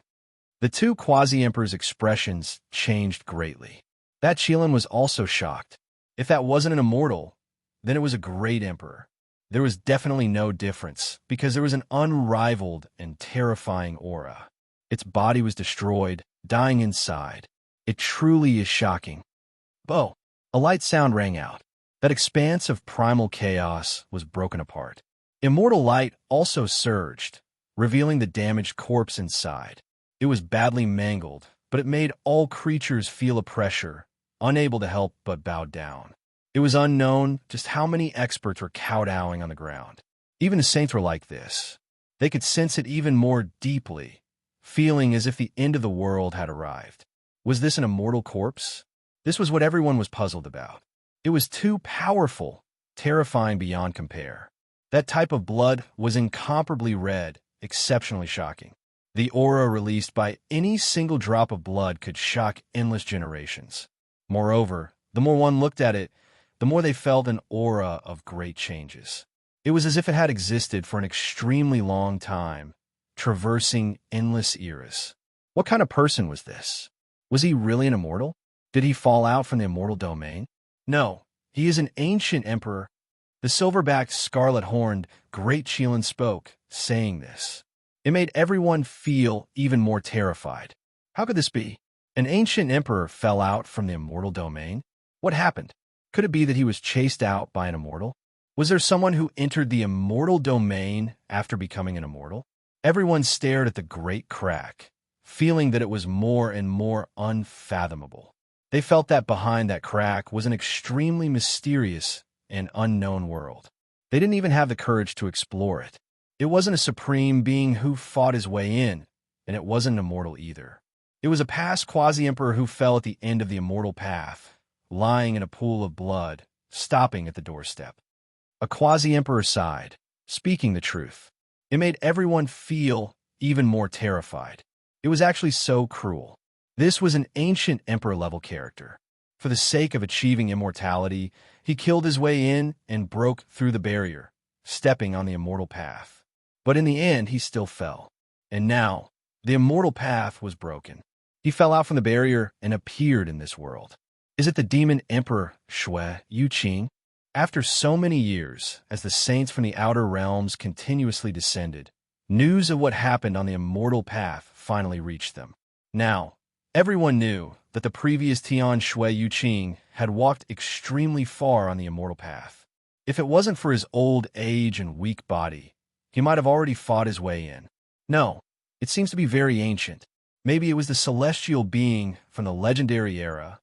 S1: The two quasi-emperors' expressions changed greatly. That Chelan was also shocked. If that wasn't an immortal, then it was a great emperor. There was definitely no difference, because there was an unrivaled and terrifying aura. Its body was destroyed, dying inside. It truly is shocking. Bo! A light sound rang out. That expanse of primal chaos was broken apart. Immortal light also surged, revealing the damaged corpse inside. It was badly mangled, but it made all creatures feel a pressure, unable to help but bow down. It was unknown just how many experts were kowtowing on the ground. Even the saints were like this. They could sense it even more deeply, feeling as if the end of the world had arrived. Was this an immortal corpse? This was what everyone was puzzled about. It was too powerful, terrifying beyond compare. That type of blood was incomparably red, exceptionally shocking. The aura released by any single drop of blood could shock endless generations. Moreover, the more one looked at it, the more they felt an aura of great changes. It was as if it had existed for an extremely long time, traversing endless eras. What kind of person was this? Was he really an immortal? Did he fall out from the immortal domain? No, he is an ancient emperor. The silver-backed, scarlet-horned, great Chelan spoke, saying this. It made everyone feel even more terrified. How could this be? An ancient emperor fell out from the immortal domain? What happened? Could it be that he was chased out by an immortal? Was there someone who entered the immortal domain after becoming an immortal? Everyone stared at the great crack, feeling that it was more and more unfathomable. They felt that behind that crack was an extremely mysterious and unknown world. They didn't even have the courage to explore it. It wasn't a supreme being who fought his way in, and it wasn't immortal either. It was a past quasi-emperor who fell at the end of the immortal path, lying in a pool of blood, stopping at the doorstep. A quasi-emperor sighed, speaking the truth. It made everyone feel even more terrified. It was actually so cruel. This was an ancient emperor-level character. For the sake of achieving immortality, he killed his way in and broke through the barrier, stepping on the immortal path. But in the end, he still fell. And now, the immortal path was broken. He fell out from the barrier and appeared in this world. Is it the demon emperor Shui Yuqing? After so many years, as the saints from the outer realms continuously descended, news of what happened on the immortal path finally reached them. Now, everyone knew that the previous Tian Shui Yuqing had walked extremely far on the immortal path. If it wasn't for his old age and weak body, he might have already fought his way in. No, it seems to be very ancient. Maybe it was the celestial being from the legendary era.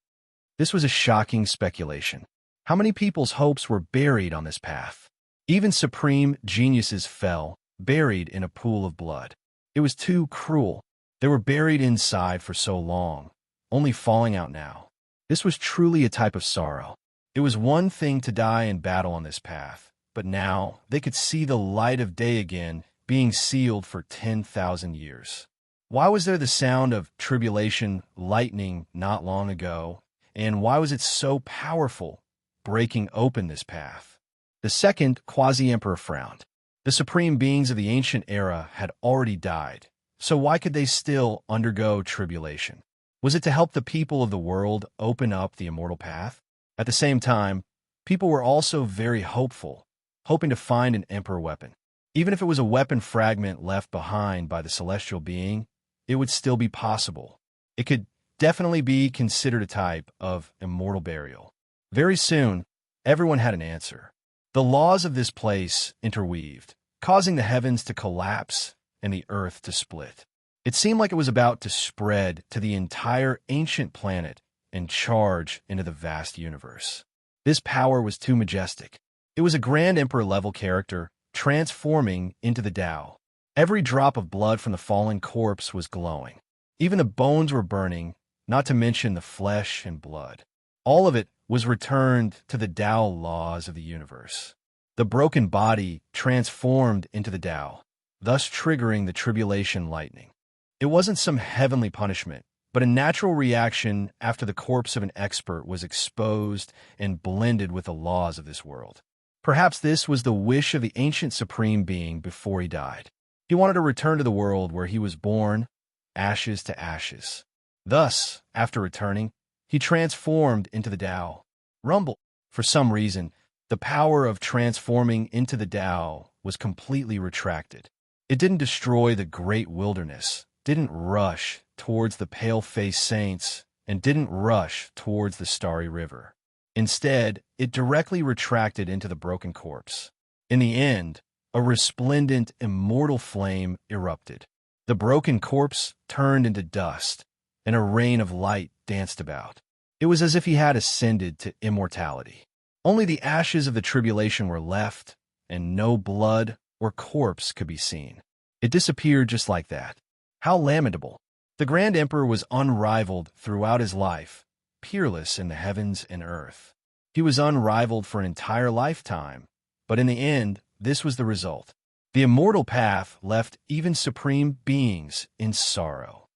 S1: This was a shocking speculation. How many people's hopes were buried on this path? Even supreme geniuses fell, buried in a pool of blood. It was too cruel. They were buried inside for so long, only falling out now. This was truly a type of sorrow. It was one thing to die in battle on this path, but now they could see the light of day again, being sealed for 10,000 years. Why was there the sound of tribulation lightning not long ago, and why was it so powerful, breaking open this path? The second quasi-emperor frowned. The supreme beings of the ancient era had already died, so why could they still undergo tribulation? Was it to help the people of the world open up the immortal path? At the same time, people were also very hopeful, hoping to find an emperor weapon. Even if it was a weapon fragment left behind by the celestial being, it would still be possible. It could definitely be considered a type of immortal burial. Very soon, everyone had an answer. The laws of this place interweaved, causing the heavens to collapse and the earth to split. It seemed like it was about to spread to the entire ancient planet and charge into the vast universe. This power was too majestic. It was a grand emperor-level character, transforming into the Tao. Every drop of blood from the fallen corpse was glowing. Even the bones were burning, not to mention the flesh and blood. All of it was returned to the Tao laws of the universe. The broken body transformed into the Tao, thus triggering the tribulation lightning. It wasn't some heavenly punishment, but a natural reaction after the corpse of an expert was exposed and blended with the laws of this world. Perhaps this was the wish of the ancient supreme being before he died. He wanted to return to the world where he was born, ashes to ashes. Thus, after returning, he transformed into the Tao. Rumble. For some reason, the power of transforming into the Tao was completely retracted. It didn't destroy the great wilderness, didn't rush towards the pale-faced saints, and didn't rush towards the starry river. Instead, it directly retracted into the broken corpse. In the end, a resplendent, immortal flame erupted. The broken corpse turned into dust, and a rain of light danced about. It was as if he had ascended to immortality. Only the ashes of the tribulation were left, and no blood or corpse could be seen. It disappeared just like that. How lamentable! The Grand Emperor was unrivaled throughout his life, peerless in the heavens and earth. He was unrivaled for an entire lifetime, but in the end, this was the result. The immortal path left even supreme beings in sorrow.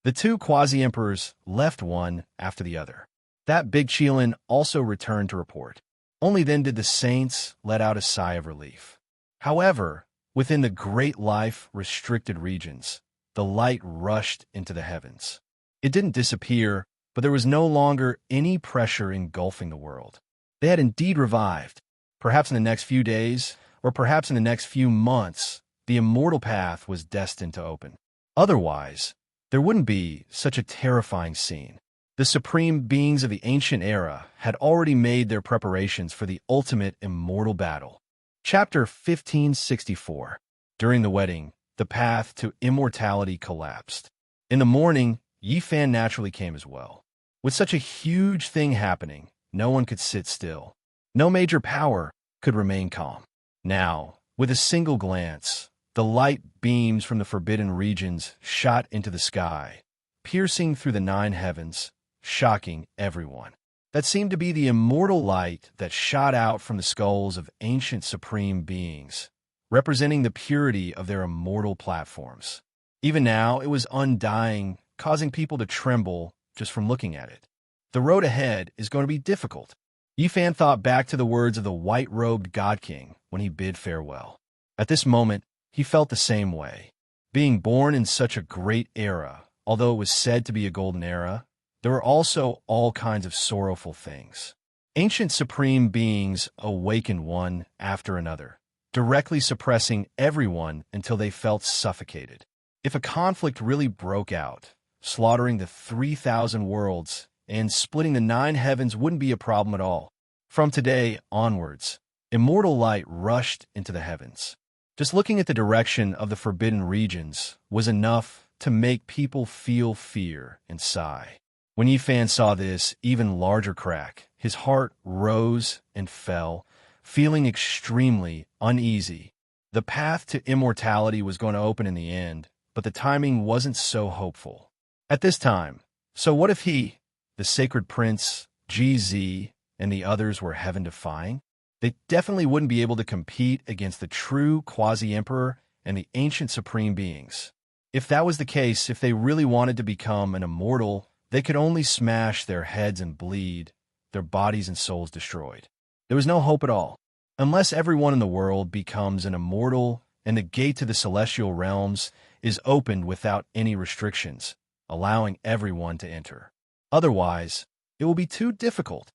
S1: The two quasi-emperors left one after the other. That big Qilin also returned to report. Only then did the saints let out a sigh of relief. However, within the great life-restricted regions, the light rushed into the heavens. It didn't disappear, but there was no longer any pressure engulfing the world. They had indeed revived. Perhaps in the next few days, or perhaps in the next few months, the immortal path was destined to open. Otherwise, there wouldn't be such a terrifying scene. The supreme beings of the ancient era had already made their preparations for the ultimate immortal battle. Chapter 1564. During the wedding, the path to immortality collapsed. In the morning, Yi Fan naturally came as well. With such a huge thing happening, no one could sit still. No major power could remain calm. Now, with a single glance, the light beams from the forbidden regions shot into the sky, piercing through the 9 heavens, shocking everyone. That seemed to be the immortal light that shot out from the skulls of ancient supreme beings, representing the purity of their immortal platforms. Even now, it was undying, causing people to tremble just from looking at it. The road ahead is going to be difficult. Yi Fan thought back to the words of the white-robed God King when he bid farewell. At this moment, he felt the same way. Being born in such a great era, although it was said to be a golden era, there were also all kinds of sorrowful things. Ancient supreme beings awakened one after another, directly suppressing everyone until they felt suffocated. If a conflict really broke out, slaughtering the 3,000 worlds and splitting the 9 heavens wouldn't be a problem at all. From today onwards, immortal light rushed into the heavens. Just looking at the direction of the forbidden regions was enough to make people feel fear and sigh. When Yifan saw this even larger crack, his heart rose and fell, feeling extremely uneasy. The path to immortality was going to open in the end, but the timing wasn't so hopeful. At this time, so what if he, the sacred prince, GZ, and the others were heaven-defying? They definitely wouldn't be able to compete against the true quasi-emperor and the ancient supreme beings. If that was the case, if they really wanted to become an immortal, they could only smash their heads and bleed, their bodies and souls destroyed. There was no hope at all. Unless everyone in the world becomes an immortal and the gate to the celestial realms is opened without any restrictions, allowing everyone to enter. Otherwise, it will be too difficult.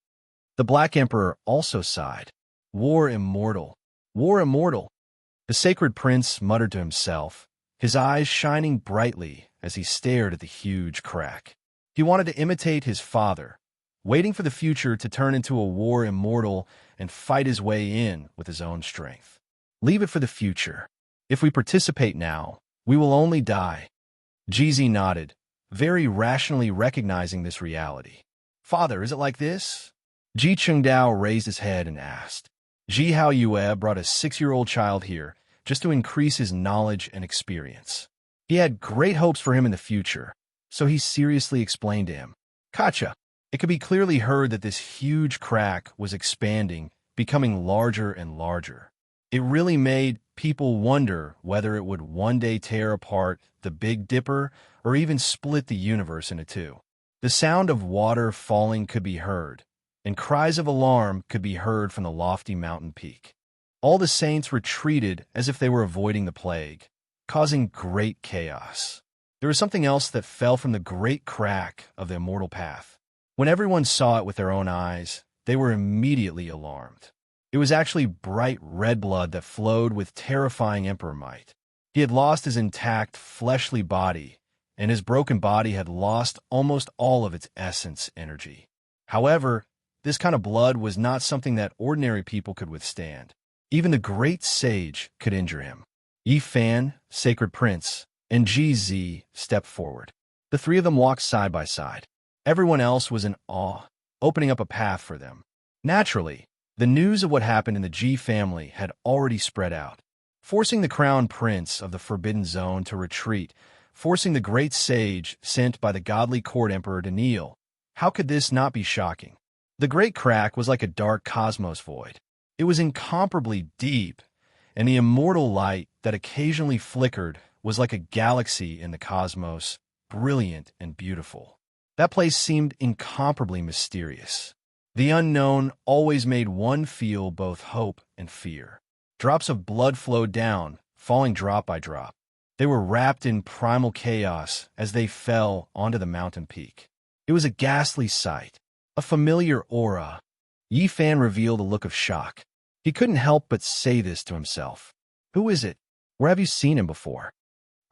S1: The Black Emperor also sighed. War immortal. War immortal. The sacred prince muttered to himself, his eyes shining brightly as he stared at the huge crack. He wanted to imitate his father, waiting for the future to turn into a war immortal and fight his way in with his own strength. Leave it for the future. If we participate now, we will only die. GZ nodded, very rationally recognizing this reality. Father, is it like this? Ji Chengdao raised his head and asked. Ji Hao Yue brought a 6-year-old child here just to increase his knowledge and experience. He had great hopes for him in the future, so he seriously explained to him. Kacha, it could be clearly heard that this huge crack was expanding, becoming larger and larger. It really made people wonder whether it would one day tear apart the Big Dipper or even split the universe into two. The sound of water falling could be heard, and cries of alarm could be heard from the lofty mountain peak. All the saints retreated as if they were avoiding the plague, causing great chaos. There was something else that fell from the great crack of the immortal path. When everyone saw it with their own eyes, they were immediately alarmed. It was actually bright red blood that flowed with terrifying emperor might. He had lost his intact, fleshly body, and his broken body had lost almost all of its essence energy. However, this kind of blood was not something that ordinary people could withstand. Even the great sage could injure him. Yifan, sacred prince, and GZ stepped forward. The 3 of them walked side by side. Everyone else was in awe, opening up a path for them. Naturally, the news of what happened in the G family had already spread out, forcing the crown prince of the Forbidden Zone to retreat, forcing the great sage sent by the godly court emperor to kneel. How could this not be shocking? The great crack was like a dark cosmos void. It was incomparably deep, and the immortal light that occasionally flickered was like a galaxy in the cosmos, brilliant and beautiful. That place seemed incomparably mysterious. The unknown always made one feel both hope and fear. Drops of blood flowed down, falling drop by drop. They were wrapped in primal chaos as they fell onto the mountain peak. It was a ghastly sight, a familiar aura. Yifan revealed a look of shock. He couldn't help but say this to himself. Who is it? Where have you seen him before?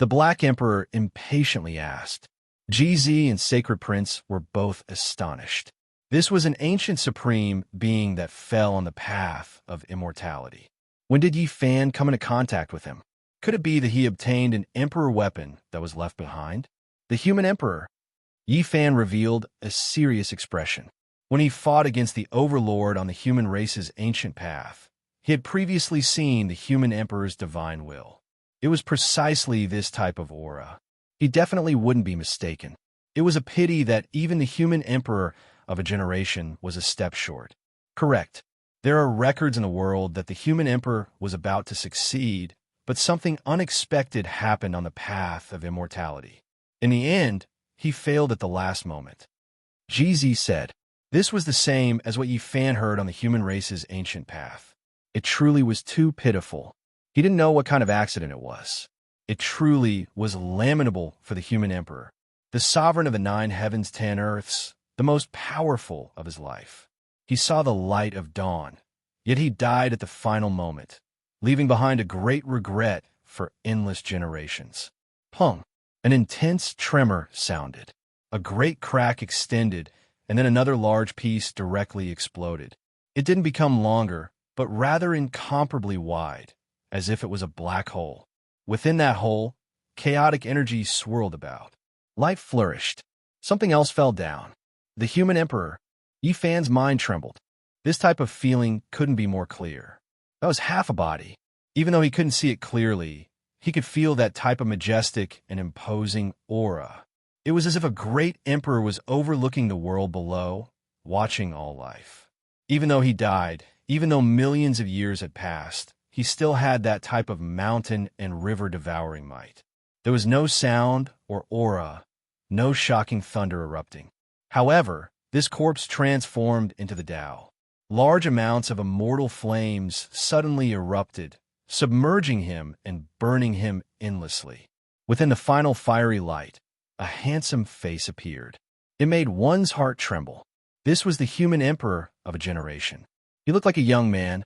S1: The Black Emperor impatiently asked. GZ and Sacred Prince were both astonished. This was an ancient supreme being that fell on the path of immortality. When did Yifan come into contact with him? Could it be that he obtained an emperor weapon that was left behind? The human emperor? Yifan revealed a serious expression. When he fought against the overlord on the human race's ancient path, he had previously seen the human emperor's divine will. It was precisely this type of aura. He definitely wouldn't be mistaken. It was a pity that even the human emperor of a generation was a step short. Correct. There are records in the world that the human emperor was about to succeed, but something unexpected happened on the path of immortality. In the end, he failed at the last moment. GZ said, this was the same as what Yifan heard on the human race's ancient path. It truly was too pitiful. He didn't know what kind of accident it was. It truly was lamentable for the human emperor. the sovereign of the 9 heavens, 10 earths, the most powerful of his life. He saw the light of dawn, yet he died at the final moment, leaving behind a great regret for endless generations. Pung! An intense tremor sounded. A great crack extended, and then another large piece directly exploded. It didn't become longer, but rather incomparably wide, as if it was a black hole. Within that hole, chaotic energy swirled about. Life flourished. Something else fell down. The human emperor. Yi Fan's mind trembled. This type of feeling couldn't be more clear. That was half a body. Even though he couldn't see it clearly, he could feel that type of majestic and imposing aura. It was as if a great emperor was overlooking the world below, watching all life. Even though he died, even though millions of years had passed, he still had that type of mountain and river devouring might. There was no sound or aura, no shocking thunder erupting. However, this corpse transformed into the Tao. Large amounts of immortal flames suddenly erupted, submerging him and burning him endlessly. Within the final fiery light, a handsome face appeared. It made one's heart tremble. This was the human emperor of a generation. He looked like a young man,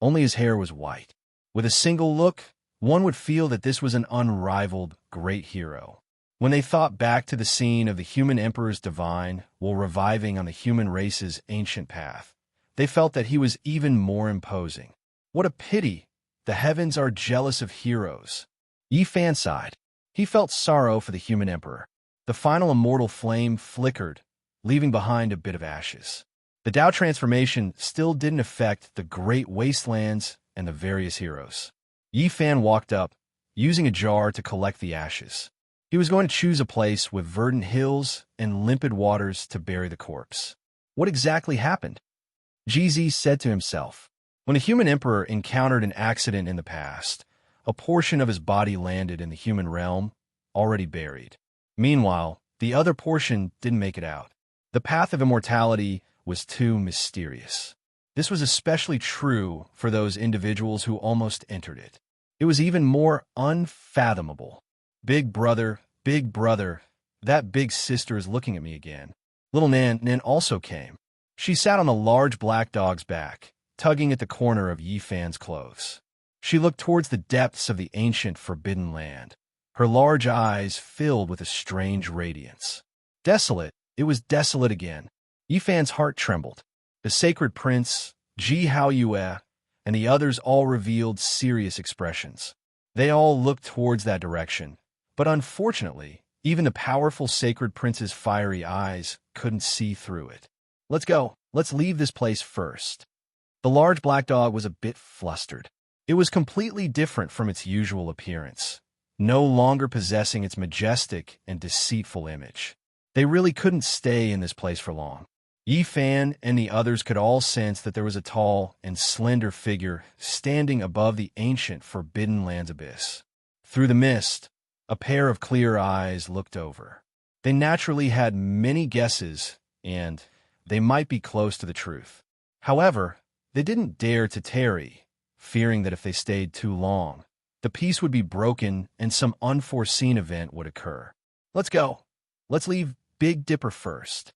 S1: only his hair was white. With a single look, one would feel that this was an unrivaled great hero. When they thought back to the scene of the human emperor's divine while reviving on the human race's ancient path, they felt that he was even more imposing. What a pity! The heavens are jealous of heroes. Yi Fan sighed. He felt sorrow for the human emperor. The final immortal flame flickered, leaving behind a bit of ashes. The Tao transformation still didn't affect the great wastelands and the various heroes. Yi Fan walked up, using a jar to collect the ashes. He was going to choose a place with verdant hills and limpid waters to bury the corpse. What exactly happened? GZ said to himself. When a human emperor encountered an accident in the past, a portion of his body landed in the human realm, already buried. Meanwhile, the other portion didn't make it out. The path of immortality was too mysterious. This was especially true for those individuals who almost entered it. It was even more unfathomable. Big brother, that big sister is looking at me again. Little Nan also came. She sat on a large black dog's back, tugging at the corner of Yi Fan's clothes. She looked towards the depths of the ancient forbidden land. Her large eyes filled with a strange radiance. Desolate, it was desolate again. Yi Fan's heart trembled. The sacred prince, Ji Hao Yue, and the others all revealed serious expressions. They all looked towards that direction, but unfortunately, even the powerful sacred prince's fiery eyes couldn't see through it. Let's go. Let's leave this place first. The large black dog was a bit flustered. It was completely different from its usual appearance, no longer possessing its majestic and deceitful image. They really couldn't stay in this place for long. Yi Fan and the others could all sense that there was a tall and slender figure standing above the ancient Forbidden Land's abyss. Through the mist, a pair of clear eyes looked over. They naturally had many guesses, and they might be close to the truth. However, they didn't dare to tarry, fearing that if they stayed too long, the peace would be broken and some unforeseen event would occur. Let's go. Let's leave Big Dipper first.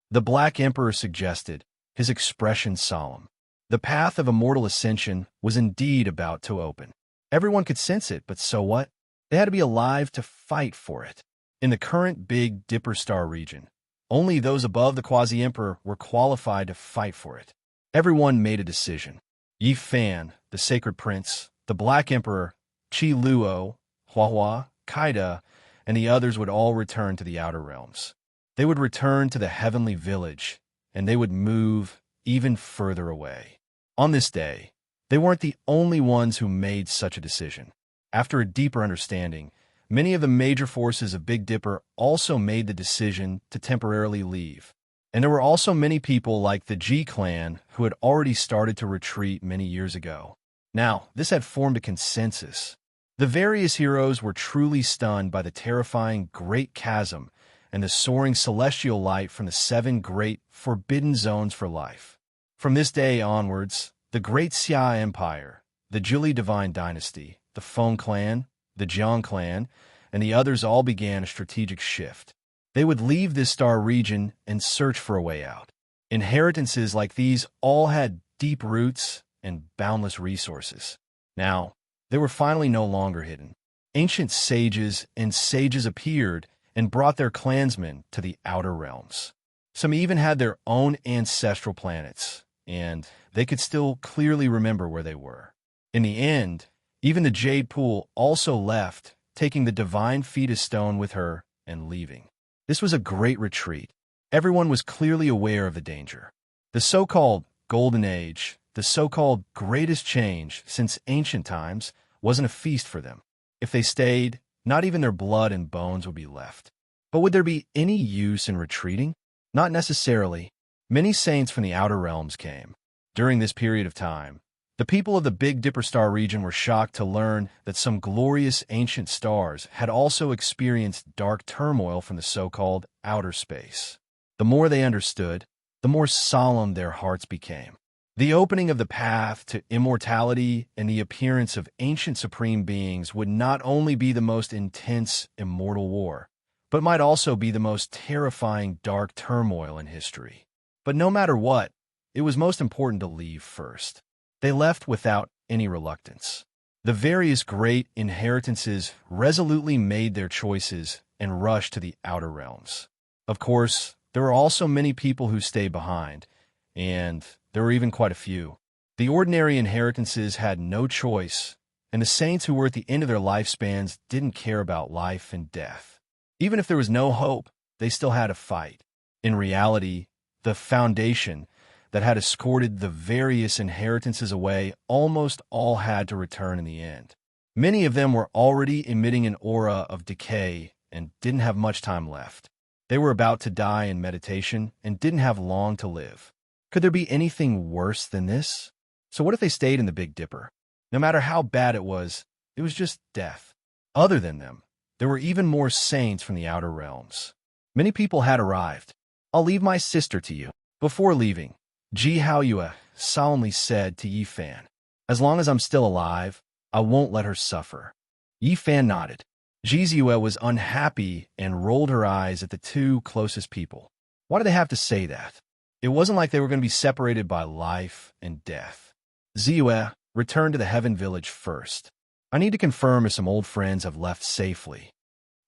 S1: The Black Emperor suggested, his expression solemn. The path of immortal ascension was indeed about to open. Everyone could sense it, but so what? They had to be alive to fight for it. In the current Big Dipper Star region, only those above the Quasi-Emperor were qualified to fight for it. Everyone made a decision. Yi Fan, the Sacred Prince, the Black Emperor, Qi Luo, Huahua, Kaida, and the others would all return to the Outer Realms. They would return to the Heavenly Village, and they would move even further away. On this day, they weren't the only ones who made such a decision. After a deeper understanding, many of the major forces of Big Dipper also made the decision to temporarily leave. And there were also many people like the G clan who had already started to retreat many years ago. Now, this had formed a consensus. The various heroes were truly stunned by the terrifying Great Chasm and the soaring celestial light from the 7 great forbidden zones for life. From this day onwards, the Great Xia Empire, the Zhili Divine Dynasty, the Feng clan, the Jiang clan, and the others all began a strategic shift. They would leave this star region and search for a way out. Inheritances like these all had deep roots and boundless resources. Now, they were finally no longer hidden. Ancient sages and sages appeared and brought their clansmen to the outer realms. Some even had their own ancestral planets, and they could still clearly remember where they were. In the end, even the Jade Pool also left, taking the divine fetus stone with her and leaving. This was a great retreat. Everyone was clearly aware of the danger. The so-called Golden Age, the so-called greatest change since ancient times, wasn't a feast for them. If they stayed, not even their blood and bones would be left. But would there be any use in retreating? Not necessarily. Many saints from the outer realms came. During this period of time, the people of the Big Dipper star region were shocked to learn that some glorious ancient stars had also experienced dark turmoil from the so-called outer space. The more they understood, the more solemn their hearts became. The opening of the path to immortality and the appearance of ancient supreme beings would not only be the most intense immortal war, but might also be the most terrifying dark turmoil in history. But no matter what, it was most important to leave first. They left without any reluctance. The various great inheritances resolutely made their choices and rushed to the outer realms. Of course, there were also many people who stayed behind, and there were even quite a few. The ordinary inheritances had no choice, and the saints who were at the end of their lifespans didn't care about life and death. Even if there was no hope, they still had to fight. In reality, the foundation that had escorted the various inheritances away almost all had to return in the end. Many of them were already emitting an aura of decay and didn't have much time left. They were about to die in meditation and didn't have long to live. Could there be anything worse than this? So what if they stayed in the Big Dipper? No matter how bad it was just death. Other than them, there were even more saints from the outer realms. Many people had arrived. "I'll leave my sister to you." Before leaving, Ji Haoyue solemnly said to Yi Fan, "As long as I'm still alive, I won't let her suffer." Yi Fan nodded. Ji Haoyue was unhappy and rolled her eyes at the two closest people. Why did they have to say that? It wasn't like they were going to be separated by life and death. Ziyue, return to the Heaven Village first. I need to confirm if some old friends have left safely.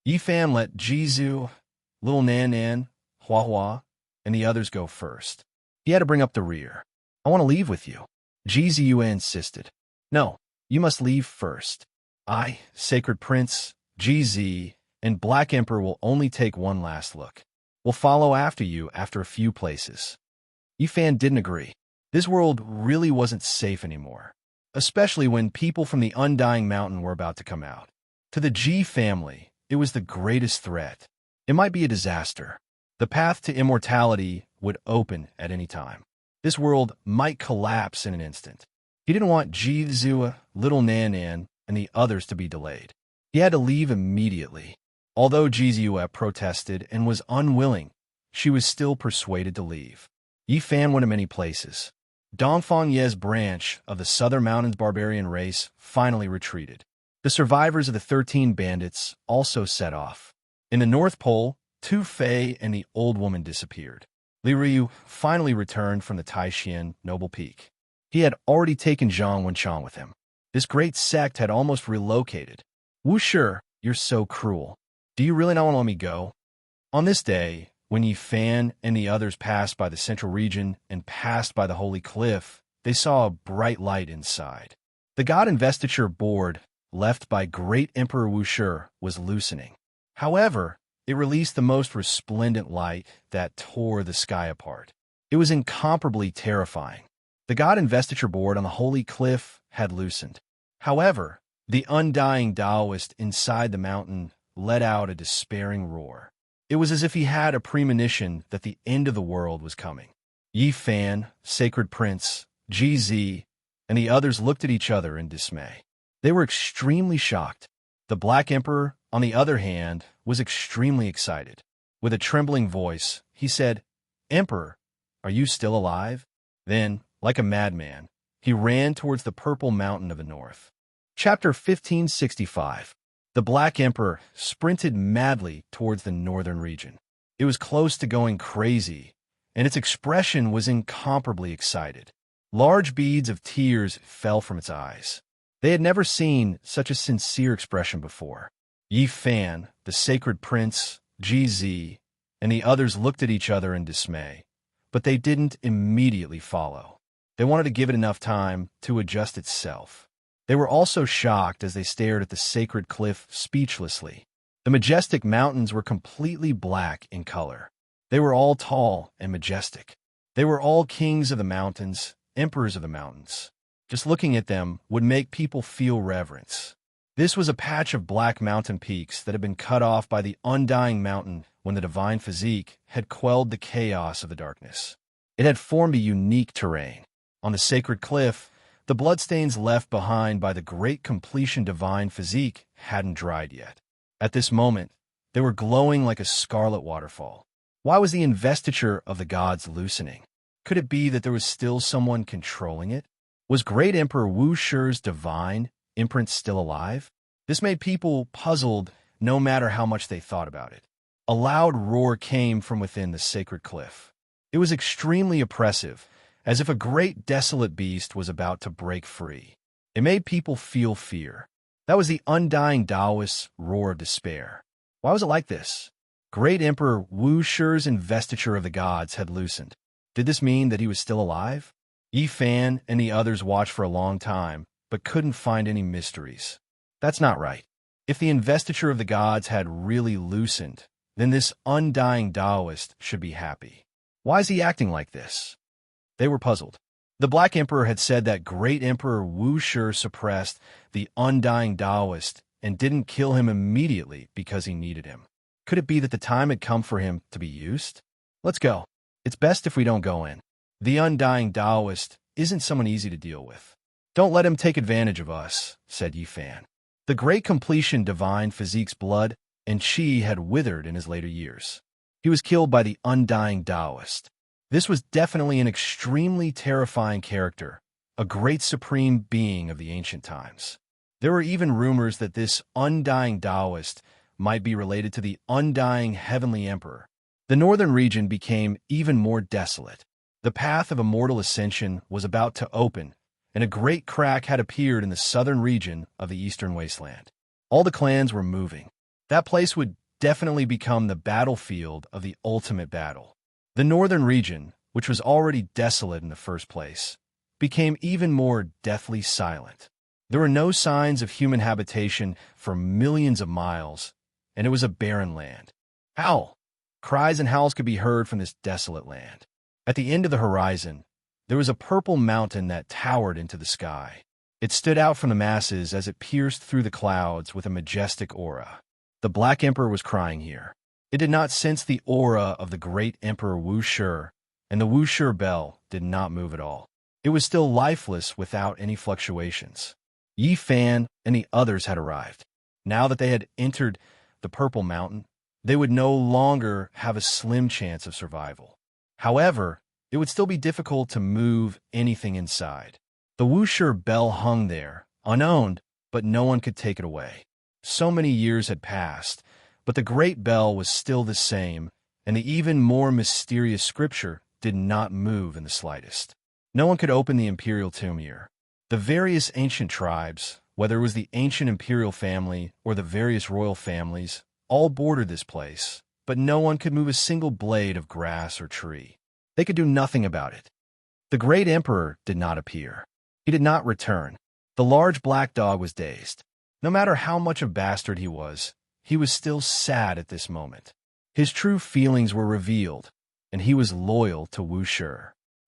S1: Yi Fan let Jizu, Little Nan Nan, Hua Hua, and the others go first. He had to bring up the rear. "I want to leave with you." Ji Ziyue insisted. "No, you must leave first. I, Sacred Prince, Ji Zi, and Black Emperor will only take one last look. We'll follow after you after a few places." Yi Fan didn't agree. This world really wasn't safe anymore, especially when people from the Undying Mountain were about to come out. To the Ji family, it was the greatest threat. It might be a disaster. The path to immortality would open at any time. This world might collapse in an instant. He didn't want Ji Ziyue, Little Nan Nan, and the others to be delayed. He had to leave immediately. Although Ji Ziyue protested and was unwilling, she was still persuaded to leave. Yi Fan went to many places. Dongfang Ye's branch of the Southern Mountains barbarian race finally retreated. The survivors of the 13 bandits also set off. In the North Pole, Tu Fei and the old woman disappeared. Li Ryu finally returned from the Taishan Noble Peak. He had already taken Zhang Wenchang with him. This great sect had almost relocated. "Wu Shi, you're so cruel. Do you really not want to let me go?" On this day, when Yi Fan and the others passed by the central region and passed by the Holy Cliff, they saw a bright light inside. The God Investiture board, left by Great Emperor Wu Shi, was loosening. However, it released the most resplendent light that tore the sky apart. It was incomparably terrifying. The God Investiture board on the Holy Cliff had loosened. However, the undying Taoist inside the mountain let out a despairing roar. It was as if he had a premonition that the end of the world was coming. Yi Fan, Sacred Prince, Ji Zi, and the others looked at each other in dismay. They were extremely shocked. The Black Emperor, on the other hand, was extremely excited. With a trembling voice, he said, "Emperor, are you still alive?" Then, like a madman, he ran towards the Purple Mountain of the North. Chapter 1565. The Black Emperor sprinted madly towards the northern region. It was close to going crazy, and its expression was incomparably excited. Large beads of tears fell from its eyes. They had never seen such a sincere expression before. Yi Fan, the sacred prince, GZ, and the others looked at each other in dismay, but they didn't immediately follow. They wanted to give it enough time to adjust itself. They were also shocked as they stared at the sacred cliff speechlessly. The majestic mountains were completely black in color. They were all tall and majestic. They were all kings of the mountains, emperors of the mountains. Just looking at them would make people feel reverence. This was a patch of black mountain peaks that had been cut off by the undying mountain when the divine physique had quelled the chaos of the darkness. It had formed a unique terrain. On the sacred cliff, the bloodstains left behind by the great completion divine physique hadn't dried yet. At this moment, they were glowing like a scarlet waterfall. Why was the investiture of the gods loosening? Could it be that there was still someone controlling it? Was Great Emperor Wu Shi's divine imprint still alive? This made people puzzled no matter how much they thought about it. A loud roar came from within the sacred cliff. It was extremely oppressive, as if a great desolate beast was about to break free. It made people feel fear. That was the undying Taoist's roar of despair. Why was it like this? Great Emperor Wu Shi's investiture of the gods had loosened. Did this mean that he was still alive? Yi Fan and the others watched for a long time, but couldn't find any mysteries. That's not right. If the investiture of the gods had really loosened, then this undying Taoist should be happy. Why is he acting like this? They were puzzled. The Black Emperor had said that Great Emperor Wu Shi suppressed the undying Taoist and didn't kill him immediately because he needed him. Could it be that the time had come for him to be used? Let's go. It's best if we don't go in. The undying Taoist isn't someone easy to deal with. Don't let him take advantage of us, said Yi Fan. The great completion divine physique's blood and chi had withered in his later years. He was killed by the undying Taoist. This was definitely an extremely terrifying character, a great supreme being of the ancient times. There were even rumors that this undying Taoist might be related to the undying heavenly emperor. The northern region became even more desolate. The path of immortal ascension was about to open, and a great crack had appeared in the southern region of the eastern wasteland. All the clans were moving. That place would definitely become the battlefield of the ultimate battle. The northern region, which was already desolate in the first place, became even more deathly silent. There were no signs of human habitation for millions of miles, and it was a barren land. Howl! Cries and howls could be heard from this desolate land. At the end of the horizon, there was a purple mountain that towered into the sky. It stood out from the masses as it pierced through the clouds with a majestic aura. The Black Emperor was crying here. It did not sense the aura of the great Emperor Wu Shi, and the Wu Shi bell did not move at all. It was still lifeless without any fluctuations. Yi Fan and the others had arrived. Now that they had entered the Purple Mountain, they would no longer have a slim chance of survival. However, it would still be difficult to move anything inside. The Wu Shi bell hung there, unowned, but no one could take it away. So many years had passed, but the great bell was still the same, and the even more mysterious scripture did not move in the slightest. No one could open the imperial tomb here. The various ancient tribes, whether it was the ancient imperial family or the various royal families, all bordered this place, but no one could move a single blade of grass or tree. They could do nothing about it. The great emperor did not appear. He did not return. The large black dog was dazed. No matter how much of a bastard he was still sad at this moment. His true feelings were revealed, and he was loyal to Wu Shi.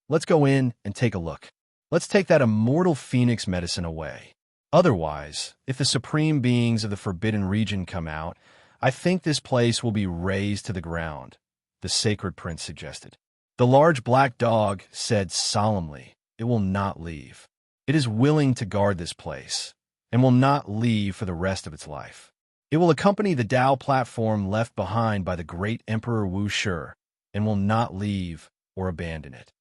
S1: Let's go in and take a look. Let's take that immortal phoenix medicine away. Otherwise, if the supreme beings of the forbidden region come out, I think this place will be razed to the ground, the sacred prince suggested. The large black dog said solemnly, it will not leave. It is willing to guard this place, and will not leave for the rest of its life. It will accompany the Tao platform left behind by the great Emperor Wu Shi, and will not leave or abandon it.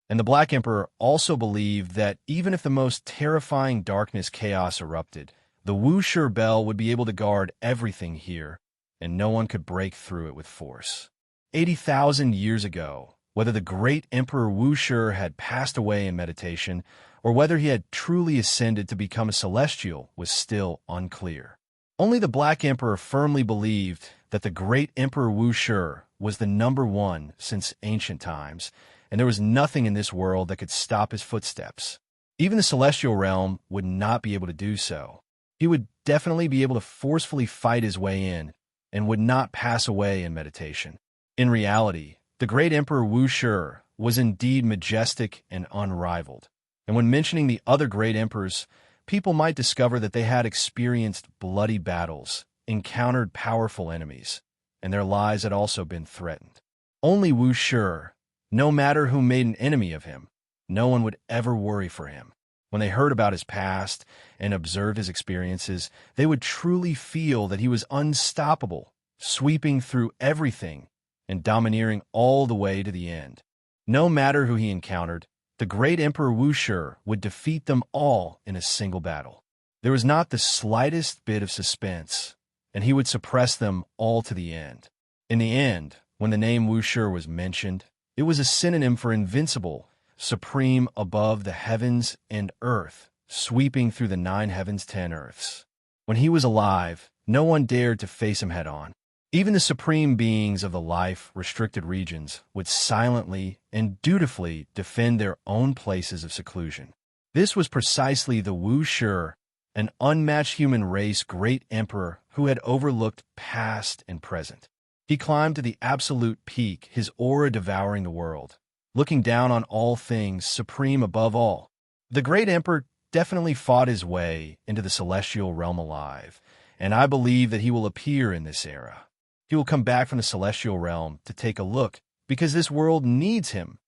S1: And the Black Emperor also believed that even if the most terrifying darkness chaos erupted, the Wu Shi bell would be able to guard everything here, and no one could break through it with force. 80,000 years ago, whether the great Emperor Wushur had passed away in meditation or whether he had truly ascended to become a celestial was still unclear. Only the Black Emperor firmly believed that the great Emperor Wushur was the #1 since ancient times, and there was nothing in this world that could stop his footsteps. Even the celestial realm would not be able to do so. He would definitely be able to forcefully fight his way in and would not pass away in meditation. In reality, the great Emperor Wushur was indeed majestic and unrivaled. And when mentioning the other great emperors, people might discover that they had experienced bloody battles, encountered powerful enemies, and their lives had also been threatened. Only Wushur, no matter who made an enemy of him, no one would ever worry for him. When they heard about his past and observed his experiences, they would truly feel that he was unstoppable, sweeping through everything and domineering all the way to the end. No matter who he encountered, the great Emperor Wushur would defeat them all in a single battle. There was not the slightest bit of suspense, and he would suppress them all to the end. In the end, when the name Wushur was mentioned, it was a synonym for invincible, supreme above the heavens and earth, sweeping through the 9 heavens, 10 earths. When he was alive, no one dared to face him head-on. Even the supreme beings of the life-restricted regions would silently and dutifully defend their own places of seclusion. This was precisely the Wushur, an unmatched human race great emperor who had overlooked past and present. He climbed to the absolute peak, his aura devouring the world, looking down on all things, supreme above all. The great emperor definitely fought his way into the celestial realm alive, and I believe that he will appear in this era. He will come back from the celestial realm to take a look, because this world needs him.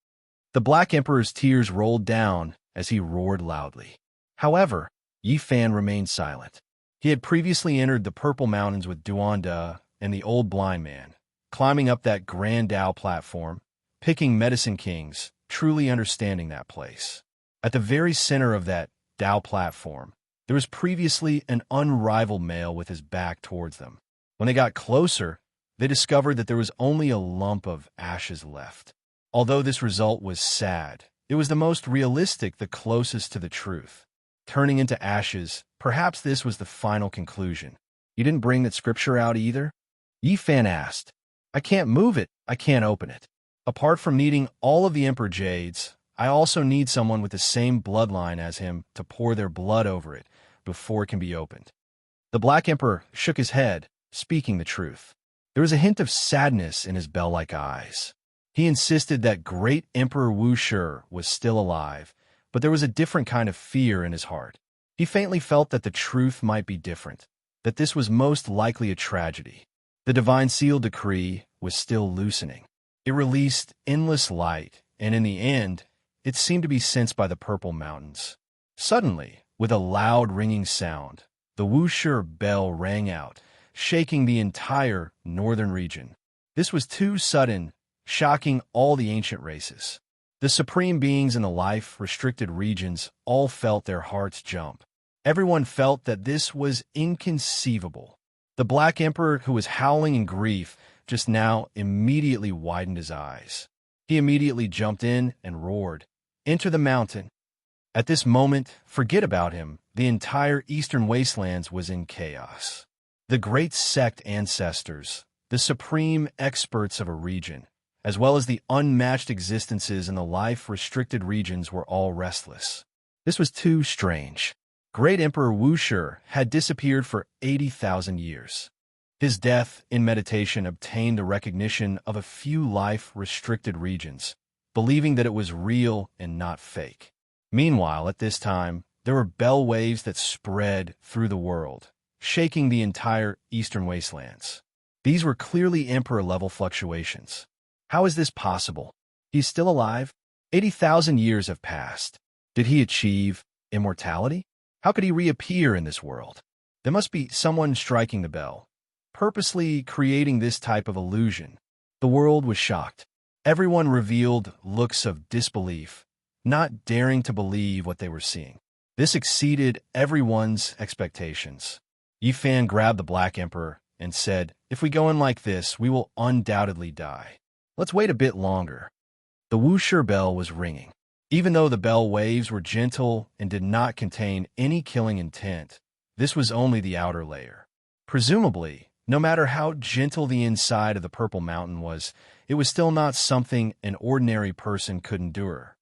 S1: The Black Emperor's tears rolled down as he roared loudly. However, Yi Fan remained silent. He had previously entered the Purple Mountains with Duanda and the Old Blind Man, climbing up that Grand Dao platform, picking Medicine Kings, truly understanding that place. At the very center of that Dao platform, there was previously an unrivaled male with his back towards them. When they got closer, they discovered that there was only a lump of ashes left. Although this result was sad, it was the most realistic, the closest to the truth. Turning into ashes, perhaps this was the final conclusion. You didn't bring that scripture out either? Yi Fan asked. I can't move it, I can't open it. Apart from needing all of the Emperor Jades, I also need someone with the same bloodline as him to pour their blood over it before it can be opened. The Black Emperor shook his head, speaking the truth. There was a hint of sadness in his bell-like eyes. He insisted that great Emperor Wushur was still alive, but there was a different kind of fear in his heart. He faintly felt that the truth might be different, that this was most likely a tragedy. The divine seal decree was still loosening. It released endless light, and in the end, it seemed to be sensed by the Purple Mountains. Suddenly, with a loud ringing sound, the Wushur bell rang out, shaking the entire northern region. This was too sudden, shocking all the ancient races. The supreme beings in the life-restricted regions all felt their hearts jump. Everyone felt that this was inconceivable. The Black Emperor, who was howling in grief just now, immediately widened his eyes. He immediately jumped in and roared, "Enter the mountain." At this moment, forget about him. The entire eastern wastelands was in chaos. The great sect ancestors, the supreme experts of a region, as well as the unmatched existences in the life-restricted regions were all restless. This was too strange. Great Emperor Wushur had disappeared for 80,000 years. His death in meditation obtained the recognition of a few life-restricted regions, believing that it was real and not fake. Meanwhile, at this time, there were bell waves that spread through the world, shaking the entire eastern wastelands. These were clearly Emperor-level fluctuations. How is this possible? He's still alive? 80,000 years have passed. Did he achieve immortality? How could he reappear in this world? There must be someone striking the bell, purposely creating this type of illusion. The world was shocked. Everyone revealed looks of disbelief, not daring to believe what they were seeing. This exceeded everyone's expectations. Yi Fan grabbed the Black Emperor and said, "If we go in like this, we will undoubtedly die." let's wait a bit longer. The Wushi bell was ringing. Even though the bell waves were gentle and did not contain any killing intent, this was only the outer layer. Presumably, no matter how gentle the inside of the Purple Mountain was, it was still not something an ordinary person could endure.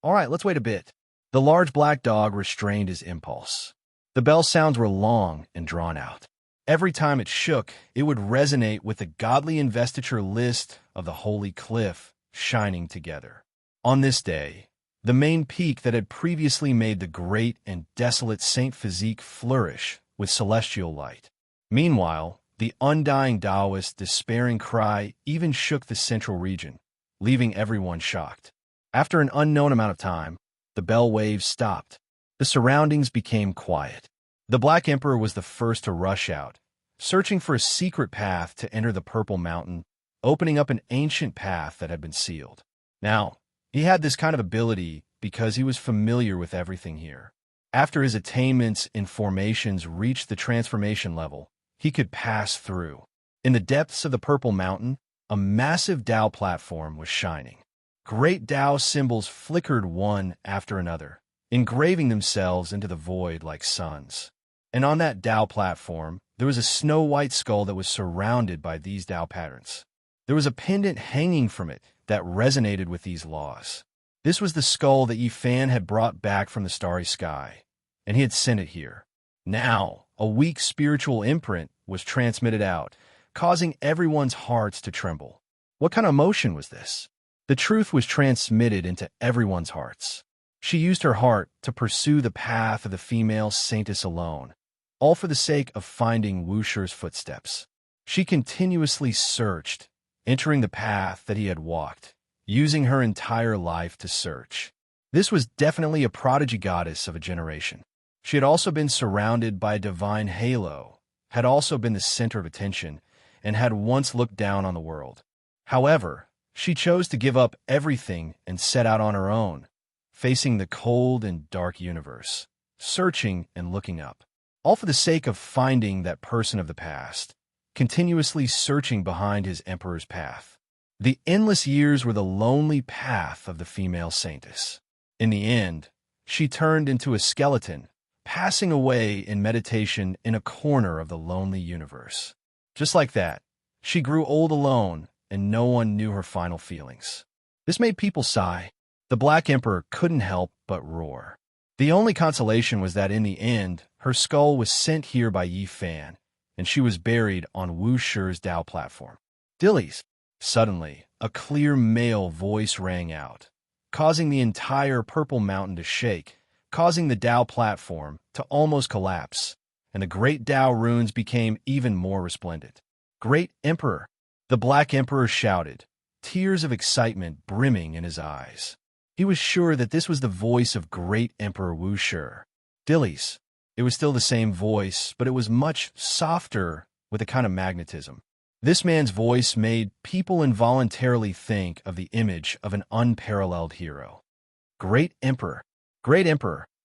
S1: All right, let's wait a bit. The large black dog restrained his impulse. The bell sounds were long and drawn out. Every time it shook, it would resonate with the godly investiture list of the holy cliff shining together. On this day, the main peak that had previously made the great and desolate Saint Physique flourish with celestial light. Meanwhile, the undying Taoist despairing cry even shook the central region, leaving everyone shocked. After an unknown amount of time, the bell waves stopped. The surroundings became quiet. The Black Emperor was the first to rush out, searching for a secret path to enter the Purple Mountain, opening up an ancient path that had been sealed. Now, he had this kind of ability because he was familiar with everything here. After his attainments in formations reached the transformation level, he could pass through. In the depths of the Purple Mountain, a massive Tao platform was shining. Great Tao symbols flickered one after another, engraving themselves into the void like suns. And on that Tao platform, there was a snow-white skull that was surrounded by these Tao patterns. There was a pendant hanging from it that resonated with these laws. This was the skull that Yi Fan had brought back from the starry sky, and he had sent it here. Now, a weak spiritual imprint was transmitted out, causing everyone's hearts to tremble. What kind of emotion was this? The truth was transmitted into everyone's hearts. She used her heart to pursue the path of the female saintess alone, all for the sake of finding Wushi's footsteps. She continuously searched, entering the path that he had walked, using her entire life to search. This was definitely a prodigy goddess of a generation. She had also been surrounded by a divine halo, had also been the center of attention, and had once looked down on the world. However, she chose to give up everything and set out on her own, facing the cold and dark universe, searching and looking up, all for the sake of finding that person of the past, continuously searching behind his emperor's path. The endless years were the lonely path of the female saintess. In the end, she turned into a skeleton, passing away in meditation in a corner of the lonely universe. Just like that, she grew old alone, and no one knew her final feelings. This made people sigh. The Black Emperor couldn't help but roar. The only consolation was that in the end, her skull was sent here by Yi Fan, and she was buried on Wushi's Tao platform. Dillies. Suddenly, a clear male voice rang out, causing the entire Purple Mountain to shake, causing the Tao platform to almost collapse, and the great Tao runes became even more resplendent. Great Emperor! The Black Emperor shouted, tears of excitement brimming in his eyes. He was sure that this was the voice of Great Emperor Wushi. Dillies. It was still the same voice, but it was much softer with a kind of magnetism. This man's voice made people involuntarily think of the image of an unparalleled hero. Great Emperor,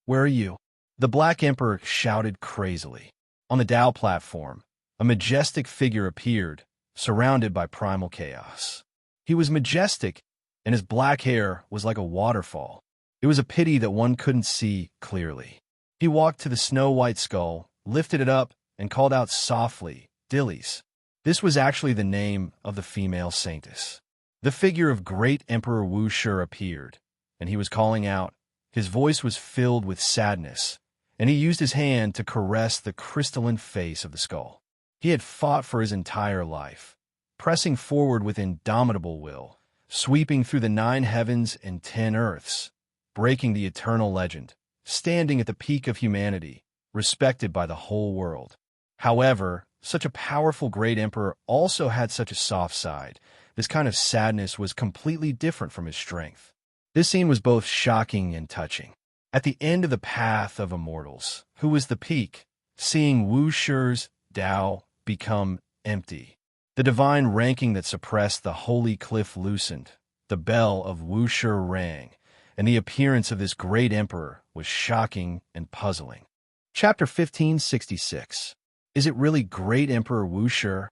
S1: where are you? The Black Emperor shouted crazily. On the Tao platform, a majestic figure appeared, surrounded by primal chaos. He was majestic, and his black hair was like a waterfall. It was a pity that one couldn't see clearly. He walked to the snow-white skull, lifted it up, and called out softly, Dillies. This was actually the name of the female saintess. The figure of Great Emperor Wushi appeared, and he was calling out. His voice was filled with sadness, and he used his hand to caress the crystalline face of the skull. He had fought for his entire life, pressing forward with indomitable will, sweeping through the 9 heavens and 10 earths, breaking the eternal legend, standing at the peak of humanity, respected by the whole world. However, such a powerful great emperor also had such a soft side. This kind of sadness was completely different from his strength. This scene was both shocking and touching. At the end of the path of immortals, who was the peak, seeing Wushi's Tao become empty. The divine ranking that suppressed the holy cliff loosened, the bell of Wushi rang, and the appearance of this great emperor was shocking and puzzling. Chapter 1566. Is it really Great Emperor Wushi?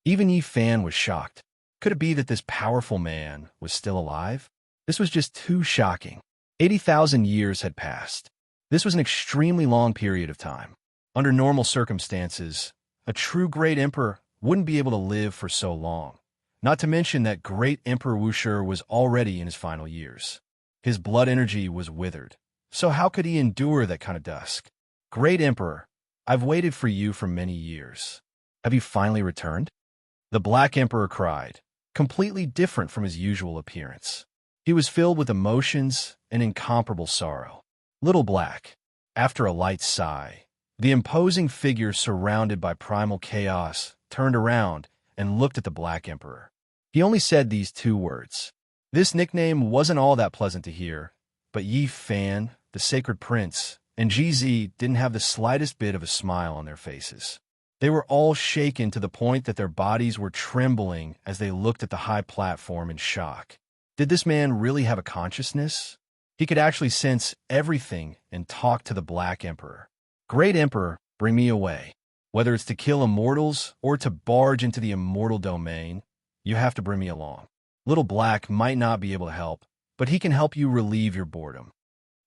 S1: Even Yi Fan was shocked. Could it be that this powerful man was still alive? This was just too shocking. 80,000 years had passed. This was an extremely long period of time. Under normal circumstances, a true great emperor wouldn't be able to live for so long. Not to mention that great Emperor Wuxi was already in his final years. His blood energy was withered. So how could he endure that kind of dusk? Great Emperor, I've waited for you for many years. Have you finally returned? The Black Emperor cried, completely different from his usual appearance. He was filled with emotions and incomparable sorrow. Little Black, after a light sigh, the imposing figure surrounded by primal chaos turned around and looked at the Black Emperor. He only said these two words. This nickname wasn't all that pleasant to hear, but Yi Fan, the Sacred Prince, and GZ didn't have the slightest bit of a smile on their faces. They were all shaken to the point that their bodies were trembling as they looked at the high platform in shock. Did this man really have a consciousness? He could actually sense everything and talk to the Black Emperor. Great Emperor, bring me away. Whether it's to kill immortals or to barge into the immortal domain, you have to bring me along. Little Black might not be able to help, but he can help you relieve your boredom.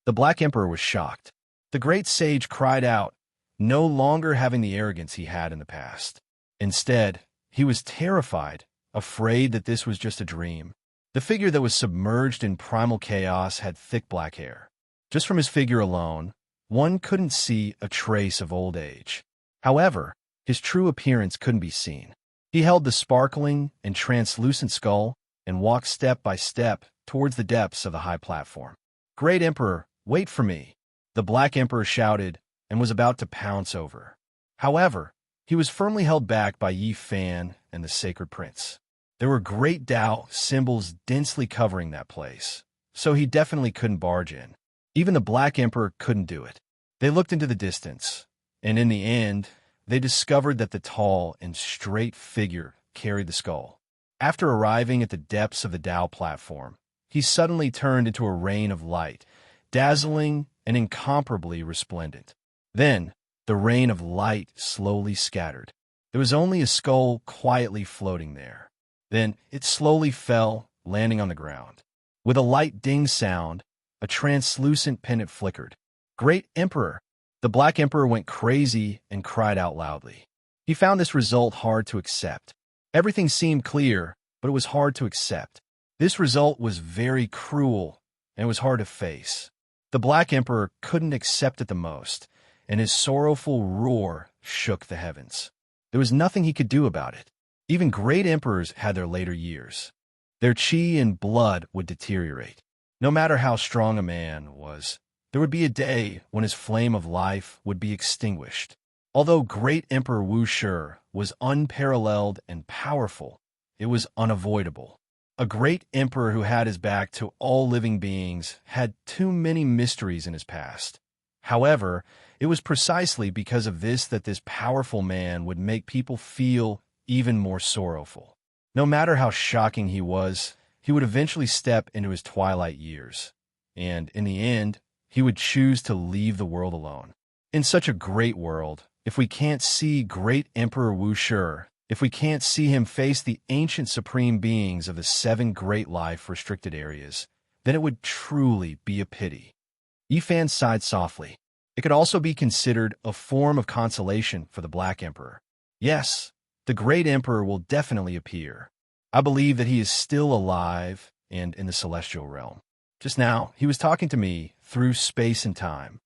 S1: The Black Emperor was shocked. The great sage cried out, no longer having the arrogance he had in the past. Instead, he was terrified, afraid that this was just a dream. The figure that was submerged in primal chaos had thick black hair. Just from his figure alone, one couldn't see a trace of old age. However, his true appearance couldn't be seen. He held the sparkling and translucent skull and walked step by step towards the depths of the high platform. Great Emperor, wait for me, the Black Emperor shouted and was about to pounce over. However, he was firmly held back by Yi Fan and the Sacred Prince. There were great Tao symbols densely covering that place, so he definitely couldn't barge in. Even the Black Emperor couldn't do it. They looked into the distance, and in the end, they discovered that the tall and straight figure carried the skull. After arriving at the depths of the Tao platform, he suddenly turned into a rain of light, dazzling and incomparably resplendent. Then, the rain of light slowly scattered. There was only a skull quietly floating there. Then it slowly fell, landing on the ground. With a light ding sound, a translucent pendant flickered. Great Emperor! The Black Emperor went crazy and cried out loudly. He found this result hard to accept. Everything seemed clear, but it was hard to accept. This result was very cruel, and it was hard to face. The Black Emperor couldn't accept it the most, and his sorrowful roar shook the heavens. There was nothing he could do about it. Even great emperors had their later years. Their chi and blood would deteriorate. No matter how strong a man was, there would be a day when his flame of life would be extinguished. Although great Emperor Wuxi was unparalleled and powerful, it was unavoidable. A great emperor who had his back to all living beings had too many mysteries in his past. However, it was precisely because of this that this powerful man would make people feel even more sorrowful. No matter how shocking he would eventually step into his twilight years, and in the end, he would choose to leave the world alone. In such a great world, if we can't see great Emperor Wuxi, if we can't see him face the ancient supreme beings of the 7 great life-restricted areas, then it would truly be a pity. Yifan sighed softly. It could also be considered a form of consolation for the Black Emperor. Yes, the great emperor will definitely appear. I believe that he is still alive and in the celestial realm. Just now, he was talking to me through space and time.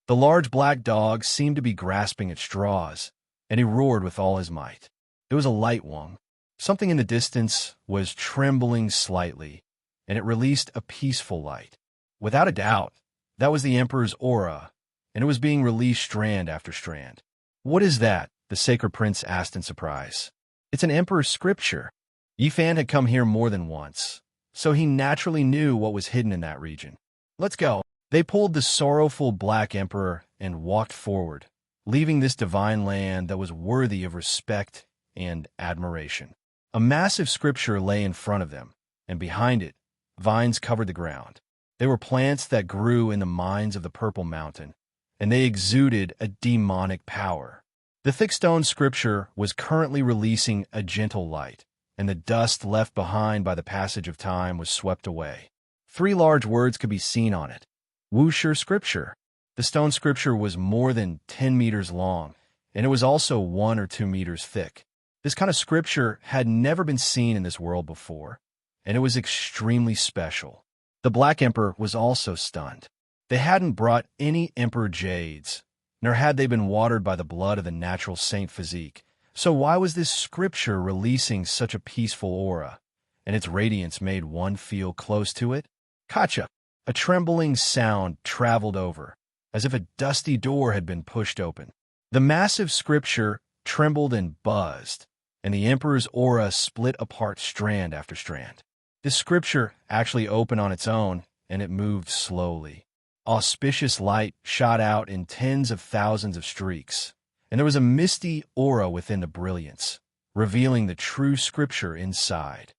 S1: The large black dog seemed to be grasping at straws, and he roared with all his might. It was a light one. Something in the distance was trembling slightly, and it released a peaceful light. Without a doubt, that was the Emperor's aura, and it was being released strand after strand. What is that? The Sacred Prince asked in surprise. It's an Emperor's scripture. Yifan had come here more than once, so he naturally knew what was hidden in that region. Let's go. They pulled the sorrowful Black Emperor and walked forward, leaving this divine land that was worthy of respect and admiration. A massive scripture lay in front of them, and behind it, vines covered the ground. They were plants that grew in the mines of the Purple Mountain, and they exuded a demonic power. The thick stone scripture was currently releasing a gentle light, and the dust left behind by the passage of time was swept away. 3 large words could be seen on it. Wuxia scripture. The stone scripture was more than 10 meters long, and it was also 1 or 2 meters thick. This kind of scripture had never been seen in this world before, and it was extremely special. The Black Emperor was also stunned. They hadn't brought any Emperor Jades, nor had they been watered by the blood of the natural saint physique. So why was this scripture releasing such a peaceful aura, and its radiance made one feel close to it? Kacha! A trembling sound traveled over, as if a dusty door had been pushed open. The massive scripture trembled and buzzed, and the Emperor's aura split apart strand after strand. This scripture actually opened on its own, and it moved slowly. Auspicious light shot out in tens of thousands of streaks, and there was a misty aura within the brilliance, revealing the true scripture inside.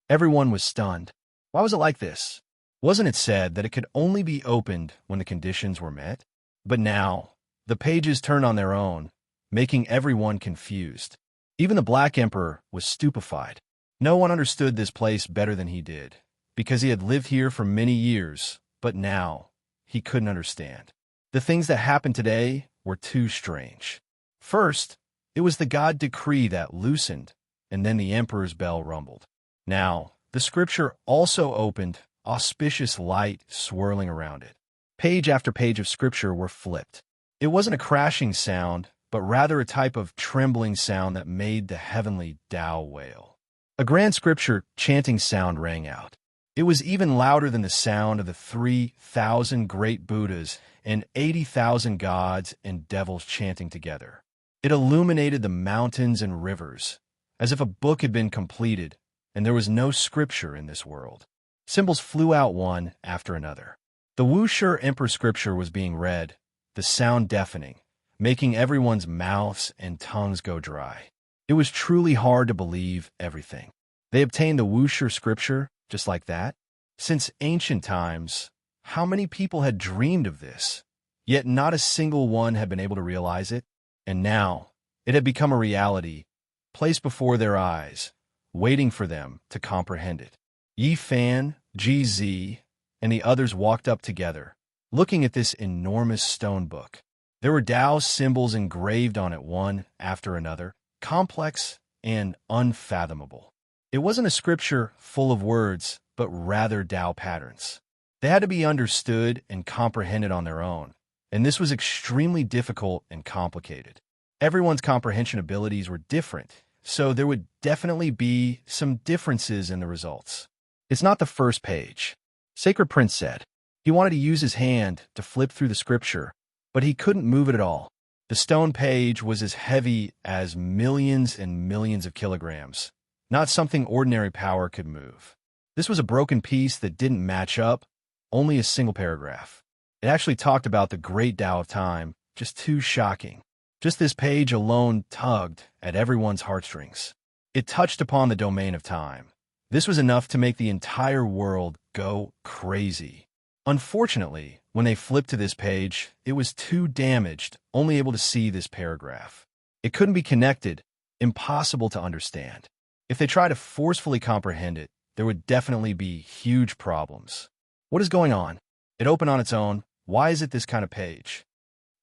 S1: Everyone was stunned. Why was it like this? Wasn't it said that it could only be opened when the conditions were met? But now, the pages turned on their own, making everyone confused. Even the Black Emperor was stupefied. No one understood this place better than he did, because he had lived here for many years, but now he couldn't understand. The things that happened today were too strange. First, it was the god decree that loosened, and then the Emperor's bell rumbled. Now, the scripture also opened, auspicious light swirling around it. Page after page of scripture were flipped. It wasn't a crashing sound, but rather a type of trembling sound that made the heavenly Tao wail. A grand scripture chanting sound rang out. It was even louder than the sound of the 3,000 great Buddhas and 80,000 gods and devils chanting together. It illuminated the mountains and rivers, as if a book had been completed, and there was no scripture in this world. Symbols flew out one after another. The Wuxia Emperor scripture was being read, the sound deafening, making everyone's mouths and tongues go dry. It was truly hard to believe everything. They obtained the Wuxia scripture just like that. Since ancient times, how many people had dreamed of this? Yet not a single one had been able to realize it. And now, it had become a reality, placed before their eyes, waiting for them to comprehend it. Yi Fan, GZ, and the others walked up together, looking at this enormous stone book. There were Tao symbols engraved on it one after another, complex and unfathomable. It wasn't a scripture full of words, but rather Tao patterns. They had to be understood and comprehended on their own, and this was extremely difficult and complicated. Everyone's comprehension abilities were different, so there would definitely be some differences in the results. It's not the first page. Sacred Prince said. He wanted to use his hand to flip through the scripture, but he couldn't move it at all. The stone page was as heavy as millions and millions of kilograms, not something ordinary power could move. This was a broken piece that didn't match up, only a single paragraph. It actually talked about the great Tao of time, just too shocking. Just this page alone tugged at everyone's heartstrings. It touched upon the domain of time. This was enough to make the entire world go crazy. Unfortunately, when they flipped to this page, it was too damaged, only able to see this paragraph. It couldn't be connected, impossible to understand. If they tried to forcefully comprehend it, there would definitely be huge problems. What is going on? It opened on its own. Why is it this kind of page?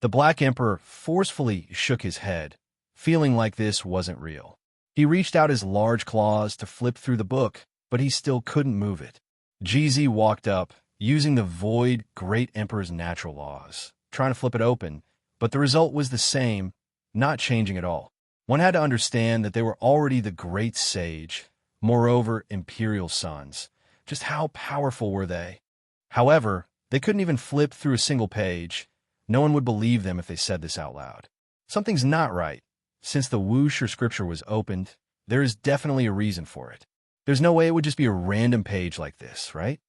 S1: The Black Emperor forcefully shook his head, feeling like this wasn't real. He reached out his large claws to flip through the book, but he still couldn't move it. GZ walked up, using the void Great Emperor's natural laws, trying to flip it open, but the result was the same, not changing at all. One had to understand that they were already the great sage, moreover imperial sons. Just how powerful were they? However, they couldn't even flip through a single page. No one would believe them if they said this out loud. Something's not right. Since the Wuxia scripture was opened, there is definitely a reason for it. There's no way it would just be a random page like this, right?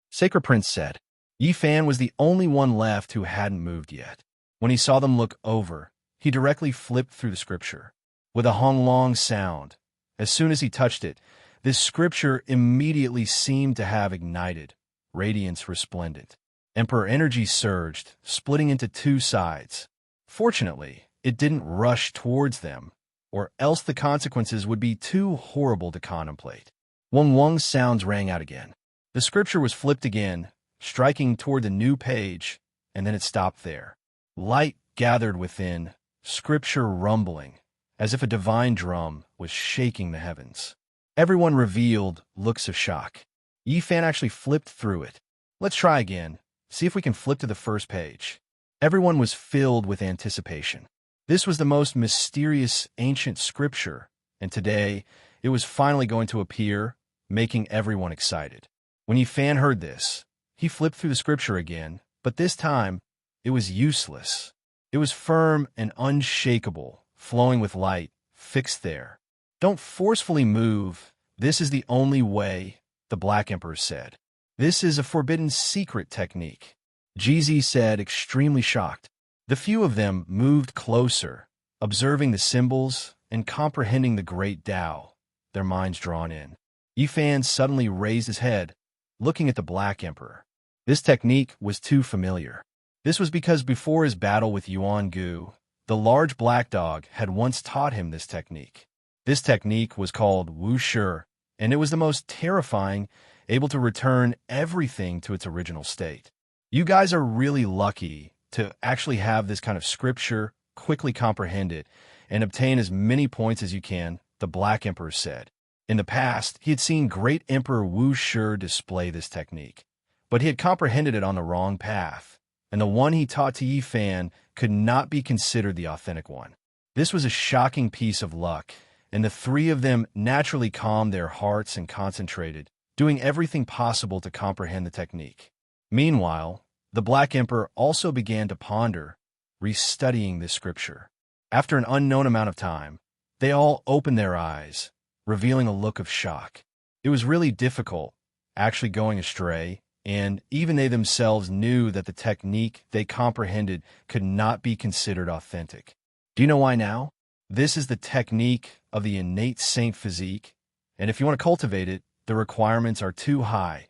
S1: Sacred Prince said. Yi Fan was the only one left who hadn't moved yet. When he saw them look over, he directly flipped through the scripture. With a honglong sound, as soon as he touched it, this scripture immediately seemed to have ignited, radiance resplendent. Emperor energy surged, splitting into two sides. Fortunately, it didn't rush towards them or else the consequences would be too horrible to contemplate. Wong sounds rang out again. The scripture was flipped again, striking toward the new page, and then it stopped there. Light gathered within, scripture rumbling, as if a divine drum was shaking the heavens. Everyone revealed looks of shock. Yifan actually flipped through it. Let's try again. See if we can flip to the first page. Everyone was filled with anticipation. This was the most mysterious ancient scripture, and today it was finally going to appear, making everyone excited. When Yifan heard this, he flipped through the scripture again, but this time it was useless. It was firm and unshakable, flowing with light, fixed there. Don't forcefully move. This is the only way, the Black Emperor said. This is a forbidden secret technique. Jizi said, extremely shocked. The few of them moved closer, observing the symbols and comprehending the great Tao, their minds drawn in. Yifan suddenly raised his head, looking at the Black Emperor. This technique was too familiar. This was because before his battle with Yuan Gu, the large black dog had once taught him this technique. This technique was called Wu Shi, and it was the most terrifying, able to return everything to its original state. You guys are really lucky to actually have this kind of scripture, quickly comprehend it, and obtain as many points as you can, the Black Emperor said. In the past, he had seen great Emperor Wu Shi display this technique, but he had comprehended it on the wrong path, and the one he taught to Yifan could not be considered the authentic one. This was a shocking piece of luck, and the three of them naturally calmed their hearts and concentrated, doing everything possible to comprehend the technique. Meanwhile, the Black Emperor also began to ponder, restudying this scripture. After an unknown amount of time, they all opened their eyes, revealing a look of shock. It was really difficult, actually going astray, and even they themselves knew that the technique they comprehended could not be considered authentic. Do you know why now? This is the technique of the innate saint physique, and if you want to cultivate it, the requirements are too high,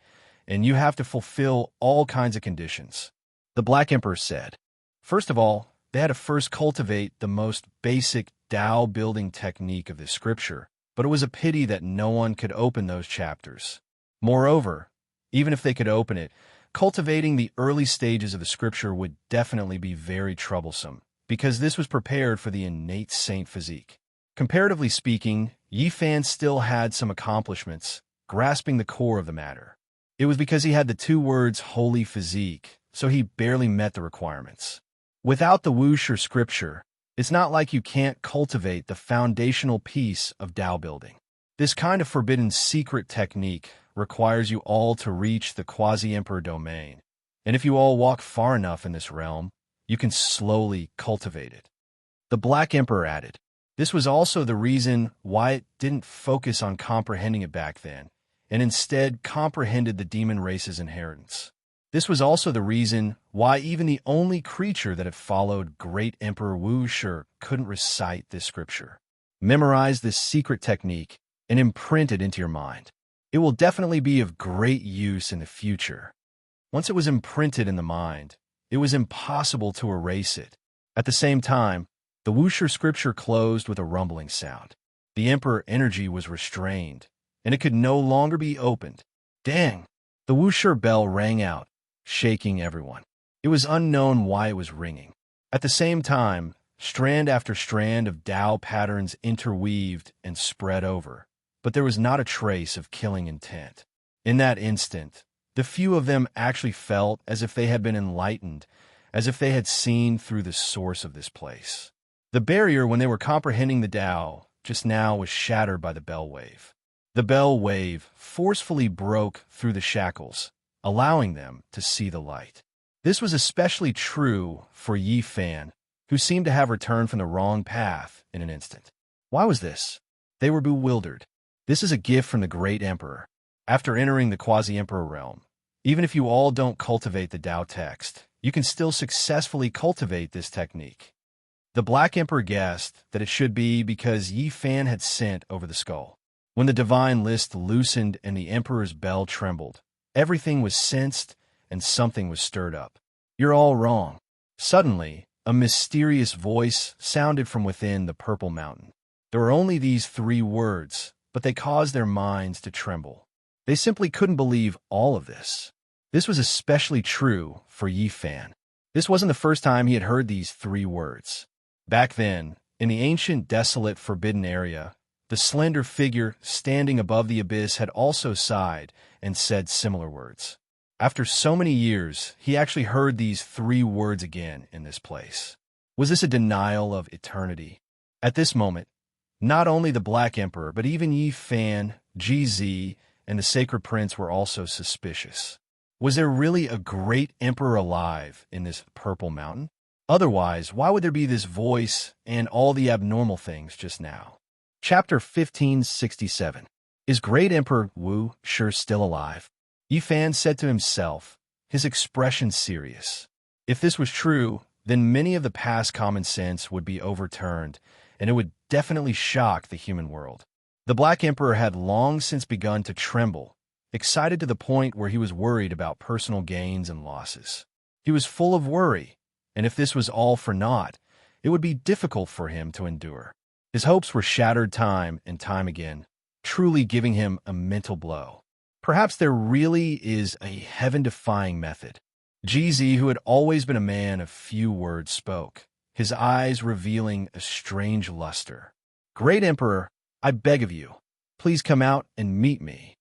S1: and you have to fulfill all kinds of conditions. The Black Emperor said, first of all, they had to first cultivate the most basic Tao building technique of this scripture, but it was a pity that no one could open those chapters. Moreover, even if they could open it, cultivating the early stages of the scripture would definitely be very troublesome, because this was prepared for the innate saint physique. Comparatively speaking, Yifan still had some accomplishments, grasping the core of the matter. It was because he had the two words holy physique, so he barely met the requirements. Without the Wu Shi scripture, it's not like you can't cultivate the foundational piece of Tao building. This kind of forbidden secret technique requires you all to reach the quasi-emperor domain, and if you all walk far enough in this realm, you can slowly cultivate it. The Black Emperor added, this was also the reason why it didn't focus on comprehending it back then, and instead comprehended the demon race's inheritance. This was also the reason why even the only creature that had followed great Emperor Wu Shi couldn't recite this scripture. Memorize this secret technique and imprint it into your mind. It will definitely be of great use in the future. Once it was imprinted in the mind, it was impossible to erase it. At the same time, the Wu Shi scripture closed with a rumbling sound. The Emperor energy was restrained, and it could no longer be opened. Dang! The Wu Shi bell rang out, shaking everyone. It was unknown why it was ringing. At the same time, strand after strand of Tao patterns interweaved and spread over, but there was not a trace of killing intent. In that instant, the few of them actually felt as if they had been enlightened, as if they had seen through the source of this place. The barrier when they were comprehending the Tao just now was shattered by the bell wave. The bell wave forcefully broke through the shackles, allowing them to see the light. This was especially true for Yifan, who seemed to have returned from the wrong path in an instant. Why was this? They were bewildered. This is a gift from the great Emperor. After entering the quasi-emperor realm, even if you all don't cultivate the Tao text, you can still successfully cultivate this technique. The Black Emperor guessed that it should be because Yifan had sent over the skull. When the divine list loosened and the Emperor's bell trembled, everything was sensed and something was stirred up. You're all wrong. Suddenly, a mysterious voice sounded from within the purple mountain. There were only these 3 words, but they caused their minds to tremble. They simply couldn't believe all of this. This was especially true for Yi Fan. This wasn't the first time he had heard these 3 words. Back then, in the ancient, desolate, forbidden area, the slender figure standing above the abyss had also sighed and said similar words. After so many years, he actually heard these 3 words again in this place. Was this a denial of eternity? At this moment, not only the Black Emperor, but even Yi Fan, GZ, and the Sacred Prince were also suspicious. Was there really a great emperor alive in this Purple Mountain? Otherwise, why would there be this voice and all the abnormal things just now? Chapter 1567. Is Great Emperor Wu Shi still alive? Yi Fan said to himself, his expression serious. If this was true, then many of the past common sense would be overturned, and it would definitely shock the human world. The Black Emperor had long since begun to tremble, excited to the point where he was worried about personal gains and losses. He was full of worry, and if this was all for naught, it would be difficult for him to endure. His hopes were shattered time and time again, truly giving him a mental blow. Perhaps there really is a heaven-defying method. GZ, who had always been a man of few words, spoke, his eyes revealing a strange luster. Great Emperor, I beg of you, please come out and meet me.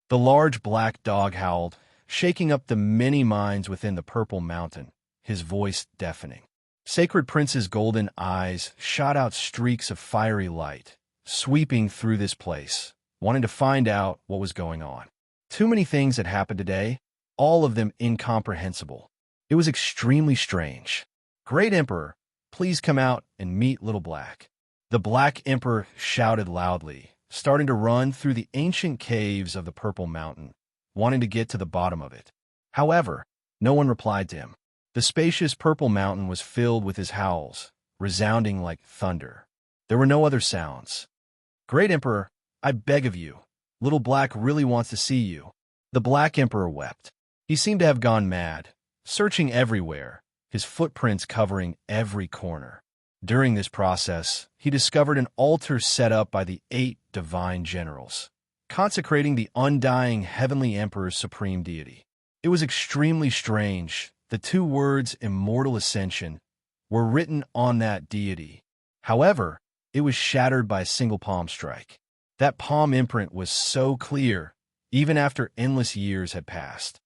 S1: The large black dog howled, shaking up the many minds within the Purple Mountain, his voice deafening. Sacred Prince's golden eyes shot out streaks of fiery light, sweeping through this place, wanting to find out what was going on. Too many things had happened today, all of them incomprehensible. It was extremely strange. Great Emperor, please come out and meet Little Black. The Black Emperor shouted loudly, starting to run through the ancient caves of the Purple Mountain, wanting to get to the bottom of it. However, no one replied to him. The spacious Purple Mountain was filled with his howls, resounding like thunder. There were no other sounds. Great Emperor, I beg of you, Little Black really wants to see you. The Black Emperor wept. He seemed to have gone mad, searching everywhere, his footprints covering every corner. During this process, he discovered an altar set up by the 8 divine generals, consecrating the undying Heavenly Emperor's supreme deity. It was extremely strange. The 2 words immortal ascension were written on that deity. However, it was shattered by a single palm strike. That palm imprint was so clear, even after endless years had passed.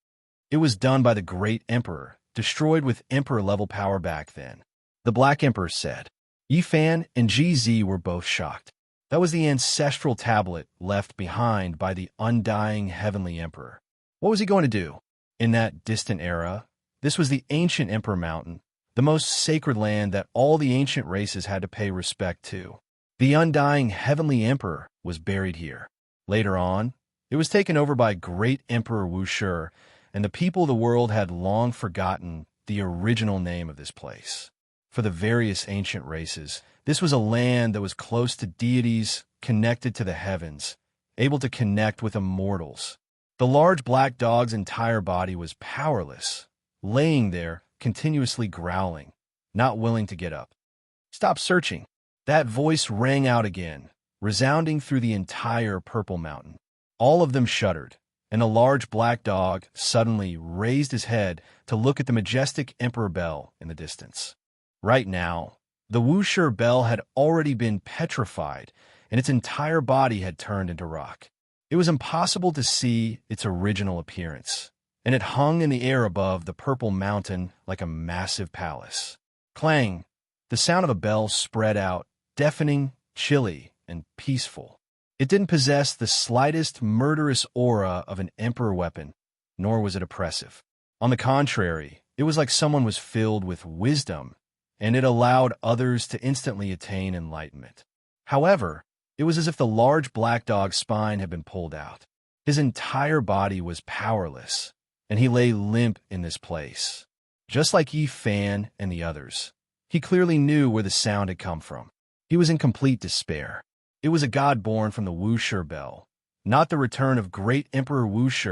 S1: It was done by the Great Emperor, destroyed with Emperor-level power back then. The Black Emperor said. Yi Fan and GZ were both shocked. That was the ancestral tablet left behind by the undying Heavenly Emperor. What was he going to do? In that distant era, this was the ancient Emperor Mountain, the most sacred land that all the ancient races had to pay respect to. The undying Heavenly Emperor was buried here. Later on, it was taken over by Great Emperor Wu Shi, and the people of the world had long forgotten the original name of this place. For the various ancient races, this was a land that was close to deities, connected to the heavens, able to connect with immortals. The large black dog's entire body was powerless, laying there, continuously growling, not willing to get up. Stop searching. That voice rang out again, resounding through the entire Purple Mountain. All of them shuddered, and the large black dog suddenly raised his head to look at the majestic Emperor Bell in the distance. Right now, the Wu Shi bell had already been petrified, and its entire body had turned into rock. It was impossible to see its original appearance, and it hung in the air above the Purple Mountain like a massive palace. Clang! The sound of a bell spread out, deafening, chilly, and peaceful. It didn't possess the slightest murderous aura of an emperor weapon, nor was it oppressive. On the contrary, it was like someone was filled with wisdom, and it allowed others to instantly attain enlightenment. However, it was as if the large black dog's spine had been pulled out. His entire body was powerless, and he lay limp in this place. Just like Yi Fan and the others, he clearly knew where the sound had come from. He was in complete despair. It was a god born from the Wu Shi bell, not the return of Great Emperor Wu Shi.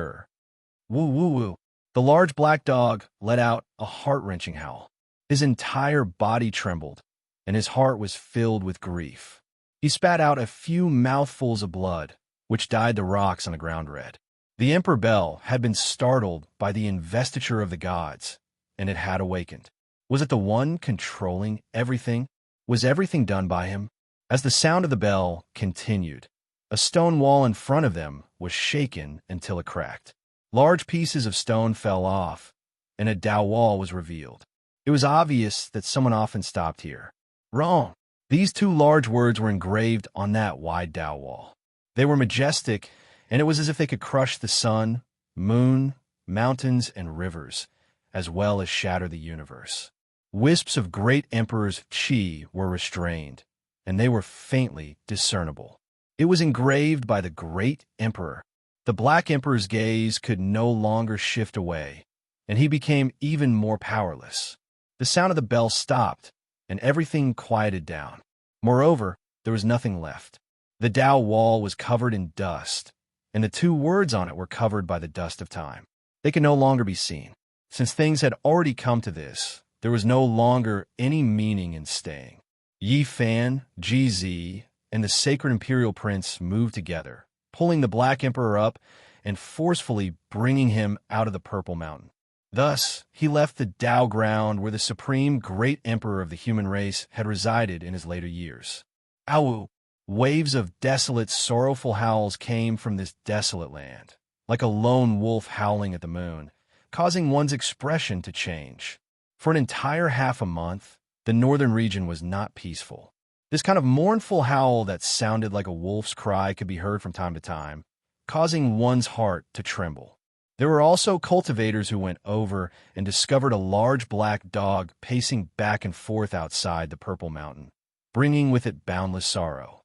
S1: Woo woo woo. The large black dog let out a heart-wrenching howl. His entire body trembled, and his heart was filled with grief. He spat out a few mouthfuls of blood, which dyed the rocks on the ground red. The Emperor Bel had been startled by the investiture of the gods, and it had awakened. Was it the one controlling everything? Was everything done by him? As the sound of the bell continued, a stone wall in front of them was shaken until it cracked. Large pieces of stone fell off, and a Dao wall was revealed. It was obvious that someone often stopped here. Wrong. These two large words were engraved on that wide Dao wall. They were majestic, and it was as if they could crush the sun, moon, mountains, and rivers, as well as shatter the universe. Wisps of great emperor's chi were restrained, and they were faintly discernible. It was engraved by the great emperor. The Black Emperor's gaze could no longer shift away, and he became even more powerless. The sound of the bell stopped, and everything quieted down. Moreover, there was nothing left. The Dao wall was covered in dust, and the two words on it were covered by the dust of time. They could no longer be seen. Since things had already come to this, there was no longer any meaning in staying. Yi Fan, GZ, and the Sacred Imperial Prince moved together, pulling the Black Emperor up and forcefully bringing him out of the Purple Mountain. Thus, he left the Dao ground where the supreme great emperor of the human race had resided in his later years. Awu! Waves of desolate, sorrowful howls came from this desolate land, like a lone wolf howling at the moon, causing one's expression to change. For an entire half a month, the northern region was not peaceful. This kind of mournful howl that sounded like a wolf's cry could be heard from time to time, causing one's heart to tremble. There were also cultivators who went over and discovered a large black dog pacing back and forth outside the Purple Mountain, bringing with it boundless sorrow.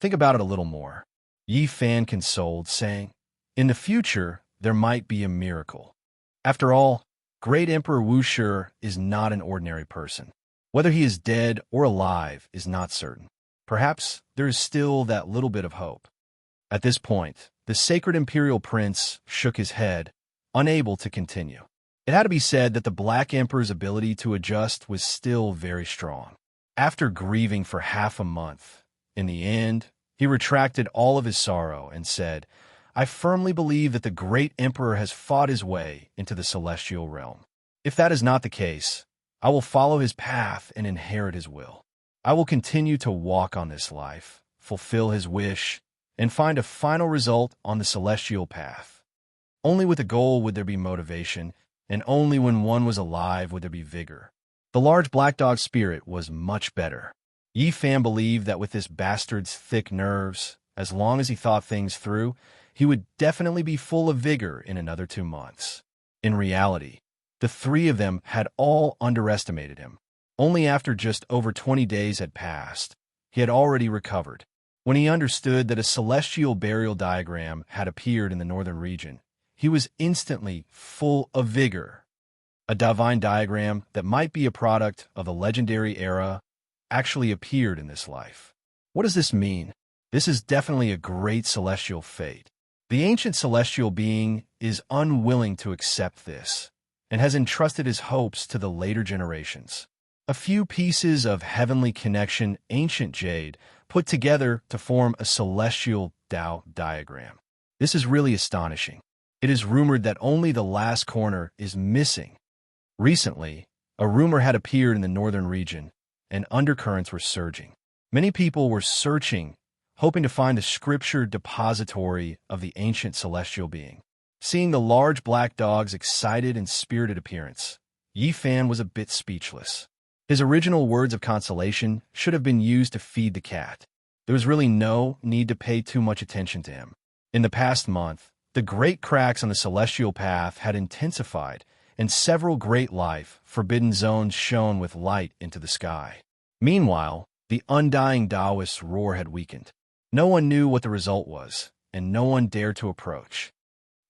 S1: Think about it a little more. Yi Fan consoled, saying, "In the future, there might be a miracle. After all, Great Emperor Wushi is not an ordinary person. Whether he is dead or alive is not certain. Perhaps there is still that little bit of hope." At this point, the Sacred Imperial Prince shook his head, unable to continue. It had to be said that the Black Emperor's ability to adjust was still very strong. After grieving for half a month, in the end, he retracted all of his sorrow and said, "I firmly believe that the great emperor has fought his way into the celestial realm. If that is not the case, I will follow his path and inherit his will. I will continue to walk on this life, fulfill his wish, and find a final result on the celestial path. Only with a goal would there be motivation, and only when one was alive would there be vigor." The large black dog's spirit was much better. Yi Fan believed that with this bastard's thick nerves, as long as he thought things through, he would definitely be full of vigor in another 2 months. In reality, the three of them had all underestimated him. Only after just over 20 days had passed, he had already recovered. When he understood that a celestial burial diagram had appeared in the northern region, he was instantly full of vigor. A divine diagram that might be a product of the legendary era actually appeared in this life. What does this mean? This is definitely a great celestial fate. The ancient celestial being is unwilling to accept this, and has entrusted his hopes to the later generations. A few pieces of heavenly connection ancient jade put together to form a celestial Dao diagram. This is really astonishing. It is rumored that only the last corner is missing. Recently, a rumor had appeared in the northern region, and undercurrents were surging. Many people were searching, hoping to find the scripture depository of the ancient celestial being. Seeing the large black dog's excited and spirited appearance, Yi Fan was a bit speechless. His original words of consolation should have been used to feed the cat. There was really no need to pay too much attention to him. In the past month, the great cracks on the celestial path had intensified, and several great life, forbidden zones shone with light into the sky. Meanwhile, the undying Taoist's roar had weakened. No one knew what the result was, and no one dared to approach.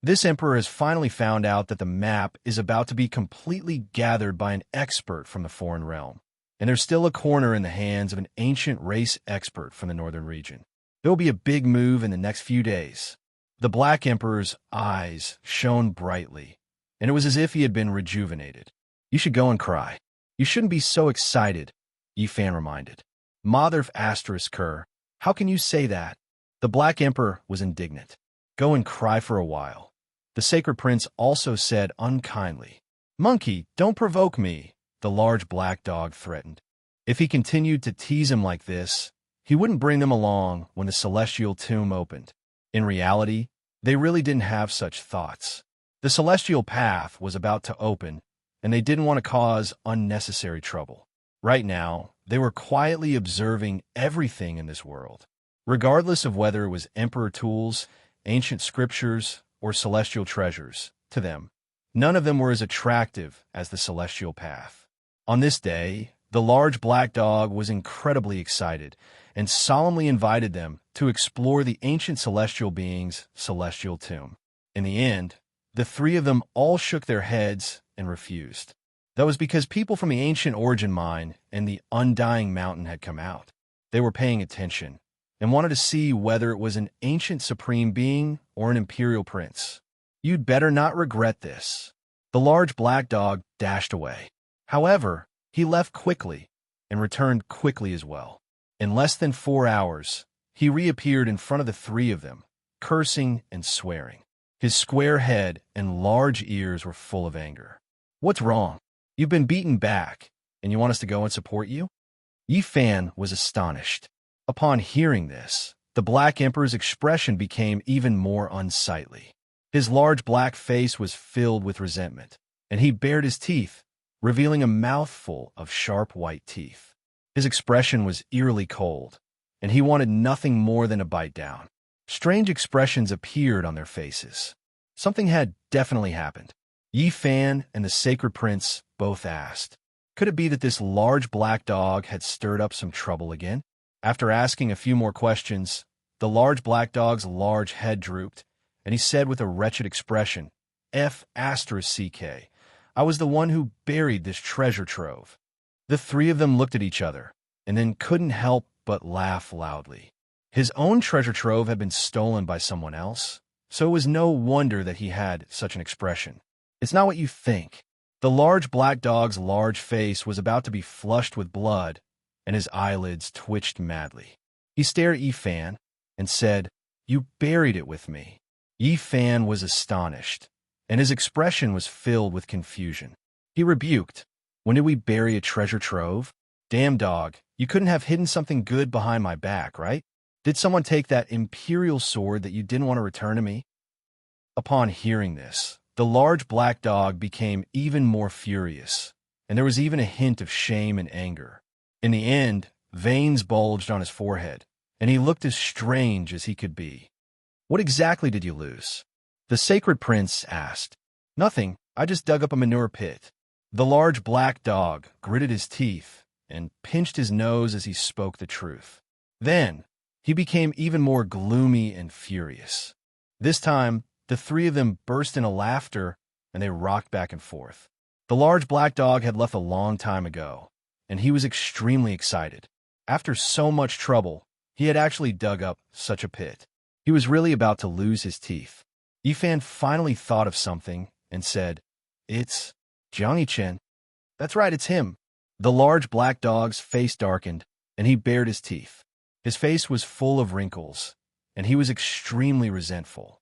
S1: This emperor has finally found out that the map is about to be completely gathered by an expert from the foreign realm, and there's still a corner in the hands of an ancient race expert from the northern region. There will be a big move in the next few days. The Black Emperor's eyes shone brightly, and it was as if he had been rejuvenated. "You should go and cry. You shouldn't be so excited," Yi Fan reminded. "Mother of Asterisk Kerr, How can you say that? The Black Emperor was indignant. Go and cry for a while. The Sacred Prince also said unkindly. Monkey, don't provoke me, the large black dog threatened. If he continued to tease him like this, he wouldn't bring them along when the celestial tomb opened. In reality, they really didn't have such thoughts. The celestial path was about to open, and they didn't want to cause unnecessary trouble. Right now, they were quietly observing everything in this world. Regardless of whether it was emperor tools, ancient scriptures, or celestial treasures, to them, none of them were as attractive as the celestial path. On this day, the large black dog was incredibly excited and solemnly invited them to explore the ancient celestial being's celestial tomb. In the end, the three of them all shook their heads and refused. That was because people from the ancient origin mine and the undying mountain had come out. They were paying attention and wanted to see whether it was an ancient supreme being or an imperial prince. You'd better not regret this. The large black dog dashed away. However, he left quickly and returned quickly as well. In less than 4 hours, he reappeared in front of the three of them, cursing and swearing. His square head and large ears were full of anger. What's wrong? You've been beaten back, and you want us to go and support you? Yi Fan was astonished. Upon hearing this, the Black Emperor's expression became even more unsightly. His large black face was filled with resentment, and he bared his teeth, revealing a mouthful of sharp white teeth. His expression was eerily cold, and he wanted nothing more than to bite down. Strange expressions appeared on their faces. Something had definitely happened. Yi Fan and the Sacred Prince both asked, could it be that this large black dog had stirred up some trouble again? After asking a few more questions, the large black dog's large head drooped, and he said with a wretched expression, F***, I was the one who buried this treasure trove. The three of them looked at each other, and then couldn't help but laugh loudly. His own treasure trove had been stolen by someone else, so it was no wonder that he had such an expression. It's not what you think. The large black dog's large face was about to be flushed with blood, and his eyelids twitched madly. He stared at Yi Fan and said, You buried it with me. Yi Fan was astonished, and his expression was filled with confusion. He rebuked, When did we bury a treasure trove? Damn dog, you couldn't have hidden something good behind my back, right? Did someone take that imperial sword that you didn't want to return to me? Upon hearing this, the large black dog became even more furious, and there was even a hint of shame and anger. In the end, veins bulged on his forehead, and he looked as strange as he could be. What exactly did you lose? The Sacred Prince asked. Nothing, I just dug up a manure pit. The large black dog gritted his teeth and pinched his nose as he spoke the truth. Then, he became even more gloomy and furious. This time, the three of them burst into laughter, and they rocked back and forth. The large black dog had left a long time ago, and he was extremely excited. After so much trouble, he had actually dug up such a pit. He was really about to lose his teeth. Yi Fan finally thought of something and said, It's Jiang Yichen. That's right, it's him. The large black dog's face darkened, and he bared his teeth. His face was full of wrinkles, and he was extremely resentful.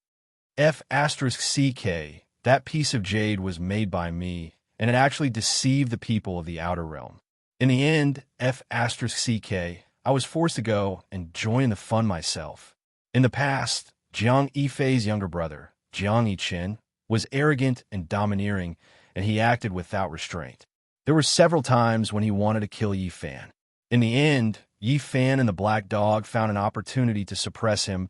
S1: F***, that piece of jade was made by me, and it actually deceived the people of the Outer Realm. In the end, F***, I was forced to go and join the fun myself. In the past, Jiang Yifei's younger brother, Jiang Yichen, was arrogant and domineering, and he acted without restraint. There were several times when he wanted to kill Yi Fan. In the end, Yi Fan and the black dog found an opportunity to suppress him,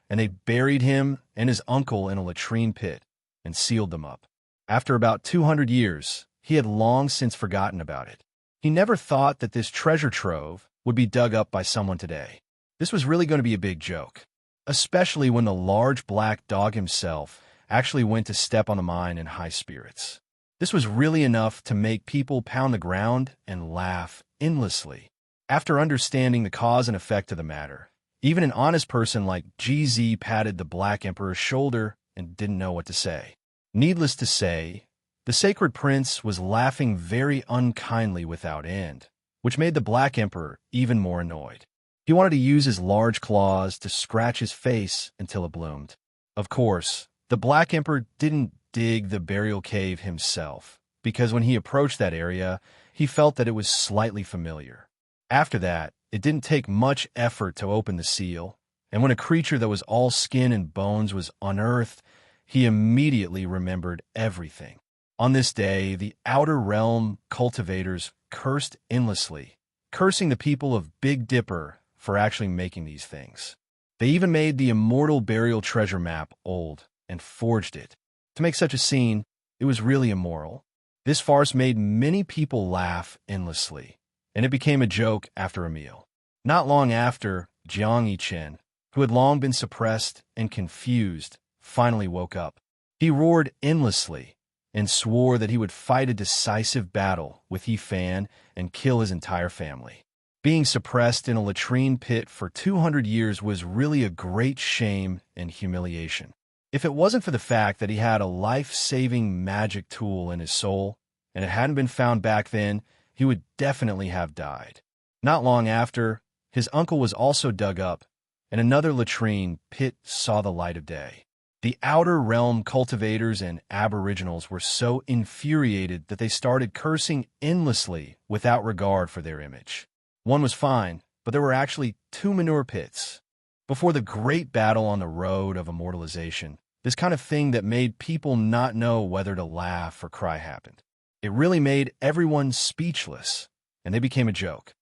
S1: and they buried him and his uncle in a latrine pit and sealed them up. After about 200 years, he had long since forgotten about it. He never thought that this treasure trove would be dug up by someone today. This was really going to be a big joke, especially when the large black dog himself actually went to step on the mine in high spirits. This was really enough to make people pound the ground and laugh endlessly. After understanding the cause and effect of the matter, even an honest person like GZ patted the Black Emperor's shoulder and didn't know what to say. Needless to say, the Sacred Prince was laughing very unkindly without end, which made the Black Emperor even more annoyed. He wanted to use his large claws to scratch his face until it bloomed. Of course, the Black Emperor didn't dig the burial cave himself, because when he approached that area, he felt that it was slightly familiar. After that, it didn't take much effort to open the seal, and when a creature that was all skin and bones was unearthed, he immediately remembered everything. On this day, the Outer Realm cultivators cursed endlessly, cursing the people of Big Dipper for actually making these things. They even made the immortal burial treasure map old and forged it. To make such a scene, it was really immoral. This farce made many people laugh endlessly, and it became a joke after a meal. Not long after, Jiang Yichen, who had long been suppressed and confused, finally woke up. He roared endlessly and swore that he would fight a decisive battle with Yi Fan and kill his entire family. Being suppressed in a latrine pit for 200 years was really a great shame and humiliation. If it wasn't for the fact that he had a life-saving magic tool in his soul, and it hadn't been found back then, he would definitely have died. Not long after, his uncle was also dug up, and another latrine pit saw the light of day. The Outer Realm cultivators and aboriginals were so infuriated that they started cursing endlessly without regard for their image. One was fine, but there were actually 2 manure pits. Before the great battle on the road of immortalization, this kind of thing that made people not know whether to laugh or cry happened. It really made everyone speechless, and they became a joke.